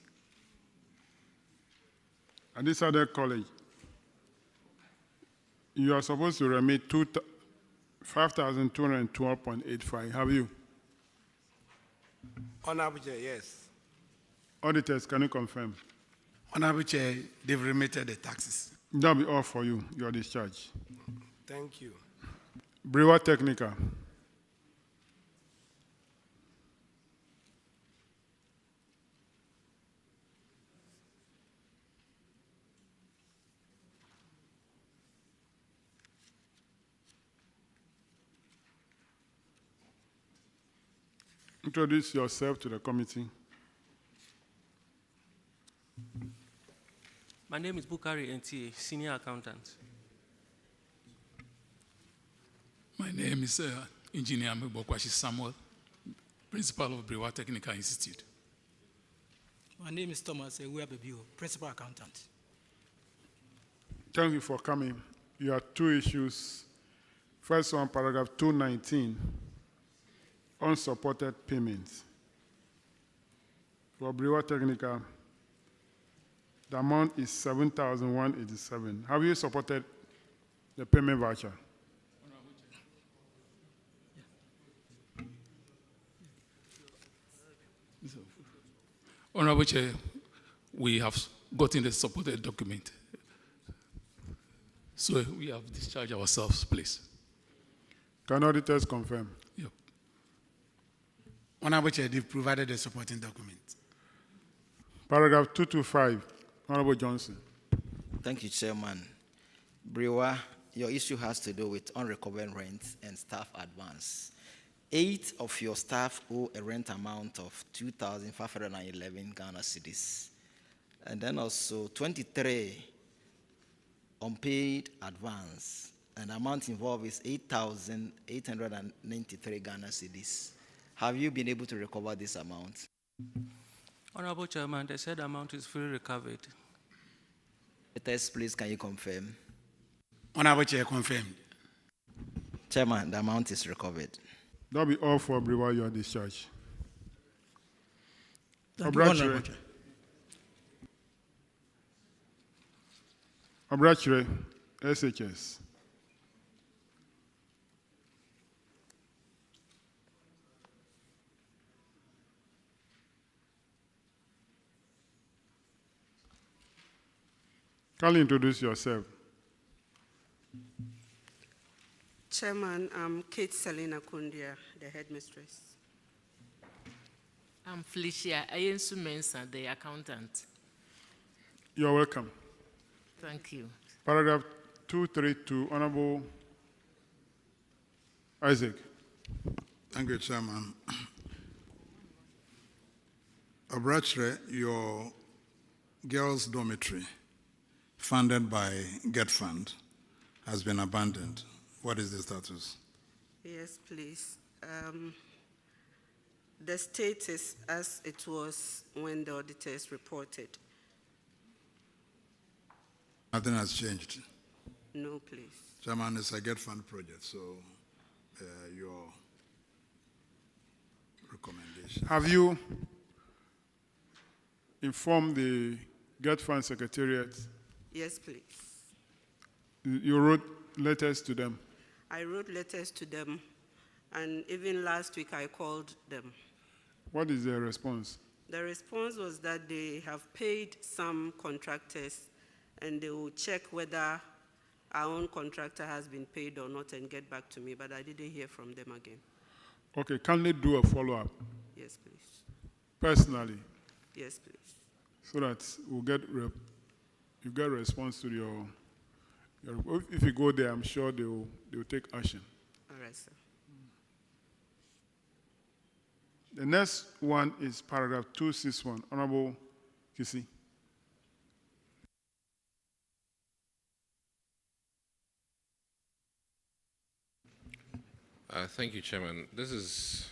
At this other college, you are supposed to remit 5,212.85. Have you? Honorable Chair, yes. Auditors, can you confirm? Honorable Chair, they've remitted the taxes. That'll be all for you. Your discharge. Thank you. Braa Technical. Introduce yourself to the committee. My name is Bukari NTA, Senior Accountant. My name is Engineer Mbokwashi Samuel, Principal of Braa Technical Institute. My name is Thomas Ewuabebio, Principal Accountant. Thank you for coming. You have 2 issues. First one, paragraph 219, unsupported payments. For Braa Technical, the amount is 7,187. Have you supported the payment voucher? Honorable Chair, we have gotten the supported document. So we have discharged ourselves, please. Can auditors confirm? Yep. Honorable Chair, they've provided the supporting document. Paragraph 225, Honorable Johnson. Thank you, Chairman. Braa, your issue has to do with unrecovered rent and staff advance. 8 of your staff owe a rent amount of 2,511 Ghana cedis. And then also 23 unpaid advance. And the amount involved is 8,893 Ghana cedis. Have you been able to recover this amount? Honorable Chairman, the said amount is fully recovered. Test, please, can you confirm? Honorable Chair, confirmed. Chairman, the amount is recovered. That'll be all for Braa, your discharge. Honorable Chair. Abrachere, SHS. Kindly introduce yourself. Chairman, I'm Kate Selina Kundia, the headmistress. I'm Felicia Ayensu Mensah, the accountant. You're welcome. Thank you. Paragraph 232, Honorable Isaac. Thank you, Chairman. Abrachere, your girls' dormitory, funded by GET-FUND, has been abandoned. What is the status? Yes, please. The state is as it was when the auditors reported. Nothing has changed? No, please. Chairman, it's a GET-FUND project, so your recommendation. Have you informed the GET-FUND Secretariat? Yes, please. You wrote letters to them? I wrote letters to them, And even last week I called them. What is their response? The response was that they have paid some contractors and they will check whether our own contractor has been paid or not and get back to me, but I didn't hear from them again. Okay, can they do a follow-up Yes, please. personally Yes, please. so that we'll get you get a response to your if you go there, I'm sure they'll take action. All right, sir. The next one is paragraph 261. Honorable Kisi. Thank you, Chairman. This is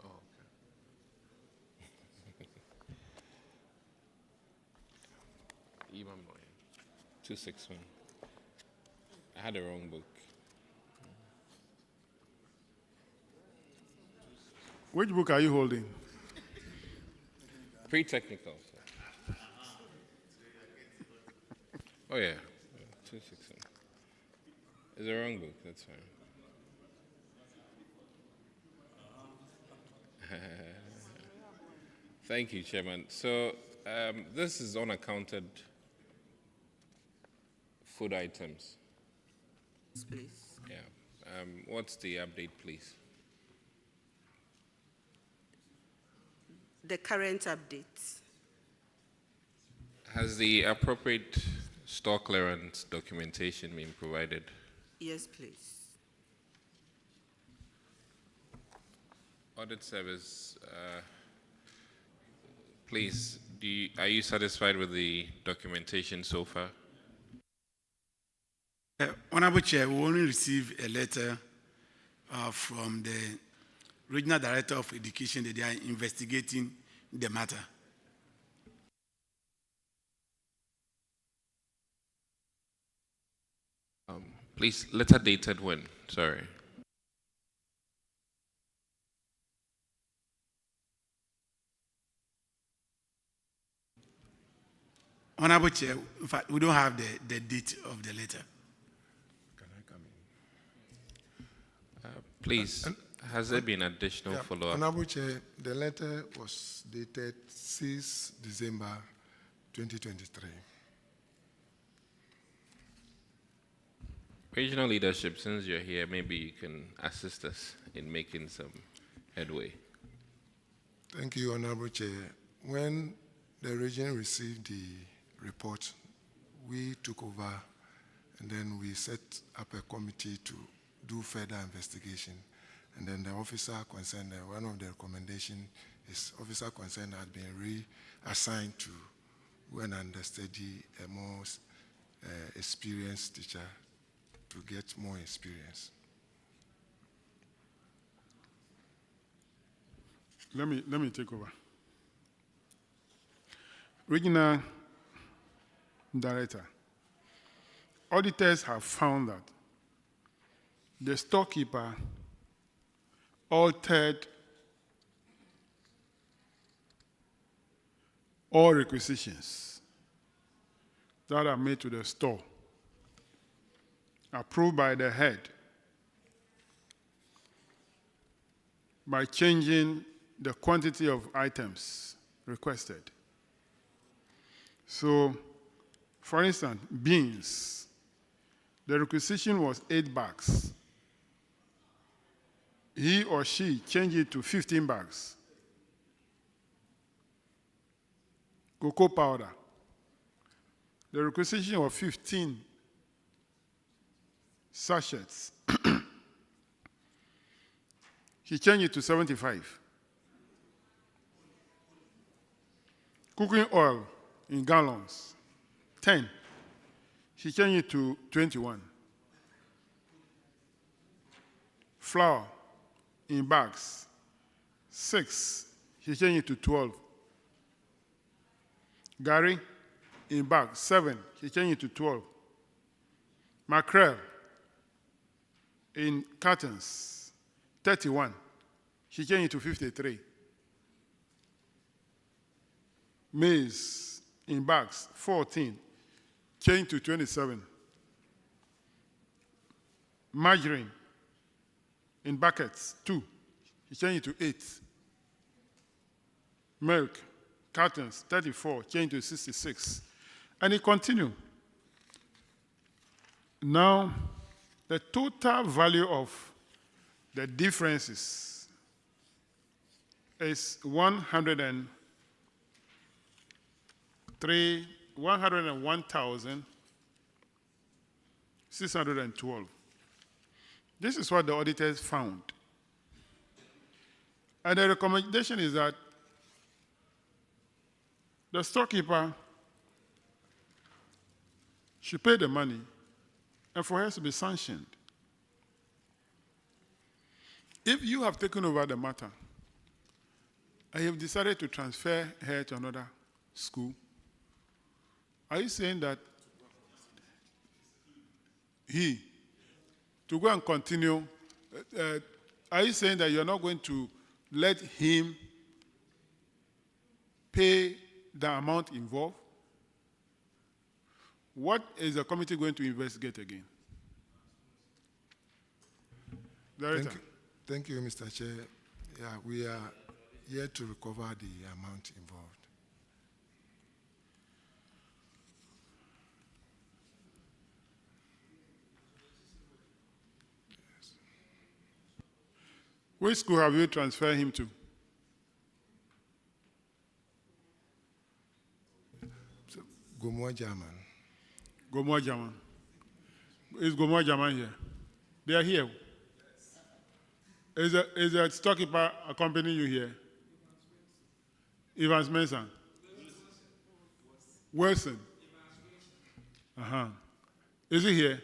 oh, okay. 261. I had the wrong book. Which book are you holding? Pre-technical. Oh yeah, 261. It's the wrong book. That's fine. Thank you, Chairman. So this is unaccounted food items. Yes, please. Yeah. What's the update, please? The current update. Has the appropriate store clearance documentation been provided? Yes, please. Audit service, please, are you satisfied with the documentation so far? Honorable Chair, we only received a letter from the Regional Director of Education that they are investigating the matter. Please, letter dated when? Sorry. Honorable Chair, in fact, we don't have the date of the letter. Can I come in? Please, has there been additional follow-up? Honorable Chair, the letter was dated 6 December 2023. Regional leadership, since you're here, maybe you can assist us in making some headway. Thank you, Honorable Chair. When the region received the report, we took over and then we set up a committee to do further investigation. And then the officer concerned, one of the recommendations is officer concerned had been reassigned to go and understudy a more experienced teacher to get more experience. Let me take over. Regional Director, auditors have found that the storekeeper altered all requisitions that are made to the store, approved by the head, by changing the quantity of items requested. So, for instance, beans, the requisition was 8 bags. He or she changed it to 15 bags. Cocoa powder, the requisition was 15 sachets. He changed it to 75. Cooking oil in gallons, 10. He changed it to 21. Flour in bags, 6. He changed it to 12. Gary in bags, 7. He changed it to 12. Mackerel in cartons, 31. He changed it to 53. Maize in bags, 14, changed to 27. Margarine in buckets, 2, he changed it to 8. Milk, cartons, 34, changed to 66. And he continued. Now, the total value of the differences is 101,612. This is what the auditors found. And the recommendation is that the storekeeper should pay the money and for her to be sanctioned. If you have taken over the matter and you have decided to transfer her to another school, are you saying that to go and continue, are you saying that you're not going to let him pay the amount involved? What is the committee going to investigate again? Director. Thank you, Mr. Chair. Yeah, we are here to recover the amount involved. Which school have you transferred him to? Gomoa German. Gomoa German. Is Gomoa German here? They are here. Is the storekeeper accompanying you here? Evans Mason. Wilson. Uh-huh. Is he here?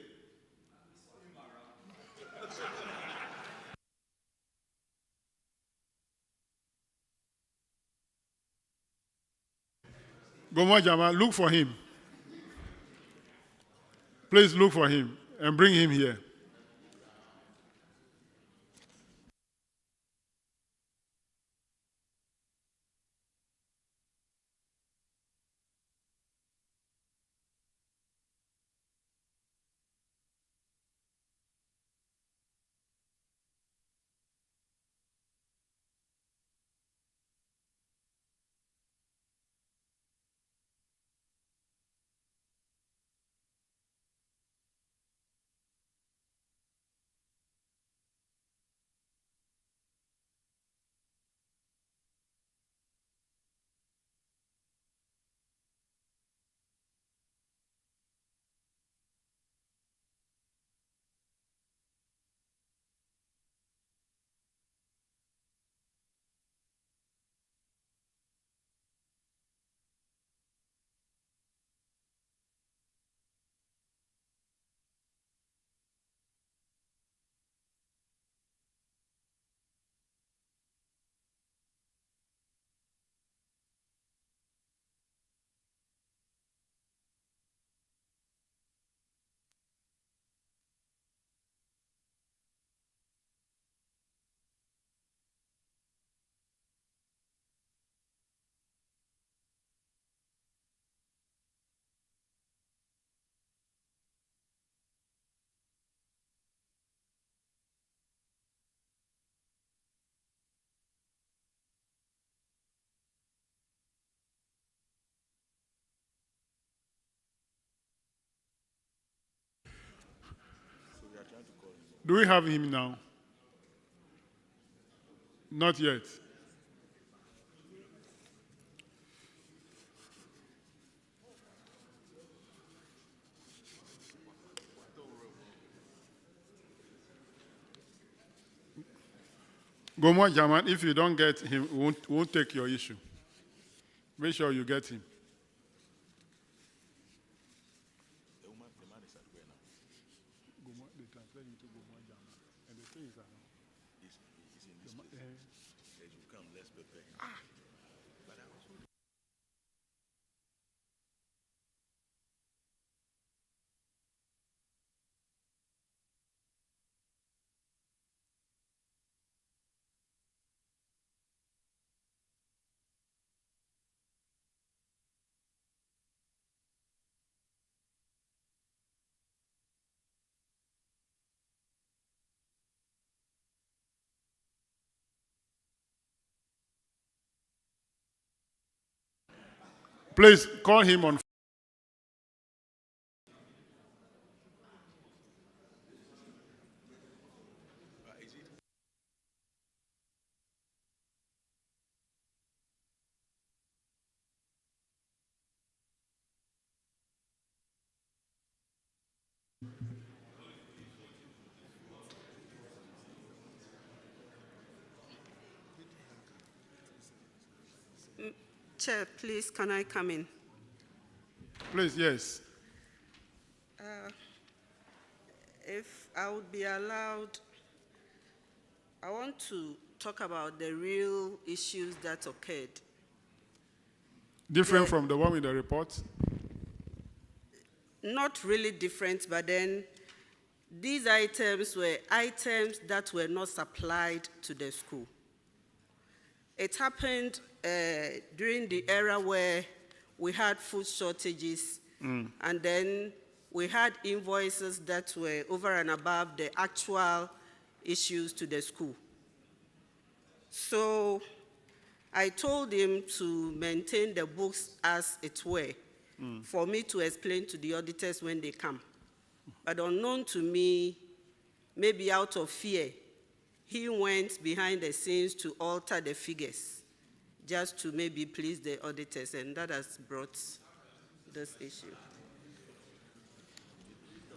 Gomoa Jama, look for him. Please look for him and bring him here. Do we have him now? Not yet. Gomoa Jaman, if you don't get him, we won't take your issue. Make sure you get him. Please call him on. Chair, please, can I come in? Please, yes. If I would be allowed, I want to talk about the real issues that occurred. Different from the one with the report? Not really different, but then these items were items that were not supplied to the school. It happened during the era where we had food shortages, and then we had invoices that were over and above the actual issues to the school. So I told him to maintain the books as it were, for me to explain to the auditors when they come. But unknown to me, maybe out of fear, he went behind the scenes to alter the figures, just to maybe please the auditors, and that has brought this issue.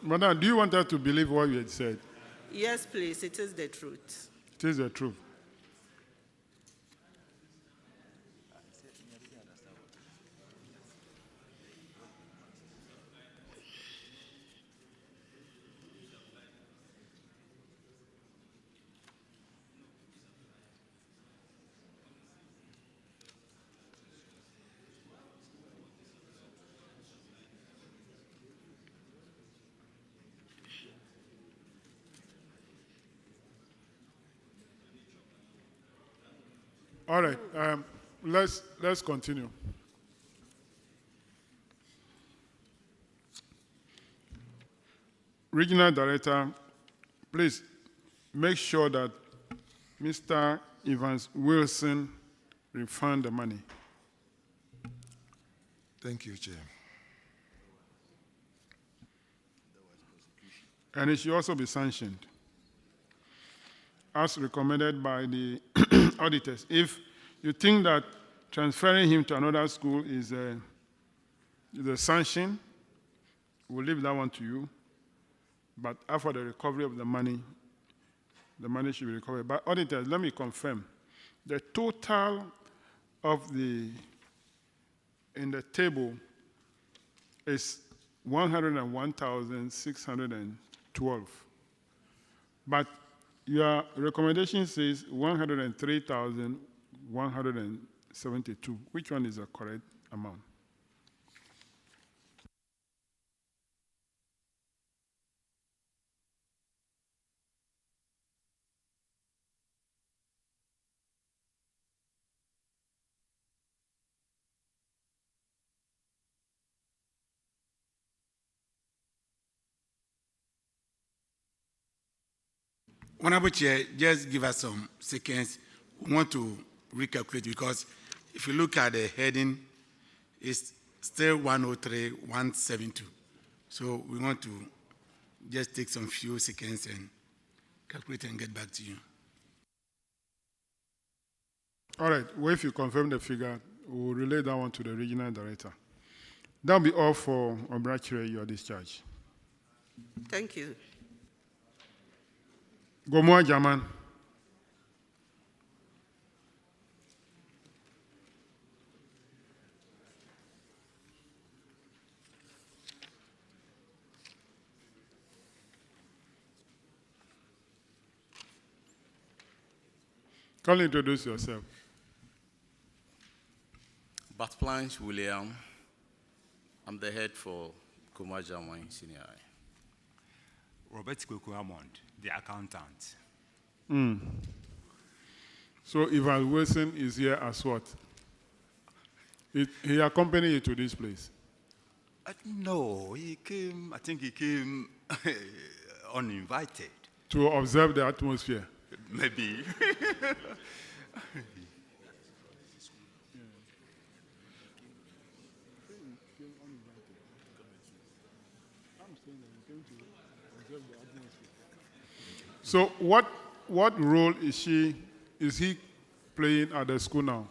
Madam, do you want us to believe what you had said? Yes, please, it is the truth. It is the truth. All right, let's continue. Regional Director, please make sure that Mr. Evans Wilson refund the money. Thank you, Chair. And it should also be sanctioned, as recommended by the auditors. If you think that transferring him to another school is a sanction, we'll leave that one to you. But after the recovery of the money should be recovered. But auditors, let me confirm, the total of in the table is 101,612. But your recommendation says 103,172. Which one is the correct amount? Honorable Chair, just give us some seconds. We want to recalculate because if you look at the heading, it's still 103, 172. So we want to just take some few seconds and calculate and get back to you. All right, well, if you confirm the figure, we'll relay that one to the regional director. That'll be all for Abura, your discharge. Thank you. Gomoa Jaman. Kindly introduce yourself. Batplanch William. I'm the head for Gomoa Jaman Senior High. Robert Kwekuamond, the accountant. So Ivan Wilson is here as what? He accompanied you to this place? No, he came, I think he came uninvited. To observe the atmosphere? Maybe. So what role is he playing at the school now?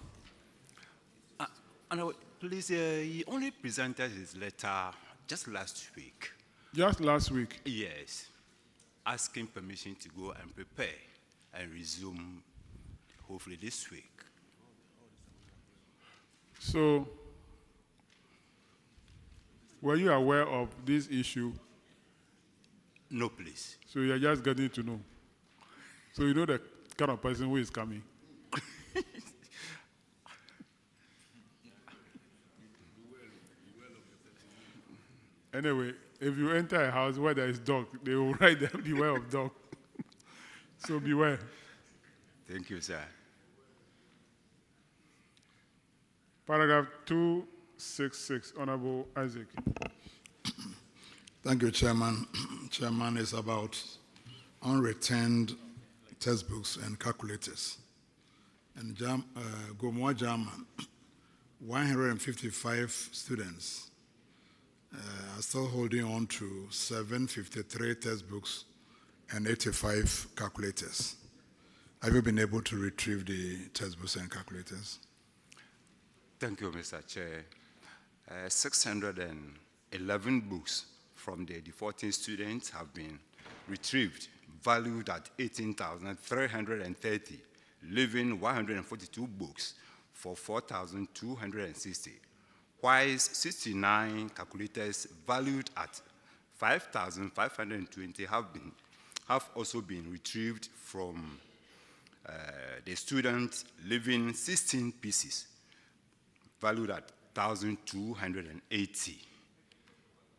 Please, he only presented his letter just last week. Just last week? Yes. Asking permission to go and prepare and resume hopefully this week. So, were you aware of this issue? No, please. So you're just getting to know. So you know the kind of person who is coming. Anyway, if you enter a house where there is dog, they will write there, beware of dog. So beware. Thank you, sir. Paragraph 266, Honorable Isaac. Thank you, Chairman. Chairman, is about unreturned textbooks and calculators. And Gomoa German, 155 students are still holding on to 753 textbooks and 85 calculators. Have you been able to retrieve the textbooks and calculators? Thank you, Mr. Chair. 611 books from the defaulting students have been retrieved, valued at 18,330, leaving 142 books for 4,260, whilst 69 calculators valued at 5,520 have also been retrieved from the students, leaving 16 pieces valued at 1,280.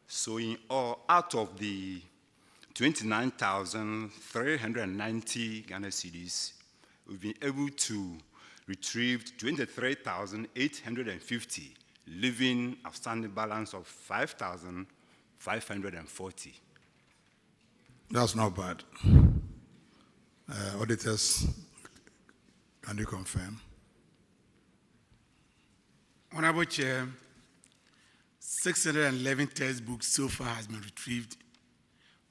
So in all, out of the 29,390 Ghana cedis, we've been able to retrieve 23,850, leaving outstanding balance of 5,540. That's not bad. Auditors, can you confirm? Honorable Chair, 611 textbooks so far has been retrieved,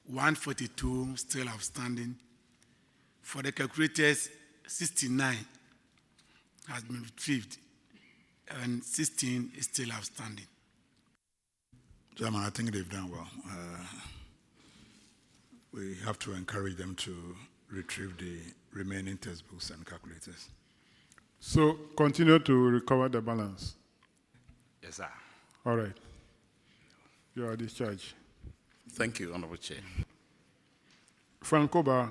142 still outstanding. For the calculators, 69 has been retrieved, and 16 is still outstanding. Chairman, I think they've done well. We have to encourage them to retrieve the remaining textbooks and calculators. So continue to recover the balance. Yes, sir. All right. You are discharged. Thank you, Honorable Chair. Franco Braa.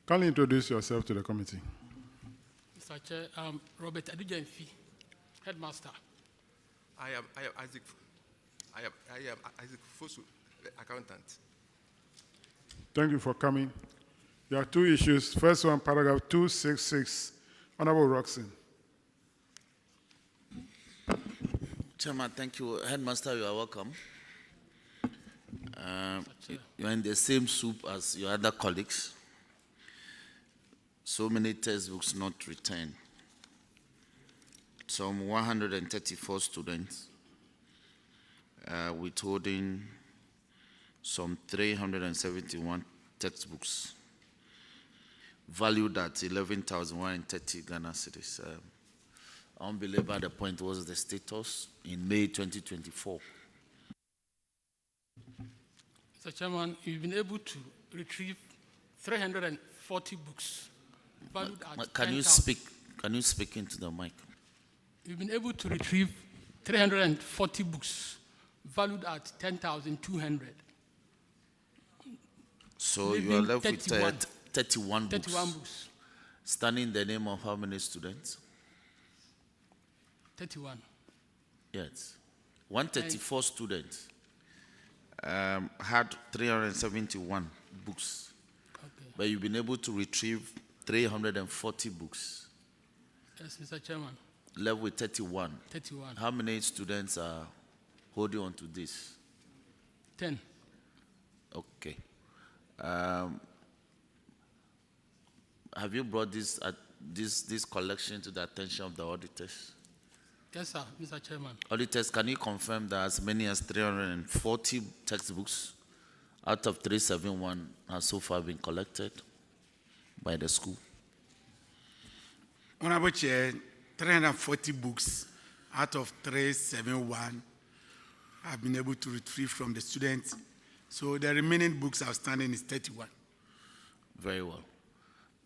Can you introduce yourself to the committee? Mr. Chair, Robert Adujanfi, Headmaster. I am Isaac. I am Isaac Fosu, accountant. Thank you for coming. There are two issues. First one, paragraph 266, Honorable Roxon. Chairman, thank you. Headmaster, you are welcome. You are in the same soup as your other colleagues. So many textbooks not returned. Some 134 students withholding some 371 textbooks valued at 11,130 Ghana cedis. I won't belabor the point. Was the status in May 2024? Mr. Chairman, you've been able to retrieve 340 books valued at Can you speak? Can you speak into the mic? You've been able to retrieve 340 books valued at 10,200. So you are left with 31 books. 31 books. Standing in the name of how many students? 31. Yes. 134 students had 371 books. Okay. But you've been able to retrieve 340 books. Yes, Mr. Chairman. Left with 31. 31. How many students are holding on to this? 10. Okay. Have you brought this collection to the attention of the auditors? Yes, sir, Mr. Chairman. Auditors, can you confirm that as many as 340 textbooks out of 371 have so far been collected by the school? Honorable Chair, 340 books out of 371 have been able to retrieve from the students. So the remaining books outstanding is 31. Very well.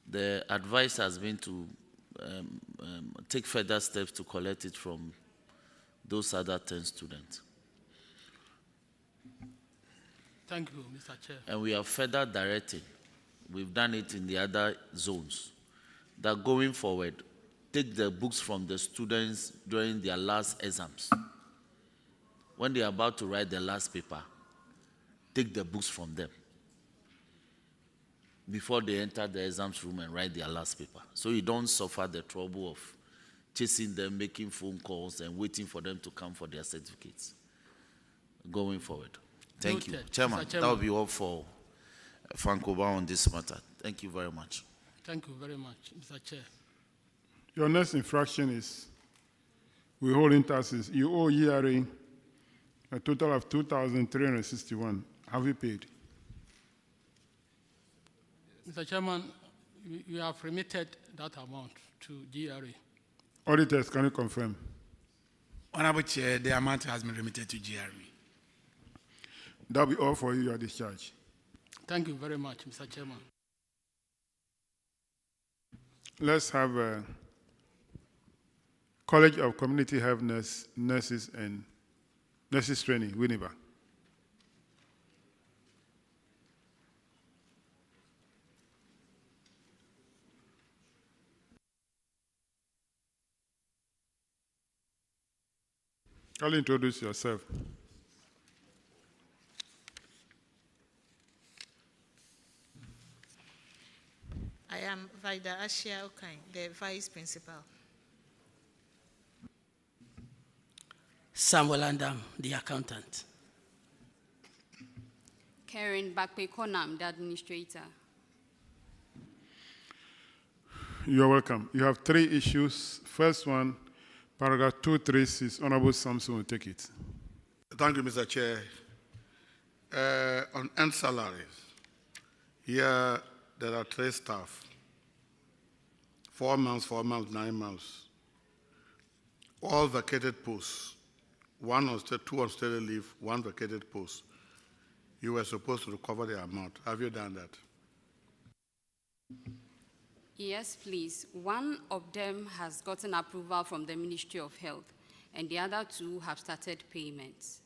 The advice has been to take further steps to collect it from those other 10 students. Thank you, Mr. Chair. And we are further directing, we've done it in the other zones, that going forward, take the books from the students during their last exams. When they are about to write the last paper, take the books from them before they enter the exams room and write their last paper. So you don't suffer the trouble of chasing them, making phone calls, and waiting for them to come for their certificates going forward. Thank you. Chairman, that will be all for Francoba on this matter. Thank you very much. Thank you very much, Mr. Chair. Your next infraction is withholding taxes. You owe ERA a total of 2,361. Have you paid? Mr. Chairman, you have remitted that amount to GRA. Auditors, can you confirm? Honorable Chair, the amount has been remitted to GRA. That will be all for you, your discharge. Thank you very much, Mr. Chairman. Let's have a College of Community Health Nurses and Nurses Training, Winneba. I'll introduce yourself. I am Vida Ashia Okai, the Vice Principal. Samuel Andam, the accountant. Karen Bakpe-Konam, the administrator. You're welcome. You have 3 issues. First one, paragraph 236. Honorable Samson will take it. Thank you, Mr. Chair. On end salaries, here there are 3 staff. 4 months, 9 months. All vacated posts. 2 on steady leave, 1 vacated post. You were supposed to recover the amount. Have you done that? Yes, please. One of them has gotten approval from the Ministry of Health, and the other 2 have started payments.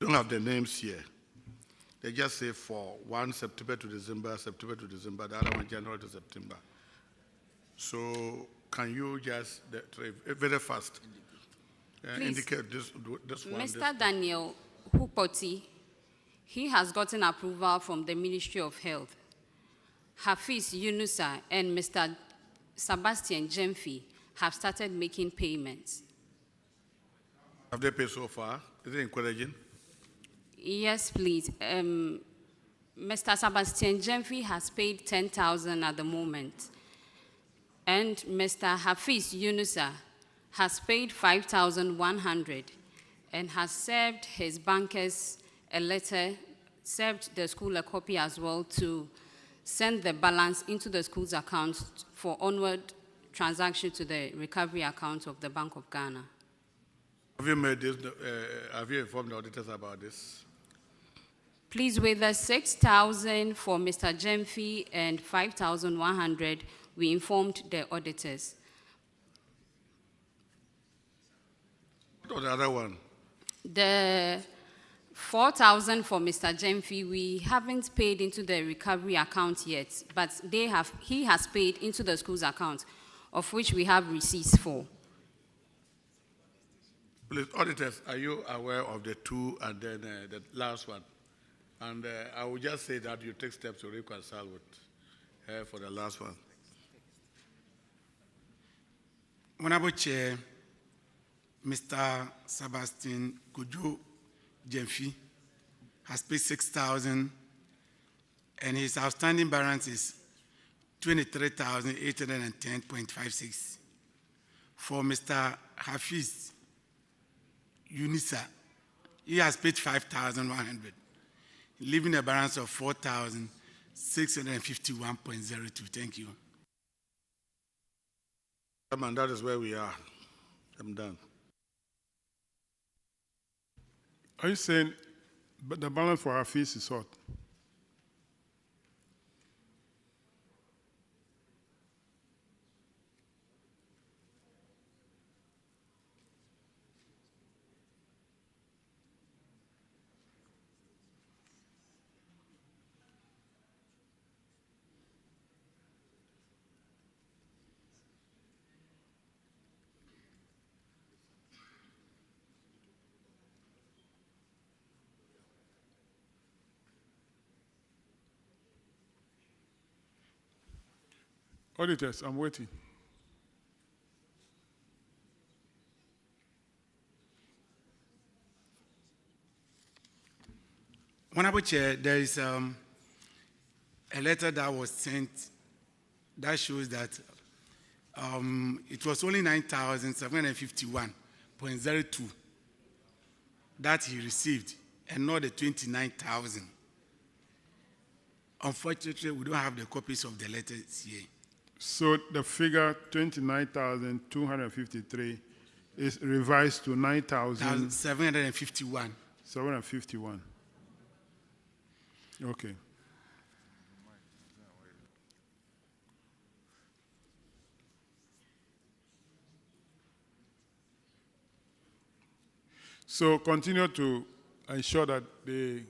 Don't have the names here. They just say for one September to December, the other one January to September. So can you just very fast indicate this one? Mr. Daniel Hupoti, he has gotten approval from the Ministry of Health. Hafiz Yunusa and Mr. Sebastian Jemfi have started making payments. Have they paid so far? Is it encouraging? Yes, please. Mr. Sebastian Jemfi has paid 10,000 at the moment. And Mr. Hafiz Yunusa has paid 5,100 and has served his bankers a letter, served the school a copy as well to send the balance into the school's account for onward transaction to the recovery account of the Bank of Ghana. Have you made this? Have you informed the auditors about this? Please, with the 6,000 for Mr. Jemfi and 5,100, we informed the auditors. What was the other one? The 4,000 for Mr. Jemfi, we haven't paid into the recovery account yet, but he has paid into the school's account, of which we have receipts for. Please, auditors, are you aware of the 2 and then the last one? And I will just say that you take steps to reconcile with her for the last one. Honorable Chair, Mr. Sebastian Kojo Jemfi has paid 6,000, and his outstanding balance is 23,810.56. For Mr. Hafiz Unisa, he has paid 5,100, leaving a balance of 4,651.02. Thank you. Chairman, that is where we are. I'm done. Are you saying the balance for our fees is what? Auditors, I'm waiting. Honorable Chair, there is a letter that was sent that shows that it was only 9,751.02 that he received, and not the 29,000. Unfortunately, we don't have the copies of the letters here. So the figure 29,253 is revised to 9,751. 751. Okay. So continue to ensure that you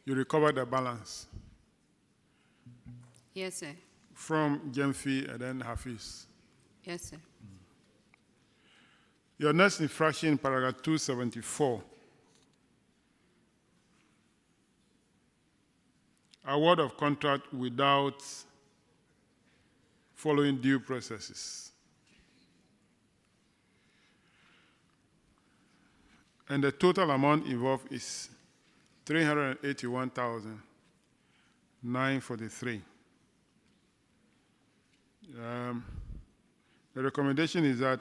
recover the balance. Yes, sir. From Gemfi and then Hafiz. Yes, sir. Your next infraction, paragraph 274. Award of contract without following due processes. And the total amount involved is 381,943. The recommendation is that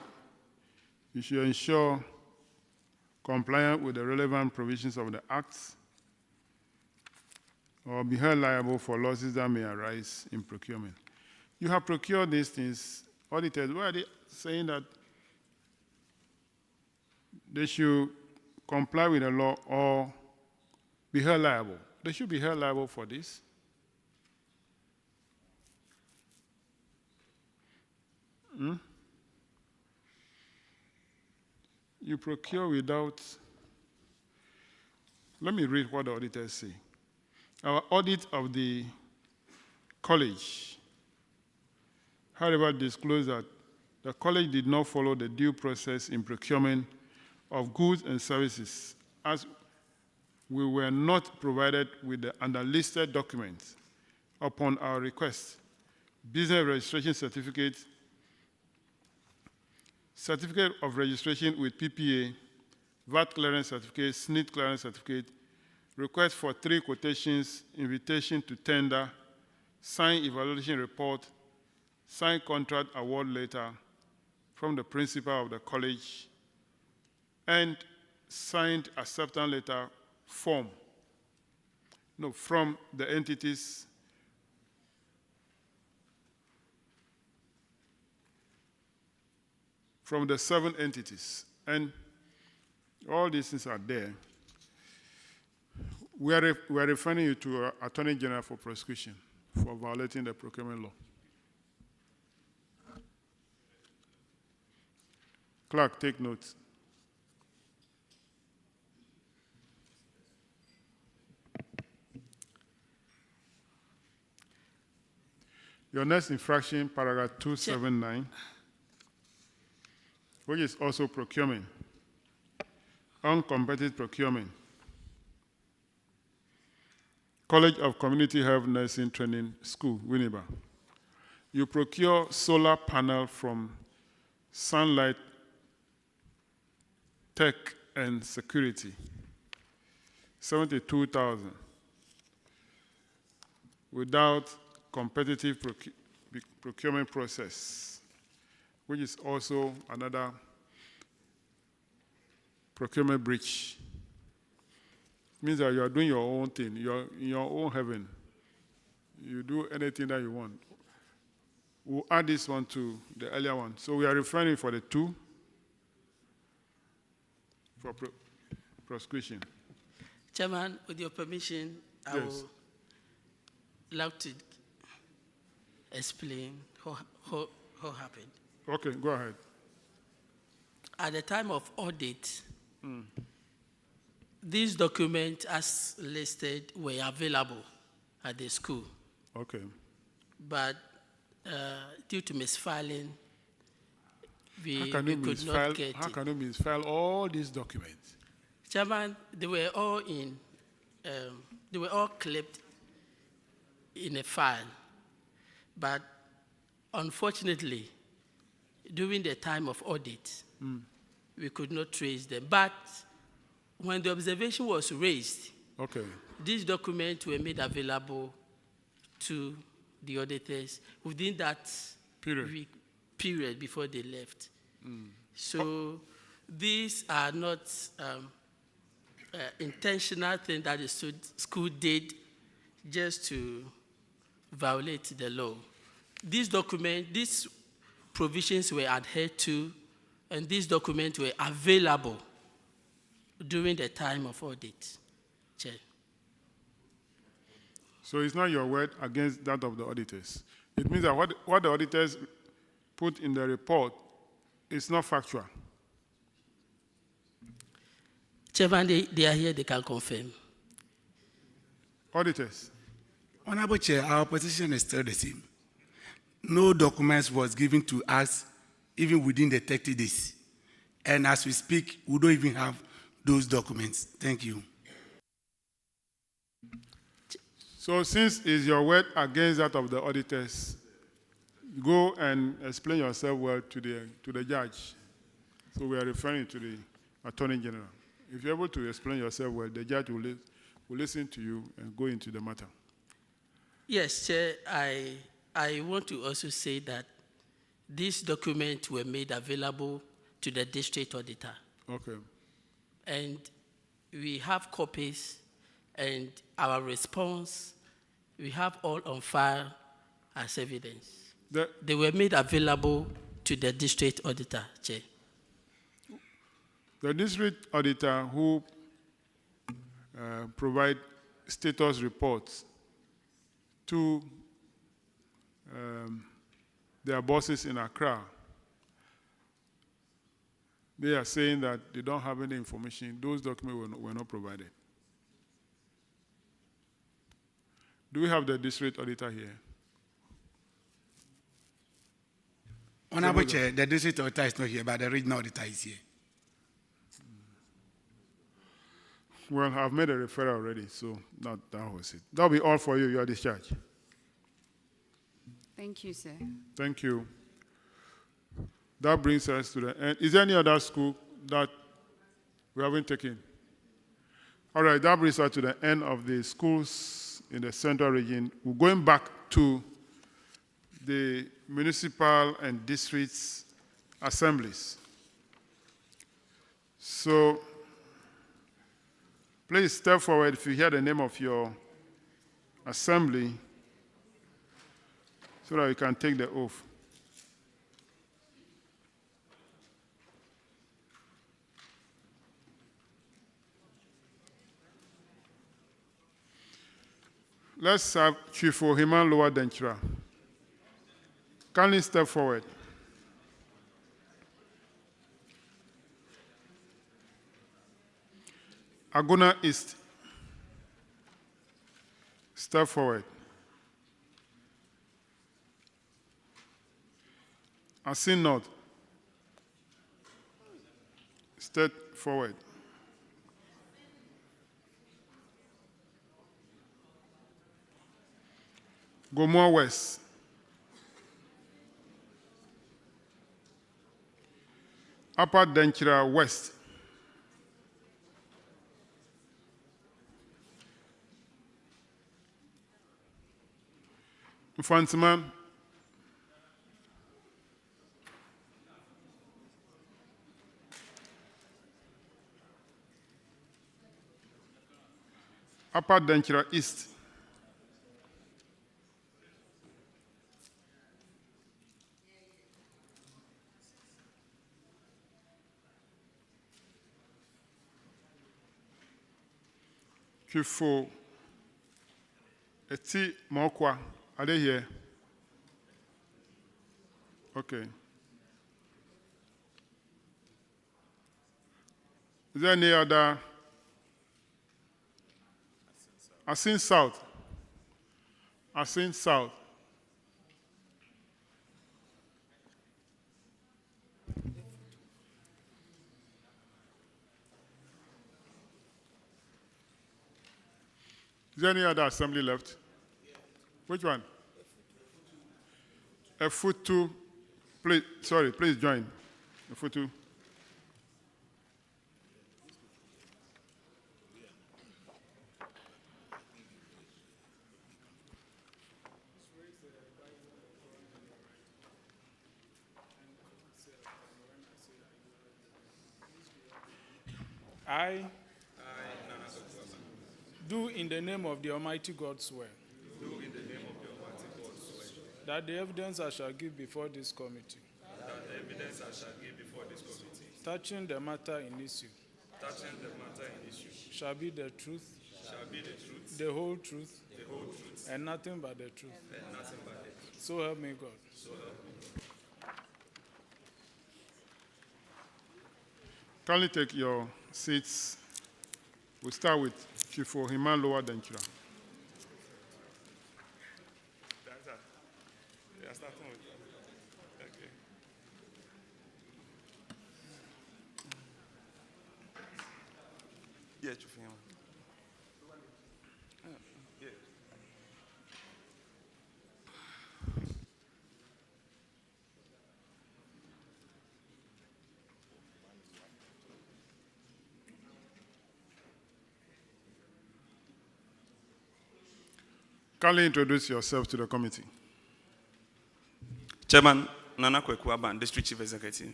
you should ensure compliance with the relevant provisions of the Acts or be held liable for losses that may arise in procurement. You have procured these things. Auditors, why are they saying that they should comply with the law or be held liable? They should be held liable for this. You procure without. Let me read what the auditors say. Our audit of the college, however, disclosed that the college did not follow the due process in procurement of goods and services, as we were not provided with the underlisted documents upon our request: business registration certificate, certificate of registration with PPA, VAT clearance certificate, SNIT clearance certificate, request for 3 quotations, invitation to tender, signed evaluation report, signed contract award letter from the principal of the college, and signed acceptance letter form. No, from the entities from the 7 entities. And all these things are there. We are referring you to Attorney General for prosecution for violating the procurement law. Clerk, take notes. Your next infraction, paragraph 279, which is also procurement, uncompetitive procurement. College of Community Health Nursing Training School, Winneba. You procure solar panel from Sunlight Tech and Security. 72,000 without competitive procurement process, which is also another procurement breach. Means that you are doing your own thing, you're in your own heaven. You do anything that you want. We'll add this one to the earlier one. So we are referring for the 2 for prosecution. Chairman, with your permission, I Yes. would like to explain how happened. Okay, go ahead. At the time of audit, these documents as listed were available at the school. Okay. But due to misfiling, we How can you could not get how it. can you misfile all these documents? Chairman, they were all they were all clipped in a file, but unfortunately, during the time of audit, we could not trace them. But when the observation was raised, Okay. these documents were made available to the auditors within that period before they left. So these are not intentional things that the school did just to violate the law. These documents, these provisions were adhered to, and these documents were available during the time of audit. Chair. So it's not your word against that of the auditors. It means that what the auditors put in the report is not factual. Chairman, they are here, they can confirm. Auditors. Honorable Chair, our position is still the same. No documents was given to us even within the 30 days. And as we speak, we don't even have those documents. Thank you. So since it's your word against that of the auditors, go and explain yourself well to the judge. So we are referring to the Attorney General. If you're able to explain yourself well, the judge will listen to you and go into the matter. Yes, Chair, I want to also say that these documents were made available to the district auditor. Okay. And we have copies, and our response, we have all on file as evidence. They were made available to the district auditor, Chair. The district auditor who provide status reports to their bosses in Accra, they are saying that they don't have any information. Those documents were not provided. Do we have the district auditor here? Honorable Chair, the district auditor is not here, but the regional auditor is here. Well, I've made a referral already, so that was it. That'll be all for you. You are discharged. Thank you, sir. Thank you. That brings us to the end. Is there any other school that we haven't taken? All right, that brings us to the end of the schools in the central region. We're going back to the municipal and districts assemblies. So, please step forward if you hear the name of your assembly so that you can take the oath. Let's have Chief Ohiman Lower Denchira. Kindly step forward. Aguna East. Step forward. Asin North. Step forward. Gomoa West. Upper Denchira West. Mfantima. Upper Denchira East. Kifo Eti Mokwa. Are they here? Okay. Is there any other? Asin South. Asin South. Is there any other assembly left? Which one? A foot two. Please, sorry, please join. A foot two. I do in the name of the Almighty God swear that the evidence I shall give before this committee touching the matter in issue shall be the truth, the whole truth, and nothing but the truth. So help me God. Kindly take your seats. We'll start with Kifo Himan Lower Denchira. Yeah, Kindly introduce yourself to the committee. Chairman Nana Kweku Aban, District Chief Executive.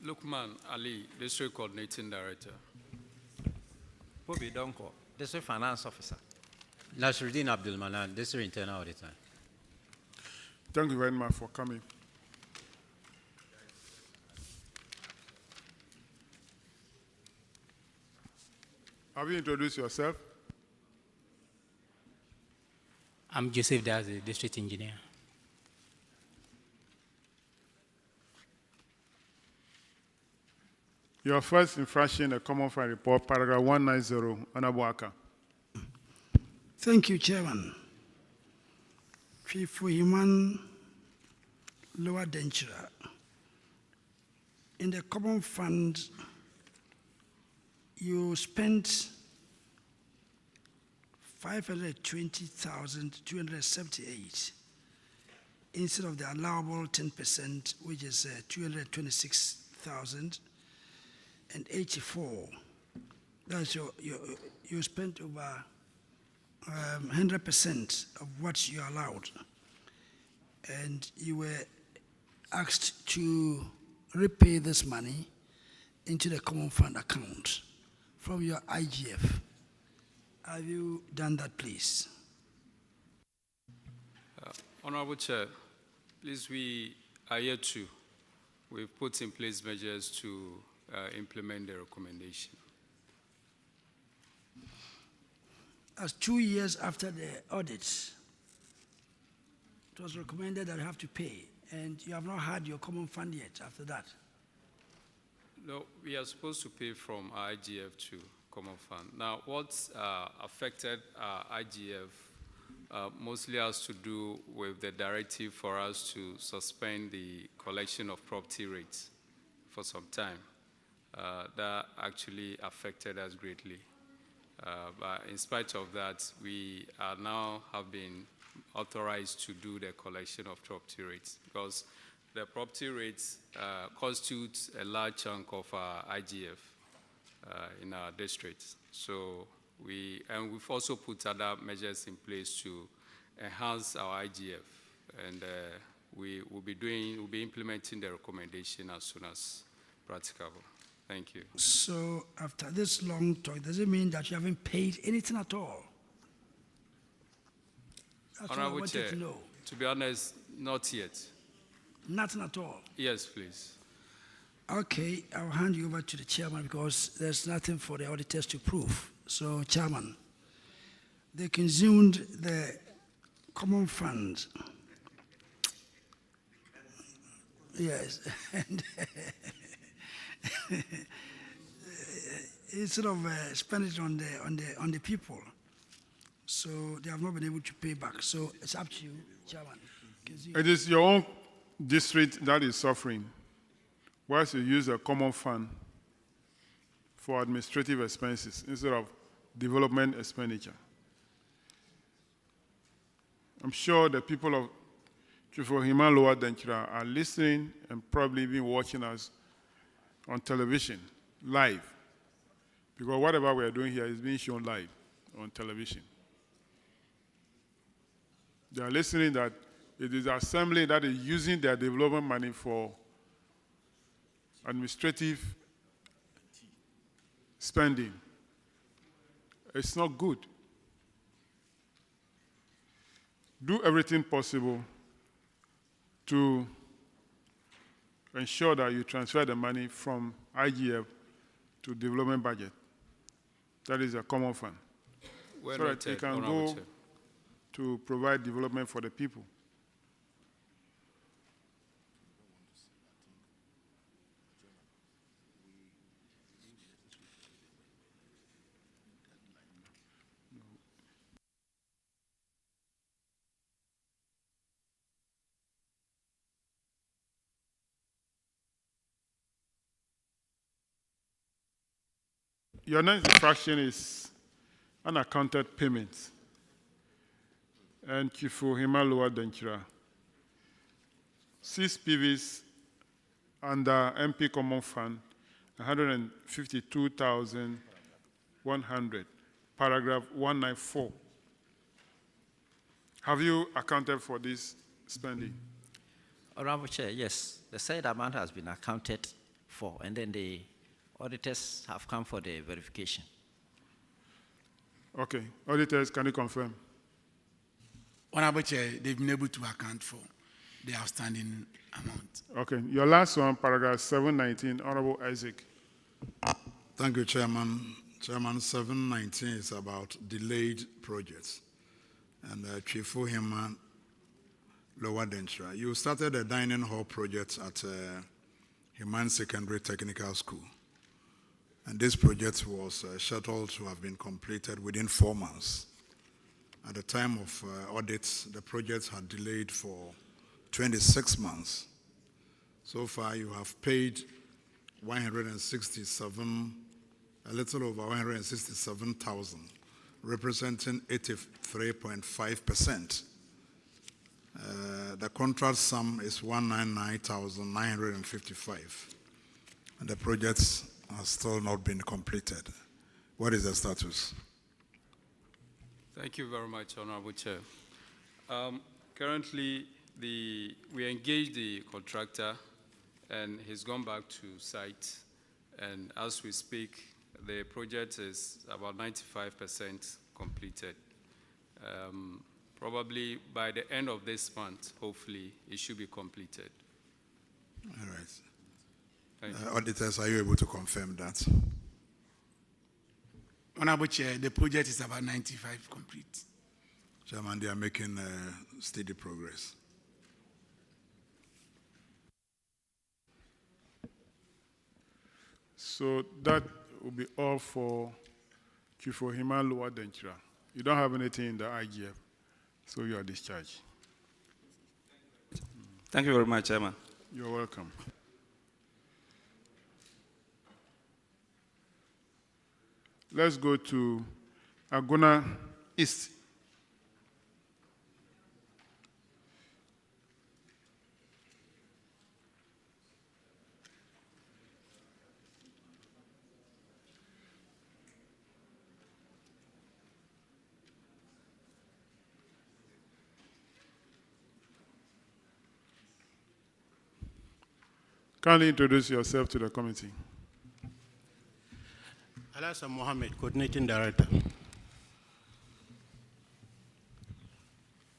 Lukman Ali, District Coordinating Director. Bobby Donko, District Finance Officer. Nasruddin Abdul Manan, District Internal Auditor. Thank you very much for coming. Have you introduced yourself? I'm Joseph Dazi, District Engineer. Your first infraction, a common file report, paragraph 190, Honorable Atta. Thank you, Chairman. Chief Human Lower Denchira. In the common fund, you spent 520,278 instead of the allowable 10%, which is 226,084. That's you spent over 100% of what you allowed, and you were asked to repay this money into the common fund account from your IGF. Have you done that, please? Honorable Chair, please, we are here too. We've put in place measures to implement the recommendation. As 2 years after the audit, it was recommended that you have to pay, and you have not had your common fund yet after that. No, we are supposed to pay from our IGF to common fund. Now, what's affected our IGF mostly has to do with the directive for us to suspend the collection of property rates for some time. That actually affected us greatly. But in spite of that, we are now have been authorized to do the collection of property rates because the property rates constitute a large chunk of our IGF in our district. So we've also put other measures in place to enhance our IGF, and we'll be implementing the recommendation as soon as practicable. Thank you. So after this long talk, does it mean that you haven't paid anything at all? That's what I Honorable wanted Chair, to know. to be honest, not yet. Nothing at all. Yes, please. Okay, I'll hand you over to the chairman because there's nothing for the auditors to prove. So, chairman, they consumed the common fund. Yes, and instead of spending it on the people, so they have not been able to pay back. So it's up to you, chairman. It is your own district that is suffering, whilst you use a common fund for administrative expenses instead of development expenditure. I'm sure the people of Chufuhima Lower Denchira are listening and probably even watching us on television, live. Because whatever we are doing here is being shown live on television. They are listening that it is the assembly that is using their development money for administrative spending. It's not good. Do everything possible to ensure that you transfer the money from IGF to development budget. That is a common fund. Well so that you noted, can Honorable go Chair. to provide development for the people. Your next infraction is unaccounted payments. And Chufuhima Lower Denchira. 6 PVs under MP Common Fund, 152,100, paragraph 194. Have you accounted for this spending? Honorable Chair, yes. The said amount has been accounted for, and then the auditors have come for the verification. Okay. Auditors, can you confirm? Honorable Chair, they've been able to account for the outstanding amount. Okay. Your last one, paragraph 719, Honorable Isaac. Thank you, Chairman. Chairman, 719 is about delayed projects. And Chufuhima Lower Denchira. You started a dining hall project at Human Secondary Technical School. And this project was scheduled to have been completed within 4 months. At the time of audits, the project had delayed for 26 months. So far, you have paid 167, a little over 167,000, representing 83.5%. The contract sum is 199,955, and the project has still not been completed. What is the status? Thank you very much, Honorable Chair. Currently, we engaged the contractor, and he's gone back to site. And as we speak, the project is about 95% completed. Probably by the end of this month, hopefully, it should be completed. All right. Thank you. Auditors, are you able to confirm that? Honorable Chair, the project is about 95 complete. Chairman, they are making steady progress. So that will be all for Chufuhima Lower Denchira. You don't have anything in the IGF, so you are discharged. Thank you very much, Chairman. You're welcome. Let's go to Aguna East. Kindly introduce yourself to the committee. Alhassan Mohammed, Coordinating Director.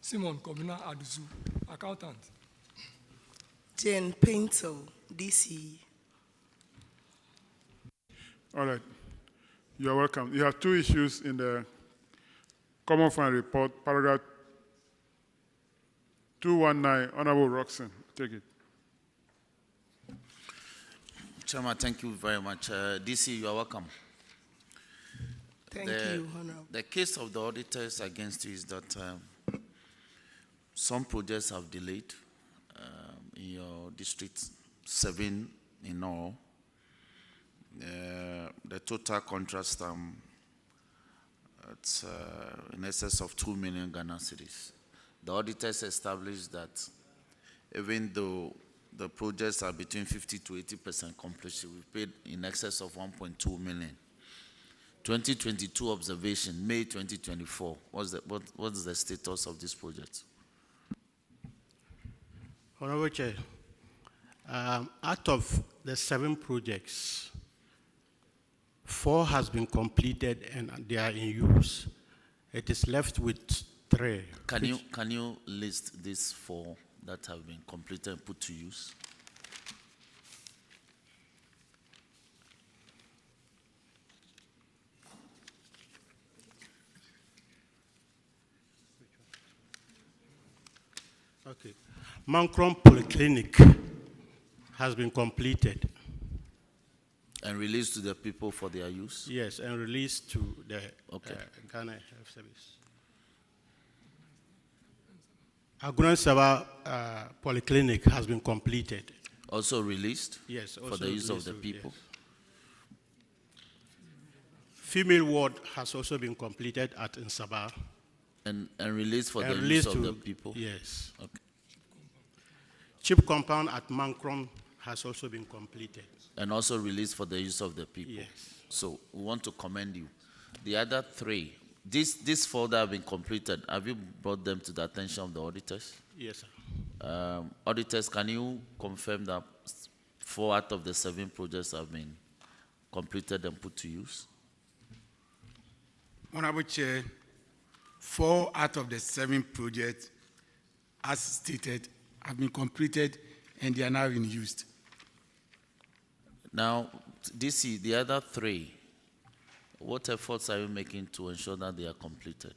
Simon Kobina Aduzu, Accountant. Jane Painter, DC. All right. You are welcome. You have two issues in the Common Fund report, paragraph 219. Honorable Roxanne, take it. Chairman, thank you very much. DC, you are welcome. Thank you, Honorable. The case of the auditors against you is that some projects have delayed in your district, 7 in all. The total contract it's in excess of 2 million Ghana cedis. The auditors established that even though the projects are between 50 to 80% completion, we paid in excess of 1.2 million. 2022 observation, May 2024. What's the status of this project? Honorable Chair, out of the 7 projects, 4 has been completed and they are in use. It is left with 3. Can you list these 4 that have been completed and put to use? Okay. Mancrom Polyclinic has been completed. And released to the people for their use? Yes, and released to the Ghana Health Service. Aggrey Polyclinic has been completed. Also released? Yes. For the use of the people? Yes. Female ward has also been completed at Nsaba. And released for the use of the people? Yes. Okay. Chip compound at Mancrom has also been completed. And also released for the use of the people? Yes. So we want to commend you. The other 3, these 4 that have been completed, have you brought them to the attention of the auditors? Yes, sir. Auditors, can you confirm that 4 out of the 7 projects have been completed and put to use? Honorable Chair, 4 out of the 7 projects, as stated, have been completed and they are now in use. Now, DC, the other 3, what efforts are you making to ensure that they are completed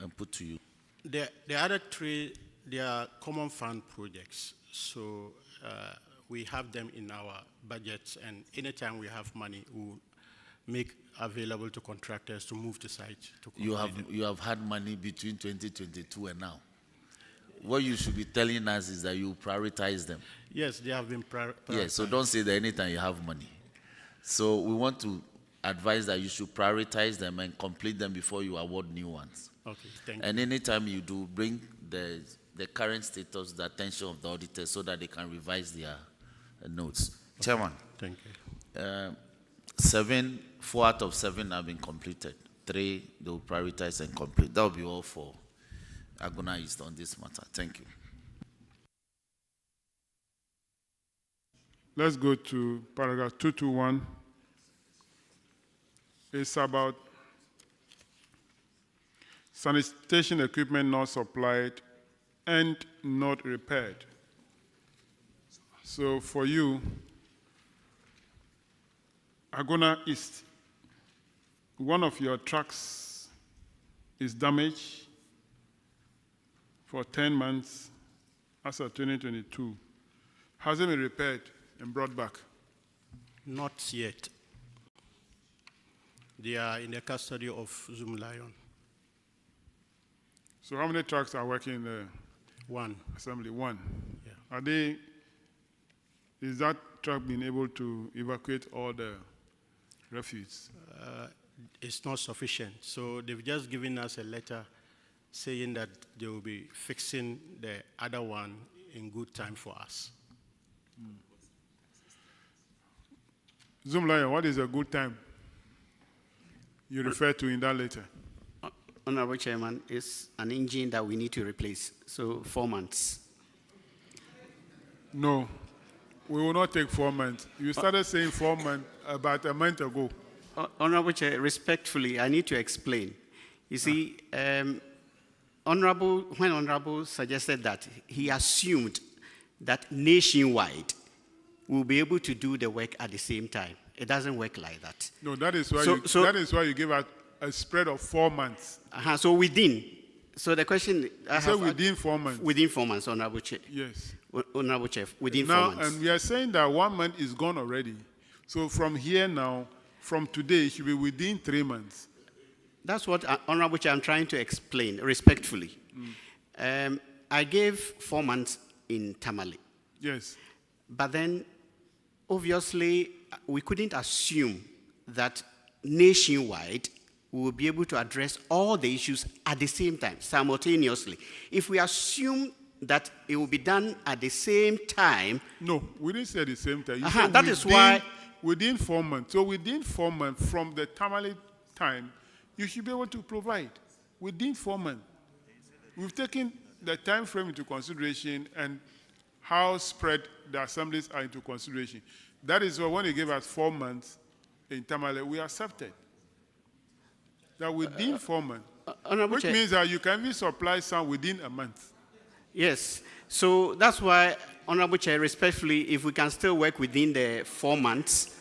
and put to use? The other 3, they are common fund projects. So we have them in our budgets, and anytime we have money, we'll make available to contractors to move to site. You have had money between 2022 and now. What you should be telling us is that you prioritize them. Yes, they have been prioritized. Yes, so don't say that anytime you have money. So we want to advise that you should prioritize them and complete them before you award new ones. Okay, thank you. And anytime you do, bring the current status to the attention of the auditors so that they can revise their notes. Okay. Chairman. Thank you. 4 out of 7 have been completed. 3, they will prioritize and complete. That will be all for Aguna East on this matter. Thank you. Let's go to paragraph 221. It's about sanitation equipment not supplied and not repaired. So for you, Aguna East, one of your trucks is damaged for 10 months as of 2022. Has it been repaired and brought back? Not yet. They are in the custody of Zoom Lion. So how many trucks are working in the 1 assembly? 1. Yeah. Is that truck being able to evacuate all the refuse? It's not sufficient. So they've just given us a letter saying that they will be fixing the other one in good time for us. Zoom Lion, what is a good time you refer to in that letter? Honorable Chairman, it's an engine that we need to replace, so 4 months. No, We will not take 4 months. You started saying 4 months about a month ago. Honorable Chair, respectfully, I need to explain. You see, when Honorable suggested that, he assumed that nationwide we'll be able to do the work at the same time. It doesn't work like that. No, that is why, that is why you give us a spread of 4 months. So within. So the question... So within 4 months. Within 4 months, Honorable Chair. Yes. Honorable Chair, within now, 4 months. And we are saying that 1 month is gone already. So from here now, from today, it should be within 3 months. That's what, Honorable Chair, I'm trying to explain respectfully. I gave 4 months in Tamale. Yes. But then, obviously, we couldn't assume that nationwide we will be able to address all the issues at the same time, simultaneously. If we assume that it will be done at the same time... No, we didn't say at the same time. That is why... Within 4 months. So within 4 months from the Tamale time, you should be able to provide. Within 4 months. We've taken the time frame into consideration and how spread the assemblies are into consideration. That is why when they gave us 4 months in Tamale, we accepted. That within 4 months, which means that you can even supply some within a month. Yes. So that's why, Honorable Chair, respectfully, if we can still work within the 4 months,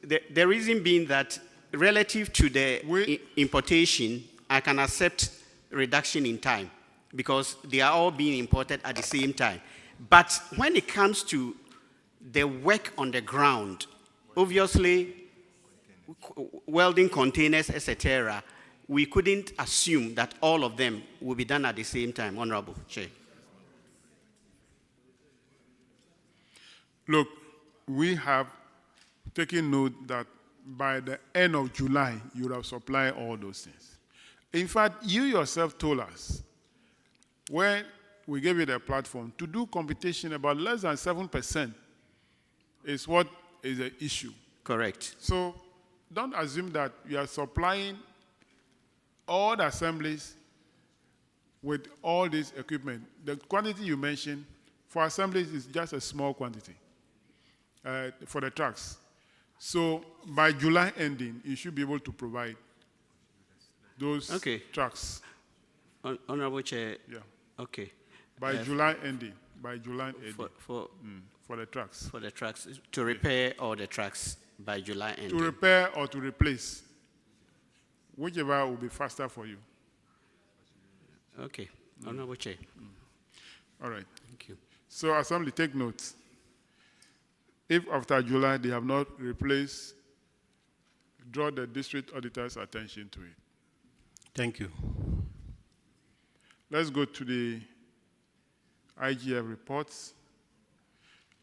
the reason being that relative to the importation, I can accept reduction in time because they are all being imported at the same time. But when it comes to the work on the ground, obviously, welding containers, etc., we couldn't assume that all of them will be done at the same time, Honorable Chair. Look, we have taken note that by the end of July, you will have supplied all those things. In fact, you yourself told us when we gave you the platform to do computation about less than 7% is what is the issue. Correct. So don't assume that you are supplying all the assemblies with all this equipment. The quantity you mentioned for assemblies is just a small quantity for the trucks. So by July ending, you should be able to provide those trucks. Honorable Chair. Yeah. Okay. By July ending. By July ending. For the trucks. For the trucks. To repair all the trucks by July ending. To repair or to replace. Whichever will be faster for you. Okay. Honorable Chair. All right. Thank you. So Assembly, take notes. If after July they have not replaced, draw the district auditor's attention to it. Thank you. Let's go to the IGF reports.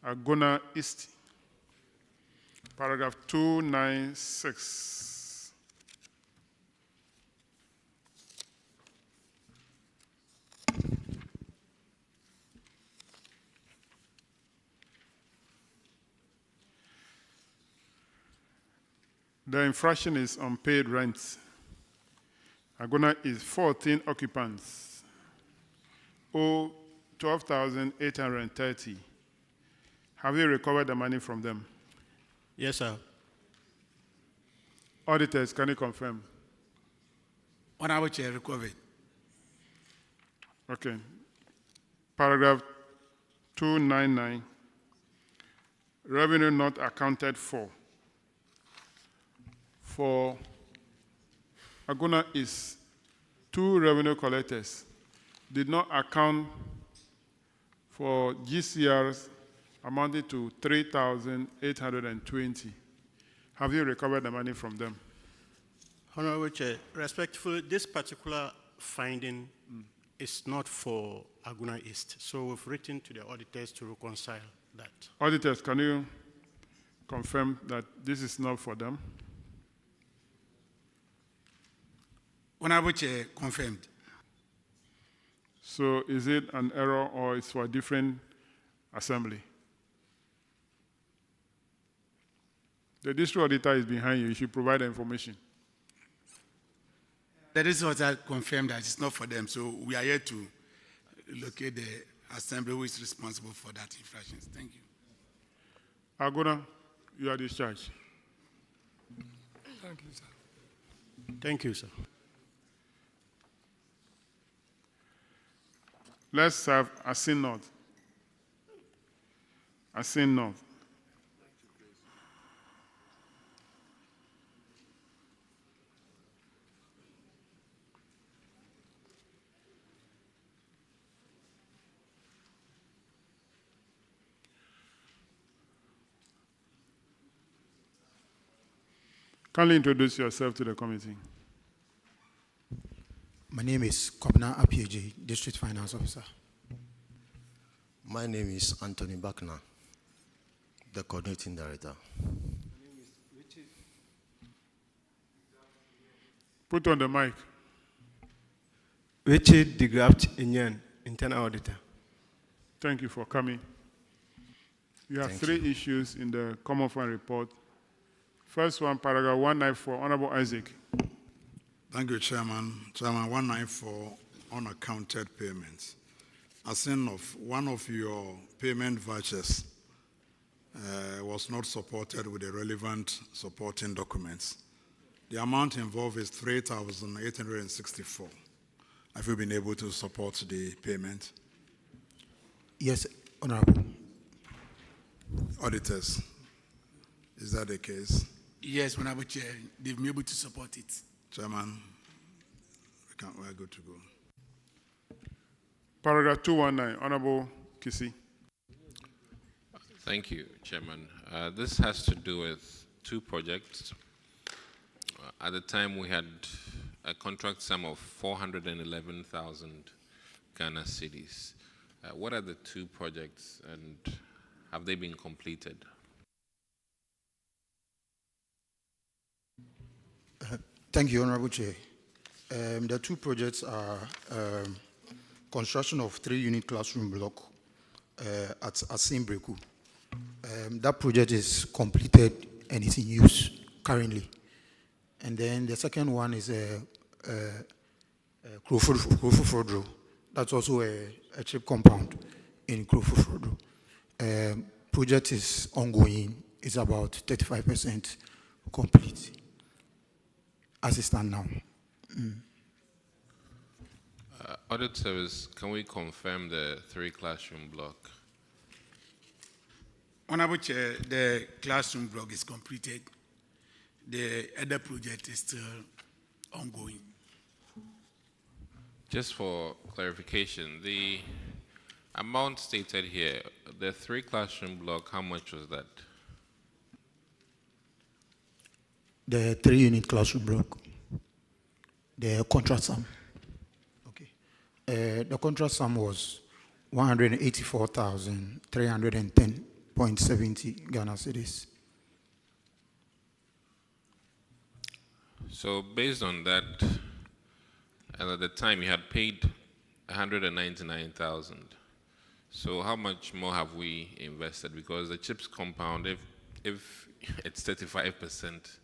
Agona East, paragraph 296. The infraction is unpaid rent. Agona is 14 occupants. Owe 12,830. Have you recovered the money from them? Yes, sir. Auditors, can you confirm? Honorable Chair, recovered. Okay. Paragraph 299. Revenue not accounted for. For Agona is 2 revenue collectors did not account for GCRs amounting to 3,820. Have you recovered the money from them? Honorable Chair, respectfully, this particular finding is not for Agona East. So we've written to the auditors to reconcile that. Auditors, can you confirm that this is not for them? Honorable Chair, confirmed. So is it an error or it's for a different assembly? The district auditor is behind you. You should provide the information. The district auditor confirmed that it's not for them, so we are here to locate the assembly who is responsible for that infractions. Thank you. Agura, you are discharged. Thank you, sir. Thank you, sir. Let's have Asin North. Asin North. Kindly introduce yourself to the committee. My name is Kwabna Apieji, District Finance Officer. My name is Anthony Bakna, the Coordinating Director. Put on the mic. Richard de Graft Inyan, Internal Auditor. Thank you for coming. You have three issues in the Common Fund report. First one, paragraph 194, Honorable Isaac. Thank you, Chairman. Chairman, 194, unaccounted payments. As in one of your payment vouchers was not supported with the relevant supporting documents. The amount involved is 3,864. Have you been able to support the payment? Yes, Honorable. Auditors, is that the case? Yes, Honorable Chair, they've been able to support it. Chairman, we're good to go. Paragraph 219, Honorable Kisi. Thank you, Chairman. This has to do with two projects. At the time, we had a contract sum of 411,000 Ghana cedis. What are the two projects, and have they been completed? Thank you, Honorable Chair. The two projects are construction of 3-unit classroom block at Asimbreku. That project is completed and is in use currently. And then the second one is Krofufrodro. That's also a chip compound in Krofufrodro. Project is ongoing. It's about 35% complete as it stands now. Audit Service, can we confirm the 3-classroom block? Honorable Chair, the classroom block is completed. The other project is still ongoing. Just for clarification, the amount stated here, the 3-classroom block, how much was that? The 3-unit classroom block. The contract sum. Okay. The contract sum was 184,310.70 Ghana cedis. So based on that, and at the time you had paid 199,000. So how much more have we invested? Because the chips compound, if it's 35%,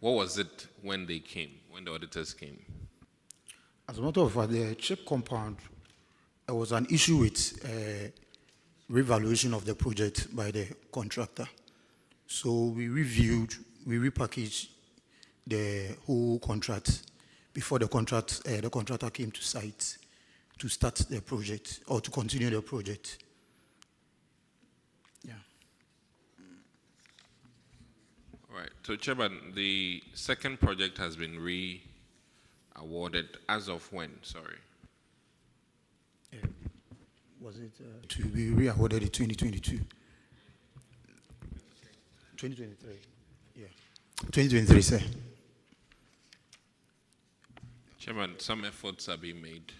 what was it when they came, when the auditors came? As a matter of fact, the chip compound, there was an issue with revaluation of the project by the contractor. So we reviewed, we repackaged the whole contract before the contractor came to site to start the project or to continue the project. Yeah. All right. So, Chairman, the second project has been re-awarded as of when? Sorry. Was it to be re-awarded in 2022? 2023. Yeah. 2023, sir. Chairman, some efforts are being made.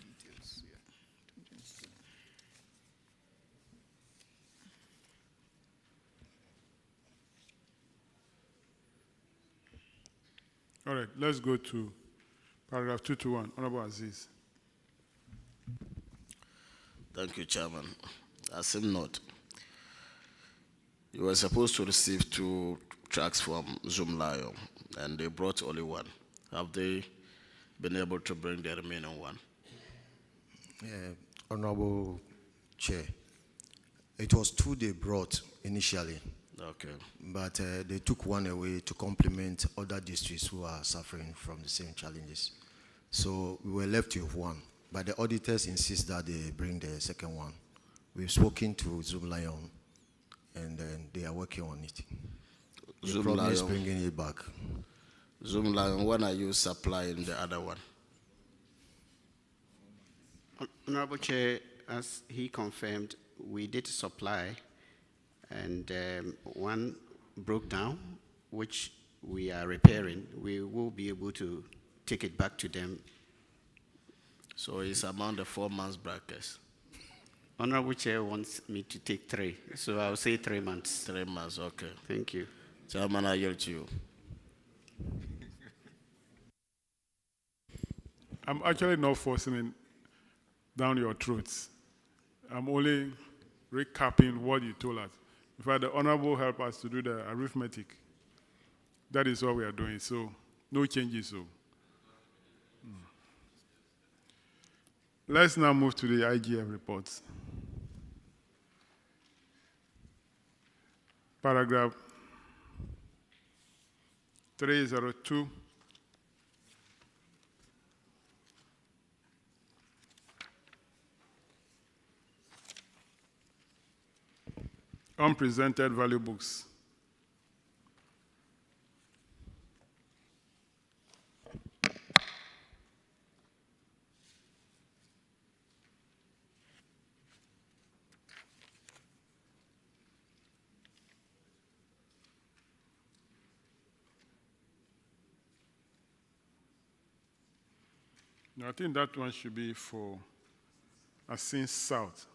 All right, let's go to paragraph 221. Honorable Aziz. Thank you, Chairman. As him note, you were supposed to receive 2 tracks from Zoom Lion, and they brought only 1. Have they been able to bring the remaining 1? Honorable Chair. It was 2 they brought initially. Okay. But they took one away to complement other districts who are suffering from the same challenges. So we were left with 1. But the auditors insist that they bring the second one. We've spoken to Zoom Lion, and they are working on it. They promise bringing it back. Zoom Lion, when are you supplying the other one? Honorable Chair, as he confirmed, we did supply, and one broke down, which we are repairing. We will be able to take it back to them. So it's among the 4 months brackets. Honorable Chair wants me to take 3, so I'll say 3 months. 3 months, okay. Thank you. Chairman, I yield to you. I'm actually not forcing it down your throats. I'm only recapping what you told us. In fact, the Honorable helped us to do the arithmetic. That is what we are doing, so no changes. So. Let's now move to the IGF reports. Paragraph 302. Unpresented value books. I think that one should be for Asin South.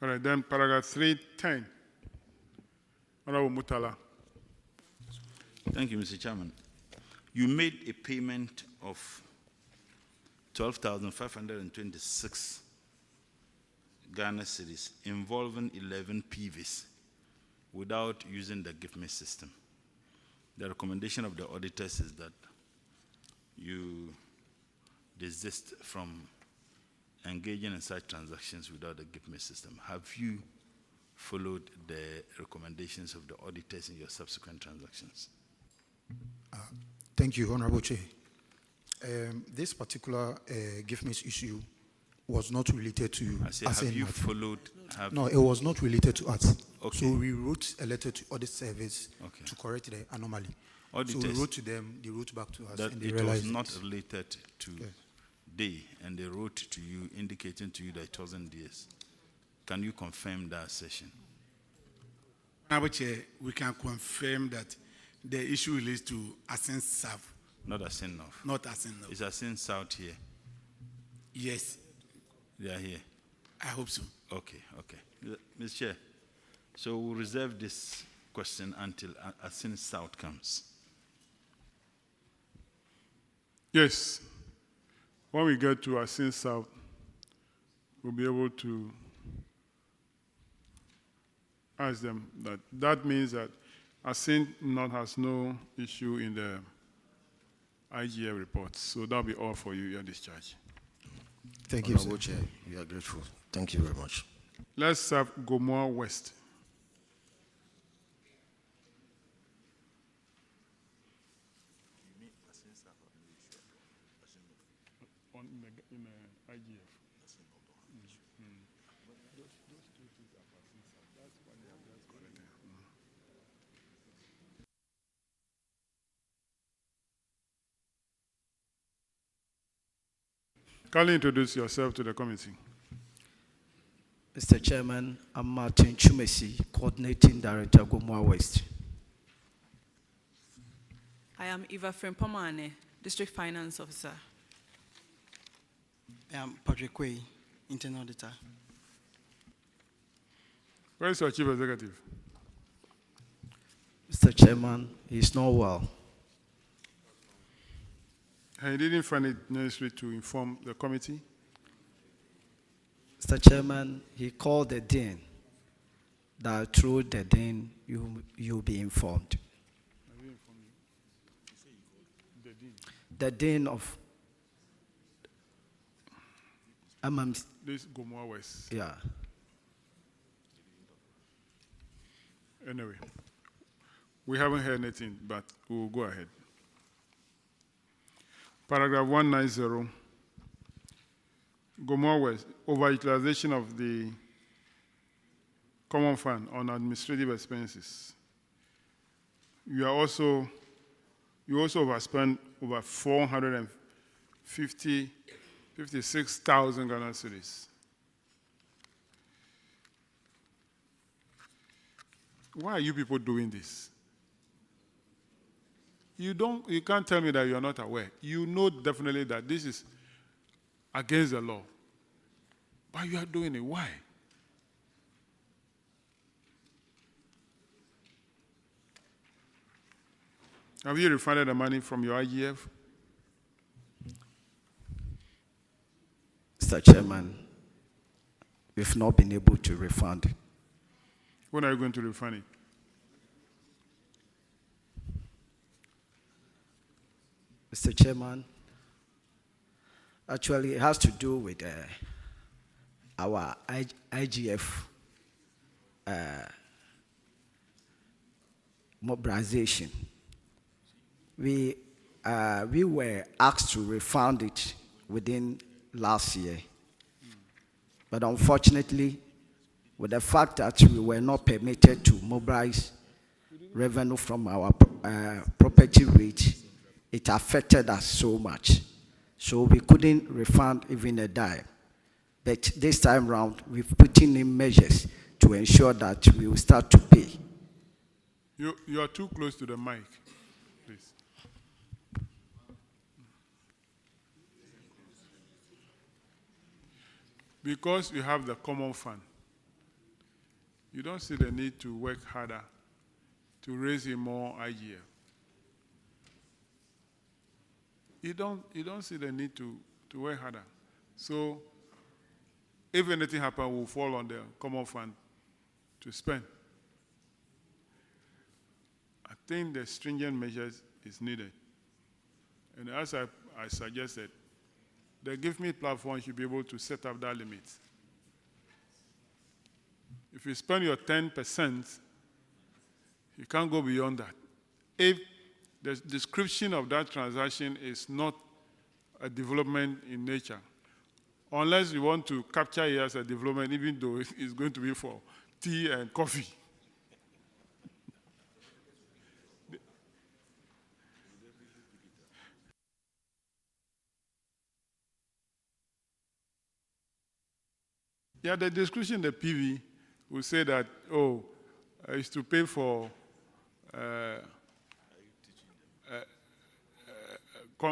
All right, then paragraph 310. Honorable Mutala. Thank you, Mr. Chairman. You made a payment of 12,526 Ghana cedis involving 11 PVs without using the Give Me system. The recommendation of the auditors is that you desist from engaging in such transactions without the Give Me system. Have you followed the recommendations of the auditors in your subsequent transactions? Thank you, Honorable Chair. This particular Give Me issue was not related to I say, have you followed? No, it was not related to us. Okay. So we wrote a letter to Audit Service to correct the anomaly. Auditors, so we wrote to them, they wrote back to us, that and they it realized was not related to they, and they wrote to you indicating to you that it wasn't theirs. Can you confirm that assertion? Honorable Chair, we can confirm that the issue relates to Asin South. Not Asin North. Not Asin North. Is Asin South here? Yes. They are here. I hope so. Okay, okay. Mr. Chair, so we'll reserve this question until Asin South comes. Yes. When we get to Asin South, we'll be able to ask them that. That means that Asin North has no issue in the IGF reports. So that'll be all for you, your discharge. Thank you, Honorable Chair, we are grateful. Thank you very much. Let's have Gomoa West. In the IGF. Kindly introduce yourself to the committee. Mr. Chairman, I'm Martin Chumesi, Coordinating Director, Gomoa West. I am Eva Frempomane, District Finance Officer. I am Patrick Quay, Internal Auditor. Where is your Chief Executive? Mr. Chairman, he's not well. I didn't find it necessary to inform the committee. Mr. Chairman, he called the Dean. That through the Dean, you'll be informed. Have you informed? the dean of Amam. This Gomoa West. Yeah. Anyway, we haven't heard anything, but we'll go ahead. Paragraph 190, Gomoa West, overutilization of the common fund on administrative expenses. You also overspent over 456,000 Ghana cedis. Why are you people doing this? You can't tell me that you are not aware. You know definitely that this is against the law. But you are doing it. Why? Have you refunded the money from your IGF? Mr. Chairman, we've not been able to refund. When are you going to refund it? Mr. Chairman, actually it has to do with our IGF mobilization. We were asked to refund it within last year. But unfortunately, with the fact that we were not permitted to mobilize revenue from our property rate, it affected us so much. So we couldn't refund even a dime. But this time round, we've put in measures to ensure that we will start to pay. You are too close to the mic, please. Because you have the common fund, you don't see the need to work harder to raise a more IGF. You don't see the need to work harder. So if anything happens, we'll fall on the common fund to spend. I think the stringent measures is needed. And as I suggested, the Give Me platform should be able to set up that limit. If you spend your 10%, you can't go beyond that. If the description of that transaction is not a development in nature, unless you want to capture it as a development, even though it's going to be for tea and coffee. Yeah, the description, the PV, will say that, it's to pay for,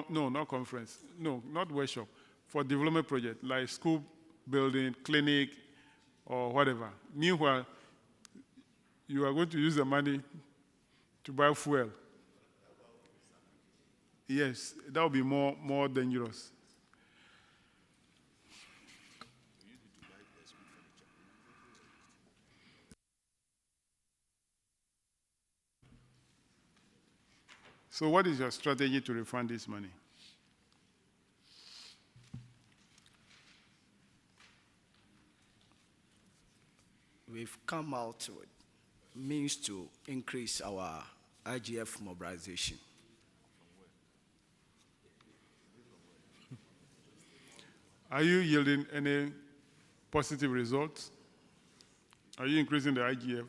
no, not conference, no, not workshop, for development project, like school building, clinic, or whatever. Meanwhile, you are going to use the money to buy fuel. Yes, that would be more dangerous. So what is your strategy to refund this money? We've come out with means to increase our IGF mobilization. Are you yielding any positive results? Are you increasing the IGF?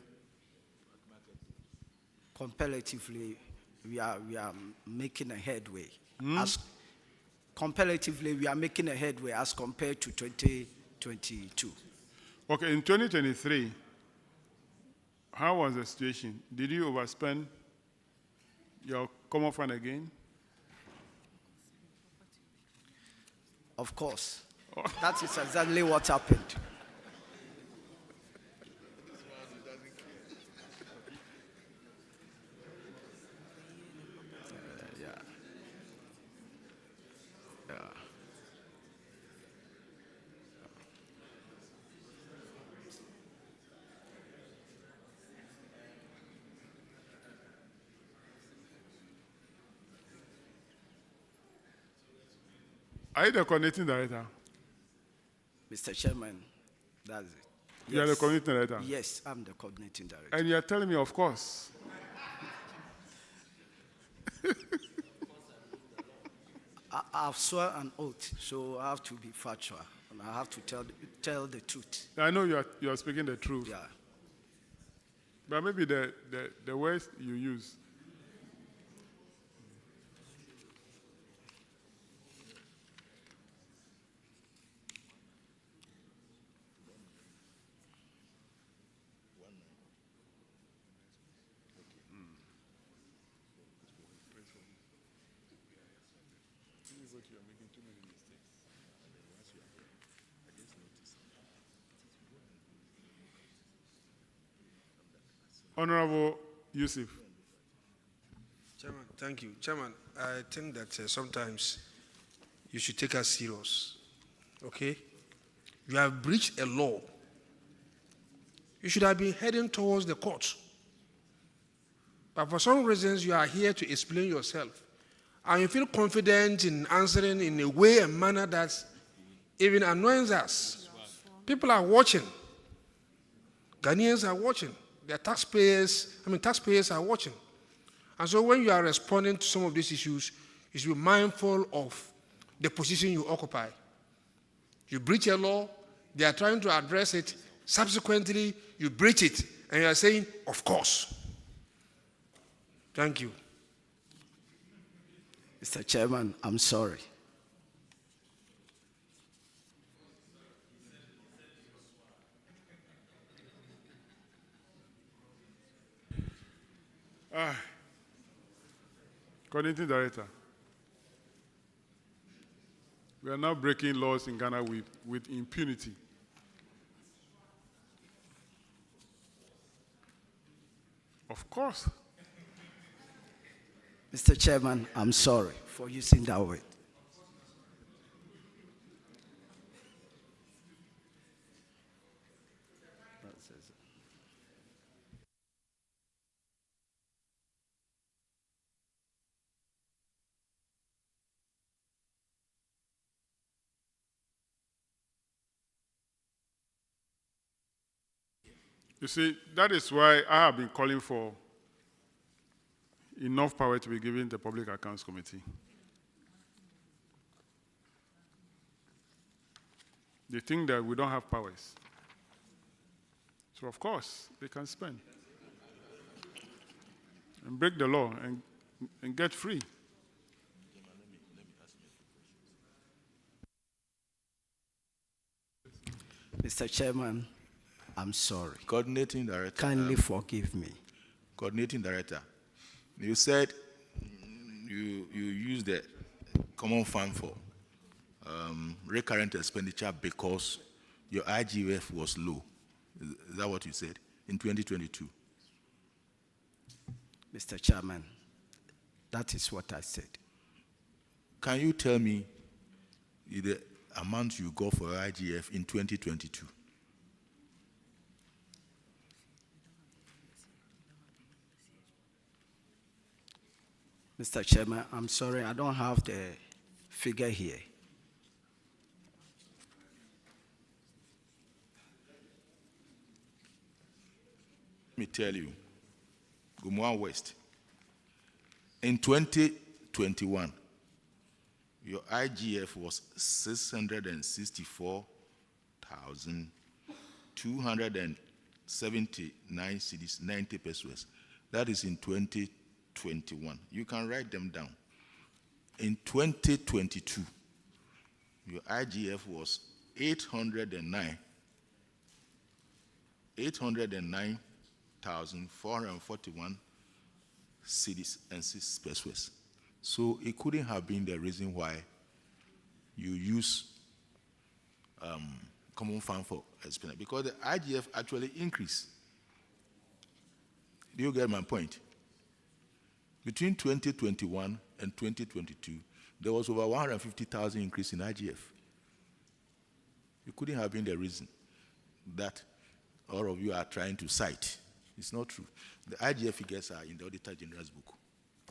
Comparatively, we are making a headway. Comparatively, we are making a headway as compared to 2022. Okay, in 2023, how was the situation? Did you overspend your common fund again? Of course. That is exactly what happened. Are you the coordinating director? Mr. Chairman, that's it. You are the coordinating director? Yes, I'm the coordinating director. And you are telling me, of course. I've sworn an oath, so I have to be factual, and I have to tell the truth. I know you are speaking the truth. Yeah. But maybe the words you use. Honorable Yusuf. Chairman, thank you. Chairman, I think that sometimes you should take us serious. Okay? You have breached a law. You should have been heading towards the court. But for some reasons, you are here to explain yourself. And you feel confident in answering in a way and manner that even annoys us. People are watching. Ghanaians are watching. Their taxpayers are watching. And so when you are responding to some of these issues, you should be mindful of the position you occupy. You breach a law, they are trying to address it, subsequently you breach it, and you are saying, of course. Thank you. Mr. Chairman, I'm sorry. Coordinating Director, we are now breaking laws in Ghana with impunity. Of course. Mr. Chairman, I'm sorry for using that word. You see, that is why I have been calling for enough power to be given the Public Accounts Committee. They think that we don't have powers. So of course, they can spend and break the law and get free. Mr. Chairman, I'm sorry. Coordinating Director. Kindly forgive me. Coordinating Director, you said you used the common fund for recurrent expenditure because your IGF was low. Is that what you said in 2022? Mr. Chairman, that is what I said. Can you tell me the amount you got for IGF in 2022? Mr. Chairman, I'm sorry, I don't have the figure here. Let me tell you, Gumwa West, in 2021, your IGF was 664,279 cedis, 90 pesos. That is in 2021. You can write them down. In 2022, your IGF was 809,441 cedis and 6 pesos. So it couldn't have been the reason why you use common fund for expenditure, because the IGF actually increased. Do you get my point? Between 2021 and 2022, there was over 150,000 increase in IGF. It couldn't have been the reason that all of you are trying to cite. It's not true. The IGF figures are in the Auditor General's book.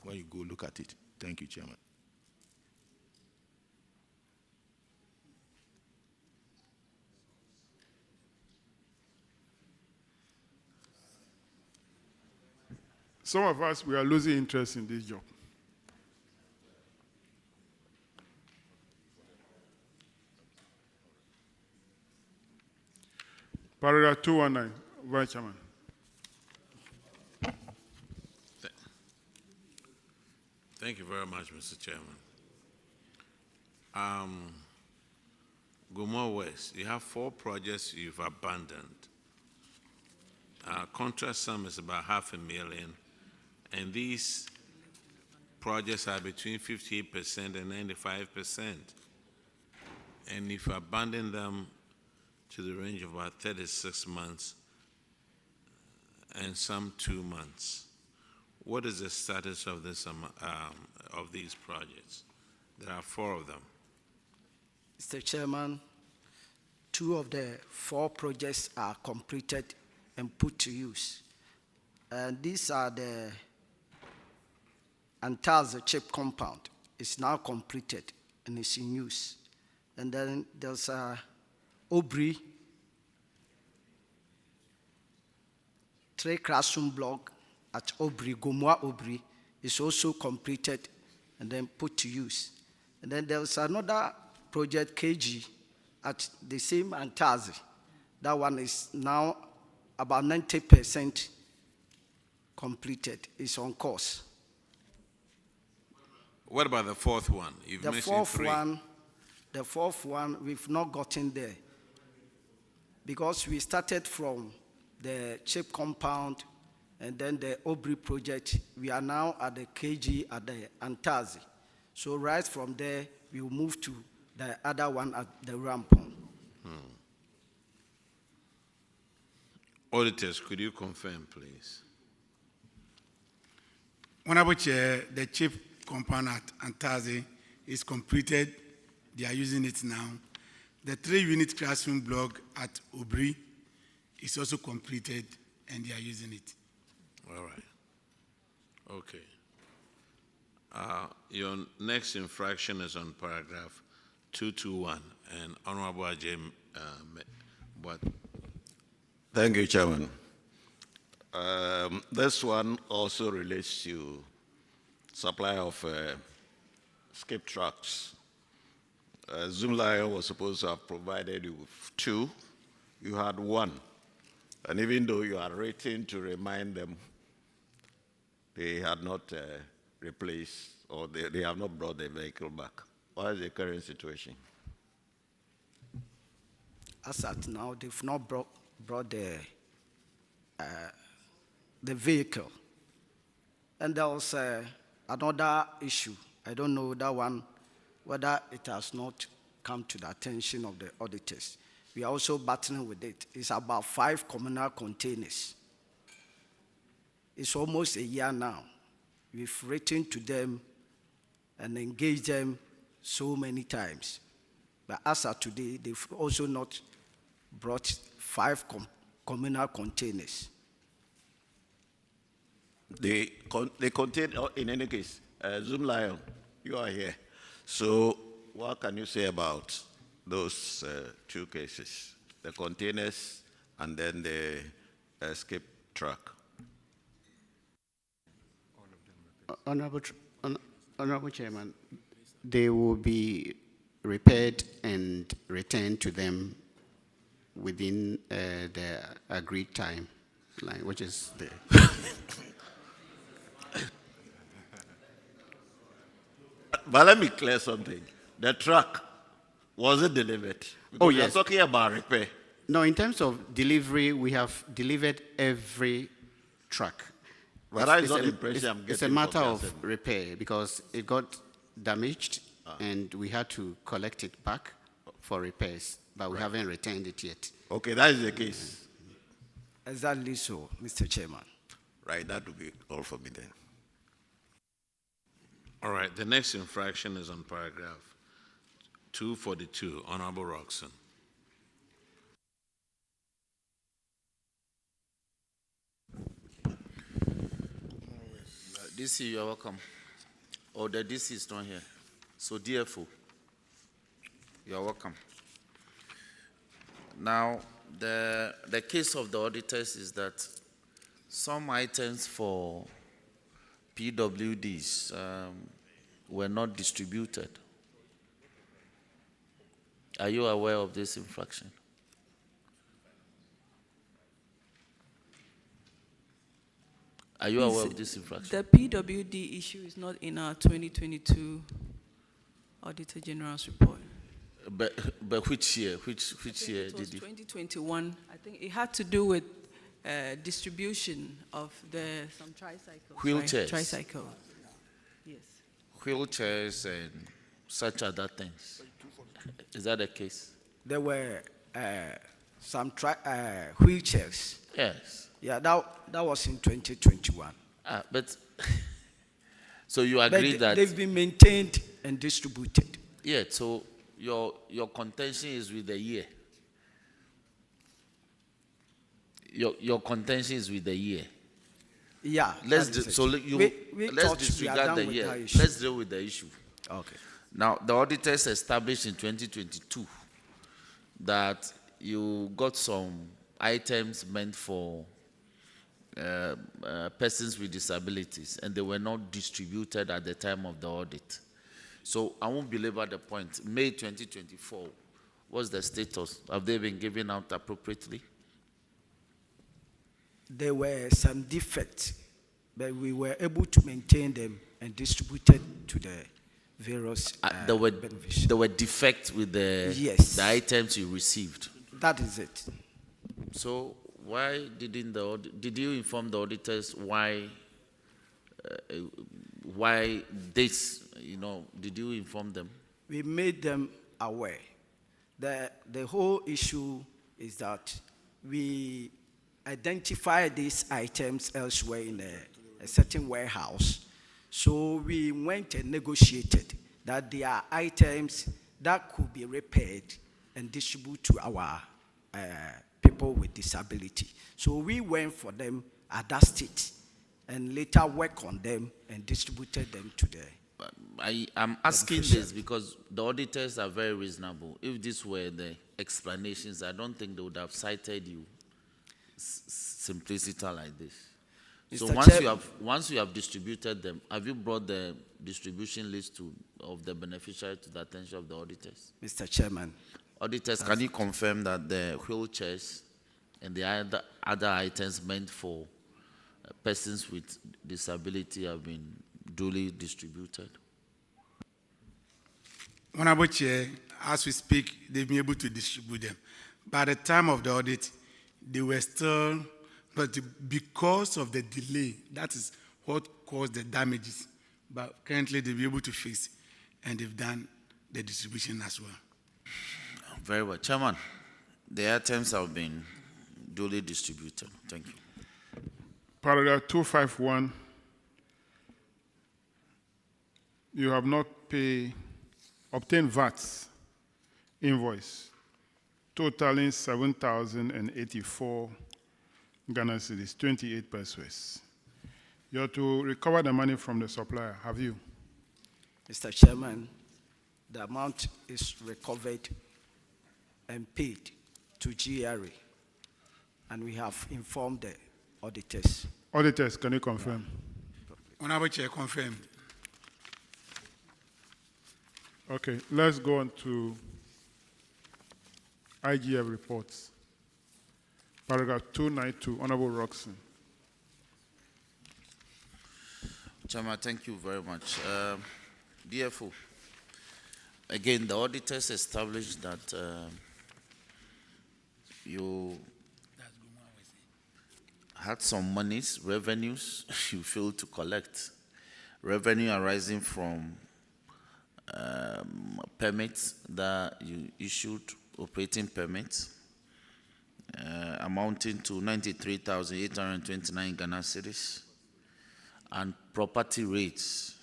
When you go look at it. Thank you, Chairman. Some of us, we are losing interest in this job. Paragraph 219, Vice Chairman. Thank you very much, Mr. Chairman. Gomor West, you have 4 projects you've abandoned. Contract sum is about $500,000, and these projects are between 58% and 95%. And if you abandon them to the range of about 36 months and some 2 months, what is the status of this of these projects? There are 4 of them. Mr. Chairman, 2 of the 4 projects are completed and put to use. And these are the Antazi chip compound. It's now completed and it's in use. And then there's Obri, 3 classroom block at Obri, Gomwa Obri, is also completed and then put to use. And then there's another project, KG, at the same Antazi. That one is now about 90% completed. It's on course. What about the 4th one? You've The mentioned 3. The fourth one, we've not gotten there. Because we started from the chip compound and then the Obri project. We are now at the KG at the Antazi. So right from there, we will move to the other one at the Rampon. Auditors, could you confirm, please? Honorable Chair, the chip compound at Antazi is completed. They are using it now. The 3-unit classroom block at Obri is also completed, and they are using it. All right. Okay. Your next infraction is on paragraph 221, and Honorable Aggrey, what? Thank you, Chairman. This one also relates to supply of skip trucks. Zoomlion was supposed to have provided you with 2. You had 1. And even though you are written to remind them, they had not replaced, or they have not brought the vehicle back. What is the current situation? As at now, they've not brought the vehicle. And there was another issue. I don't know that one, whether it has not come to the attention of the auditors. We are also battling with it. It's about 5 communal containers. It's almost a year now. We've written to them and engaged them so many times. But as of today, they've also not brought 5 communal containers. They contain, in any case, Zoomlion, you are here. So what can you say about those 2 cases, the containers and then the escape truck? Honorable Chairman, they will be repaired and returned to them within the agreed time, which is the... But let me clear something. The truck, was it delivered? Because yes. You're talking about repair. No, in terms of delivery, we have delivered every truck. But that is not the impression I'm getting. It's a matter of repair because it got damaged and we had to collect it back for repairs, but we haven't returned it yet. Okay, that is the case. Exactly so, Mr. Chairman. Right, that would be all for me then. All right, the next infraction is on paragraph 242, Honorable Roxon. DC, you are welcome. Oh, the DC is not here. So, DFO, you are welcome. Now, the case of the auditors is that some items for PWDs were not distributed. Are you aware of this infraction? Are you aware of this infraction? The PWD issue is not in our 2022 Auditor General's report. But which year? Which year did you? 2021. I think it had to do with distribution of some tricycles. Wheelchairs. Right? Tricycle. Yes. Wheelchairs and such other things. Is that the case? There were some wheelchairs. Yes. Yeah, that was in 2021. But so you agree that they've been maintained and distributed. Yeah. So your contention is with the year. Your contention is with the year. Yeah. Let's disregard the year. Let's deal with the issue. Okay. Now, the auditors established in 2022 that you got some items meant for persons with disabilities, and they were not distributed at the time of the audit. So I won't belabor the point. May 2024, what's the status? Have they been given out appropriately? There were some defects, but we were able to maintain them and distributed to the various there were defects with the items you received. That is it. So why did you inform the auditors why this? Did you inform them? We made them aware. The whole issue is that we identify these items elsewhere in a certain warehouse. So we went and negotiated that there are items that could be repaired and distributed to our people with disability. So we went for them at that state and later worked on them and distributed them to the I'm asking this because the auditors are very reasonable. If these were the explanations, I don't think they would have cited you simplicity like this. So once you have distributed them, have you brought the distribution list of the beneficiary to the attention of the auditors? Mr. Chairman. Auditors, can you confirm that the wheelchairs and the other items meant for persons with disability have been duly distributed? Honorable Chair, as we speak, they've been able to distribute them. By the time of the audit, they were still, but because of the delay, that is what caused the damages. But currently, they'll be able to fix, and they've done the distribution as well. Very well. Chairman, the items have been duly distributed. Thank you. Paragraph 251, you have not obtained VAT invoice totaling 7,084 Ghana cedis, 28 pesos. You have to recover the money from the supplier, have you? Mr. Chairman, the amount is recovered and paid to GRA, and we have informed the auditors. Auditors, can you confirm? Honorable Chair, confirmed. Okay, let's go on to IGF reports. Paragraph 292, Honorable Roxon. Chairman, thank you very much. DFO, again, the auditors established that you had some monies, revenues you failed to collect. Revenue arising from permits that you issued, operating permits, amounting to 93,829 Ghana cedis, and property rates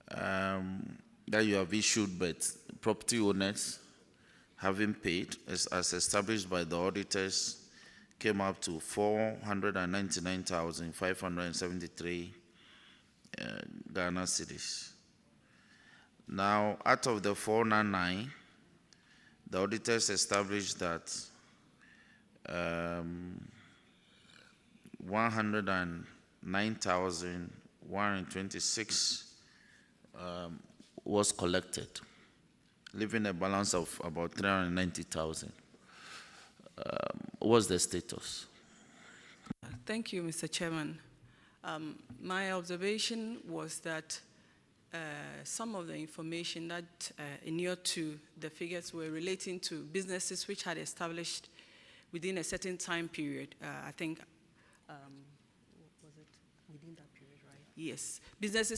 that you have issued, but property owners having paid, as established by the auditors, came up to 499,573 Ghana cedis. Now, out of the 499, the auditors established that 109,100 126 was collected, leaving a balance of about 390,000. What's the status? Thank you, Mr. Chairman. My observation was that some of the information that inured to the figures were relating to businesses which had established within a certain time period. I think, was it within that period, right? Yes.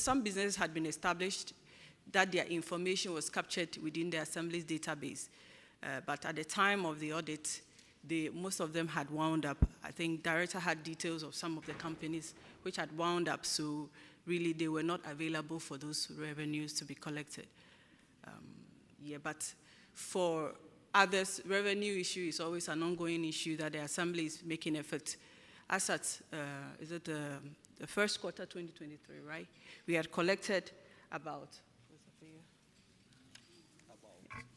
Some businesses had been established that their information was captured within the Assembly's database. But at the time of the audit, most of them had wound up. I think director had details of some of the companies which had wound up, so really they were not available for those revenues to be collected. But for others, revenue issue is always an ongoing issue that the Assembly is making effort. As at, is it the first quarter 2023, right? We had collected about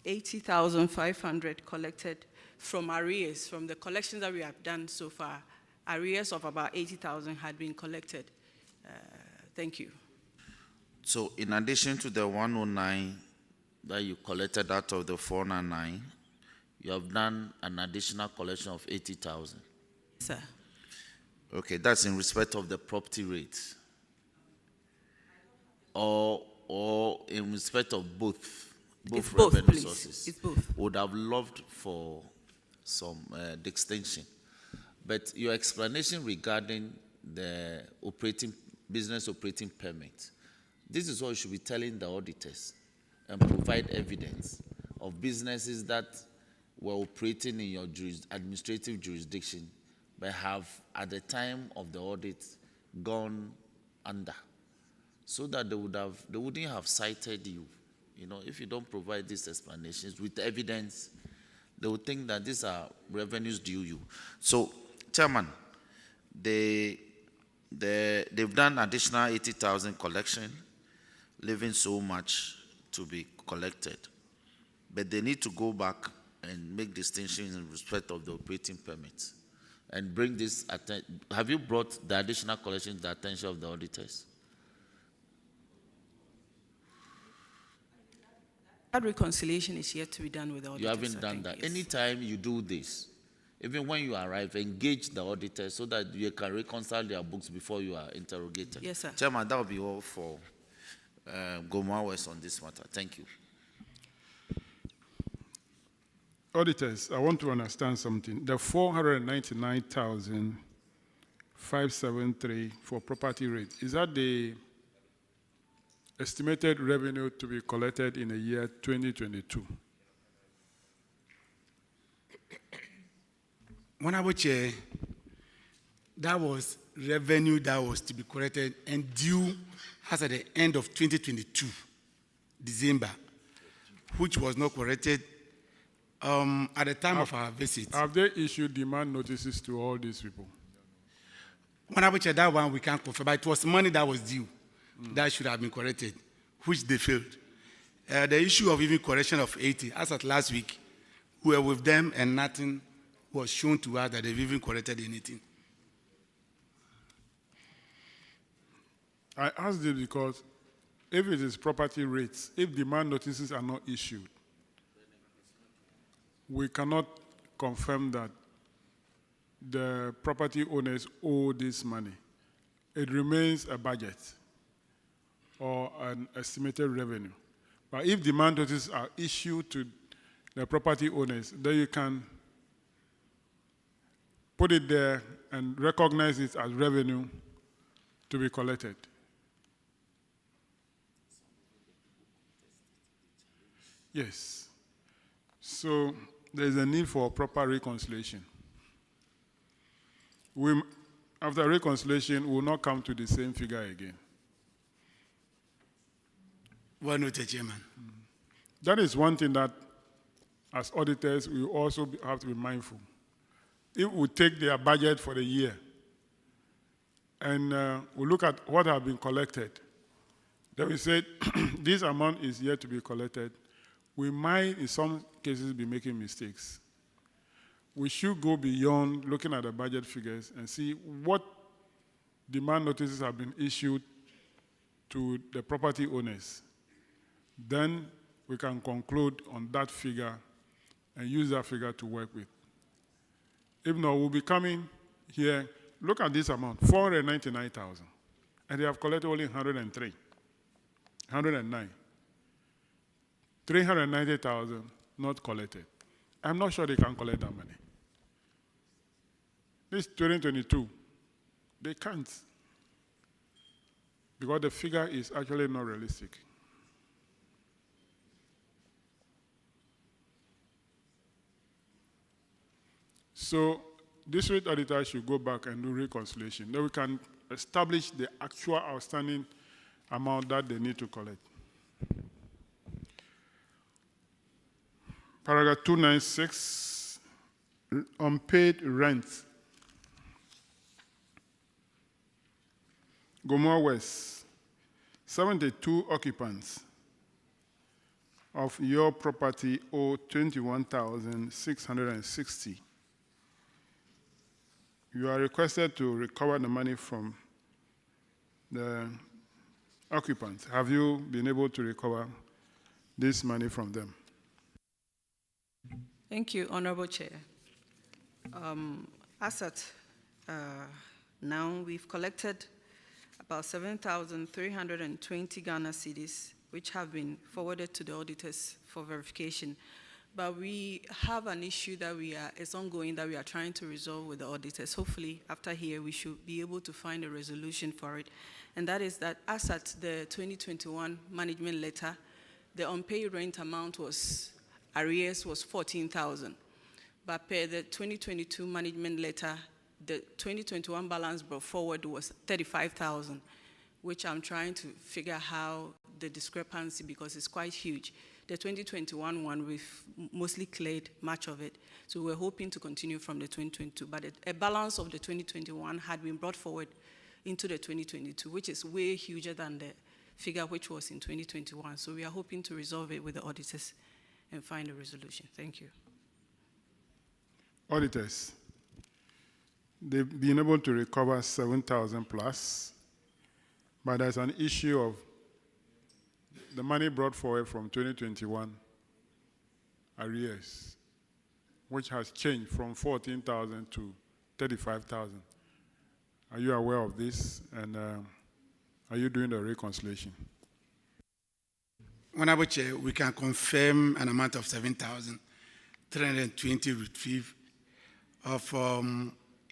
80,500 collected from arrears, from the collections that we have done so far. Arrears of about 80,000 had been collected. Thank you. So in addition to the 109 that you collected out of the 499, you have done an additional collection of 80,000. Sir. Okay, that's in respect of the property rate. Or in respect of both revenue please. sources. It's both. Would have loved for some distinction. But your explanation regarding the business operating permit, this is what you should be telling the auditors and provide evidence of businesses that were operating in your administrative jurisdiction but have, at the time of the audit, gone under, so that they wouldn't have cited you. You know, if you don't provide these explanations with evidence, they would think that these are revenues due you. So, Chairman, they've done additional 80,000 collection, leaving so much to be collected. But they need to go back and make distinctions in respect of the operating permits and bring this. Have you brought the additional collection to the attention of the auditors? That reconciliation is yet to be done with the auditors. You haven't done that. Yes. Anytime you do this, even when you arrive, engage the auditors so that you can reconcile their books before you are interrogated. Yes, sir. Chairman, that will be all for Goma West on this matter. Thank you. Auditors, I want to understand something. The 499,573 for property rate, is that the estimated revenue to be collected in the year 2022? Honorable Chair, that was revenue that was to be collected and due as at the end of 2022, December, which was not collected at the time of our visit. Have they issued demand notices to all these people? Honorable Chair, that one we can't confirm, but it was money that was due that should have been collected, which they failed. The issue of even correction of 80, as at last week, we were with them and nothing was shown to us that they've even collected anything. I asked this because if it is property rates, if demand notices are not issued, we cannot confirm that the property owners owe this money. It remains a budget or an estimated revenue. But if demand notices are issued to the property owners, then you can put it there and recognize it as revenue to be collected. Yes. So there's a need for proper reconciliation. After reconciliation, we will not come to the same figure again. Well noted, Chairman. That is one thing that, as auditors, we also have to be mindful. If we take their budget for the year and we look at what have been collected, then we say this amount is yet to be collected, we might, in some cases, be making mistakes. We should go beyond looking at the budget figures and see what demand notices have been issued to the property owners. Then we can conclude on that figure and use that figure to work with. If not, we'll be coming here. Look at this amount, 499,000. And they have collected only 109. 390,000 not collected. I'm not sure they can collect that money. This 2022, they can't. Because the figure is actually not realistic. So district auditors should go back and do reconciliation. Then we can establish the actual outstanding amount that they need to collect. Paragraph 296, unpaid rent. Gomorrah West, 72 occupants of your property owe 21,660. You are requested to recover the money from the occupants. Have you been able to recover this money from them? Thank you, Honorable Chair. As at now, we've collected about 7,320 Ghana cedis, which have been forwarded to the auditors for verification. But we have an issue that is ongoing that we are trying to resolve with the auditors. Hopefully, after here, we should be able to find a resolution for it. And that is that as at the 2021 management letter, the unpaid rent amount arrears was 14,000. But per the 2022 management letter, the 2021 balance brought forward was 35,000, which I'm trying to figure how the discrepancy, because it's quite huge. The 2021 one, we've mostly cleared much of it. So we're hoping to continue from the 2022. But a balance of the 2021 had been brought forward into the 2022, which is way huger than the figure which was in 2021. So we are hoping to resolve it with the auditors and find a resolution. Thank you. Auditors, they've been able to recover 7,000 plus, but there's an issue of the money brought forward from 2021 arrears, which has changed from 14,000 to 35,000. Are you aware of this, and are you doing the reconciliation? Honorable Chair, we can confirm an amount of 7,320 retrieved of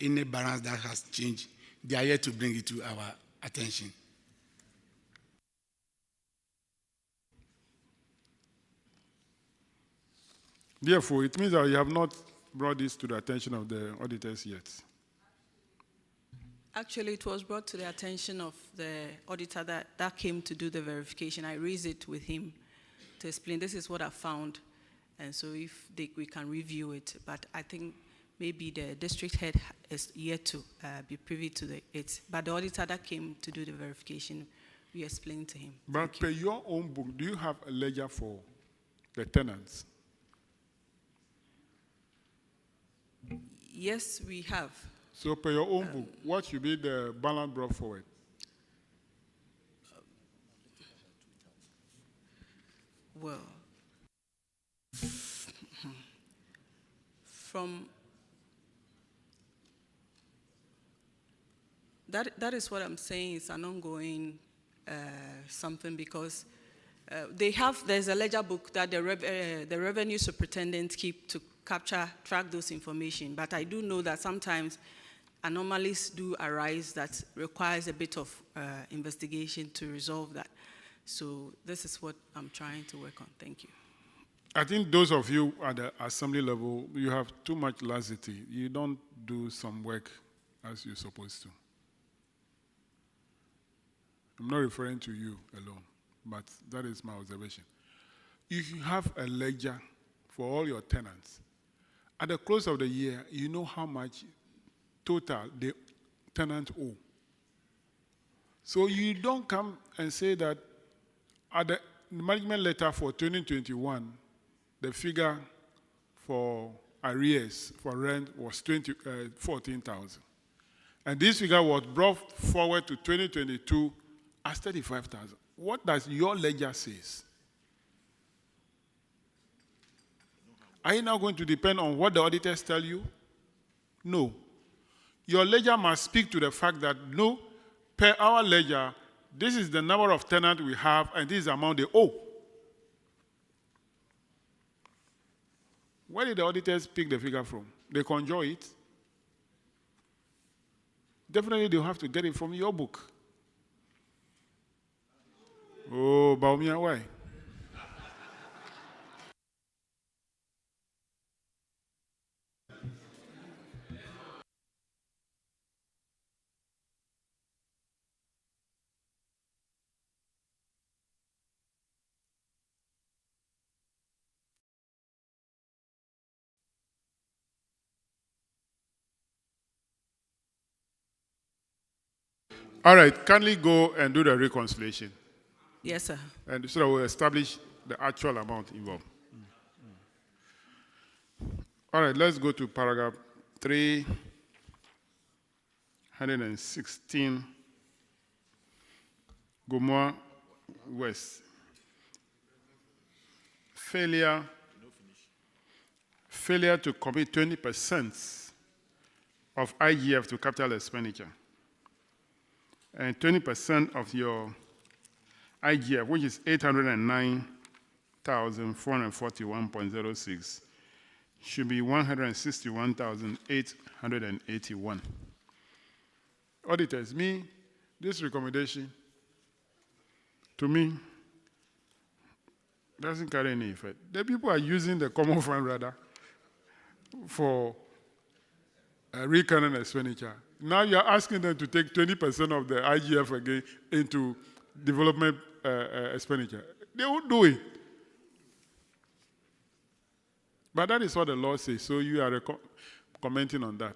any balance that has changed. They are here to bring it to our attention. Therefore, it means that you have not brought this to the attention of the auditors yet. Actually, it was brought to the attention of the auditor that came to do the verification. I raised it with him to explain this is what I found, and so if we can review it. But I think maybe the district head is yet to be privy to it. But the auditor that came to do the verification, we explained to him. But per your own book, do you have a ledger for the tenants? Yes, we have. So per your own book, what should be the balance brought forward? Well, from that is what I'm saying. It's an ongoing something, because there's a ledger book that the revenue superintendent keep to track those information. But I do know that sometimes anomalies do arise that requires a bit of investigation to resolve that. So this is what I'm trying to work on. Thank you. I think those of you at the assembly level, you have too much laxity. You don't do some work as you're supposed to. I'm not referring to you alone, but that is my observation. If you have a ledger for all your tenants, at the close of the year, you know how much total the tenant owe. So you don't come and say that at the management letter for 2021, the figure for arrears for rent was 14,000. And this figure was brought forward to 2022 as 35,000. What does your ledger says? Are you now going to depend on what the auditors tell you? No. Your ledger must speak to the fact that, no, per our ledger, this is the number of tenants we have, and this is the amount they owe. Where did the auditors pick the figure from? They conjure it. Definitely they'll have to get it from your book. Oh, Baumia, why? All right, kindly go and do the reconciliation. Yes, sir. And so that we'll establish the actual amount involved. All right, let's go to paragraph 316. Gomorrah West. Failure to commit 20% of IGF to capital expenditure. And 20% of your IGF, which is 809,441.06, should be 161,881. Auditors, this recommendation, to me, doesn't carry any effect. The people are using the common fund rather for recurrent expenditure. Now you're asking them to take 20% of the IGF again into development expenditure. They won't do it. But that is what the law says, so you are commenting on that.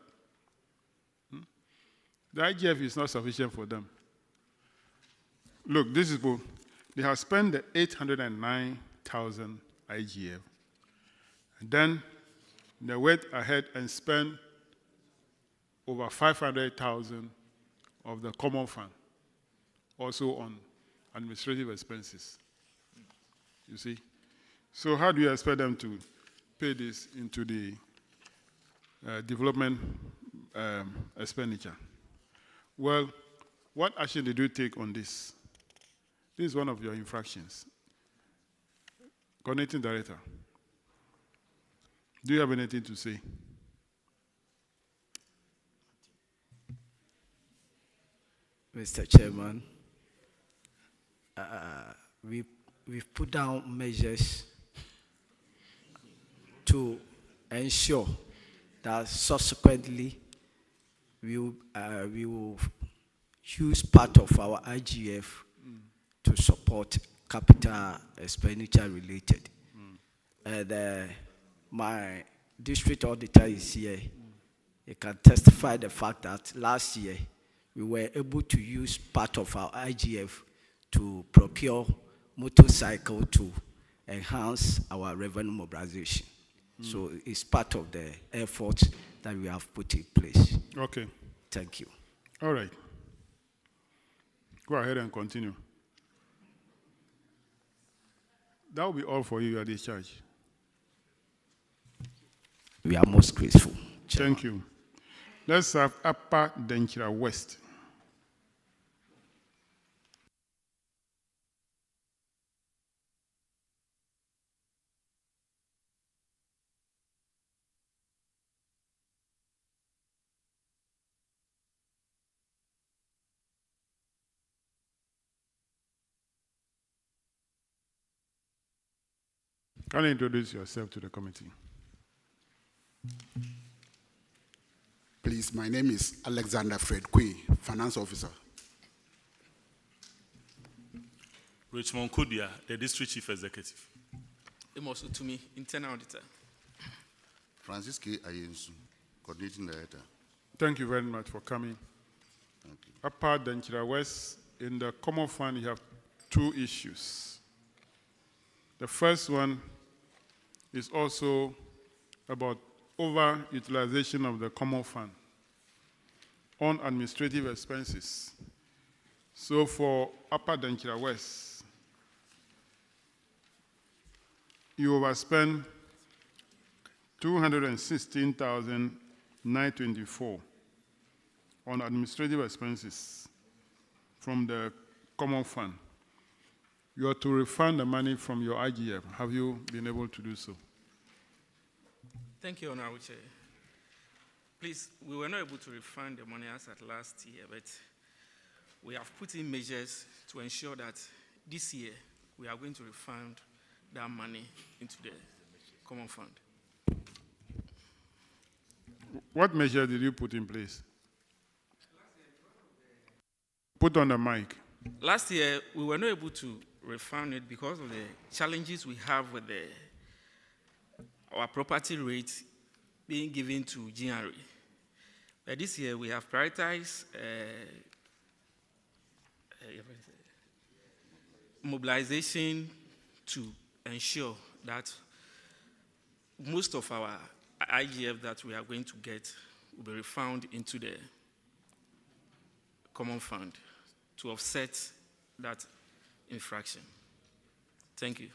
The IGF is not sufficient for them. Look, this is both. They have spent the 809,000 IGF. And then they went ahead and spent over 500,000 of the common fund, also on administrative expenses. You see? So how do you expect them to pay this into the development expenditure? Well, what action did you take on this? This is one of your infractions. Coordinating Director, do you have anything to say? Mr. Chairman, we've put down measures to ensure that subsequently we will use part of our IGF to support capital expenditure related. And my district auditor is here. He can testify the fact that last year we were able to use part of our IGF to procure motorcycle to enhance our revenue mobilization. So it's part of the effort that we have put in place. Okay. Thank you. All right. Go ahead and continue. That will be all for you. You are discharged. We are most grateful. Chairman. Thank you. Let's have Upper Denchira West. Can you introduce yourself to the committee? Please, my name is Alexander Fred Kwe, Finance Officer. Richmond Kudia, the District Chief Executive. Amos Utumi, Internal Auditor. Francis K. Ayensu, Coordinating Director. Thank you very much for coming. Thank you. Upper Denchira West, in the Common Fund, you have two issues. The first one is also about over-utilization of the Common Fund on administrative expenses. So for Upper Denkyira West, you overspend 216,924 on administrative expenses from the common fund. You are to refund the money from your IGF. Have you been able to do so? Thank you, Honorable Chair. Please, we were not able to refund the money as at last year, but we have put in measures to ensure that this year we are going to refund that money into the common fund. What measure did you put in place? Put on the mic. Last year, we were not able to refund it because of the challenges we have with our property rate being given to GRA. But this year, we have prioritized mobilization to ensure that most of our IGF that we are going to get will be refunded into the common fund to offset that infraction. Thank you.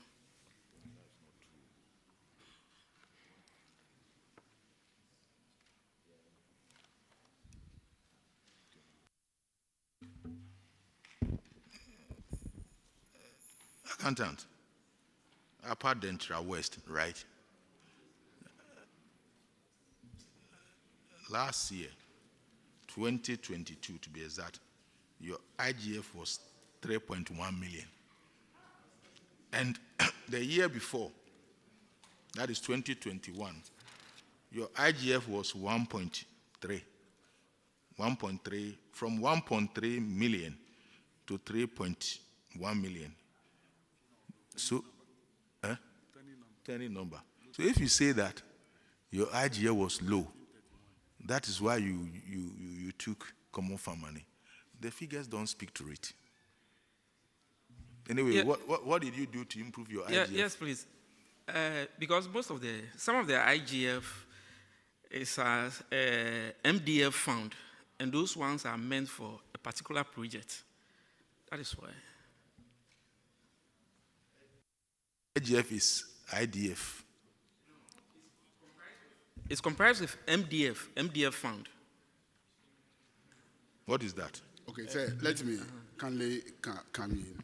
Accountant, Upper Denkyira West, right? Last year, 2022 to be exact, your IGF was 3.1 million. And the year before, that is 2021, your IGF was 1.3. 1.3, from 1.3 million to 3.1 million. So, turning number. So if you say that your IGF was low, that is why you took common fund money. The figures don't speak to it. Anyway, yeah. what did you do to improve your IGF? Yes, please. Because some of the IGF is a MDF fund, and those ones are meant for a particular project. That is why. IGF is IDF. It's comprised of MDF fund. What is that? Okay, so let me kindly come in.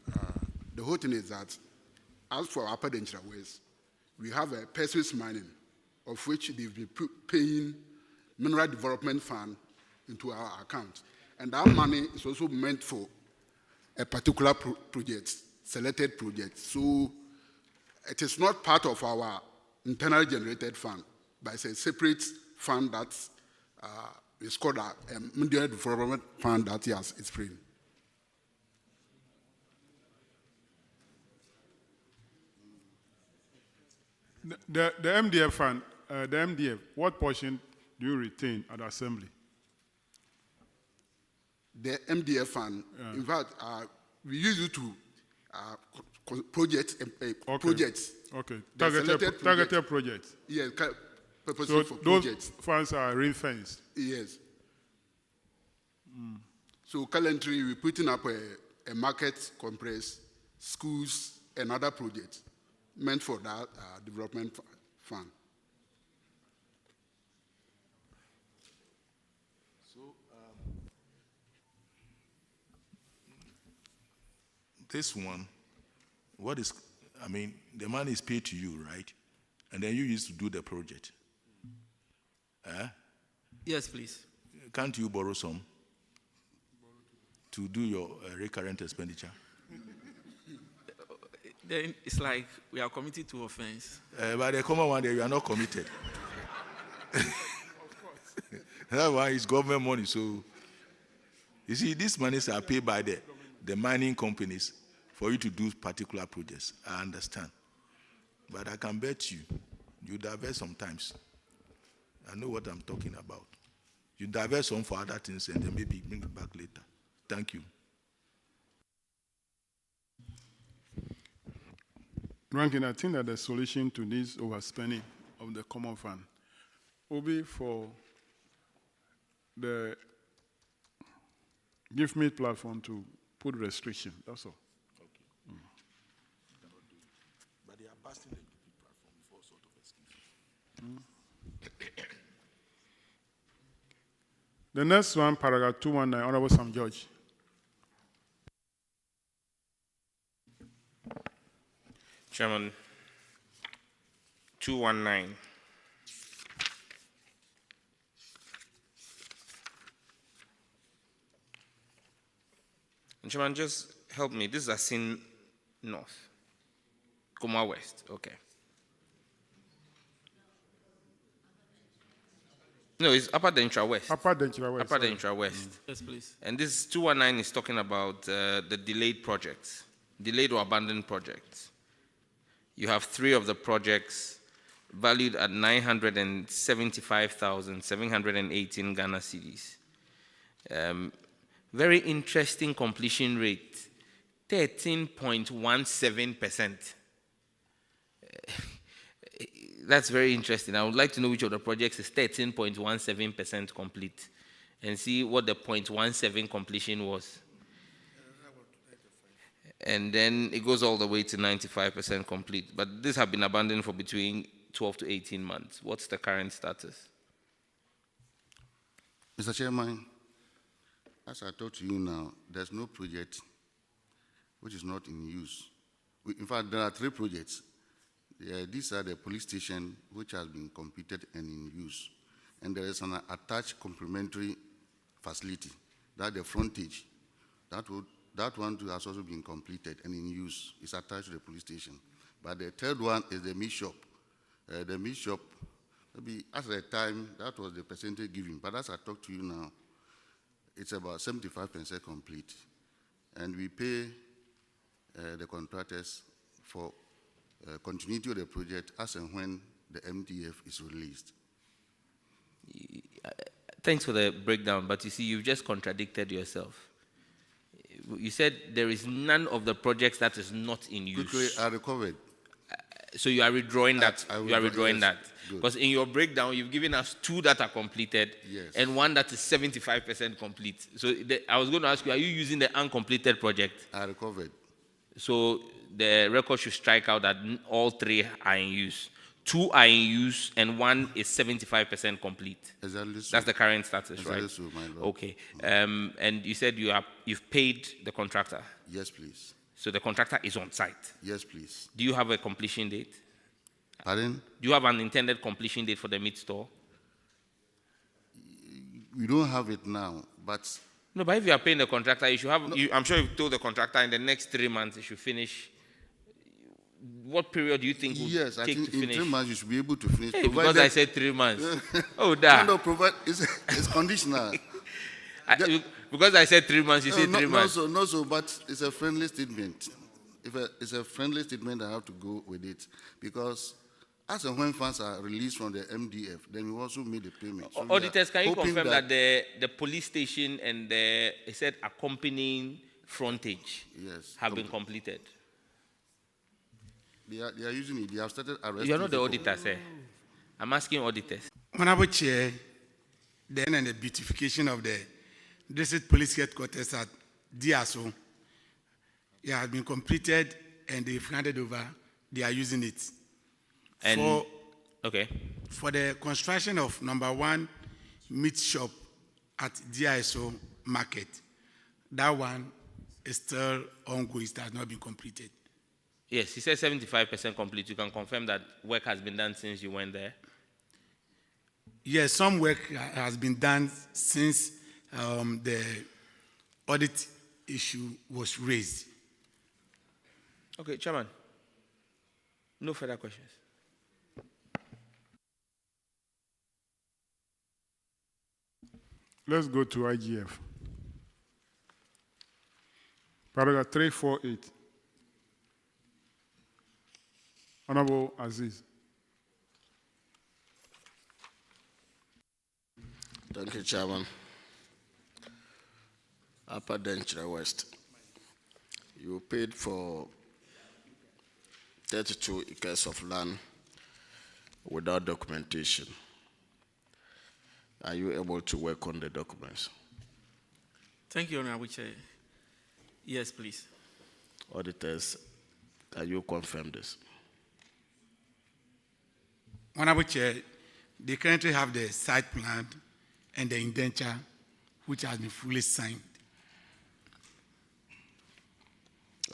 The whole thing is that, as for Upper Denkyira West, we have a persons mining, of which they've been paying mineral development fund into our account. And that money is also meant for a particular project, selected project. So it is not part of our internal generated fund, but it's a separate fund that is called a mineral development fund that has its free. The MDF fund, the MDF, what portion do you retain at assembly? The MDF fund, in fact, we use it to projects. Okay. Targeted projects. Yes, purposely so for those projects. funds are ring-fenced. Yes. So currently we're putting up a market complex, schools, and other projects meant for that development fund. So this one, what is, I mean, the money is paid to you, right? And then you used to do the project. Yes, please. Can't you borrow some to do your recurrent expenditure? Then it's like we are committed to offense. But the common one, you are not committed. That one is government money. So, you see, these monies are paid by the mining companies for you to do particular projects. I understand. But I can bet you divert sometimes. I know what I'm talking about. You divert some for other things and then maybe bring it back later. Thank you. Ranking, I think that the solution to this overspending of the common fund will be for the Give Me platform to put restriction, that's all. But they are passing the platform for sort of excuses. The next one, paragraph 219, Honorable Sam George. Chairman, 219. And Chairman, just help me. This is Asin North. Kuma West. Okay. No, it's Upper Dentra West. Upper Dentra West. Upper Dentra West. Yes, please. And this 219 is talking about the delayed projects, delayed or abandoned projects. You have 3 of the projects valued at 975,718 Ghana cedis. Very interesting completion rate, 13.17%. That's very interesting. I would like to know which of the projects is 13.17% complete and see what the 0.17 completion was. And then it goes all the way to 95% complete. But these have been abandoned for between 12 to 18 months. What's the current status? Mr. Chairman, as I talk to you now, there's no project which is not in use. In fact, there are 3 projects. These are the police station which has been completed and in use. And there is an attached complementary facility, that the frontage, that one too has also been completed and in use. It's attached to the police station. But the third one is the meat shop. The meat shop, maybe at the time, that was the percentage given. But as I talk to you now, it's about 75% complete. And we pay the contractors for continuity of the project as and when the MDF is released. Thanks for the breakdown, but you see, you've just contradicted yourself. You said there is none of the projects that is not in use. Quickly, I recovered. So you are withdrawing that. You are withdrawing that. Good. Because in your breakdown, you've given us 2 that are completed and 1 that is 75% complete. So I was going to ask you, are you using the uncompleted project? I recovered. So the record should strike out that all 3 are in use. 2 are in use and 1 is 75% complete. Exactly so. That's the current status, exactly right? So, my Lord. Okay. And you said you've paid the contractor. Yes, please. So the contractor is on site. Yes, please. Do you have a completion date? Pardon? Do you have an intended completion date for the meat store? We don't have it now, but... No, but if you are paying the contractor, you should have... No. I'm sure you've told the contractor in the next 3 months it should finish. What period do you think will yes, take I think to finish? in 3 months you should be able to finish. Hey, because I said 3 months. Oh, that. No, it's conditional. Because I said 3 months, you say 3 months. No, but it's a friendly statement. If it's a friendly statement, I have to go with it. Because as and when funds are released from the MDF, then we also made the payment. So auditors, can you confirm that the police station and the accompanying frontage have been completed? They are using it. They have started arresting. You are not the auditor, sir. I'm asking auditors. Honorable Chair, then and the beautification of the district police headquarters at DSO, it has been completed and they've handed over. They are using it. And for the construction of number 1 meat shop at DSO market, that one is still ongoing. It has not been completed. Yes, he said 75% complete. You can confirm that work has been done since you went there? Yes, some work has been done since the audit issue was raised. Okay, Chairman. No further questions. Let's go to IGF. Paragraph 348. Honorable Aziz. Thank you, Chairman. Upper Dentra West. You paid for 32 acres of land without documentation. Are you able to work on the documents? Thank you, Honorable Chair. Yes, please. Auditors, can you confirm this? Honorable Chair, they currently have the site plan and the indenture, which has been fully signed.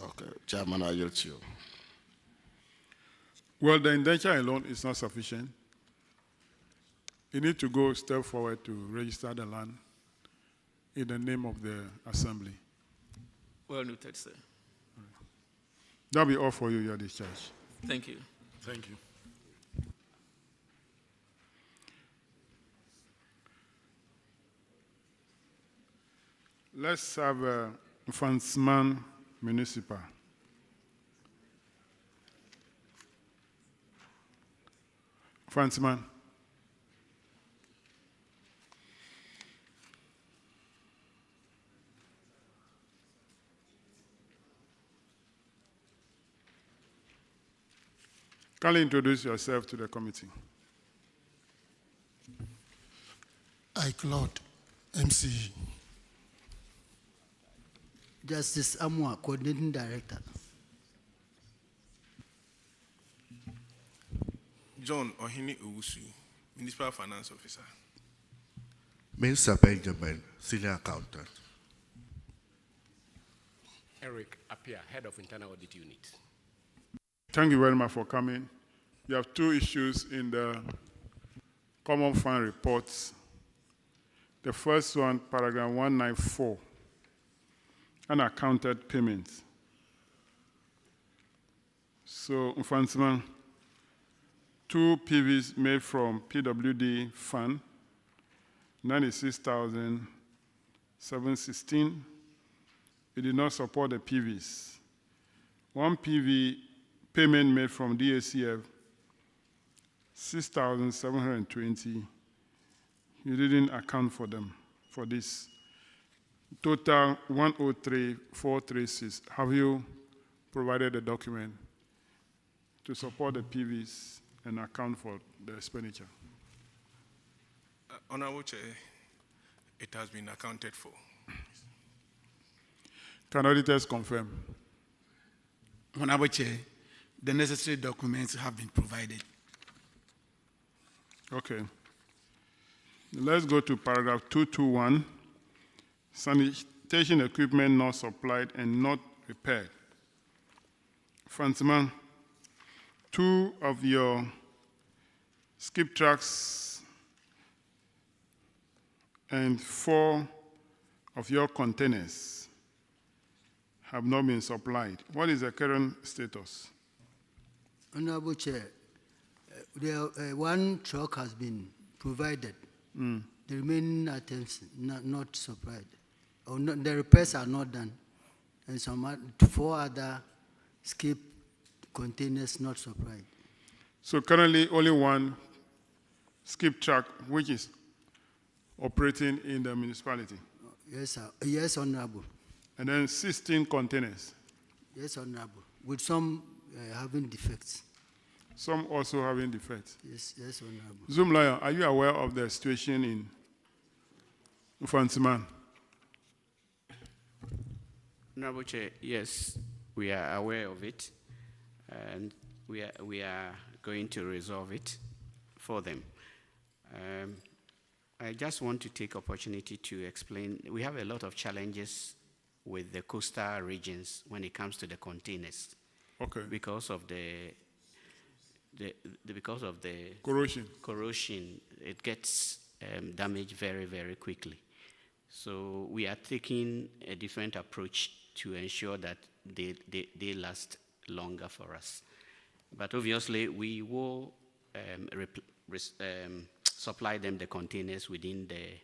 Okay, Chairman, I yield to you. Well, the indenture alone is not sufficient. You need to go a step forward to register the land in the name of the assembly. Well noted, sir. That'll be all for you, your discharge. Thank you. Thank you. Let's have Fansman Municipal. Fansman. Kindly introduce yourself to the committee. I, Claude, MC. Justice Amwa, Coordinating Director. John Ohini Owusu, Municipal Finance Officer. Mr. Benjamin, Senior Accountant. Eric Apia, Head of Internal Audit Unit. Thank you very much for coming. You have two issues in the Common Fund reports. The first one, paragraph 194, unaccounted payments. So, Fansman, 2 PVs made from PWD fund, 96,716. It did not support the PVs. 1 PV payment made from DACF, 6,720. You didn't account for them, for this. Total 103,436. Have you provided a document to support the PVs and account for the expenditure? Honorable Chair, it has been accounted for. Can auditors confirm? Honorable Chair, the necessary documents have been provided. Okay. Let's go to paragraph 221. Sanitation equipment not supplied and not repaired. Fansman, 2 of your skip trucks and 4 of your containers have not been supplied. What is the current status? Honorable Chair, one truck has been provided. The remaining items not supplied. Or not, the repairs are not done. And 4 other skip containers not supplied. So currently only 1 skip truck which is operating in the municipality? Yes, sir. Yes, Honorable. And then 16 containers? Yes, Honorable. With some having defects. Some also having defects? Yes, yes, Honorable. Zoom Lion, are you aware of the situation in Fansman? Honorable Chair, yes, we are aware of it, and we are going to resolve it for them. I just want to take opportunity to explain. We have a lot of challenges with the coastal regions when it comes to the containers. Okay. Because of the corrosion, it gets damaged very, very quickly. So we are taking a different approach to ensure that they last longer for us. But obviously, we will supply them the containers within the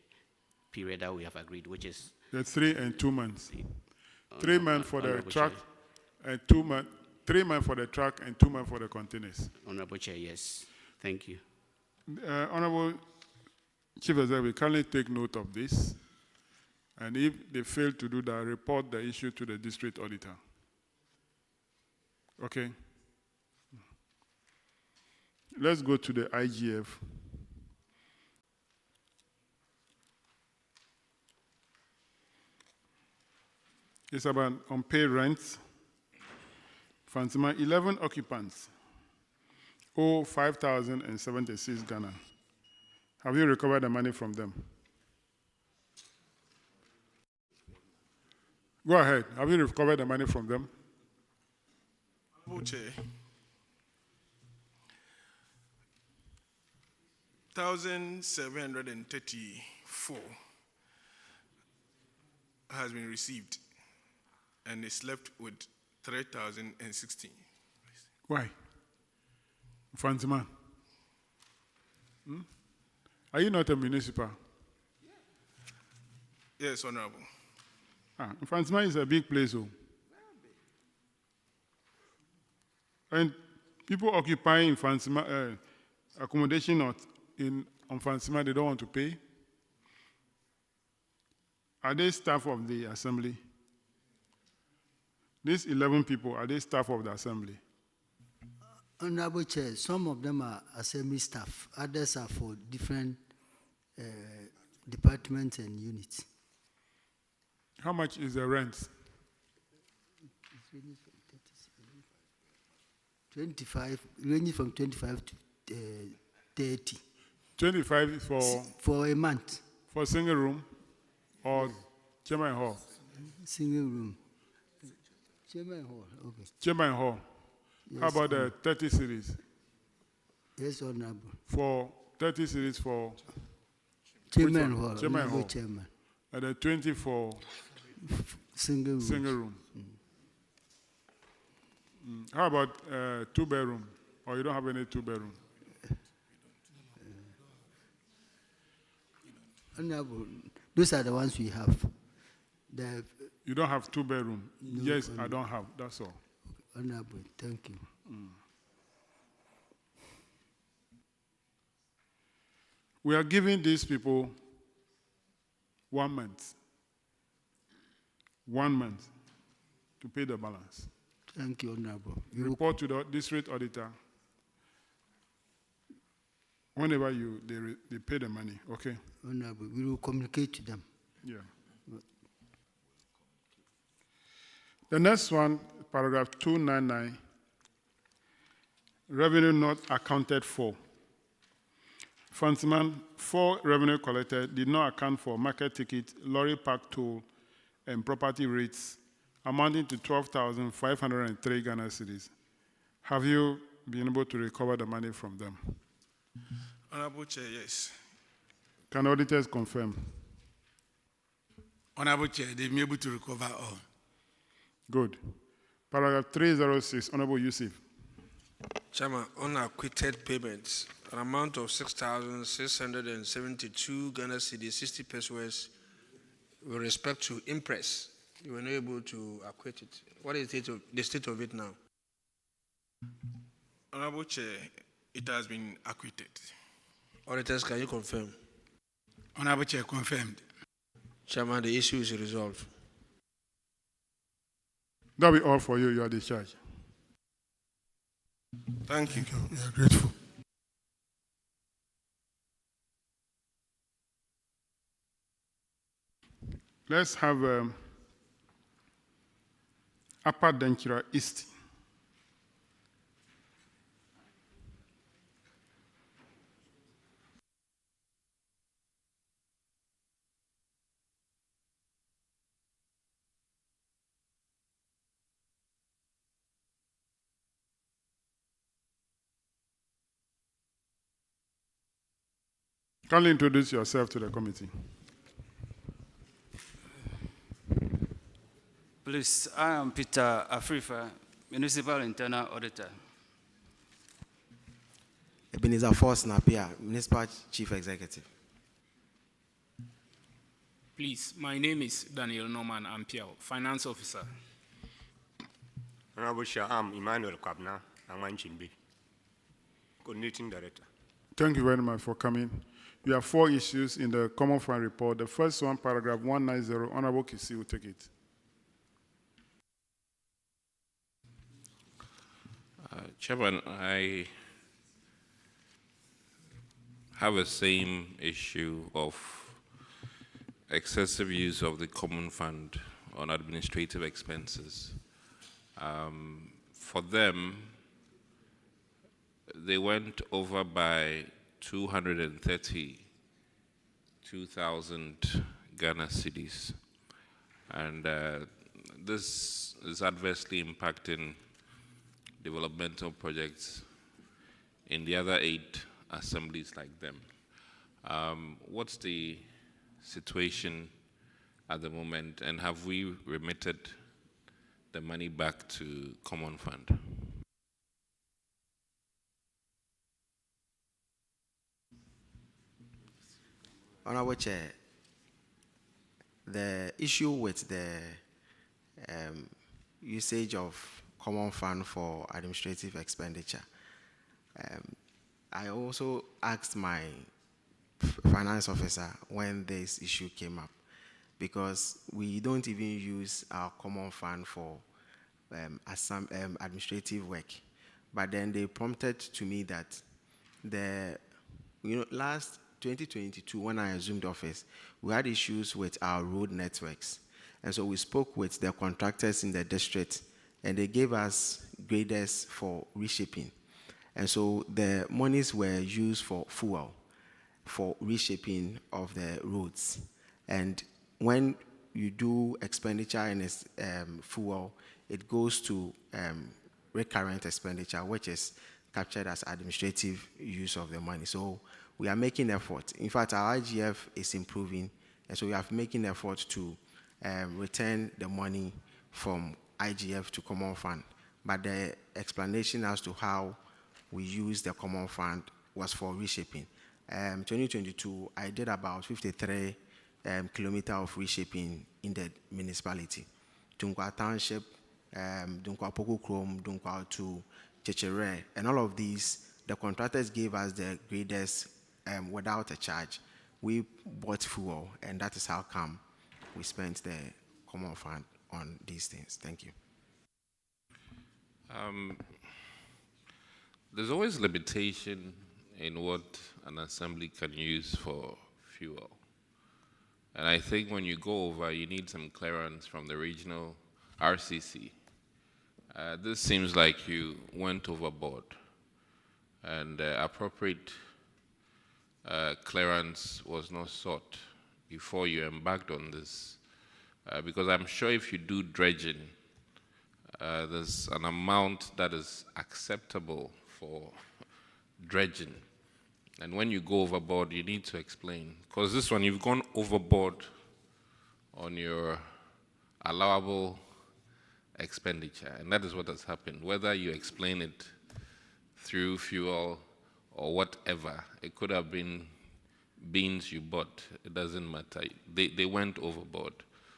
period that we have agreed, which is the 3 and 2 months. 3 months for the truck and 2 months. 3 months for the truck and 2 months for the containers. Honorable Chair, yes. Thank you. Honorable Chief Executive, kindly take note of this. And if they fail to do that, report the issue to the district auditor. Okay? Let's go to the IGF. It's about unpaid rents. Fansima, 11 occupants owe 5,076 Ghana. Have you recovered the money from them? Go ahead. Have you recovered the money from them? Chair, 1,734 has been received and is left with 3,016. Why? Fansima? Are you not a municipal? Yes, Honorable. Fansima is a big place. And people occupying Fansima, accommodation on Fansima, they don't want to pay. Are they staff of the assembly? These 11 people, are they staff of the assembly? Honorable Chair, some of them are assembly staff, others are for different departments and units. How much is the rent? 25, ranging from 25 to 30. 25 for a month. For a single room or chamber and hall? Single room. Chamber and hall, okay. Chamber and hall. Yes, how about the 30 series? Yes, Honorable. For 30 series for Chamber and hall. Chamber and hall. Chairman. And the 20 for single room. Single room. How about 2-bedroom? Or you don't have any 2-bedroom? Honorable, those are the ones we have. You don't have 2-bedroom? No, yes, I don't have. That's all. Honorable, thank you. We are giving these people 1 month. 1 month to pay the balance. Thank you, Honorable. You report to the district auditor whenever they pay the money, okay? Honorable, we will communicate to them. Yeah. The next one, paragraph 299, revenue not accounted for. Fundsman, 4 revenue collected did not account for market ticket, lorry park toll, and property rates amounting to 12,503 Ghana cedis. Have you been able to recover the money from them? Honorable Chair, yes. Can auditors confirm? Honorable Chair, they've been able to recover all. Good. Paragraph 306, Honorable Yusuf. Chairman, unacquitted payments, an amount of 6,672 Ghana cedis, 60 pesos, with respect to Impress. You were not able to acquit it. What is the state of it now? Honorable Chair, it has been acquitted. Auditors, can you confirm? Honorable Chair, confirmed. Chairman, the issue is resolved. That'll be all for you. You are discharged. Thank you. We are grateful. Let's have Upper Denchira East. Kindly introduce yourself to the committee. Please, I am Peter Afrifa, Municipal Internal Auditor. Ebenezer Force Napia, Municipal Chief Executive. Please, my name is Daniel Norman Ampiao, Finance Officer. Honorable Chair, I'm Emmanuel Kwabna, Angwanchinbi, Coordinating Director. Thank you very much for coming. You have 4 issues in the Common Fund report. The first one, paragraph 190, Honorable Kisi will take it. Chairman, I have the same issue of excessive use of the common fund on administrative expenses. For them, they went over by 232,000 Ghana cedis. And this is adversely impacting developmental projects in the other 8 assemblies like them. What's the situation at the moment, and have we remitted the money back to Common Fund? Honorable Chair, the issue with the usage of Common Fund for administrative expenditure, I also asked my finance officer when this issue came up, because we don't even use our Common Fund for administrative work. But then they prompted to me that last 2022, when I assumed office, we had issues with our road networks. And so we spoke with the contractors in the district, and they gave us graders for reshaping. And so the monies were used for fuel, for reshaping of the roads. And when you do expenditure in fuel, it goes to recurrent expenditure, which is captured as administrative use of the money. So we are making effort. In fact, our IGF is improving, and so we are making effort to return the money from IGF to Common Fund. But the explanation as to how we use the Common Fund was for reshaping. 2022, I did about 53 kilometers of reshaping in the municipality. Dunkwa Township, Dunkwa Poko Krom, Dunkwa to Chechere, and all of these, the contractors gave us the graders without a charge. We bought fuel, and that is how come we spent the Common Fund on these things. Thank you. There's always limitation in what an assembly can use for fuel. And I think when you go over, you need some clearance from the regional RCC. This seems like you went overboard, and appropriate clearance was not sought before you embarked on this. Because I'm sure if you do dredging, there's an amount that is acceptable for dredging. And when you go overboard, you need to explain. Because this one, you've gone overboard on your allowable expenditure. And that is what has happened. Whether you explain it through fuel or whatever, it could have been beans you bought. It doesn't matter. They went overboard.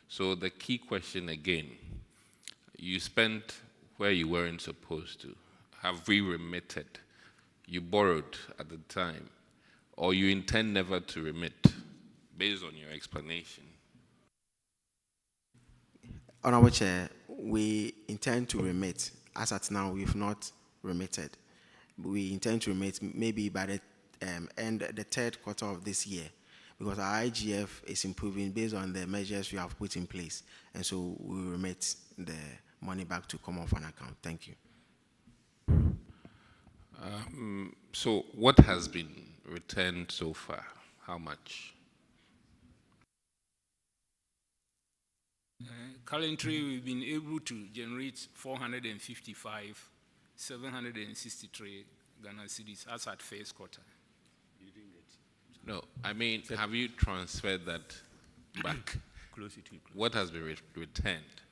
So the key question again, you spent where you weren't supposed to. Have we remitted? You borrowed at the time, or you intend never to remit, based on your explanation? Honorable Chair, we intend to remit. As at now, we've not remitted. We intend to remit maybe by the end, the 3rd quarter of this year, because our IGF is improving based on the measures we have put in place. And so we will remit the money back to Common Fund account. Thank you. So what has been returned so far? How much? Currently, we've been able to generate 455,763 Ghana cedis as at 1st quarter. No, I mean, have you transferred that back? Close it to you. What has been returned?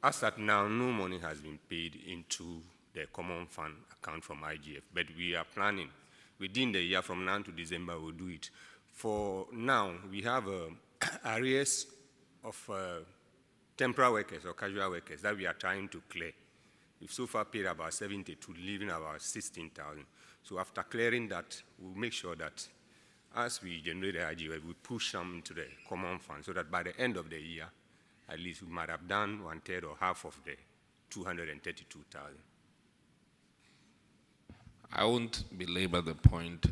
As at now, no money has been paid into the Common Fund account from IGF, but we are planning within the year from now to December, we'll do it. For now, we have arrears of temporary workers or casual workers that we are trying to clear. We've so far paid about 72, leaving about 16,000. So after clearing that, we'll make sure that as we generate the IGF, we push some into the Common Fund so that by the end of the year, at least we might have done 1/3 or half of the 232,000. I won't belabor the point.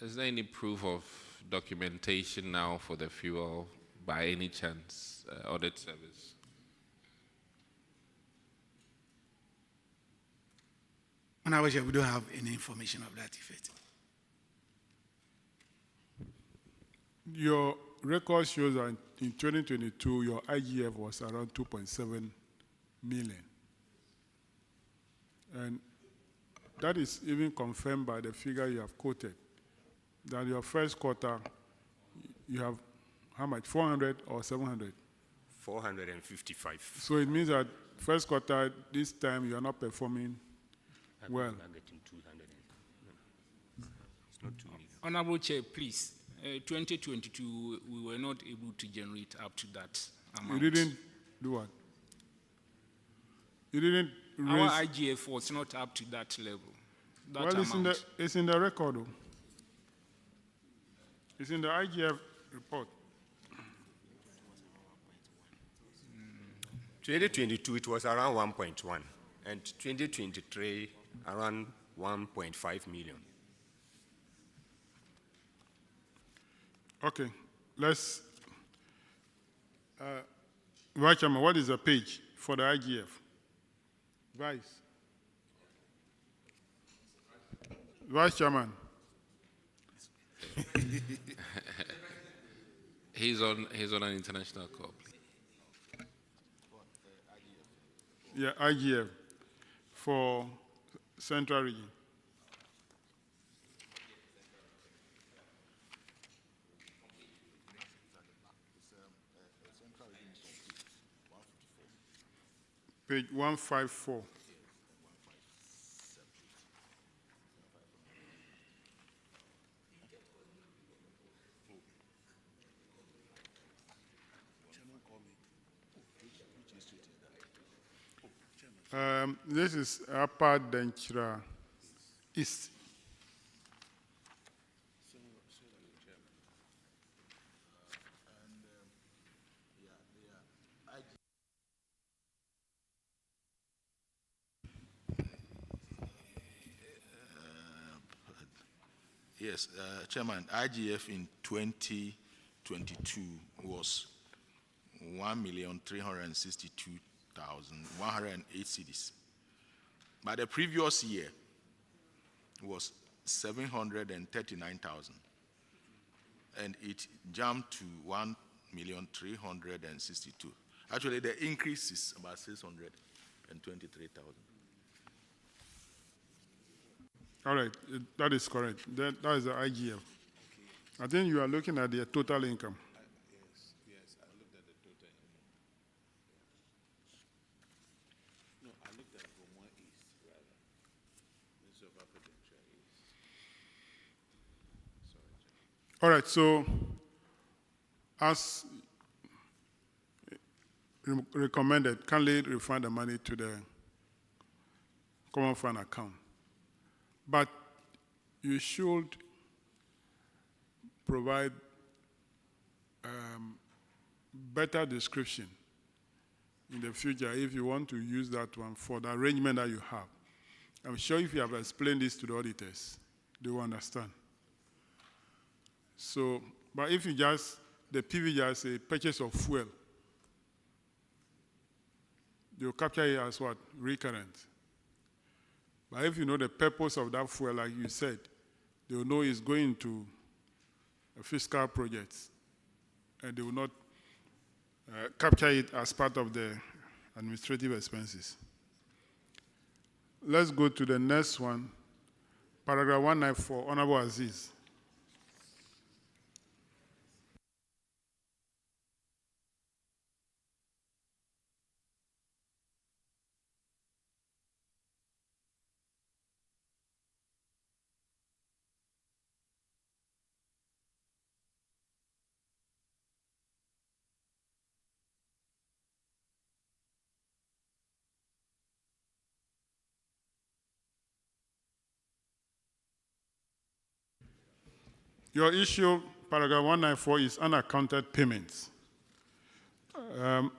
Is there any proof of documentation now for the fuel by any chance audit service? Honorable Chair, we don't have any information of that effect. Your record shows that in 2022, your IGF was around 2.7 million. And that is even confirmed by the figure you have quoted, that your first quarter, you have how much, 400 or 700? 455. So it means that first quarter, this time you are not performing well. Getting 200. It's not 2 million. Honorable Chair, please. 2022, we were not able to generate up to that amount. You didn't do what? You didn't raise... Our IGF was not up to that level. That well, amount. It's in the record, though. It's in the IGF report. 2022, it was around 1.1, and 2023, around 1.5 million. Okay, let's... Vice Chairman, what is the page for the IGF? Vice Chairman. He's on an international call. Yeah, IGF for Central Region. Page 154. This is Upper Denchira East. Yes, Chairman, IGF in 2022 was 1,362,108 cedis. But the previous year was 739,000, and it jumped to 1,362,000. Actually, the increase is about 623,000. All right, that is correct. That is the IGF. Okay. I think you are looking at the total income. Yes, I looked at the total income. No, I looked at Gomwa East, rather. This of Upper Denchira East. Sorry, Chairman. All right, so as recommended, kindly refund the money to the common fund account. But you should provide better description in the future if you want to use that one for the arrangement that you have. I'm sure if you have explained this to the auditors, they will understand. So, but if you just, the PV just say purchase of fuel, they'll capture it as what? Recurrent. But if you know the purpose of that fuel, like you said, they will know it's going to a fiscal project, and they will not capture it as part of the administrative expenses. Let's go to the next one, paragraph 194, Honorable Aziz. Your issue, paragraph 194, is unaccounted payments.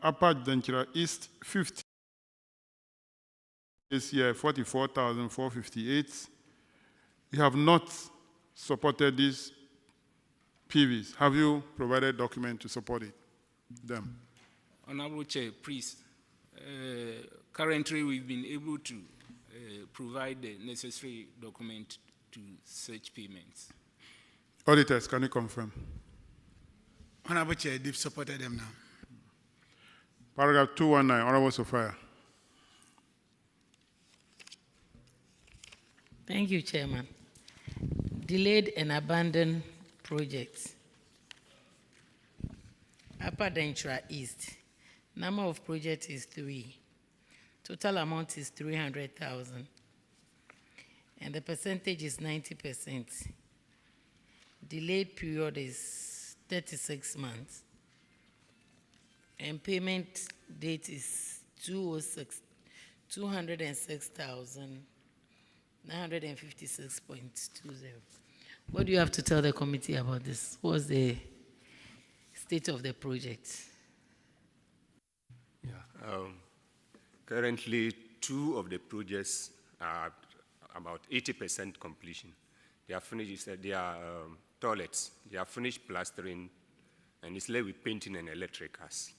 Upper Denchira East, 50. This year, 44,458. You have not supported these PVs. Have you provided document to support it? them? Honorable Chair, please. Currently, we've been able to provide the necessary document to such payments. Auditors, can you confirm? Honorable Chair, they've supported them now. Paragraph 219, Honorable Sophia. Thank you, Chairman. Delayed and abandoned projects. Upper Dentra East. Number of projects is 3. Total amount is 300,000. And the percentage is 90%. Delayed period is 36 months. And payment date is 206,956.20. What do you have to tell the committee about this? What's the state of the project? Currently, 2 of the projects are about 80% completion. They are finished, they are toilets, they are finished plastering, and it's left with painting and electricals.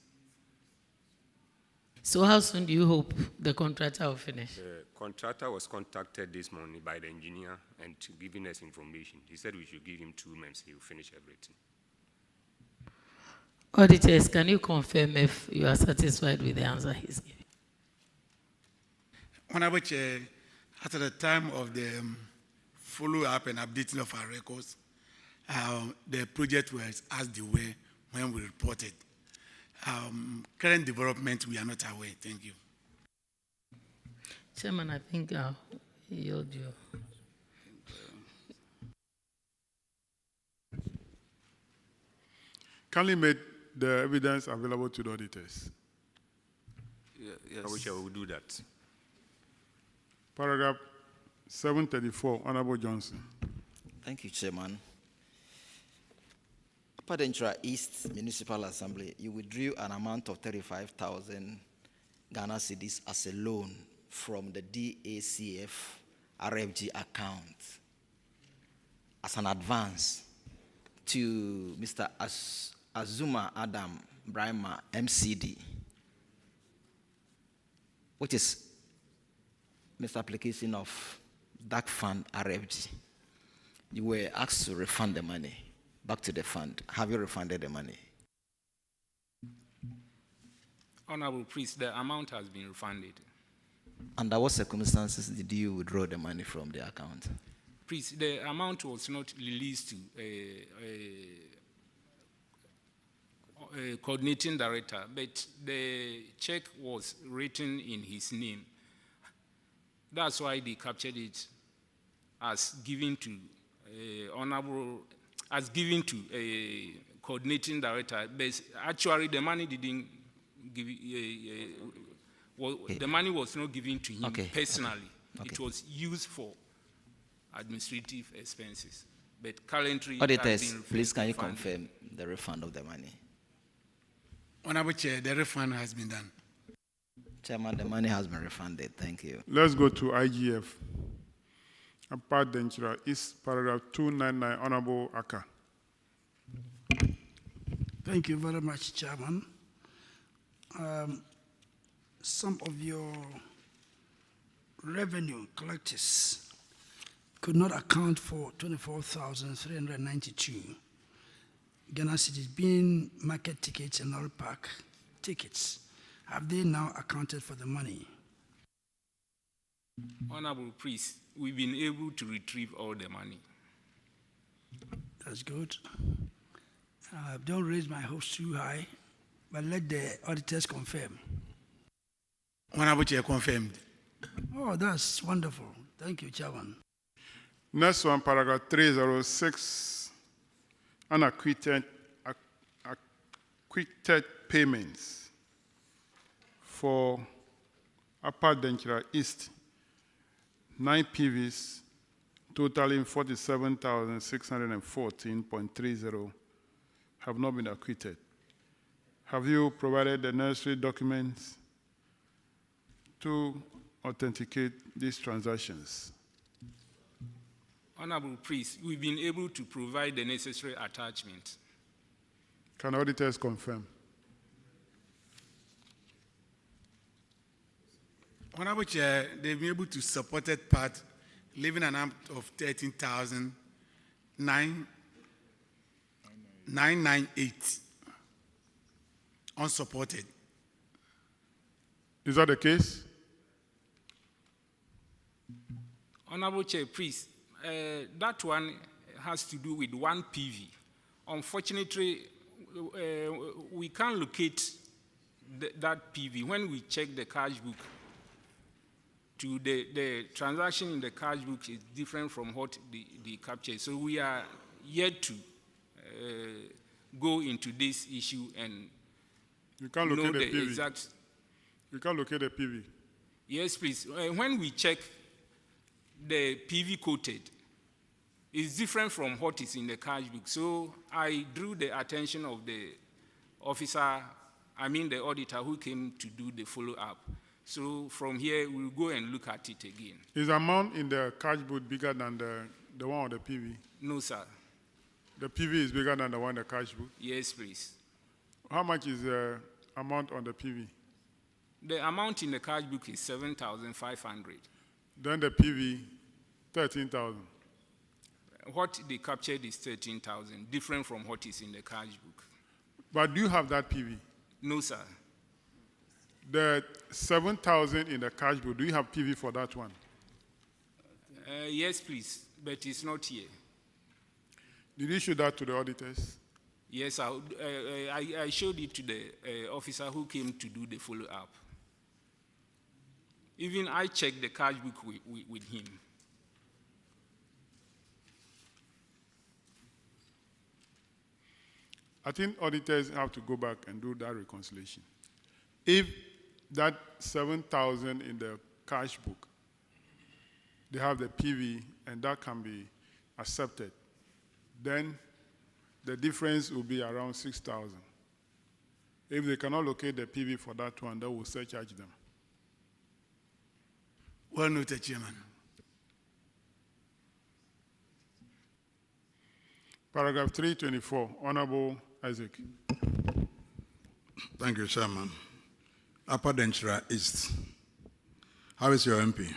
So how soon do you hope the contractor will finish? The contractor was contacted this morning by the engineer and giving us information. He said we should give him 2 months, he will finish everything. Auditors, can you confirm if you are satisfied with the answer he's giving? Honorable Chair, at the time of the follow-up and updating of our records, the project was as they were when we reported. Current development, we are not aware. Thank you. Chairman, I think I'll yield you. Kindly make the evidence available to the auditors. Yes. I wish I would do that. Paragraph 734, Honorable Johnson. Thank you, Chairman. Upper Dentra East Municipal Assembly, you withdrew an amount of 35,000 Ghana cedis as a loan from the DACF RFG account as an advance to Mr. Azuma Adam Brahma MCD, which is misapplication of that fund RFG. You were asked to refund the money back to the fund. Have you refunded the money? Honorable Priest, the amount has been refunded. Under what circumstances did you withdraw the money from the account? Priest, the amount was not released to a coordinating director, but the check was written in his name. That's why they captured it as given to a coordinating director. But actually, the money didn't give. The money was not given to him personally. Okay. It was used for administrative expenses. But currently, auditors, please can you confirm the refund of the money? Honorable Chair, the refund has been done. Chairman, the money has been refunded. Thank you. Let's go to IGF. Upper Dentra East, paragraph 299, Honorable Atta. Thank you very much, Chairman. Some of your revenue collectors could not account for 24,392 Ghana cedis being market tickets and all park tickets. Have they now accounted for the money? Honorable Priest, we've been able to retrieve all the money. That's good. Don't raise my hopes too high, but let the auditors confirm. Honorable Chair, confirmed. Oh, that's wonderful. Thank you, Chairman. Next one, paragraph 306, unacquitted payments for Upper Dentra East, 9 PVs, totaling 47,614.30, have not been acquitted. Have you provided the necessary documents to authenticate these transactions? Honorable Priest, we've been able to provide the necessary attachment. Can auditors confirm? Honorable Chair, they've been able to support that part, leaving an amount of 13,998 unsupported. Is that the case? Honorable Chair, please, that one has to do with one PV. Unfortunately, we can't locate that PV. When we check the cash book, to the transaction in the cash book is different from what the capture. So we are yet to go into this issue and you can't know locate the the PV. exact. You can't locate the PV. Yes, please. When we check the PV quoted, it's different from what is in the cash book. So I drew the attention of the officer, the auditor who came to do the follow-up. So from here, we'll go and look at it again. Is the amount in the cash book bigger than the one on the PV? No, sir. The PV is bigger than the one in the cash book? Yes, please. How much is the amount on the PV? The amount in the cash book is 7,500. Then the PV, 13,000. What they captured is 13,000, different from what is in the cash book. But do you have that PV? No, sir. The 7,000 in the cash book, do you have PV for that one? Yes, please, but it's not here. Did you show that to the auditors? Yes, I showed it to the officer who came to do the follow-up. Even I checked the cash book with him. I think auditors have to go back and do that reconciliation. If that 7,000 in the cash book, they have the PV and that can be accepted, then the difference will be around 6,000. If they cannot locate the PV for that one, they will surcharge them. Well noted, Chairman. Paragraph 324, Honorable Isaac. Thank you, Chairman. Upper Denchira East. How is your MP?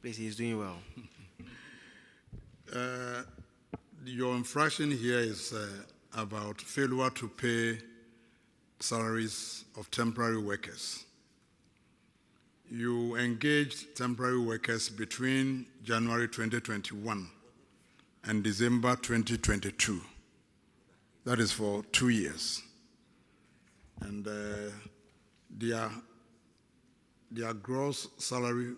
Please, he's doing well. Your infraction here is about failure to pay salaries of temporary workers. You engaged temporary workers between January 2021 and December 2022. That is for 2 years. And their gross salary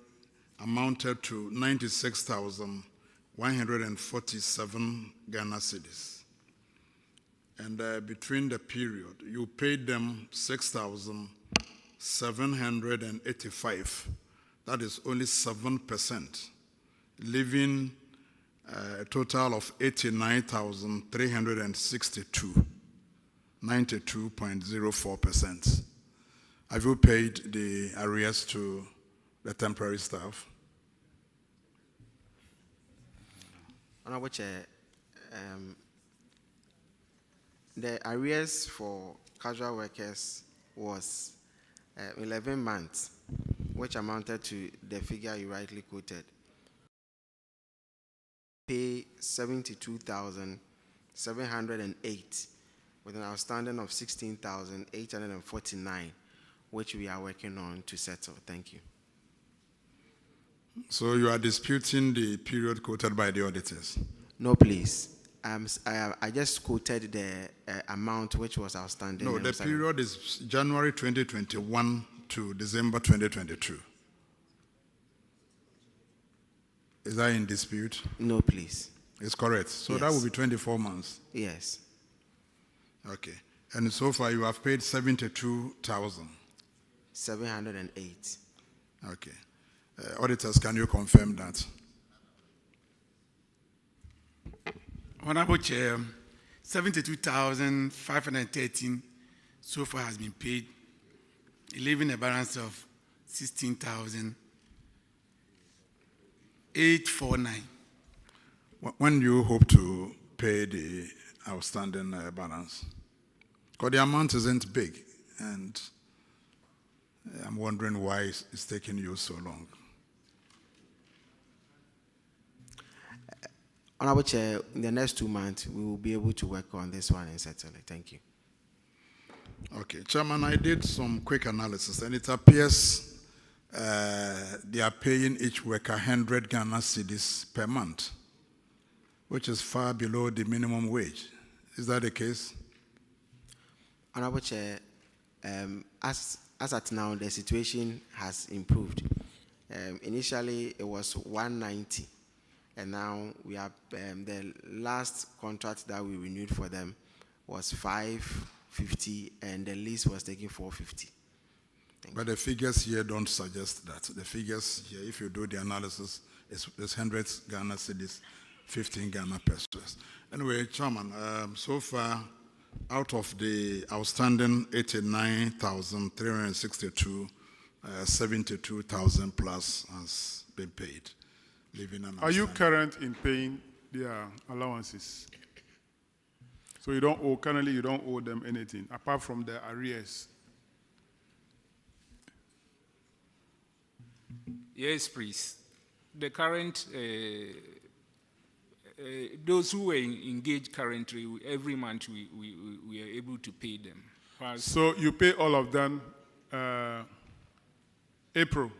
amounted to 96,147 Ghana cedis. And between the period, you paid them 6,785. That is only 7%, leaving a total of 89,362, 92.04%. Have you paid the arrears to the temporary staff? Honorable Chair, the arrears for casual workers was 11 months, which amounted to the figure you rightly quoted. Pay 72,708 with an outstanding of 16,849, which we are working on to settle. Thank you. So you are disputing the period quoted by the auditors? No, please. I just quoted the amount which was outstanding. No, the period is January 2021 to December 2022. Is that in dispute? No, please. It's correct. So yes. That will be 24 months. Yes. Okay. And so far you have paid 72,000. 708. Okay. Auditors, can you confirm that? Honorable Chair, 72,513 so far has been paid, leaving a balance of 16,849. When do you hope to pay the outstanding balance? Because the amount isn't big, and I'm wondering why it's taking you so long. Honorable Chair, in the next 2 months, we will be able to work on this one and settle it. Thank you. Okay, Chairman, I did some quick analysis, and it appears they are paying each worker 100 Ghana cedis per month, which is far below the minimum wage. Is that the case? Honorable Chair, as at now, the situation has improved. Initially, it was 190, and now we have the last contract that we renewed for them was 550, and the lease was taking 450. But the figures here don't suggest that. The figures here, if you do the analysis, it's 100 Ghana cedis, 15 Ghana pesos. Anyway, Chairman, so far, out of the outstanding 89,362, 72,000 plus has been paid. Are you current in paying their allowances? So you don't owe, currently you don't owe them anything, apart from the arrears. Yes, please. The current, those who were engaged currently, every month we are able to pay them. So you pay all of them, April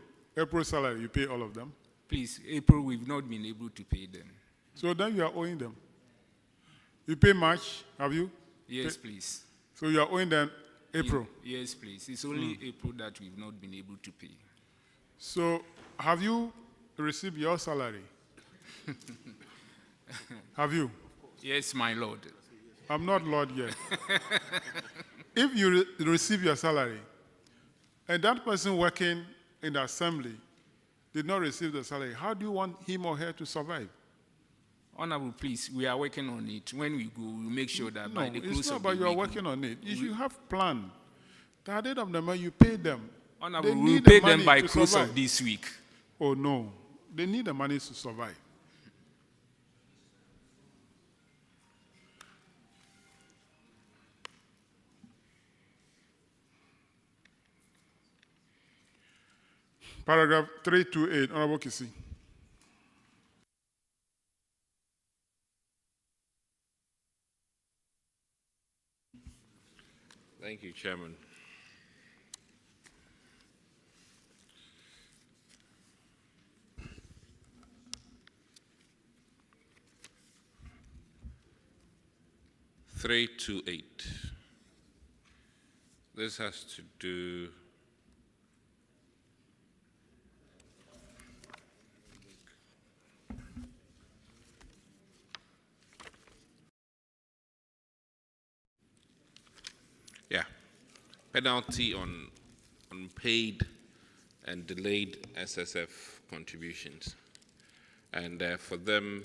salary, you pay all of them? Please, April we've not been able to pay them. So then you are owing them. You pay March, have you? Yes, please. So you are owing them April? Yes, please. It's only April that we've not been able to pay. So have you received your salary? Have you? Yes, my lord. I'm not Lord yet. If you receive your salary, and that person working in the assembly did not receive the salary, how do you want him or her to survive? Honorable, please, we are working on it. When we go, we'll make sure that by the close it's not of the about you are week, working on it. You should have plan. At the end of the month, you pay them. Honorable, They we'll need pay the them money by to close survive. of this week. Oh, no. They need the money to survive. Paragraph 328, Honorable Kisi. Thank you, Chairman. This has to do penalty on unpaid and delayed SSF contributions. And for them,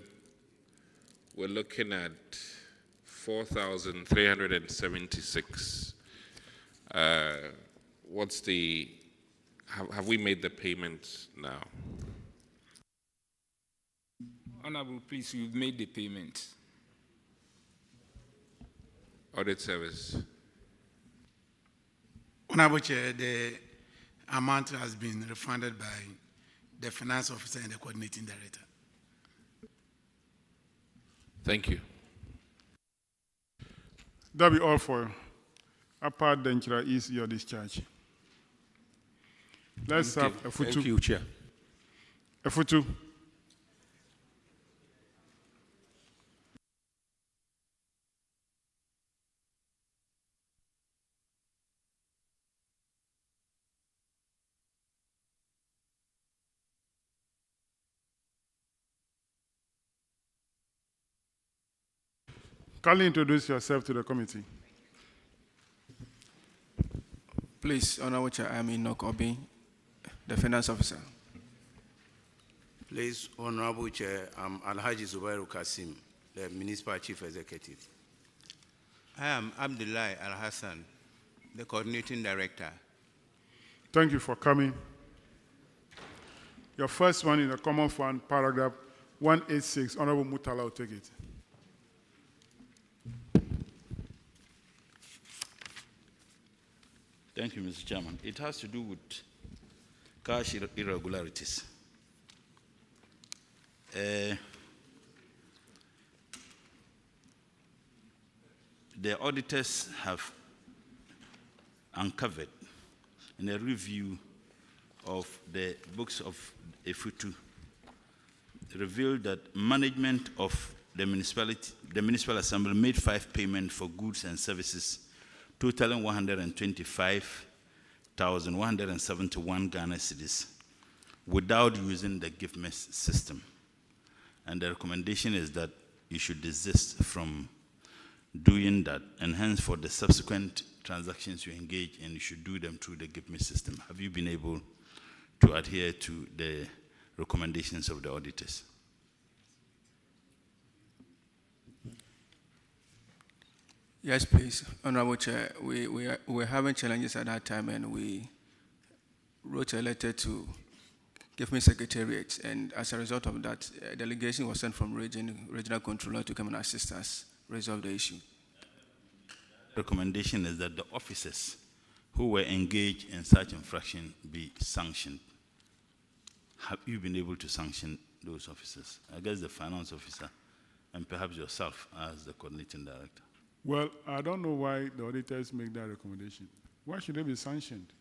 we're looking at 4,376. What's the, have we made the payment now? Honorable, please, we've made the payment. Audit service. Honorable Chair, the amount has been refunded by the finance officer and the coordinating director. Thank you. That'll be all for Appa Denchira is your discharge. Let's have a Futu. Thank you, Chair. A Futu. Kindly introduce yourself to the committee. Please, Honorable Chair, I'm Enoch Obi, the finance officer. Please, Honorable Chair, I'm Alhaji Zubairu Kasim, the Municipal Chief Executive. I am Abdullahi Al-Hassan, the Coordinating Director. Thank you for coming. Your first one in the Common Fund, paragraph 186. Honorable Mutala will take it. Thank you, Mr. Chairman. It has to do with cash irregularities. The auditors have uncovered in a review of the books of Efutu revealed that management of the municipal assembly made 5 payments for goods and services totaling 125,171 Ghana cedis without using the GIFMES system. And the recommendation is that you should desist from doing that, and hence for the subsequent transactions you engage in, you should do them through the GIFMES system. Have you been able to adhere to the recommendations of the auditors? Yes, please. Honorable Chair, we were having challenges at that time, and we wrote a letter to GIFMES Secretariat, and as a result of that, a delegation was sent from regional controller to come and assist us resolve the issue. Recommendation is that the officers who were engaged in such infraction be sanctioned. Have you been able to sanction those officers? I guess the finance officer and perhaps yourself as the coordinating director. Well, I don't know why the auditors make that recommendation. Why should they be sanctioned?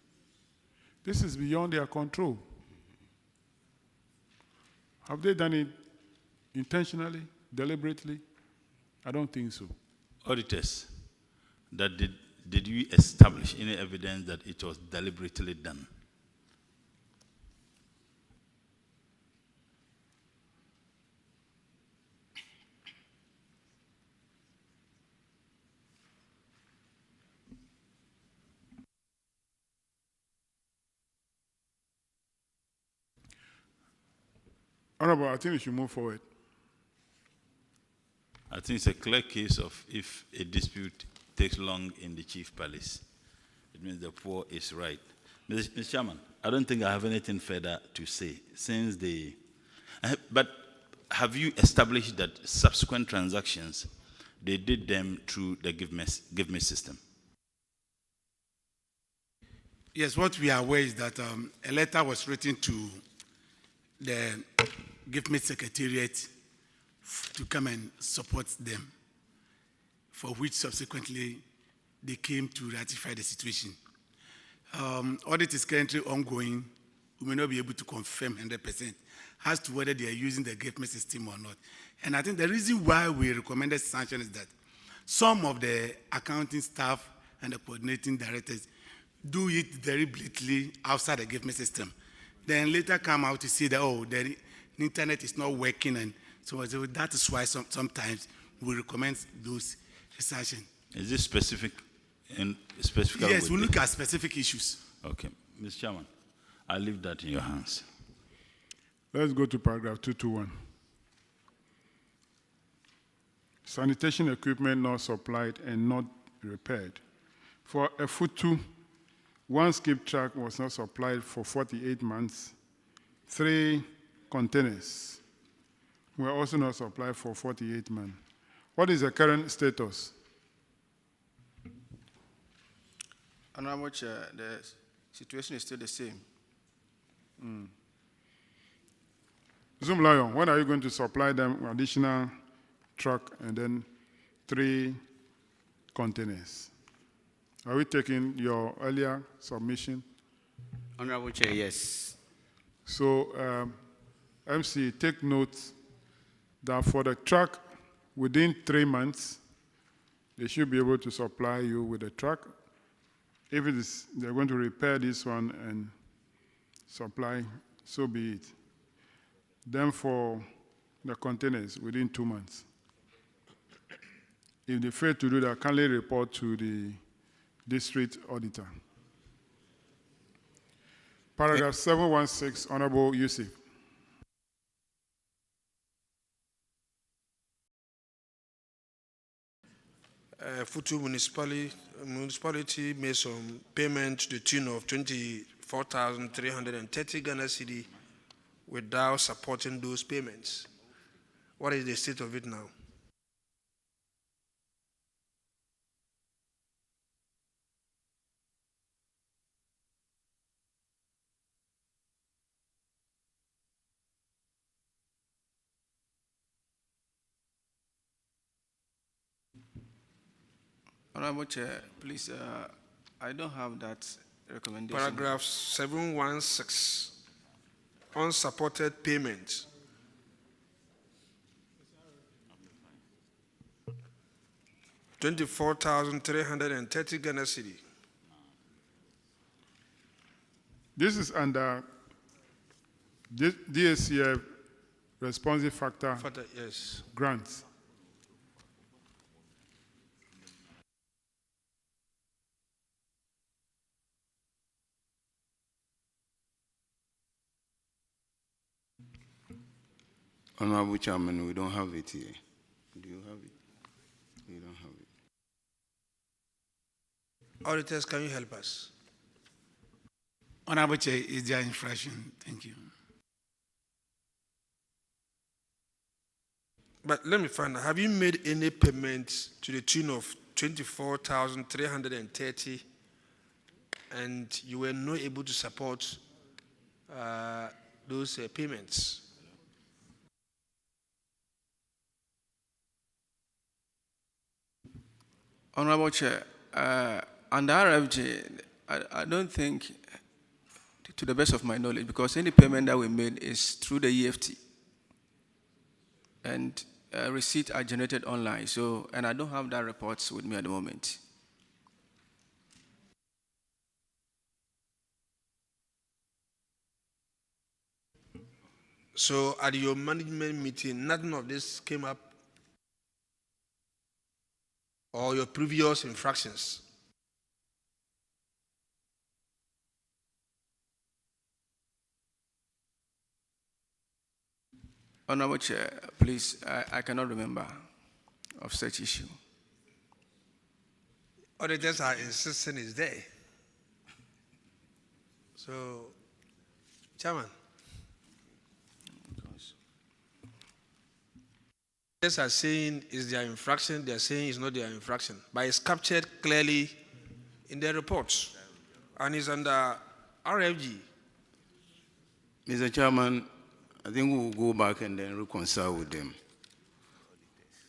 This is beyond their control. Have they done it intentionally, deliberately? I don't think so. Auditors, that did you establish any evidence that it was deliberately done? Honorable, I think we should move forward. I think it's a clear case of if a dispute takes long in the chief palace, it means the poor is right. Mr. Chairman, I don't think I have anything further to say since but have you established that subsequent transactions, they did them through the GIFMES system? Yes, what we are aware is that a letter was written to the GIFMES Secretariat to come and support them, for which subsequently they came to ratify the situation. Audit is currently ongoing. We may not be able to confirm 100% as to whether they are using the GIFMES system or not. And I think the reason why we recommended sanction is that some of the accounting staff and the coordinating directors do it very blatantly outside the GIFMES system. Then later come out to say that, oh, the internet is not working, and so that is why sometimes we recommend those sanctions. Is this specific? Yes, we look at specific issues. Okay. Mr. Chairman, I'll leave that in your hands. Let's go to paragraph 221. Sanitation equipment not supplied and not repaired. For a Futu, 1 skip track was not supplied for 48 months. 3 containers were also not supplied for 48 months. What is the current status? Honorable Chair, the situation is still the same. Zoom Lion, when are you going to supply them additional truck and then 3 containers? Are we taking your earlier submission? Honorable Chair, yes. So, MC, take note that for the truck, within 3 months, they should be able to supply you with a truck. If it is, they're going to repair this one and supply, so be it. Then for the containers, within 2 months. If they fail to do that, kindly report to the district auditor. Paragraph 716, Honorable Yusuf. Futu municipality made some payment to the tune of 24,330 Ghana cedi without supporting those payments. What is the state of it now? Honorable Chair, please, I don't have that recommendation. Paragraph 716, unsupported payment. $24,330 Ghana cedi. This is under DACF responsive factor Yes. grants. Honorable Chairman, we don't have it here. Do you have it? We don't have it. Auditors, can you help us? Honorable Chair, is there infraction? Thank you. But let me find out, have you made any payments to the tune of 24,330 and you were not able to support those payments? Honorable Chair, under RFG, I don't think, to the best of my knowledge, because any payment that we made is through the EFT. And receipts are generated online, and I don't have that reports with me at the moment. So at your management meeting, nothing of this came up? Or your previous infractions? Honorable Chair, please, I cannot remember of such issue. Auditors are insisting it's there. So, Chairman. Auditors are saying it's their infraction, they are saying it's not their infraction. But it's captured clearly in their reports. And it's under RFG. Mr. Chairman, I think we will go back and then reconcile with them,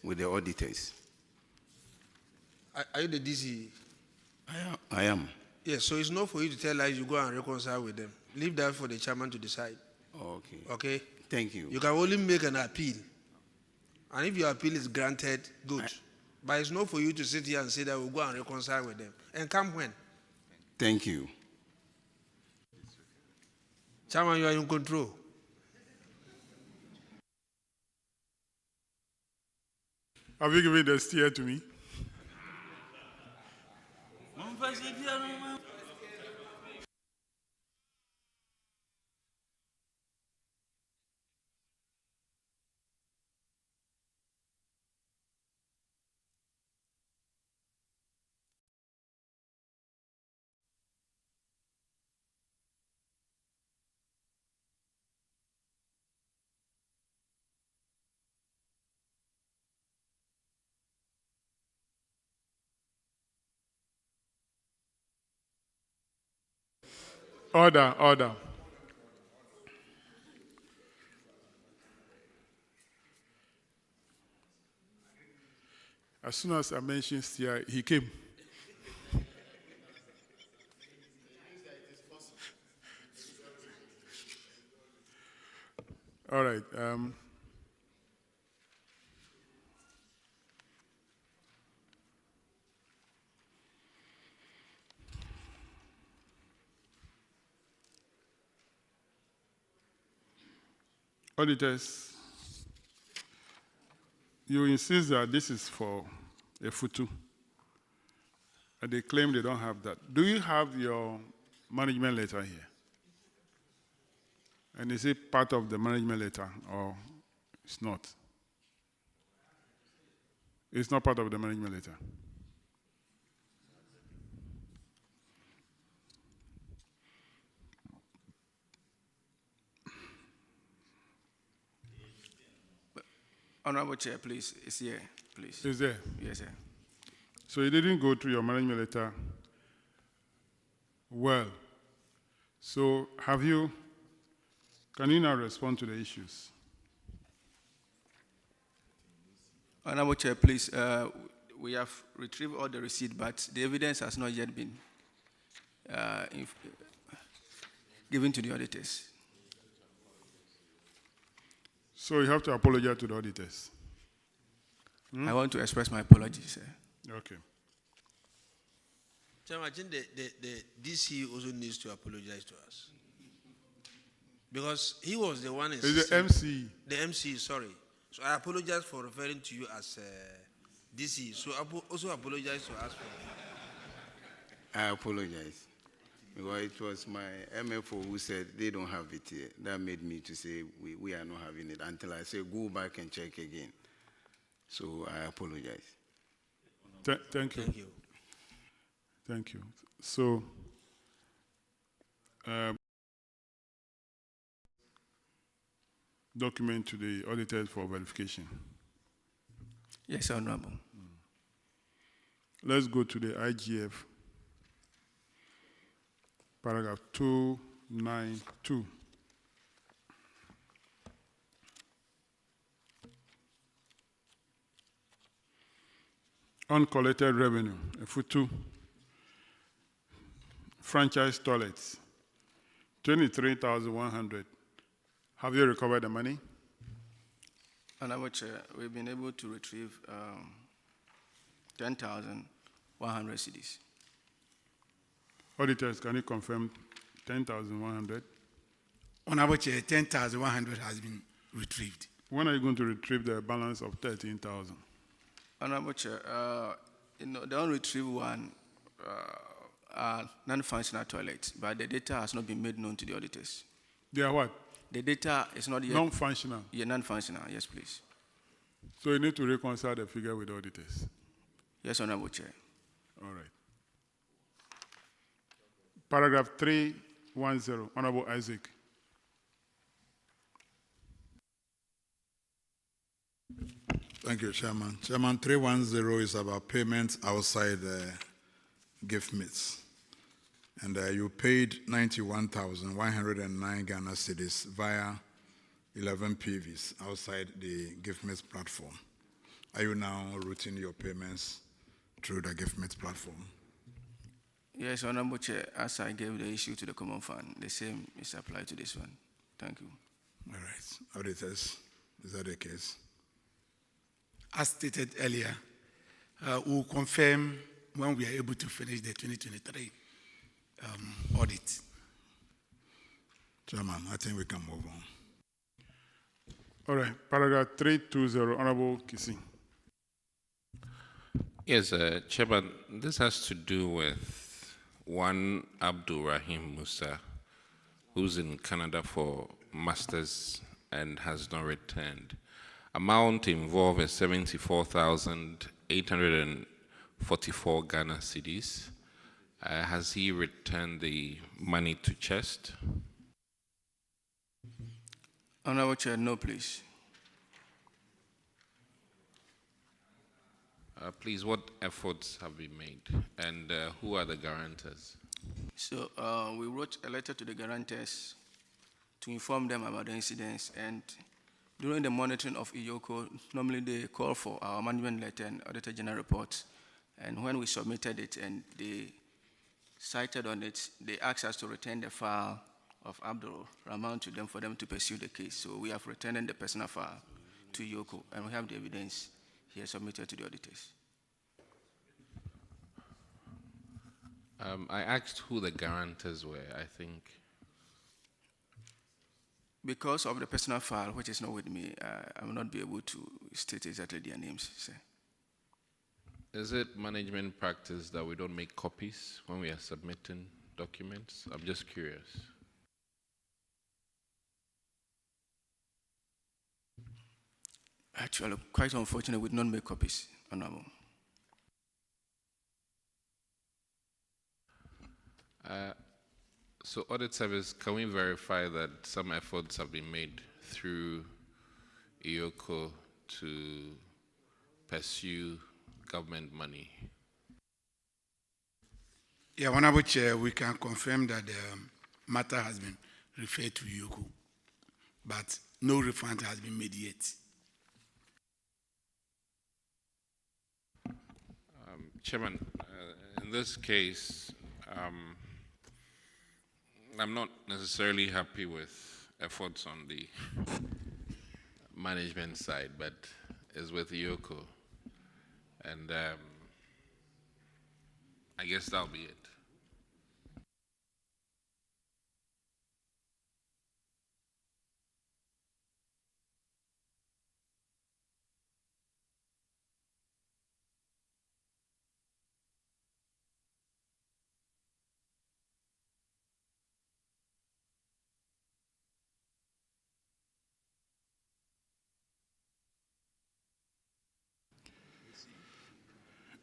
with the auditors. Are you the DC? I am. Yes, so it's not for you to tell us you go and reconcile with them. Leave that for the chairman to decide. Okay. Okay? Thank you. You can only make an appeal. And if your appeal is granted, good. But it's not for you to sit here and say that we'll go and reconcile with them. And come when? Thank you. Chairman, you are in control. Have you given the steer to me? Order, order. As soon as I mentioned steer, he came. All right. Auditors, you insist that this is for a futu, and they claim they don't have that. Do you have your management letter here? And is it part of the management letter or it's not? It's not part of the management letter. Honorable Chair, please, it's here, please. Is there? Yes, sir. So you didn't go through your management letter well. So have you, can you now respond to the issues? Honorable Chair, please, we have retrieved all the receipt, but the evidence has not yet been given to the auditors. So you have to apologize to the auditors. I want to express my apologies, sir. Okay. Chairman, I think the DC also needs to apologize to us. Because he was the one... It's the MC. The MC, sorry. So I apologize for referring to you as DC. So also apologize to us for... I apologize. Because it was my MFO who said they don't have it here. That made me to say we are not having it until I say go back and check again. So I apologize. Thank you. Thank you. Thank you. So, document to the auditors for verification. Yes, Honorable. Let's go to the IGF, paragraph 292. Uncollected revenue, F2. Franchise toilets, 23,100. Have you recovered the money? Honorable Chair, we've been able to retrieve 10,100 CDs. Auditors, can you confirm 10,100? Honorable Chair, 10,100 has been retrieved. When are you going to retrieve the balance of 13,000? Honorable Chair, the unretrieved one are non-functional toilets, but the data has not been made known to the auditors. They are what? The data is not yet... Non-functional? Yeah, non-functional, yes, please. So you need to reconcile the figure with the auditors? Yes, Honorable Chair. All right. Paragraph 310, Honorable Isaac. Thank you, Chairman. Chairman, 310 is about payments outside gift meets. And you paid 91,109 Ghana cedis via 11 PVs outside the gift meets platform. Are you now routing your payments through the gift meets platform? Yes, Honorable Chair, as I gave the issue to the Common Fund, the same is applied to this one. Thank you. All right. Auditors, is that the case? As stated earlier, we'll confirm when we are able to finish the 2023 audit. Chairman, I think we can move on. All right, paragraph 320, Honorable Kisi. Yes, Chairman, this has to do with one Abdul Rahim Musa, who's in Canada for masters and has not returned. Amount involved is 74,844 Ghana cedis. Has he returned the money to chest? Honorable Chair, no, please. Please, what efforts have been made, and who are the guarantors? So we wrote a letter to the guarantors to inform them about the incidents, and during the monitoring of IOCO, normally they call for our management letter and Auditor General report, and when we submitted it and they cited on it, they asked us to return the file of Abdul Rahman to them for them to pursue the case. So we have returned the personal file to IOCO, and we have the evidence here submitted to the auditors. I asked who the guarantors were, I think. Because of the personal file, which is not with me, I will not be able to state exactly their names, sir. Is it management practice that we don't make copies when we are submitting documents? I'm just curious. Actually, quite unfortunate, we did not make copies, Honorable. So audit service, can we verify that some efforts have been made through IOCO to pursue government money? Yeah, Honorable Chair, we can confirm that the matter has been referred to IOCO, but no refund has been made yet. Chairman, in this case, I'm not necessarily happy with efforts on the management side, but it's with Yoko. And I guess that'll be it.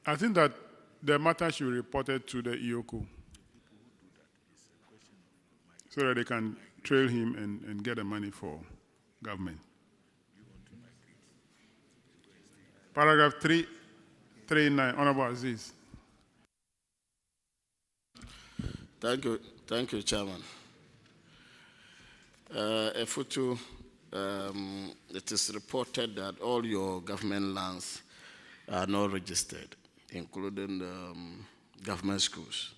I think that the matter should be reported to the EOCO so that they can trail him and get the money for government. Paragraph 339, Honorable Aziz. Thank you, Chairman. F2, it is reported that all your government lands are not registered, including the government schools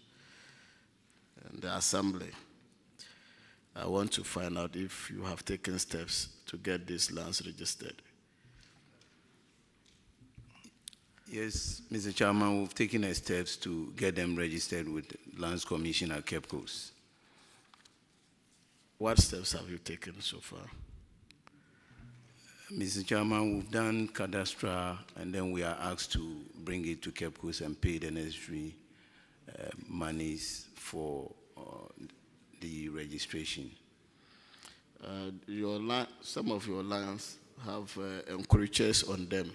and the assembly. I want to find out if you have taken steps to get these lands registered. Yes, Mr. Chairman, we've taken steps to get them registered with Lands Commission at Cape Coast. What steps have you taken so far? Mr. Chairman, we've done cadastral, and then we are asked to bring it to Cape Coast and pay the necessary monies for the registration. Some of your lands have encroachers on them,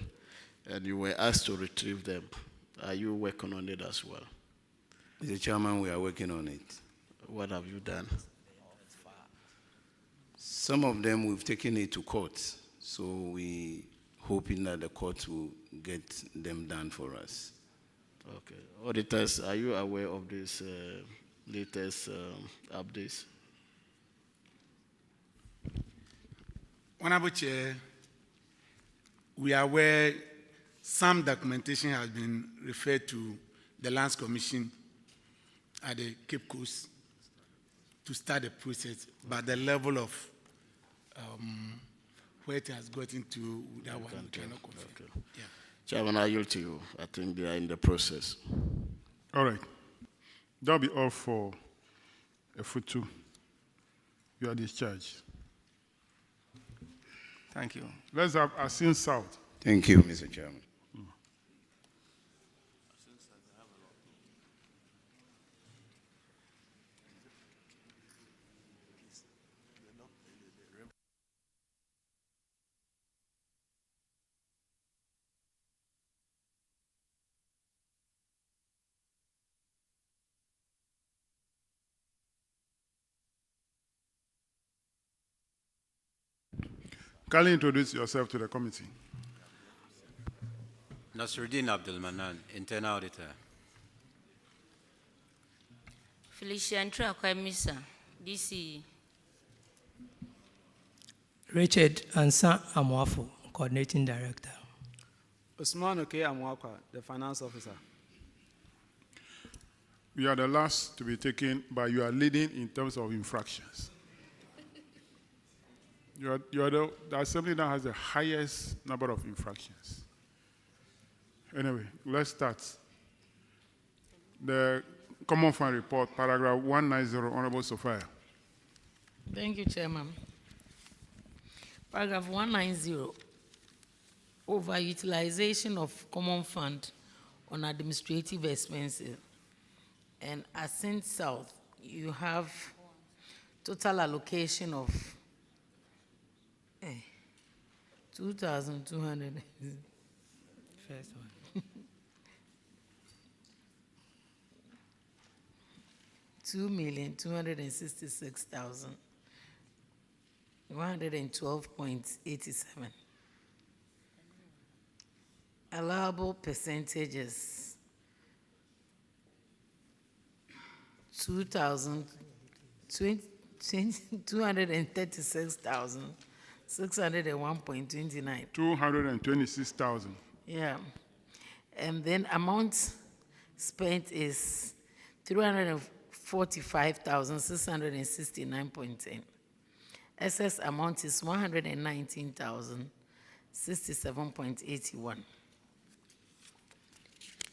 and you were asked to retrieve them. Are you working on it as well? Mr. Chairman, we are working on it. What have you done? Some of them we've taken it to court, so we hoping that the court will get them done for us. Okay. Auditors, are you aware of this latest updates? Honorable Chair, we are aware some documentation has been referred to the Lands Commission at the Cape Coast to start the process, but the level of where it has gotten to, that one we cannot confirm. Okay. Yeah. Chairman, I yield to you. I think they are in the process. All right. That'll be all for F2. You are discharged. Thank you. Let's have Asin South. Thank you, Mr. Chairman. Kindly introduce yourself to the committee. Nasruddin Abdulmanan, Internal Auditor. Felicia Ntrakwamisa, DC. Richard Ansa Amwafo, Coordinating Director. Usman Oke Amwakwa, the Finance Officer. You are the last to be taken, but you are leading in terms of infractions. You are the assembly that has the highest number of infractions. Anyway, let's start. The Common Fund Report, paragraph 190, Honorable Sophia. Thank you, Chairman. Paragraph 190, overutilization of Common Fund on administrative expenses. And Ascent South, you have total allocation of 2,200. First one. 2,266,112.87. Allowable percentages 236,601.29. 226,000. Yeah. And then amount spent is 345,669.10. Excess amount is 119,067.81.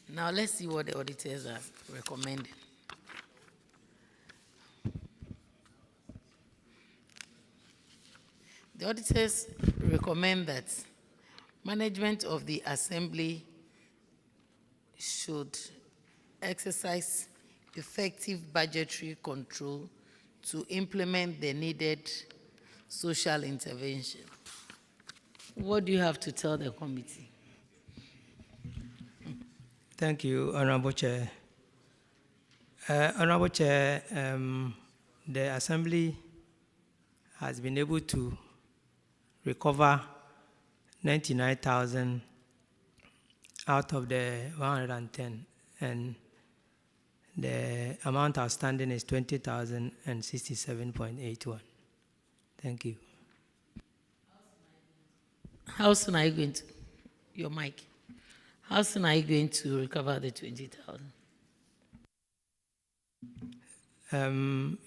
Now let's see what the auditors are recommending. The auditors recommend that management of the assembly should exercise effective budgetary control to implement the needed social intervention. What do you have to tell the committee? Thank you, Honorable Chair. Honorable Chair, the Assembly has been able to recover 99,000 out of the 110, and the amount outstanding is 20,067.81. Thank you. How soon are you going to, your mic, how soon are you going to recover the 20,000?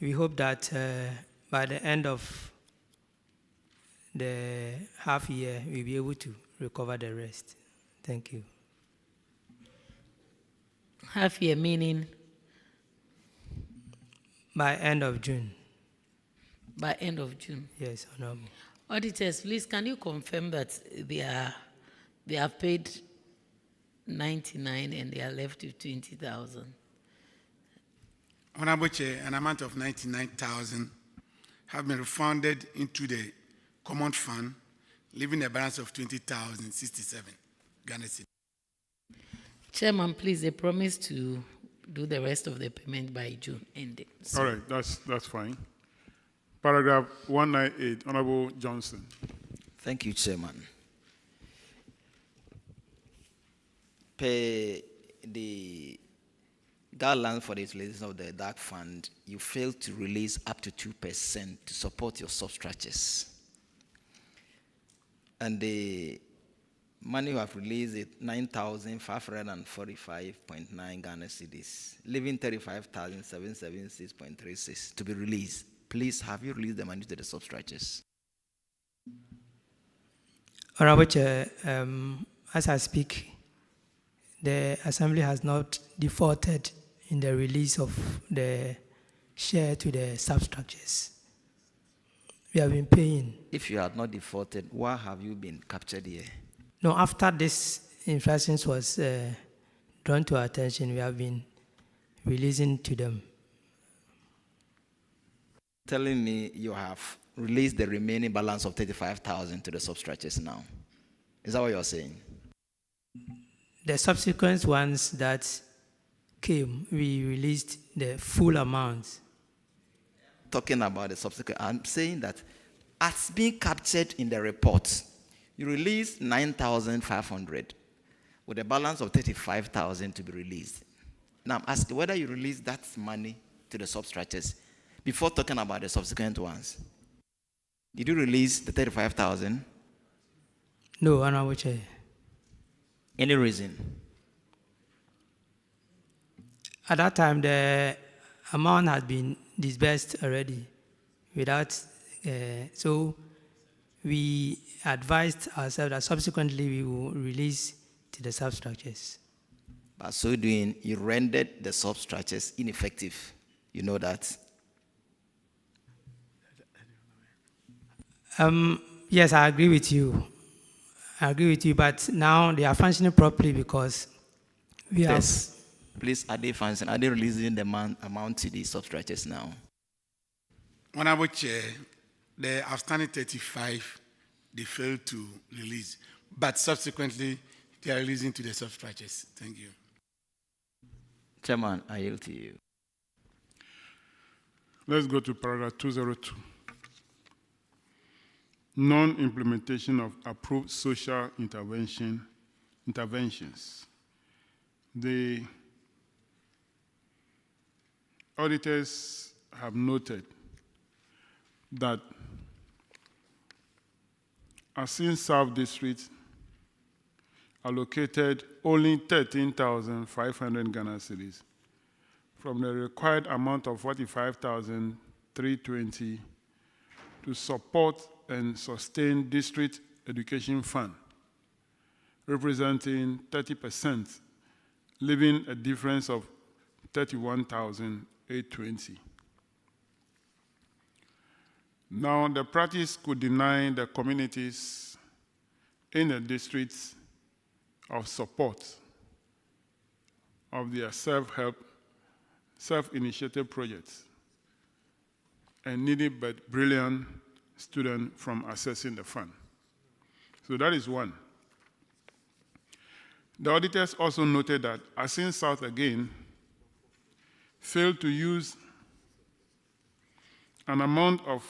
We hope that by the end of the half year, we'll be able to recover the rest. Thank you. Half year meaning? By end of June. By end of June? Yes, Honorable. Auditors, please, can you confirm that they have paid 99 and they are left with 20,000? Honorable Chair, an amount of 99,000 have been refunded into the common fund, leaving a balance of 20,067 Ghana cedis. Chairman, please, they promise to do the rest of the payment by June ending. So. All right, that's fine. Paragraph 198, Honorable Johnson. Thank you, Chairman. Per the guidelines for the utilization of the dark fund, you failed to release up to 2% to support your substructures. And the money you have released is 9,545.9 Ghana cedis, leaving 35,776.36 to be released. Please, have you released the money to the substructures? Honorable Chair, as I speak, the Assembly has not defaulted in the release of the share to the substructures. We have been paying. If you had not defaulted, why have you been captured here? No, after this infractions was drawn to our attention, we have been releasing to them. Telling me you have released the remaining balance of 35,000 to the substructures now. Is that what you're saying? The subsequent ones that came, we released the full amount. Talking about the subsequent, I'm saying that as being captured in the report, you released 9,500 with a balance of 35,000 to be released. Now I'm asking whether you released that money to the substructures before talking about the subsequent ones. Did you release the 35,000? No, Honorable Chair. Any reason? At that time, the amount had been disbursed already without, so we advised ourselves that subsequently we will release to the substructures. By so doing, you rendered the substructures ineffective. You know that? Yes, I agree with you. But now they are functioning properly because we have. Please, are they functioning? Are they releasing the amount to the substructures now? Honorable Chair, the outstanding 35, they failed to release, but subsequently they are releasing to the substructures. Thank you. Chairman, I yield to you. Let's go to paragraph 202. Non-implementation of approved social interventions. The auditors have noted that Asin South District, allocated only 13,500 Ghana cedis from the required amount of 45,320 to support and sustain district education fund, representing 30%, leaving a difference of 31,820. Now, the practice could deny the communities in the districts of support of their self-help, self-initiative projects and needy but brilliant students from accessing the fund. So that is one. The auditors also noted that Asin South again failed to use an amount of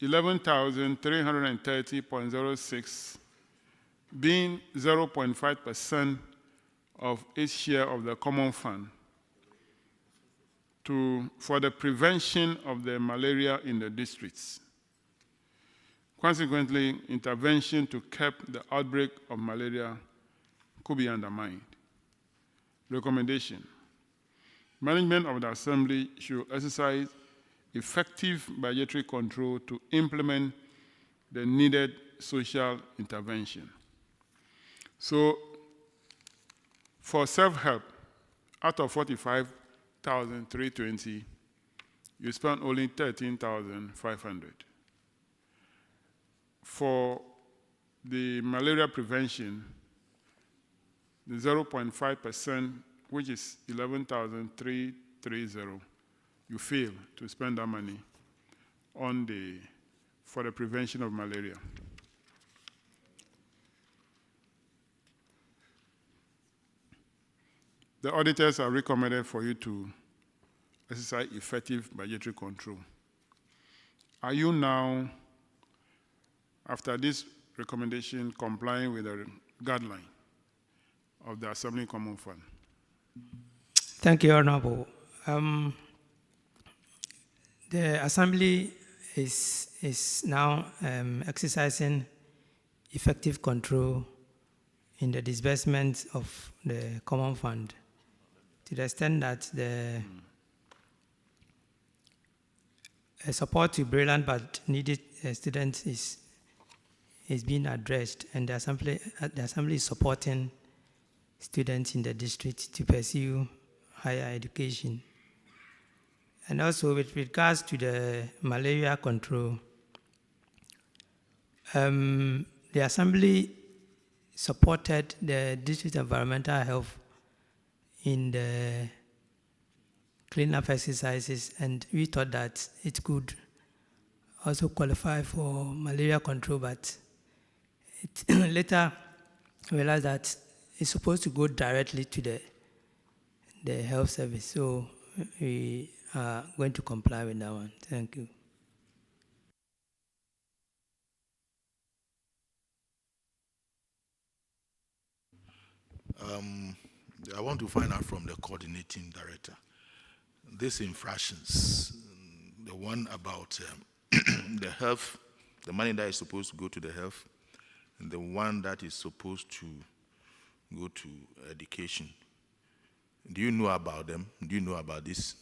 11,330.06, being 0.5% of its share of the common fund, for the prevention of the malaria in the districts. Consequently, intervention to curb the outbreak of malaria could be undermined. Recommendation: management of the Assembly should exercise effective budgetary control to implement the needed social intervention. So, for self-help, out of 45,320, you spent only 13,500. For the malaria prevention, the 0.5%, which is 11,330, you fail to spend that money for the prevention of malaria. The auditors are recommended for you to exercise effective budgetary control. Are you now, after this recommendation, complying with the guideline of the Assembly Common Fund? Thank you, Honorable. The Assembly is now exercising effective control in the disbursement of the Common Fund, to the extent that the support to brilliant but needed students is being addressed, and the Assembly is supporting students in the district to pursue higher education. And also with regards to the malaria control, the Assembly supported the district environmental health in the cleanup exercises, and we thought that it could also qualify for malaria control, but it later realized that it's supposed to go directly to the health service. So we are going to comply with that one. Thank you. I want to find out from the coordinating director, these infractions, the one about the health, the money that is supposed to go to the health, and the one that is supposed to go to education. Do you know about them? Do you know about these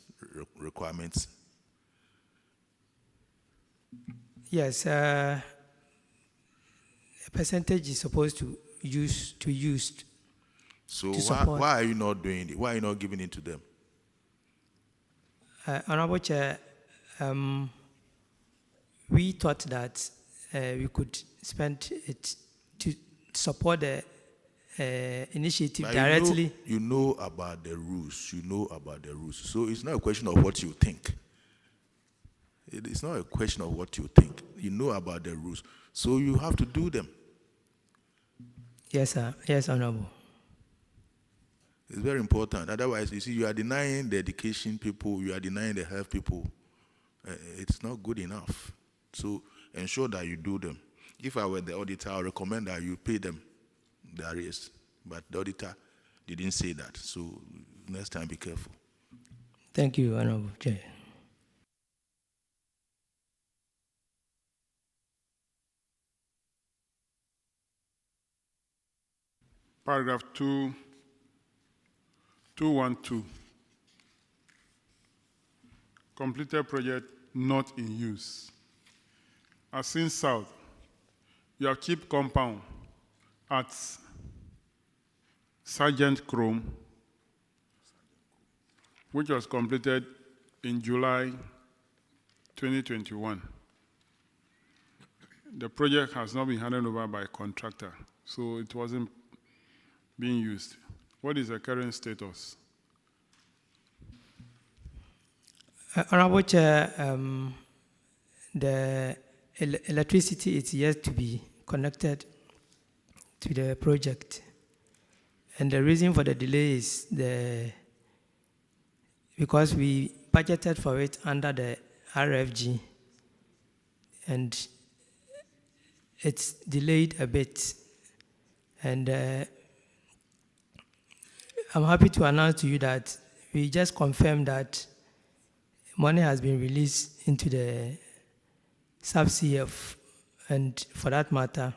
requirements? Yes, a percentage is supposed to use. So why are you not doing it? Why are you not giving it to them? Honorable Chair, we thought that we could spend it to support the initiative but directly. You know about the rules. You know about the rules. So it's not a question of what you think. It's not a question of what you think. You know about the rules. So you have to do them. Yes, sir. Yes, Honorable. It's very important. Otherwise, you see, you are denying the education people, you are denying the health people. It's not good enough. So ensure that you do them. If I were the auditor, I would recommend that you pay them the arrears. But the auditor didn't say that. So next time, be careful. Thank you, Honorable Chair. Paragraph 212. Completed project not in use. As seen south, your keep compound at Sergeant Chrome, which was completed in July 2021. The project has not been handed over by a contractor, so it wasn't being used. What is the current status? Honorable Chair, the electricity is yet to be connected to the project. And the reason for the delay is because we budgeted for it under the RFG, and it's delayed a bit. And I'm happy to announce to you that we just confirmed that money has been released into the sub-CF, and for that matter,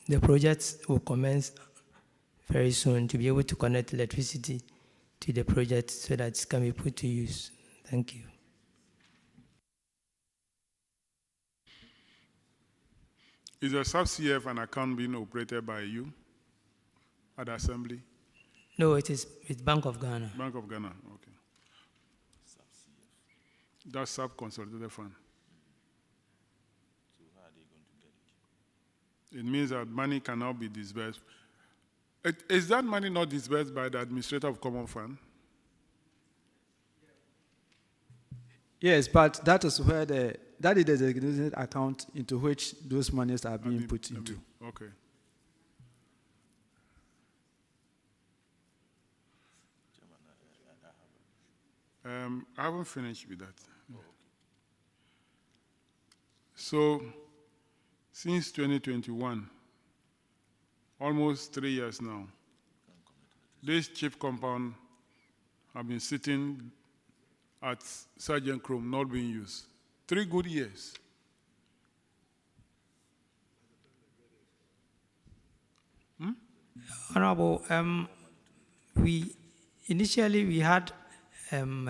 the project will commence very soon to be able to connect electricity to the project so that it can be put to use. Thank you. Is the sub-CF an account being operated by you at the assembly? No, it's Bank of Ghana. Bank of Ghana, okay. That's sub-consolidated fund. So how are they going to get it? It means that money cannot be disbursed. Is that money not disbursed by the administrator of common fund? Yes, but that is where that is the designated account into which those monies are being put into. Okay. I haven't finished with that. Oh, okay. So, since 2021, almost 3 years now, this cheap compound have been sitting at Sergeant Chrome, not being used. 3 good years. Honorable, initially we had an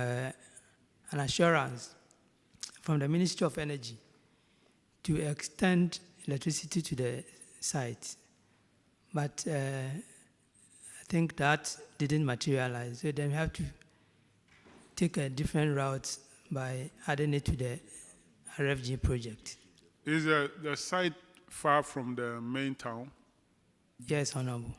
assurance from the Ministry of Energy to extend electricity to the site, but I think that didn't materialize. So then we have to take a different route by adding it to the RFG project. Is the site far from the main town? Yes, Honorable.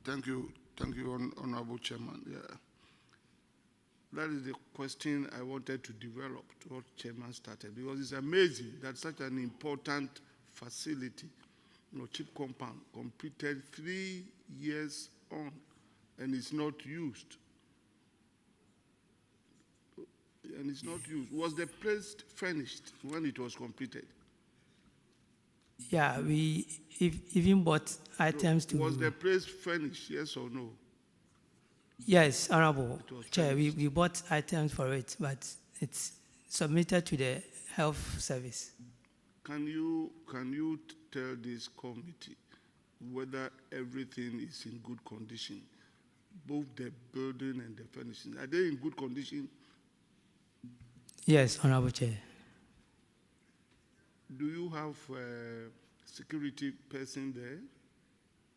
Thank you, Honorable Chairman. Yeah. That is the question I wanted to develop to what Chairman started, because it's amazing that such an important facility, cheap compound, completed 3 years on, and it's not used. And it's not used. Was the place furnished when it was completed? Yeah, we even bought items to... Was the place furnished, yes or no? Yes, Honorable Chair, we bought items for it, but it's submitted to the health service. Can you tell this committee whether everything is in good condition, both the building and the furnishing? Are they in good condition? Yes, Honorable Chair. Do you have security person there?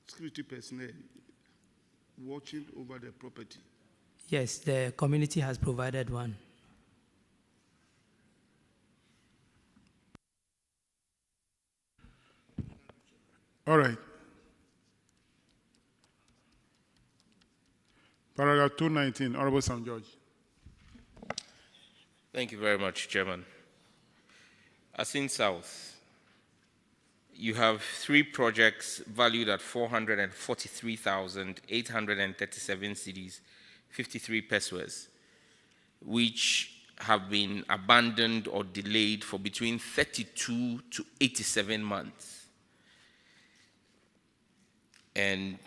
Security personnel watching over the property? Yes, the community has provided one. All right. Paragraph 219, Honorable Sam George. Thank you very much, Chairman. As in South, you have 3 projects valued at 443,837 cedis, 53 pesos. which have been abandoned or delayed for between 32 to 87 months. And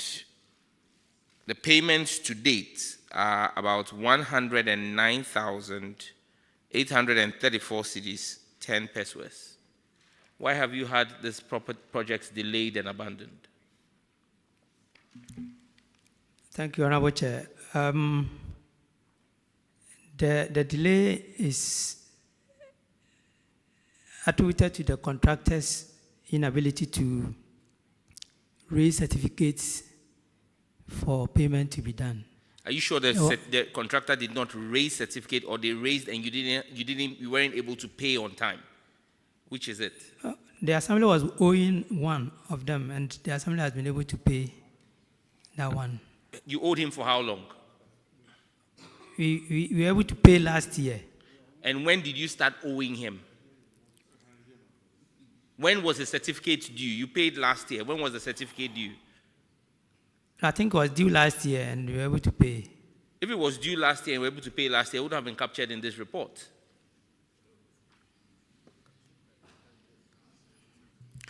the payments to date are about 109,834 cedis, 10 pesos. Why have you had these projects delayed and abandoned? Thank you, Honorable Chair. The delay is attributed to the contractor's inability to raise certificates for payment to be done. Are you sure the contractor did not raise certificate, or they raised and you weren't able to pay on time? Which is it? The assembly was owing one of them, and the assembly has been able to pay that one. You owed him for how long? We were able to pay last year. And when did you start owing him? When was the certificate due? You paid last year. When was the certificate due? I think it was due last year, and we were able to pay. If it was due last year and we were able to pay last year, it would have been captured in this report.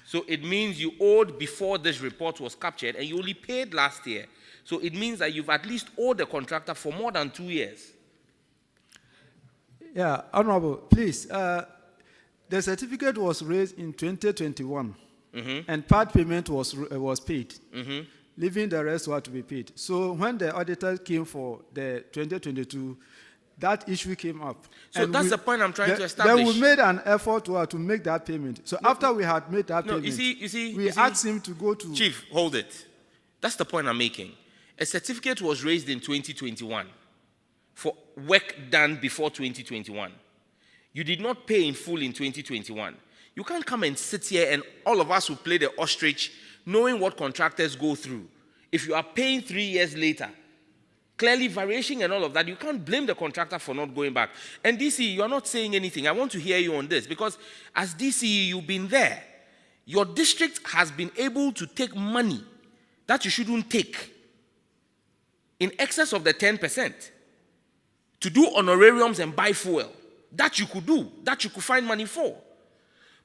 So it means you owed before this report was captured, and you only paid last year. So it means that you've at least owed the contractor for more than 2 years. Yeah, Honorable, please. The certificate was raised in 2021, and part payment was paid, leaving the rest what to be paid. So when the auditor came for the 2022, that issue came up. So and that's the point I'm trying to establish. Then we made an effort to make that payment. So after we had made that payment, we asked him to go to... Chief, hold it. That's the point I'm making. A certificate was raised in 2021 for work done before 2021. You did not pay in full in 2021. You can't come and sit here and all of us will play the ostrich knowing what contractors go through. If you are paying 3 years later, clearly variation and all of that, you can't blame the contractor for not going back. And DC, you are not saying anything. I want to hear you on this, because as DC, you've been there. Your district has been able to take money that you shouldn't take in excess of the 10% to do honorariums and buy fuel. That you could do, that you could find money for.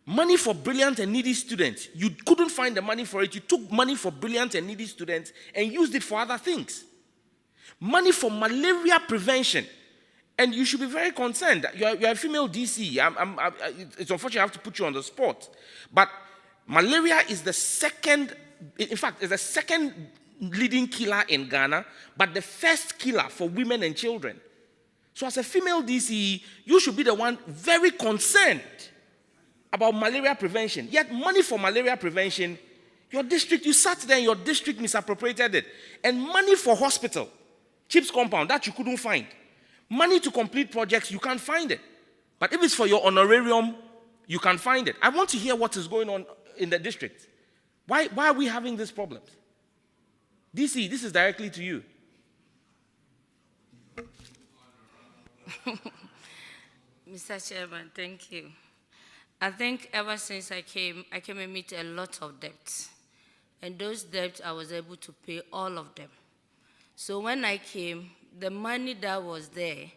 Money for brilliant and needy students. You couldn't find the money for it. You took money for brilliant and needy students and used it for other things. Money for malaria prevention. And you should be very concerned. You're a female DC. It's unfortunate I have to put you on the spot. But malaria is the second, in fact, is the second leading killer in Ghana, but the first killer for women and children. So as a female DC, you should be the one very concerned about malaria prevention. Yet money for malaria prevention, your district, you sat there and your district misappropriated it. And money for hospital, CHIPS compound, that you couldn't find. Money to complete projects, you can't find it. But if it's for your honorarium, you can find it. I want to hear what is going on in the district. Why are we having these problems? DC, this is directly to you. Mr. Chairman, thank you. I think ever since I came and meet a lot of debts. And those debts, I was able to pay all of them. So when I came, the money that was there,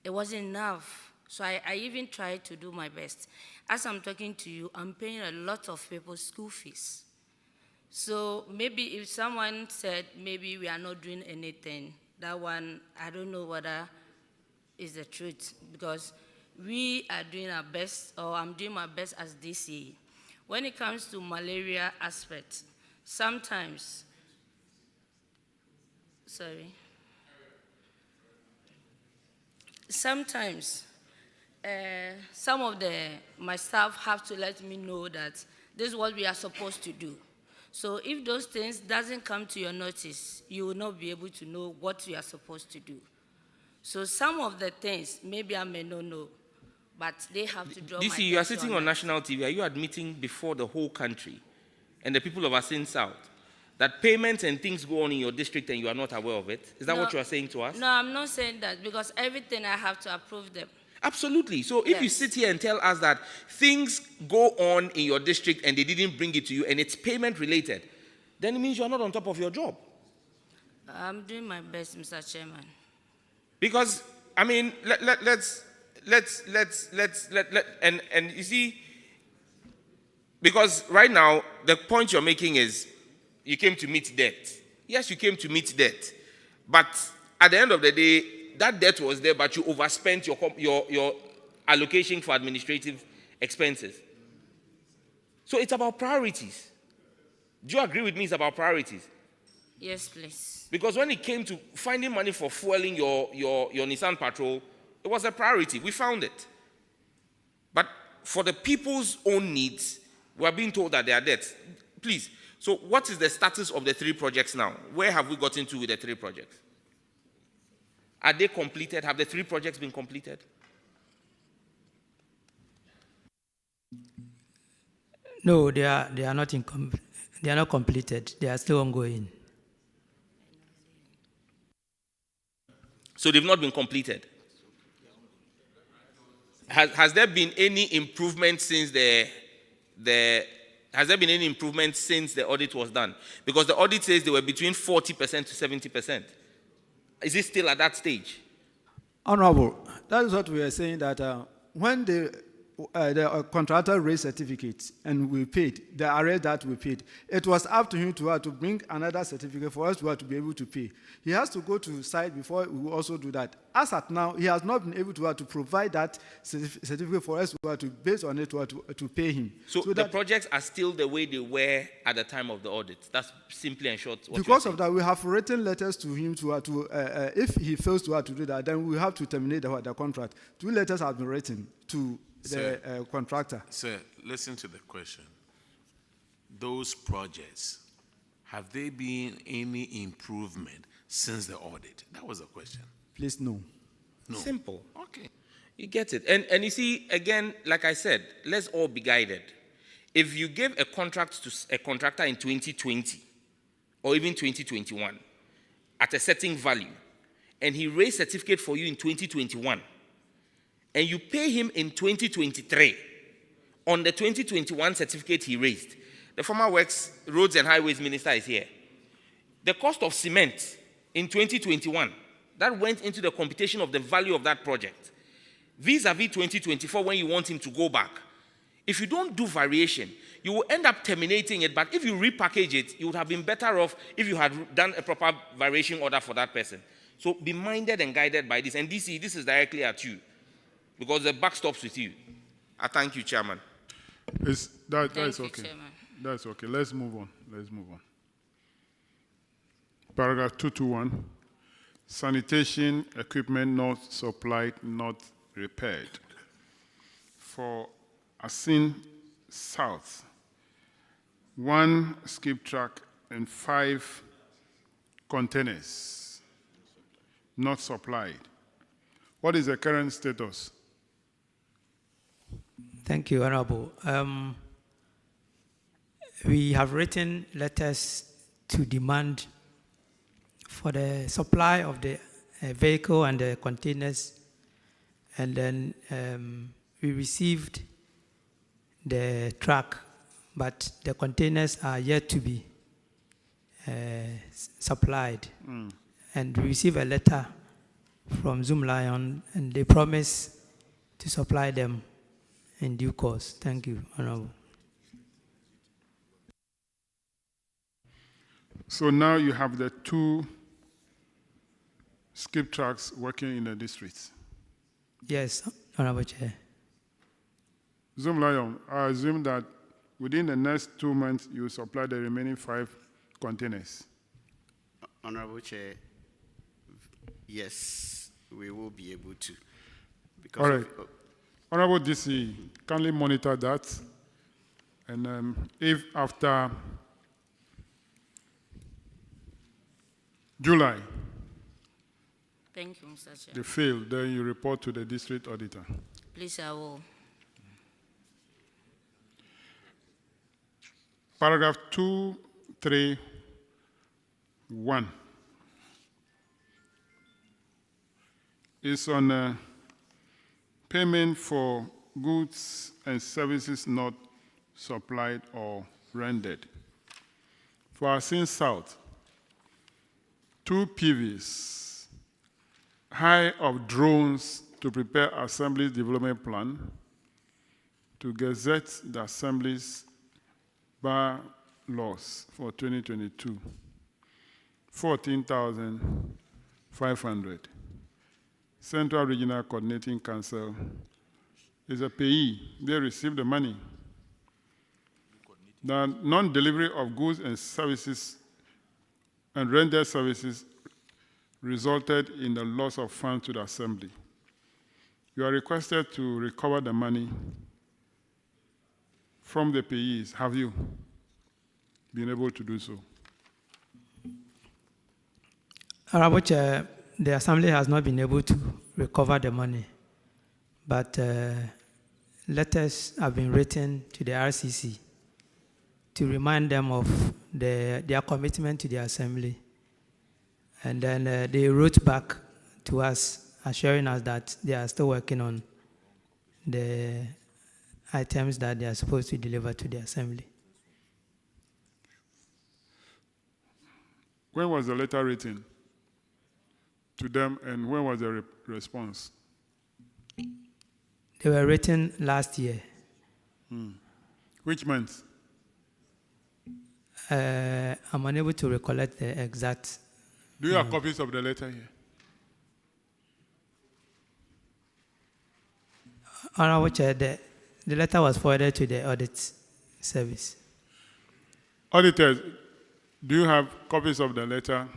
it wasn't enough. So I even tried to do my best. As I'm talking to you, I'm paying a lot of people's school fees. So maybe if someone said, maybe we are not doing anything, that one, I don't know whether is the truth, because we are doing our best, or I'm doing my best as DC. When it comes to malaria aspect, sometimes, sometimes some of my staff have to let me know that this is what we are supposed to do. So if those things doesn't come to your notice, you will not be able to know what you are supposed to do. So some of the things, maybe I may not know, but they have to draw my attention. DC, you are sitting on national TV. Are you admitting before the whole country and the people of Asin South that payments and things go on in your district and you are not aware of it? Is that what you are saying to us? No, I'm not saying that, because everything I have to approve them. Absolutely. So if you sit here and tell us that things go on in your district and they didn't bring it to you and it's payment related, then it means you're not on top of your job. I'm doing my best, Mr. Chairman. Because I mean, let's and you see, because right now the point you're making is you came to meet debt. Yes, you came to meet debt, but at the end of the day, that debt was there, but you overspent your allocation for administrative expenses. So it's about priorities. Do you agree with me? It's about priorities. Yes, please. Because when it came to finding money for fueling your Nissan Patrol, it was a priority. We found it. But for the people's own needs, we are being told that they are debts. Please, so what is the status of the 3 projects now? Where have we gotten to with the 3 projects? Are they completed? Have the 3 projects been completed? No, they are not they are not completed. They are still ongoing. So they've not been completed. Has there been any improvement since has there been any improvement since the audit was done? Because the audit says they were between 40% to 70%. Is it still at that stage? Honorable, that is what we are saying, that when the contractor raised certificates and we paid, the arrears that we paid, it was up to him to bring another certificate for us to be able to pay. He has to go to site before we also do that. As at now, he has not been able to provide that certificate for us to based on it to pay him. So the projects are still the way they were at the time of the audit. That's simply and short. Because of that, we have written letters to him if he fails to do that, then we have to terminate the contract. 2 letters have been written to the contractor. Sir, listen to the question. Those projects, have there been any improvement since the audit? That was the question. Please, no. No. Simple. Okay. You get it. And you see, again, like I said, let's all be guided. If you gave a contract to a contractor in 2020 or even 2021 at a certain value, and he raised certificate for you in 2021, and you pay him in 2023 on the 2021 certificate he raised. The former Roads and Highways Minister is here. The cost of cement in 2021, that went into the computation of the value of that project. Vis-a-vis 2024, when you want him to go back, if you don't do variation, you will end up terminating it, but if you repackage it, you would have been better off if you had done a proper variation order for that person. So be minded and guided by this. And this is directly at you, because the buck stops with you. I thank you, Chairman. That's Thank you, okay. Chairman. That's okay. Let's move on. Paragraph 221. Sanitation equipment not supplied, not repaired. For Asin South, 1 skip track and 5 containers not supplied. What is the current status? Thank you, Honorable. We have written letters to demand for the supply of the vehicle and the containers, and then we received the truck, but the containers are yet to be supplied. And we received a letter from Zoom Lion, and they promise to supply them in due course. Thank you, Honorable. So now you have the 2 skip tracks working in the districts. Yes, Honorable Chair. Zoom Lion, I assume that within the next 2 months, you will supply the remaining 5 containers. Honorable Chair, yes, we will be able to. Because all right. Honorable DC, kindly monitor that. And if after July, Thank you, Mr. Chair. they fail, then you report to the district auditor. Please, I will. Paragraph 231 is on payment for goods and services not supplied or rendered. For Asin South, 2 PVs hire of drones to prepare assemblies development plan, to gazette the assemblies bar laws for 2022, 14,500. Central Regional Coordinating Council is a payee. They receive the money. The non-delivery of goods and services and rendered services resulted in the loss of funds to the assembly. You are requested to recover the money from the payees. Have you been able to do so? Honorable Chair, the Assembly has not been able to recover the money, but letters have been written to the RCC to remind them of their commitment to the Assembly. And then they wrote back to us, assuring us that they are still working on the items that they are supposed to deliver to the Assembly. When was the letter written to them, and when was the response? They were written last year. Which month? I'm unable to recollect the exact. Do you have copies of the letter here? Honorable Chair, the letter was forwarded to the audit service. Auditors, do you have copies of the letter?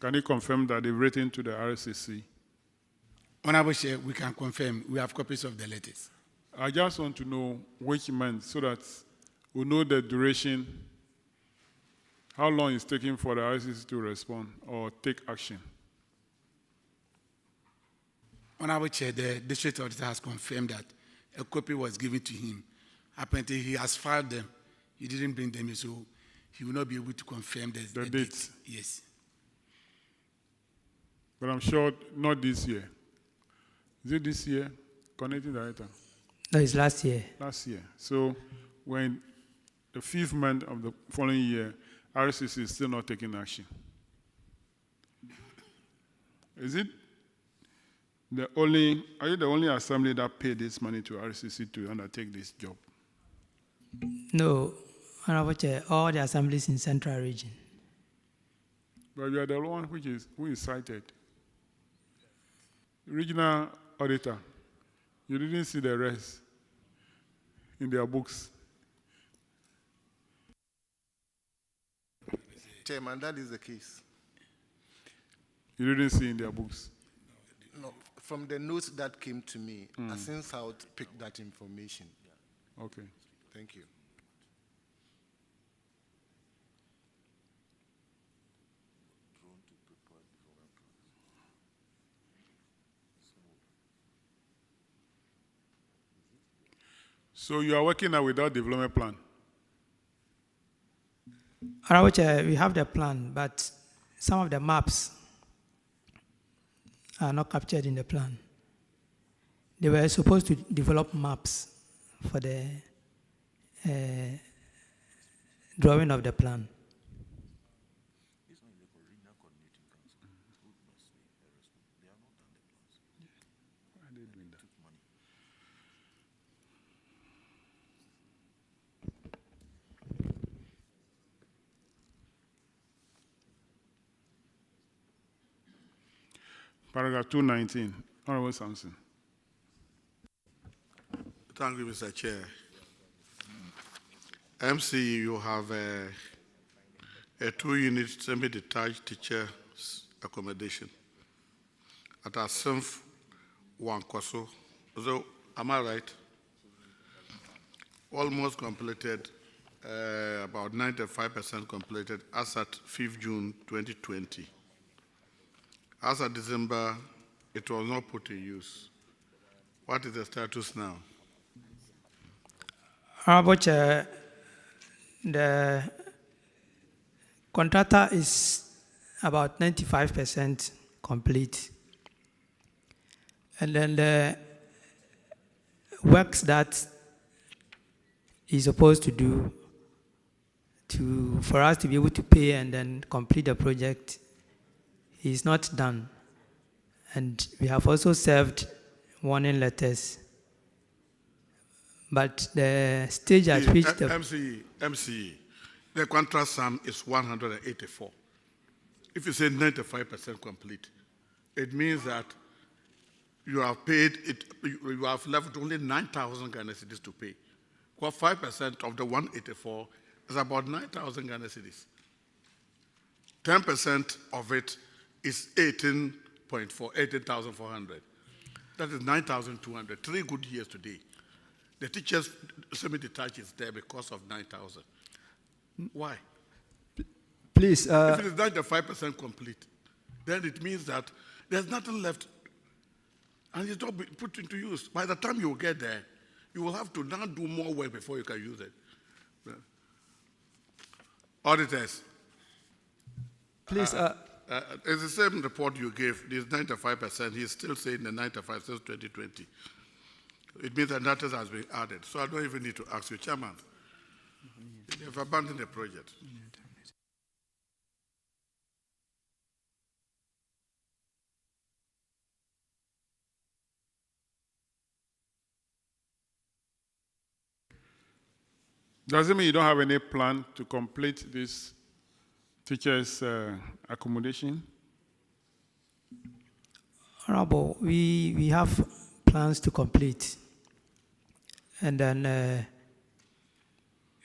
Can you confirm that they've written to the RCC? Honorable Chair, we can confirm. We have copies of the letters. I just want to know which month so that we know the duration, how long it's taking for the RCC to respond or take action. Honorable Chair, the district auditor has confirmed that a copy was given to him. Apparently, he has filed them. He didn't bring them in, so he will not be able to confirm the date. Yes. But I'm sure not this year. Is it this year? Connecting Director? No, it's last year. Last year. So when the 5th month of the following year, RCC is still not taking action. Is it are you the only assembly that paid this money to RCC to undertake this job? No, Honorable Chair, all the assemblies in Central Region. But you are the one who is cited. Regional auditor, you didn't see the rest in their books. Chairman, that is the case. You didn't see in their books? No, from the notes that came to me, I since out picked that information. Okay. Thank you. So you are working now without development plan? Honorable Chair, we have the plan, but some of the maps are not captured in the plan. They were supposed to develop maps for the drawing of the plan. Paragraph 219, Honorable Sampson. Thank you, Mr. Chair. MC, you have a 2-unit semi-detached teacher's accommodation at our Senf Wankoso. So, am I right? Almost completed, about 95% completed as at 5th June 2020. As of December, it was not put in use. What is the status now? Honorable Chair, the contractor is about 95% complete. And then the works that he's supposed to do for us to be able to pay and then complete the project is not done. And we have also served warning letters. But the stage at which the... MCE, the contract sum is 184. If you say 95% complete, it means that you have paid it, you have left only 9,000 Ghana cedis to pay. Well, 5% of the 184 is about 9,000 Ghana cedis. 10% of it is 18,400. That is 9,200. 3 good years today. The teachers semi-detached is there because of 9,000. Why? Please. If it is 95% complete, then it means that there's nothing left and it's not put into use. By the time you get there, you will have to now do more work before you can use it. Auditors. Please. It's the same report you gave. This 95%. He's still saying the 95 since 2020. It means that nothing has been added. So I don't even need to ask you, Chairman. They've abandoned the project. Does it mean you don't have any plan to complete this teachers' accommodation? Honorable, we have plans to complete. And then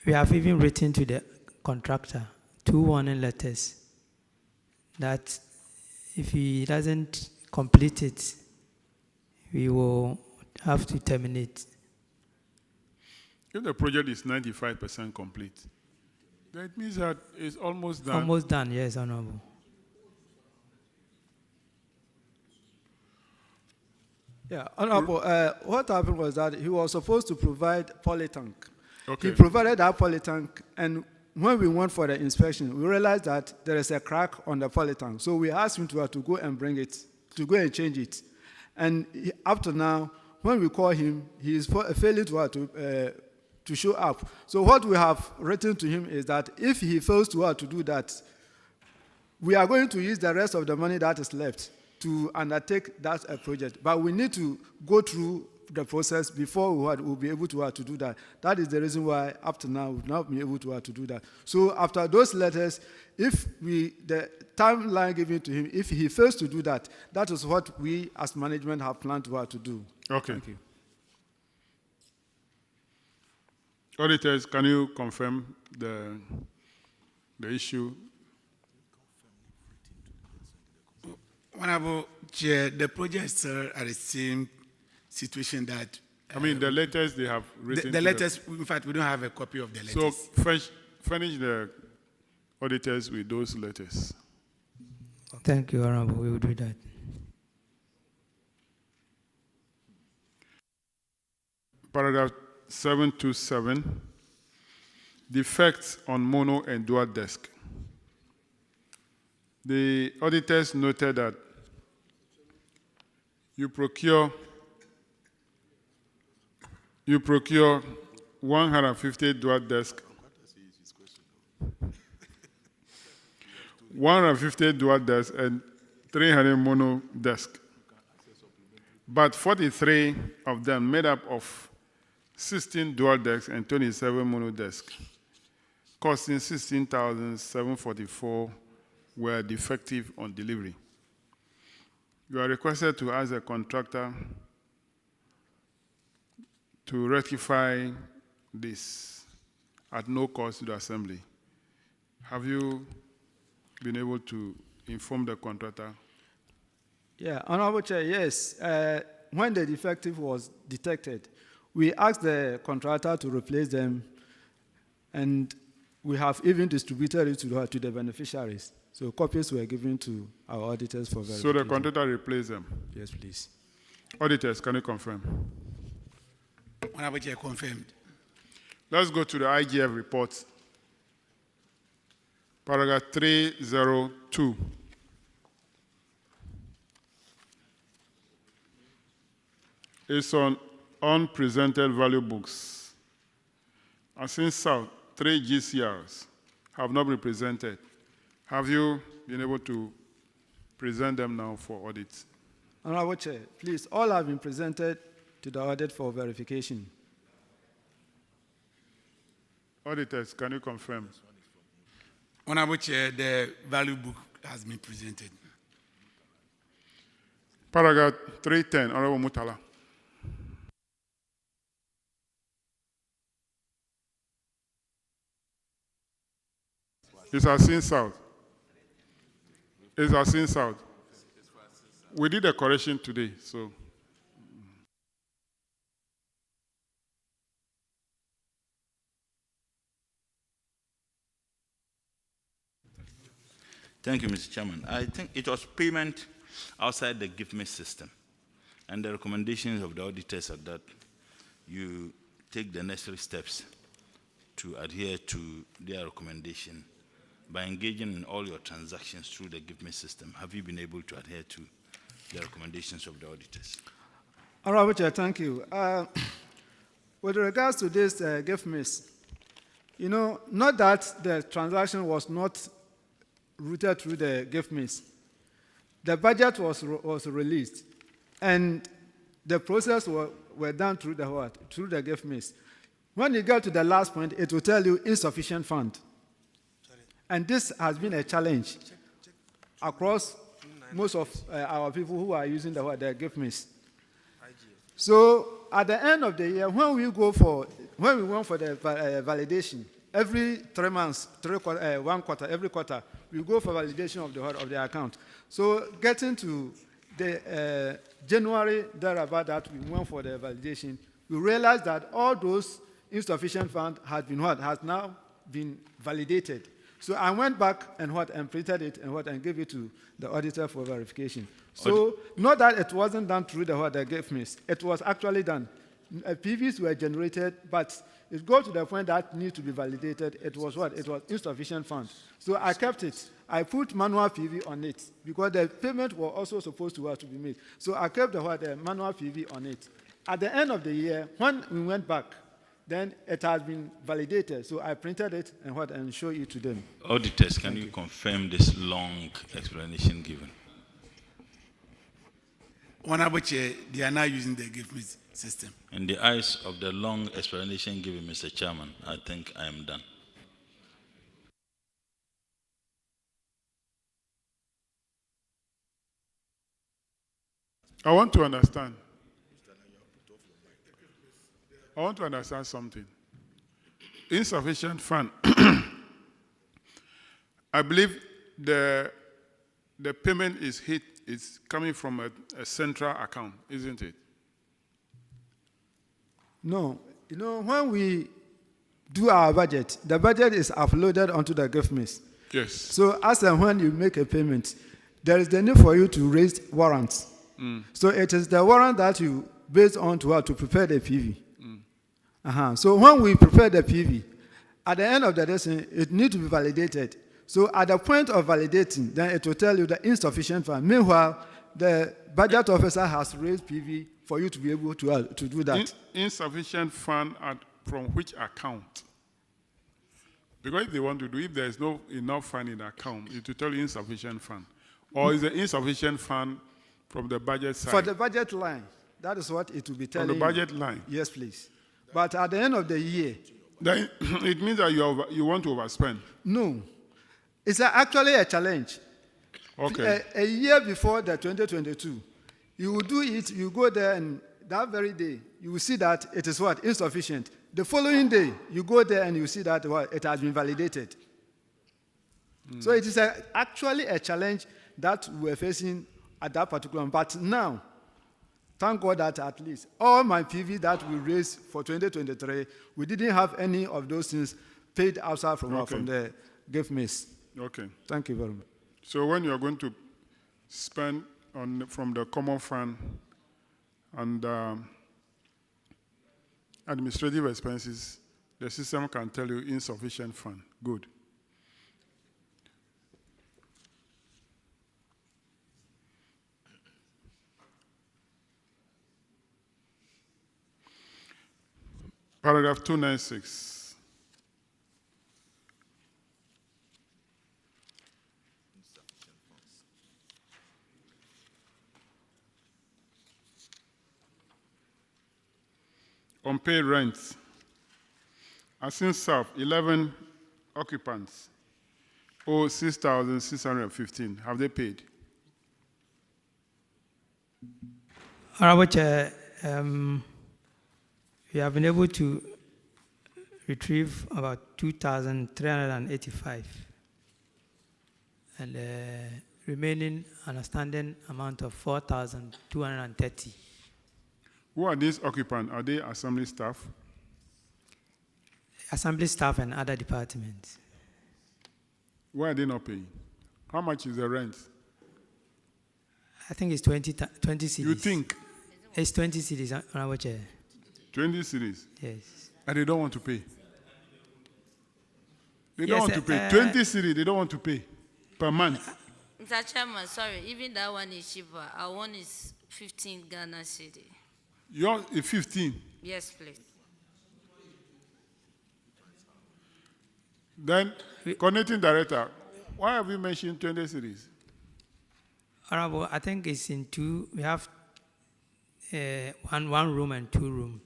we have even written to the contractor 2 warning letters that if he doesn't complete it, we will have to terminate. If the project is 95% complete, that means that it's almost done. Almost done, yes, Honorable. Yeah, Honorable, what happened was that he was supposed to provide polytank. Okay. He provided that polytank, and when we went for the inspection, we realized that there is a crack on the polytank. So we asked him to go and bring it, to go and change it. And up to now, when we call him, he is failing to show up. So what we have written to him is that if he fails to do that, we are going to use the rest of the money that is left to undertake that project. But we need to go through the process before we'll be able to do that. That is the reason why up to now we've not been able to do that. So after those letters, if the timeline given to him, if he fails to do that, that is what we as management have planned to do. Okay. Thank you. Auditors, can you confirm the issue? Honorable Chair, the projects are at the same situation that... I mean, the letters they have written... The letters, in fact, we don't have a copy of the letters. So furnish the auditors with those letters. Thank you, Honorable. We will do that. Paragraph 727, defects on mono and dual desk. The auditors noted that you procure 150 dual desk, 150 dual desk and 300 mono desk, but 43 of them made up of 16 dual desks and 27 mono desks, costing 16,744 were defective on delivery. You are requested to ask the contractor to rectify this at no cost to the assembly. Have you been able to inform the contractor? Yeah, Honorable Chair, yes. When the defective was detected, we asked the contractor to replace them, and we have even distributed it to the beneficiaries. So copies were given to our auditors for verification. So the contractor replaced them? Yes, please. Auditors, can you confirm? Honorable Chair, confirmed. Let's go to the IGF report. Paragraph 302. It's on unpresented value books. As in South, 3 GCRs have not been presented. Have you been able to present them now for audit? Honorable Chair, please, all have been presented to the audit for verification. Auditors, can you confirm? Honorable Chair, the value book has been presented. Paragraph 310, Honorable Mutala. It's as seen south. It's as seen south. We did a correction today, so. Thank you, Mr. Chairman. I think it was payment outside the give me system. And the recommendations of the auditors are that you take the necessary steps to adhere to their recommendation by engaging in all your transactions through the give me system. Have you been able to adhere to the recommendations of the auditors? Honorable Chair, thank you. With regards to this give me, not that the transaction was not routed through the gift means. The budget was released, and the process were done through the what? Through the gift means. When you get to the last point, it will tell you insufficient fund. And this has been a challenge across most of our people who are using the gift means. So at the end of the year, when we went for the validation, every 3 months, 1 quarter, every quarter, we go for validation of the account. So getting to the January thereabout that we went for the validation, we realized that all those insufficient funds has now been validated. So I went back and printed it and gave it to the auditor for verification. So not that it wasn't done through the gift means, it was actually done. PVs were generated, but it got to the point that needs to be validated. It was It was insufficient funds. So I kept it. I put manual PV on it because the payment was also supposed to be made. So I kept the manual PV on it. At the end of the year, when we went back, then it has been validated. So I printed it and showed it to them. Auditors, can you confirm this long explanation given? Honorable Chair, they are now using the gift me system. In the eyes of the long explanation given, Mr. Chairman, I think I am done. I want to understand something. Insufficient fund. I believe the payment is coming from a central account, isn't it? No. When we do our budget, the budget is uploaded onto the GovMIS. Yes. So as and when you make a payment, there is the need for you to raise warrants. So it is the warrant that you based on to prepare the PV. So when we prepare the PV, at the end of the day, it needs to be validated. So at the point of validating, then it will tell you the insufficient fund. Meanwhile, the budget officer has raised PV for you to be able to do that. Insufficient fund from which account? Because if they want to do, if there is no enough fund in the account, it will tell you insufficient fund. Or is the insufficient fund from the budget side? For the budget line, that is what it will be telling you. From the budget line? Yes, please. But at the end of the year... Then it means that you want to overspend? No. It's actually a challenge. Okay. A year before the 2022, you will do it, you go there, and that very day, you will see that it is insufficient. The following day, you go there and you see that it has been validated. So it is actually a challenge that we're facing at that particular moment. But now, thank God that at least all my PV that we raised for 2023, we didn't have any of those things paid outside from the gift miss. Okay. Thank you very much. So when you are going to spend from the common fund and administrative expenses, the system can tell you insufficient fund. Good. Paragraph 296. unpaid rent. Asin South, 11 occupants owe 6,615. Have they paid? Honorable Chair, we have been able to retrieve about 2,385, and remaining understanding amount of 4,230. Who are these occupants? Are they assembly staff? Assembly staff and other departments. Why are they not paying? How much is the rent? I think it's 20 cities. You think? It's 20 cities, Honorable Chair. 20 cities? Yes. And they don't want to pay? They Yes, don't want to pay. 20 cities, they don't want to pay per month. Mr. Chairman, sorry, even that one is cheaper. Our one is 15 Ghana cedi. Yours is 15. Yes, please. Then, coordinating director, why have you mentioned 20 cities? Honorable, I think it's in two. We have one room and 2 room.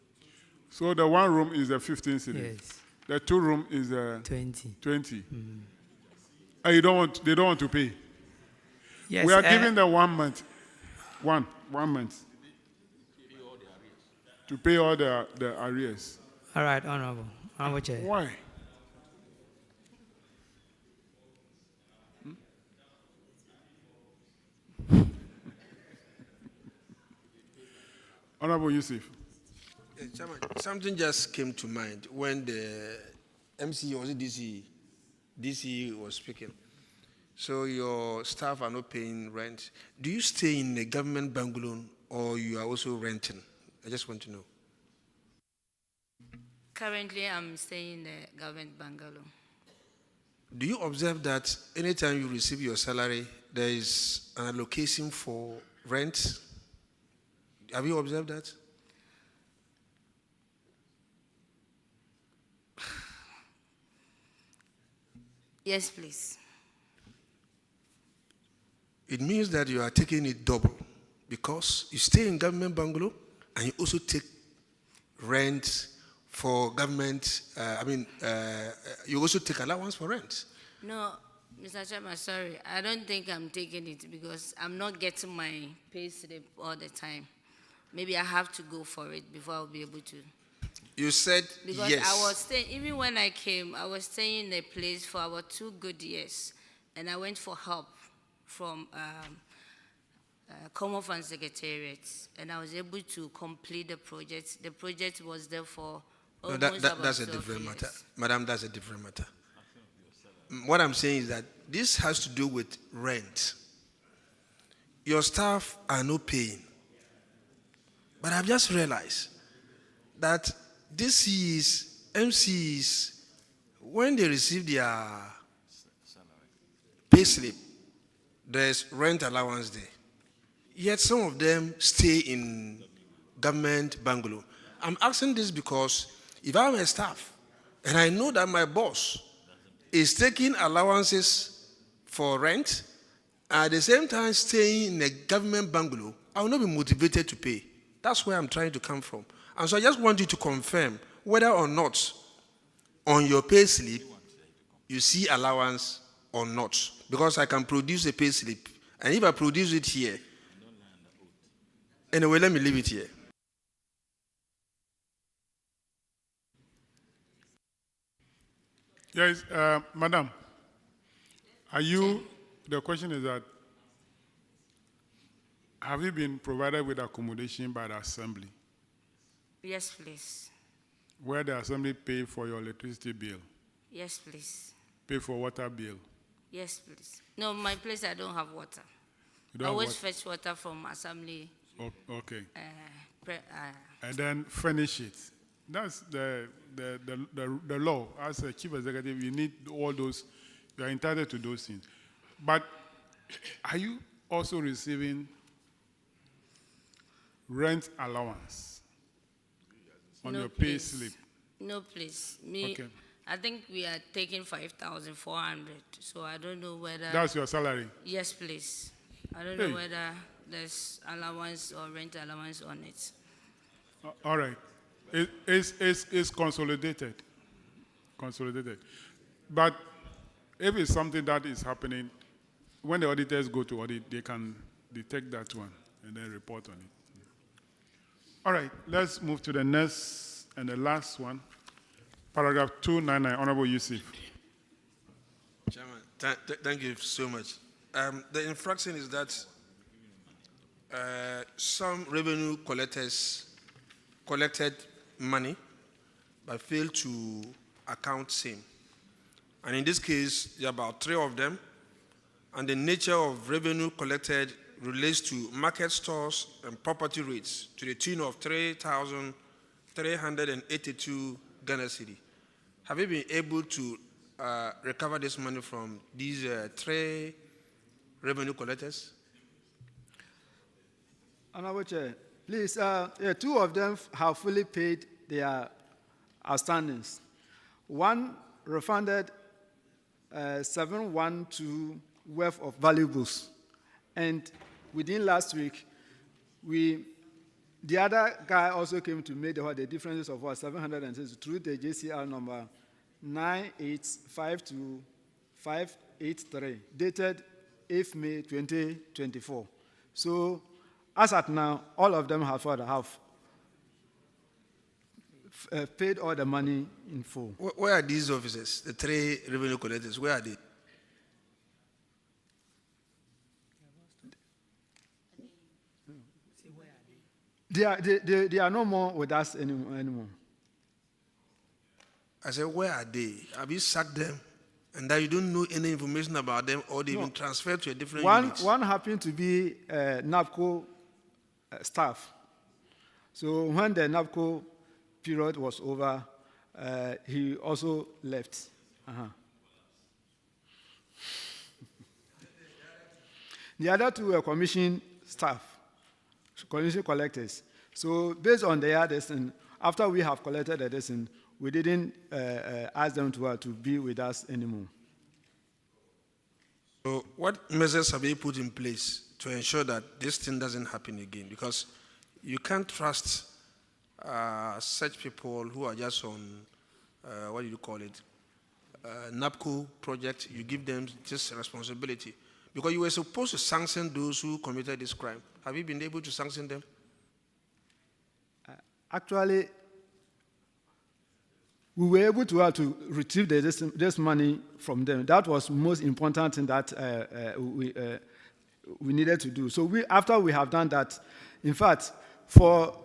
So the 1 room is the 15 cities. Yes. The 2 room is 20. 20. And they don't want to pay. Yes, we are giving them 1 month. One month. To pay all the arrears. All right, Honorable Chair. Why? Honorable Yusuf. Chairman, something just came to mind when the MC was DC was speaking. So your staff are not paying rent. Do you stay in a government bungalow or you are also renting? I just want to know. Currently, I'm staying in the government bungalow. Do you observe that anytime you receive your salary, there is an allocation for rent? Have you observed that? Yes, please. It means that you are taking it double because you stay in government bungalow and you also take rent for government. You also take allowance for rent. No, Mr. Chairman, sorry. I don't think I'm taking it because I'm not getting my pay slip all the time. Maybe I have to go for it before I'll be able to. You said because yes. I was staying, even when I came, I was staying in a place for about 2 good years. And I went for help from Common Fund Secretariat. And I was able to complete the project. The project was there for almost that's a different matter. Madam, that's a different matter. What I'm saying is that this has to do with rent. Your staff are not paying. But I've just realized that DCs, MCs, when they receive their pay slip, there's rent allowance there. Yet some of them stay in government bungalow. I'm asking this because if I'm a staff and I know that my boss is taking allowances for rent, at the same time staying in a government bungalow, I will not be motivated to pay. That's where I'm trying to come from. And so I just want you to confirm whether or not on your pay slip you see allowance or not. Because I can produce a pay slip. And if I produce it here, anyway, let me leave it here. Yes, Madam, are you, the question is that, have you been provided with accommodation by the assembly? Yes, please. Where the assembly pay for your electricity bill? Yes, please. Pay for water bill? Yes, please. No, my place, I don't have water. You I don't always have fetch water from assembly. Okay. And then furnish it. That's the law. As a chief executive, you need all those, you are entitled to those things. But are you also receiving rent allowance on your pay slip? No, please. Me, okay. I think we are taking 5,400. So I don't know whether. That's your salary? Yes, please. I don't know whether there's allowance or rent allowance on it. All right. It's consolidated. Consolidated. But if it's something that is happening, when the auditors go to audit, they can detect that one and then report on it. All right, let's move to the next and the last one. Paragraph 299, Honorable Yusuf. Chairman, thank you so much. The infraction is that some revenue collectors collected money but failed to account same. And in this case, there are about 3 of them, and the nature of revenue collected relates to market stores and property rates to the tune of 3,382 Ghana cedi. Have you been able to recover this money from these 3 revenue collectors? Honorable Chair, please, 2 of them have fully paid their outstandings. One refunded 712 worth of valuables, and within last week, the other guy also came to make the differences of 706 through the JCR number 9852583, dated 8th May 2024. So, as at now, all of them have paid all the money in full. Where are these officers, the 3 revenue collectors? Where are they? They are no more with us anymore. I said, where are they? Have you sacked them? And that you don't know any information about them, or they've been transferred to a different unit? One happened to be NAPCO staff. So when the NAPCO period was over, he also left. The other 2 were commission staff, commission collectors. So based on their lesson, after we have collected the lesson, we didn't ask them to be with us anymore. So what measures have you put in place to ensure that this thing doesn't happen again? Because you can't trust such people who are just on, what do you call it, NAPCO project. You give them this responsibility. Because you were supposed to sanction those who committed this crime. Have you been able to sanction them? Actually, we were able to retrieve this money from them. That was the most important thing that we needed to do. So after we have done that, in fact, for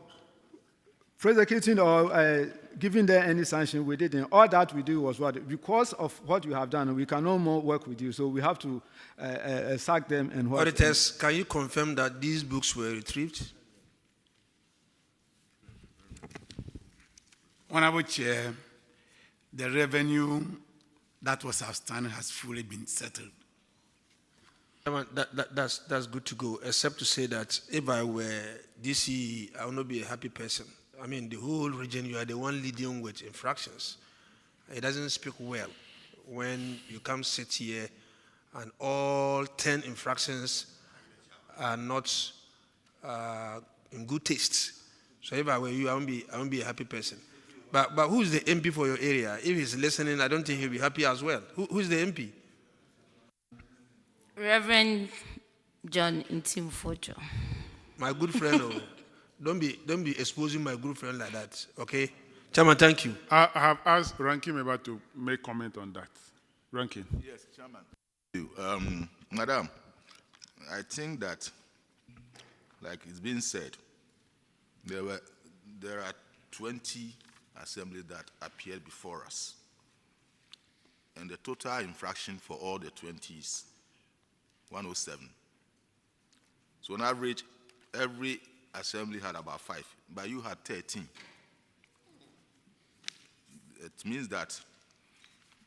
prosecuting or giving them any sanction, we didn't. All that we do was what? Because of what you have done, we can no more work with you. So we have to sack them and what? Auditors, can you confirm that these books were retrieved? Honorable Chair, the revenue that was outstanding has fully been settled. That's good to go, except to say that if I were DC, I would not be a happy person. I mean, the whole region, you are the one leading with infractions. It doesn't speak well when you come sit here and all 10 infractions are not in good taste. So if I were you, I won't be a happy person. But who's the MP for your area? If he's listening, I don't think he'll be happy as well. Who's the MP? Reverend John Intimfocho. My good friend, oh, don't be exposing my good friend like that, okay? Chairman, thank you. I have asked Ranking Member to make comment on that. Ranking. Yes, Chairman. Madam, I think that, like it's been said, there are 20 assemblies that appeared before us. And the total infraction for all the 20 is 107. So on average, every assembly had about 5, but you had 13. It means that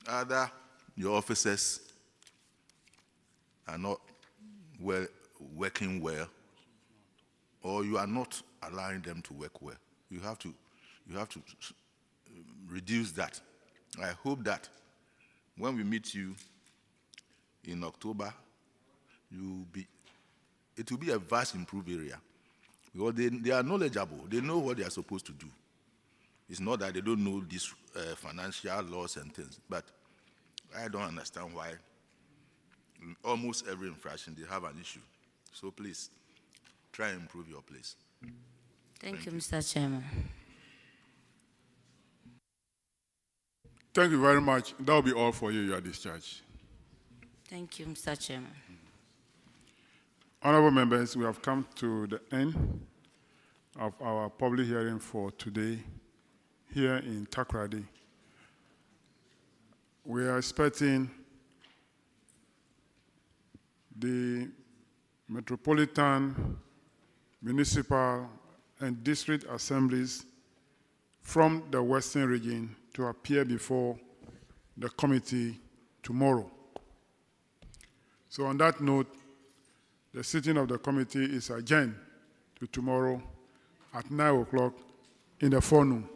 either your officers are not working well, or you are not allowing them to work well. You have to reduce that. I hope that when we meet you in October, it will be a vast improved area, because they are knowledgeable. They know what they are supposed to do. It's not that they don't know these financial laws and things, but I don't understand why in almost every infraction they have an issue. So please, try and improve your place. Thank you, Mr. Chairman. Thank you very much. That will be all for you. You are discharged. Thank you, Mr. Chairman. Honorable members, we have come to the end of our public hearing for today here in Takoradi. We are expecting the Metropolitan, Municipal, and District Assemblies from the Western region to appear before the committee tomorrow. So on that note, the sitting of the committee is adjourned to tomorrow at 9 o'clock in the forenoon.